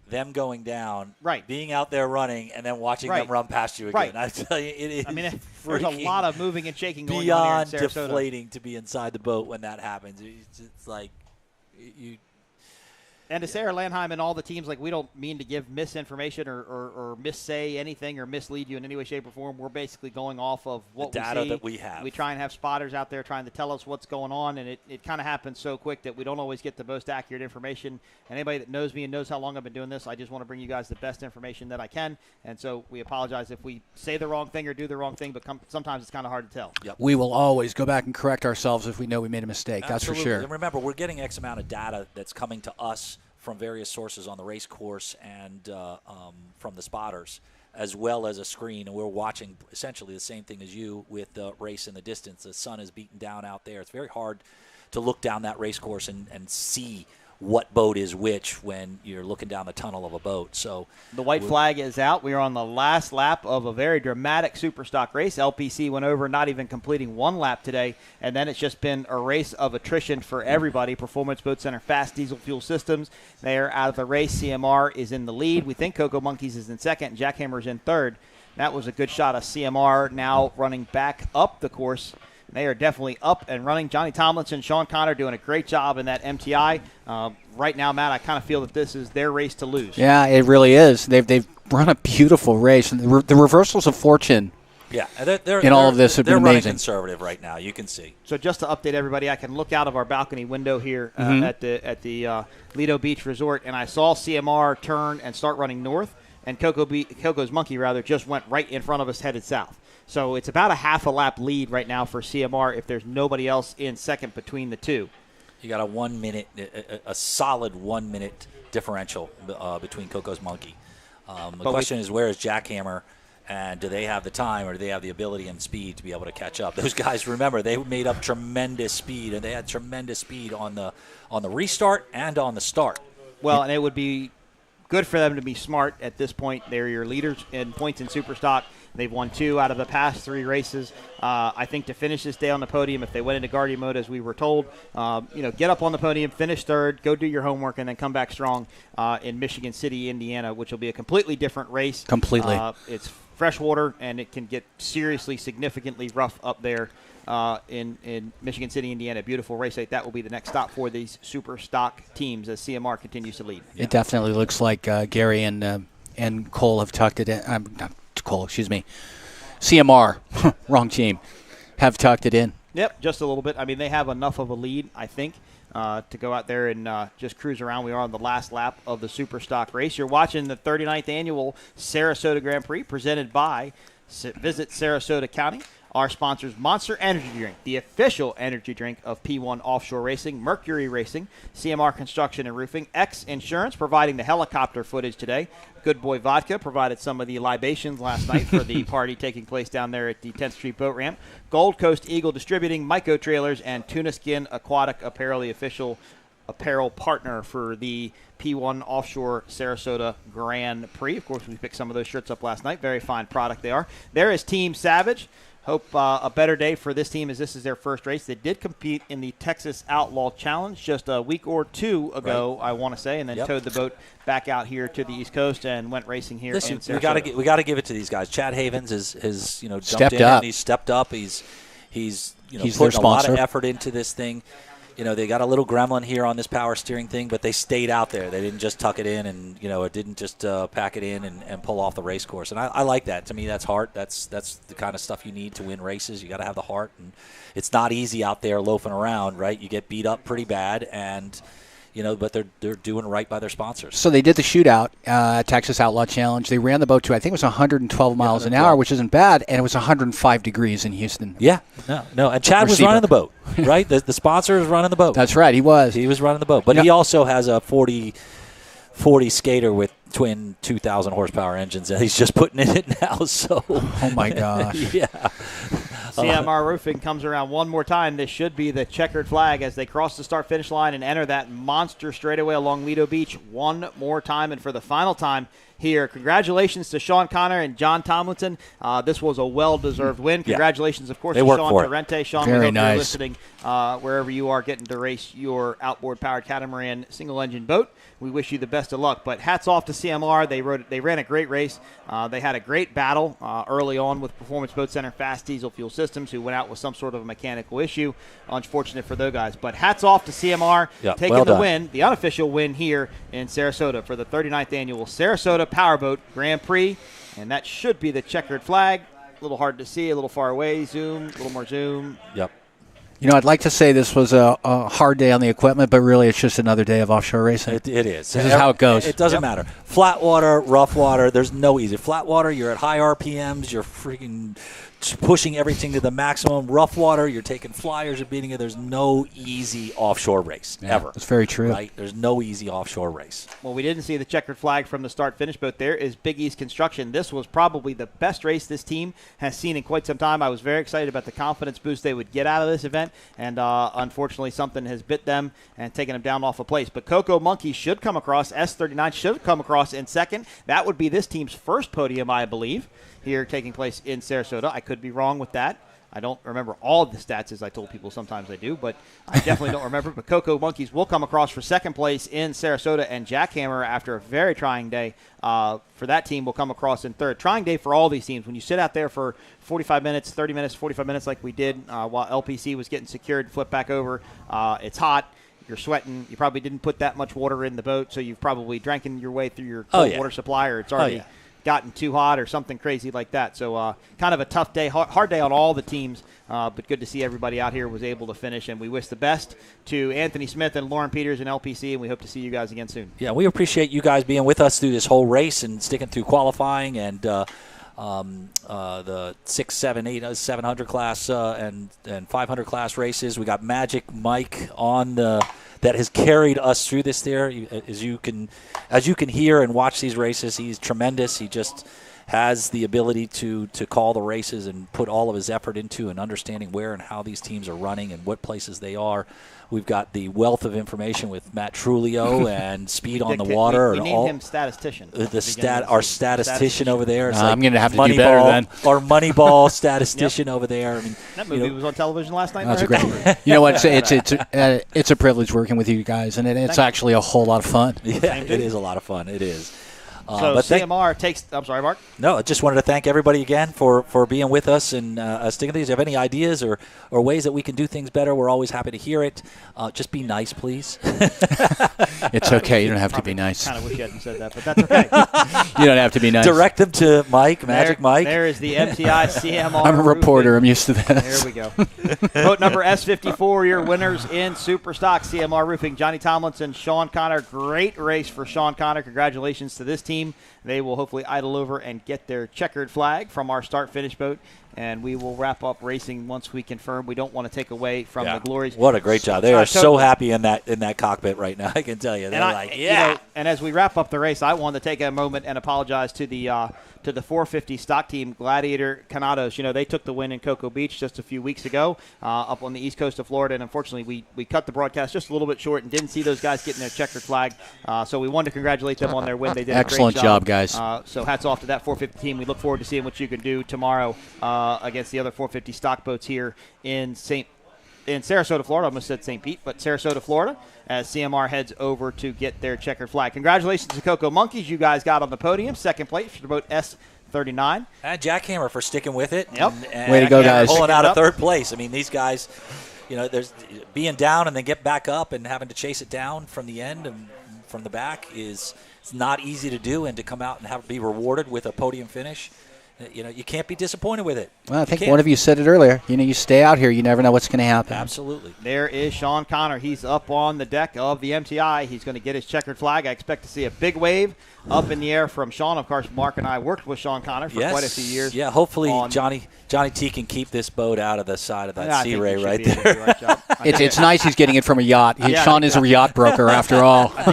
S2: them going down,
S1: right,
S2: being out there running, and then watching them run past you again.
S1: Right.
S2: I tell you, it is.
S1: I mean, there's a lot of moving and shaking going on
S2: beyond
S1: here in Sarasota.
S2: deflating to be inside the boat when that happens. It's like you.
S1: And to Sarah Landheim and all the teams, like, we don't mean to give misinformation or missay anything or mislead you in any way, shape, or form. We're basically going off of what
S2: the data
S1: we see.
S2: that we have.
S1: We try and have spotters out there trying to tell us what's going on, and it kind of happens so quick that we don't always get the most accurate information. And anybody that knows me and knows how long I've been doing this, I just want to bring you guys the best information that I can. And so we apologize if we say the wrong thing or do the wrong thing, but sometimes it's kind of hard to tell.
S2: Yep.
S3: We will always go back and correct ourselves if we know we made a mistake.
S2: Absolutely.
S3: That's for sure.
S2: And remember, we're getting X amount of data that's coming to us from various sources on the race course and from the spotters, as well as a screen. And we're watching essentially the same thing as you with the race in the distance. The sun is beaten down out there. It's very hard to look down that race course and see what boat is which when you're looking down the tunnel of a boat. So
S1: the white flag is out. We are on the last lap of a very dramatic super stock race. LPC went over, not even completing one lap today, and then it's just been a race of attrition for everybody. Performance Boat Center Fast Diesel Fuel Systems, they are out of the race. CMR is in the lead. We think Coco Monkeys is in second, and Jack Hammer is in third. That was a good shot of CMR now running back up the course. They are definitely up and running. Johnny Tomlinson, Sean Connor doing a great job in that MTI. Right now, Matt, I kind of feel that this is their race to lose.
S3: Yeah, it really is. They've run a beautiful race. And the reversals of fortune in all of this have been amazing.
S2: They're running conservative right now. You can see.
S1: So just to update everybody, I can look out of our balcony window here at the Lido Beach Resort, and I saw CMR turn and start running north, and Coco's Monkey just went right in front of us headed south. So it's about a half a lap lead right now for CMR if there's nobody else in second between the two.
S2: You got a solid 1 minute differential between Coco's Monkey. The question is, where is Jack Hammer, and do they have the time or do they have the ability and speed to be able to catch up? Those guys, remember, they made up tremendous speed, and they had tremendous speed on the restart and on the start.
S1: Well, and it would be good for them to be smart at this point. They're your leaders in points in Superstock. They've won 2 out of the past 3 races. I think to finish this day on the podium, if they went into Guardian mode as we were told, get up on the podium, finish third, go do your homework, and then come back strong in Michigan City, Indiana, which will be a completely different race.
S3: Completely.
S1: It's freshwater, and it can get seriously, significantly rough up there in Michigan City, Indiana. Beautiful race site. That will be the next stop for these super stock teams as CMR continues to lead.
S3: It definitely looks like Gary and Cole have tucked it in. Not Cole, excuse me. CMR, wrong team, have tucked it in.
S1: Yep, just a little bit. I mean, they have enough of a lead, I think, to go out there and just cruise around. We are on the last lap of the super stock race. You're watching the 39th annual Sarasota Grand Prix presented by Visit Sarasota County. Our sponsors, Monster Energy Drink, the official energy drink of P1 Offshore Racing, Mercury Racing, CMR Construction and Roofing, X Insurance, providing the helicopter footage today. Good Boy Vodka provided some of the libations last night for the party taking place down there at the 10th Street Boat Ramp. Gold Coast Eagle Distributing, Myco Trailers, and Tuna Skin Aquatic Apparel, the official apparel partner for the P1 Offshore Sarasota Grand Prix. Of course, we picked some of those shirts up last night. Very fine product they are. There is Team Savage. Hope a better day for this team as this is their first race. They did compete in the Texas Outlaw Challenge just a week or two ago, I want to say, and then towed the boat back out here to the East Coast and went racing here.
S2: Listen,
S1: in Sarasota.
S2: we got to give it to these guys. Chad Havens has jumped
S3: Stepped
S2: in
S3: up.
S2: and he's stepped up. He's
S3: their
S2: putting a lot of
S3: sponsor.
S2: effort into this thing. They got a little gremlin here on this power steering thing, but they stayed out there. They didn't just tuck it in and, it didn't just pack it in and pull off the race course. And I like that. To me, that's heart. That's the kind of stuff you need to win races. You got to have the heart. And it's not easy out there loafing around, right? You get beat up pretty bad, and but they're doing right by their sponsors.
S3: So they did the shootout, Texas Outlaw Challenge. They ran the boat to, I think it was 112 miles an hour, which isn't bad, and it was 105 degrees in Houston.
S2: Yeah, no. And Chad was running the boat, right? The sponsor is running the boat.
S3: That's right, he was.
S2: He was running the boat. But he also has a 40 skater with twin 2,000 horsepower engines, and he's just putting it in now. So,
S3: oh my gosh,
S2: yeah.
S1: CMR Roofing comes around one more time. This should be the checkered flag as they cross the start-finish line and enter that monster straightaway along Lido Beach one more time. And for the final time here, congratulations to Sean Connor and John Tomlinson. This was a well-deserved win. Congratulations, of course, to Sean Torrente. Sean,
S3: very
S1: we hope
S3: nice.
S1: you're listening wherever you are getting to race your outboard-powered catamaran single-engine boat. We wish you the best of luck. But hats off to CMR. They ran a great race. They had a great battle early on with Performance Boat Center Fast Diesel Fuel Systems, who went out with some sort of a mechanical issue. Unfortunate for those guys. But hats off to CMR taking the win, the unofficial win here in Sarasota for the 39th annual Sarasota Powerboat Grand Prix. And that should be the checkered flag. A little hard to see, a little far away. Zoom, a little more zoom.
S2: Yep.
S3: I'd like to say this was a hard day on the equipment, but really it's just another day of offshore racing.
S2: It is.
S3: This is how it goes.
S2: It doesn't matter. Flat water, rough water, there's no easy. Flat water, you're at high RPMs, you're freaking pushing everything to the maximum. Rough water, you're taking flyers, you're beating it. There's no easy offshore race, ever.
S3: That's very true.
S2: Right? There's no easy offshore race.
S1: Well, we didn't see the checkered flag from the start-finish, but there is Big East Construction. This was probably the best race this team has seen in quite some time. I was very excited about the confidence boost they would get out of this event, and unfortunately something has bit them and taken them down off a place. But Coco Monkey should come across, S39 should come across in second. That would be this team's first podium, I believe, here taking place in Sarasota. I could be wrong with that. I don't remember all of the stats, as I told people sometimes I do, but I definitely don't remember. But Coco Monkeys will come across for second place in Sarasota, and Jackhammer, after a very trying day for that team, will come across in third. Trying day for all these teams. When you sit out there for 45 minutes, 30 minutes, 45 minutes like we did while LPC was getting secured and flipped back over, it's hot. You're sweating. You probably didn't put that much water in the boat, so you've probably drank your way through your cold water supply, or it's already gotten too hot or something crazy like that. So kind of a tough day, hard day on all the teams, but good to see everybody out here was able to finish, and we wish the best to Anthony Smith and Lauren Peters and LPC, and we hope to see you guys again soon.
S2: Yeah, we appreciate you guys being with us through this whole race and sticking through qualifying and the 6, 7, 8, 700 class and 500 class races. We got Magic Mike on that has carried us through this there. As you can hear and watch these races, he's tremendous. He just has the ability to call the races and put all of his effort into and understanding where and how these teams are running and what places they are. We've got the wealth of information with Matt Trulio and Speed on the Water.
S1: We named him statistician.
S2: Our statistician over there. It's
S3: I'm going to have to do better then.
S2: Our Moneyball statistician over there. I mean,
S1: that movie was on television last night.
S3: That's great. You know what? It's a privilege working with you guys, and it's actually a whole lot of fun.
S2: Yeah, it is a lot of fun. It is.
S1: So CMR takes – I'm sorry, Mark?
S2: No, I just wanted to thank everybody again for being with us and sticking to these. If you have any ideas or ways that we can do things better, we're always happy to hear it. Just be nice, please.
S3: It's okay. You don't have to be nice.
S1: I kind of wish you hadn't said that, but that's okay.
S3: You don't have to be nice.
S2: Direct them to Mike, Magic Mike.
S1: There is the MTI CMR.
S3: I'm a reporter. I'm used to this.
S1: There we go. Boat number S54, your winners in Super Stock CMR Roofing. Johnny Tomlinson, Sean Connor. Great race for Sean Connor. Congratulations to this team. They will hopefully idle over and get their checkered flag from our start-finish boat, and we will wrap up racing once we confirm. We don't want to take away from the glories.
S2: What a great job. They are so happy in that cockpit right now, I can tell you. They're like, yeah.
S1: You know, and as we wrap up the race, I want to take a moment and apologize to the 450 stock team, Gladiator Canados. You know, they took the win in Cocoa Beach just a few weeks ago up on the east coast of Florida, and unfortunately we cut the broadcast just a little bit short and didn't see those guys getting their checkered flag. So we wanted to congratulate them on their win. They did
S3: Excellent
S1: a great job,
S3: guys.
S1: So hats off to that 450 team. We look forward to seeing what you can do tomorrow against the other 450 stock boats here in Sarasota, Florida. I almost said St. Pete, but Sarasota, Florida, as CMR heads over to get their checkered flag. Congratulations to Cocoa Monkeys. You guys got on the podium. Second place for the boat S39.
S2: And Jackhammer for sticking with it.
S1: Yep.
S2: And
S3: way to go, guys.
S2: Pulling out of third place. I mean, these guys, you know, there's being down and then get back up and having to chase it down from the end and from the back it's not easy to do, and to come out and be rewarded with a podium finish. You know, you can't be disappointed with it.
S3: Well, I think one of you said it earlier. You know, you stay out here, you never know what's going to happen.
S2: Absolutely.
S1: There is Sean Connor. He's up on the deck of the MTI. He's going to get his checkered flag. I expect to see a big wave up in the air from Sean. Of course, Mark and I worked with Sean Connor for quite a few years.
S2: Yeah, hopefully Johnny T can keep this boat out of the side of that Sea Ray right there.
S3: It's nice he's getting it from a yacht. Sean is a yacht broker after all.
S1: I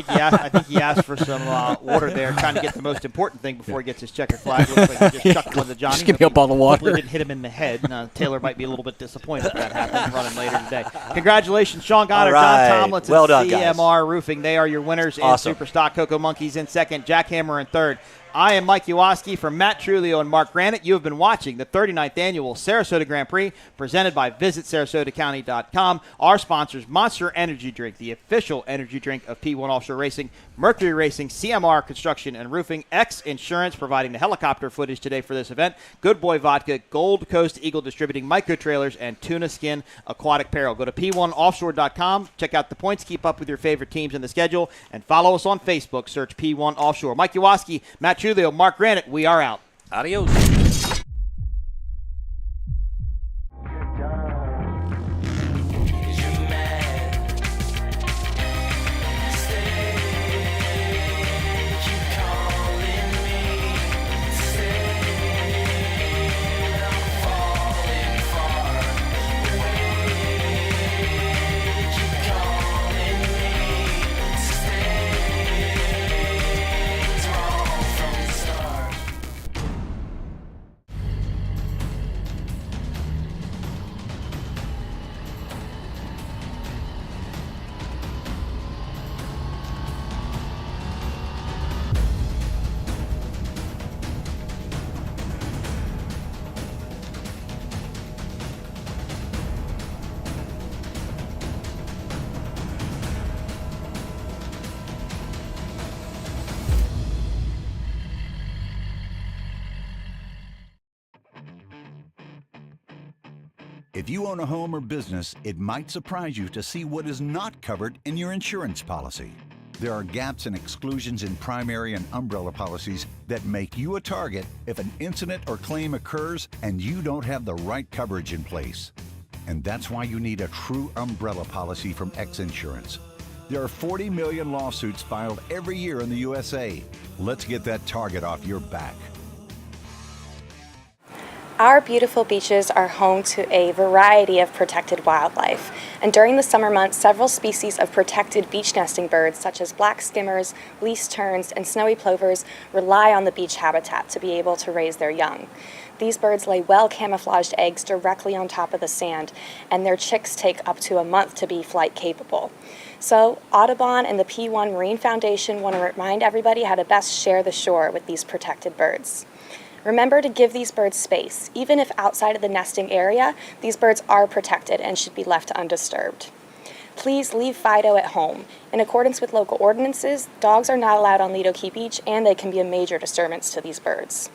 S1: think he asked for some water there, trying to get the most important thing before he gets his checkered flag. Looks like he just chucked one to Johnny.
S3: Just give me up on the water.
S1: Hopefully didn't hit him in the head. Taylor might be a little bit disappointed if that happens running later today. Congratulations, Sean Connor,
S2: right.
S1: John Tomlinson,
S2: well done,
S1: CMR
S2: guys.
S1: Roofing. They are your winners
S2: Awesome.
S1: in Superstock. Cocoa Monkeys in second, Jackhammer in third. I am Mike Uwaski for Matt Trulio and Mark Granite. You have been watching the 39th Annual Sarasota Grand Prix presented by VisitSarasotaCounty.com. Our sponsors, Monster Energy Drink, the official energy drink of P1 Offshore Racing, Mercury Racing, CMR Construction and Roofing, X Insurance providing the helicopter footage today for this event, Good Boy Vodka, Gold Coast Eagle Distributing Micro Trailers, and Tuna Skin Aquatic Apparel. Go to P1Offshore.com, check out the points, keep up with your favorite teams in the schedule, and follow us on Facebook. Search P1 Offshore. Mike Uwaski, Matt Trulio, Mark Granite, we are out.
S2: Adios.
S4: If you own a home or business, it might surprise you to see what is not covered in your insurance policy. There are gaps and exclusions in primary and umbrella policies that make you a target if an incident or claim occurs and you don't have the right coverage in place. And that's why you need a true umbrella policy from X Insurance. There are 40 million lawsuits filed every year in the USA. Let's get that target off your back.
S5: Our beautiful beaches are home to a variety of protected wildlife, and during the summer months, several species of protected beach nesting birds, such as black skimmers, least terns, and snowy plovers, rely on the beach habitat to be able to raise their young. These birds lay well-camouflaged eggs directly on top of the sand, and their chicks take up to a month to be flight capable. So, Audubon and the P1 Marine Foundation want to remind everybody how to best share the shore with these protected birds. Remember to give these birds space. Even if outside of the nesting area, these birds are protected and should be left undisturbed. Please leave Fido at home. In accordance with local ordinances, dogs are not allowed on Lido Beach, and they can be a major disturbance to these birds.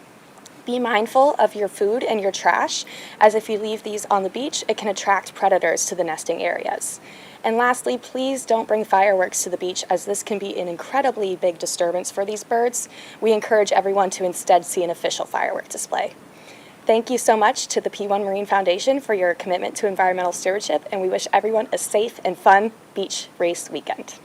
S5: Be mindful of your food and your trash, as if you leave these on the beach, it can attract predators to the nesting areas. And lastly, please don't bring fireworks to the beach, as this can be an incredibly big disturbance for these birds. We encourage everyone to instead see an official firework display. Thank you so much to the P1 Marine Foundation for your commitment to environmental stewardship, and we wish everyone a safe and fun beach race weekend.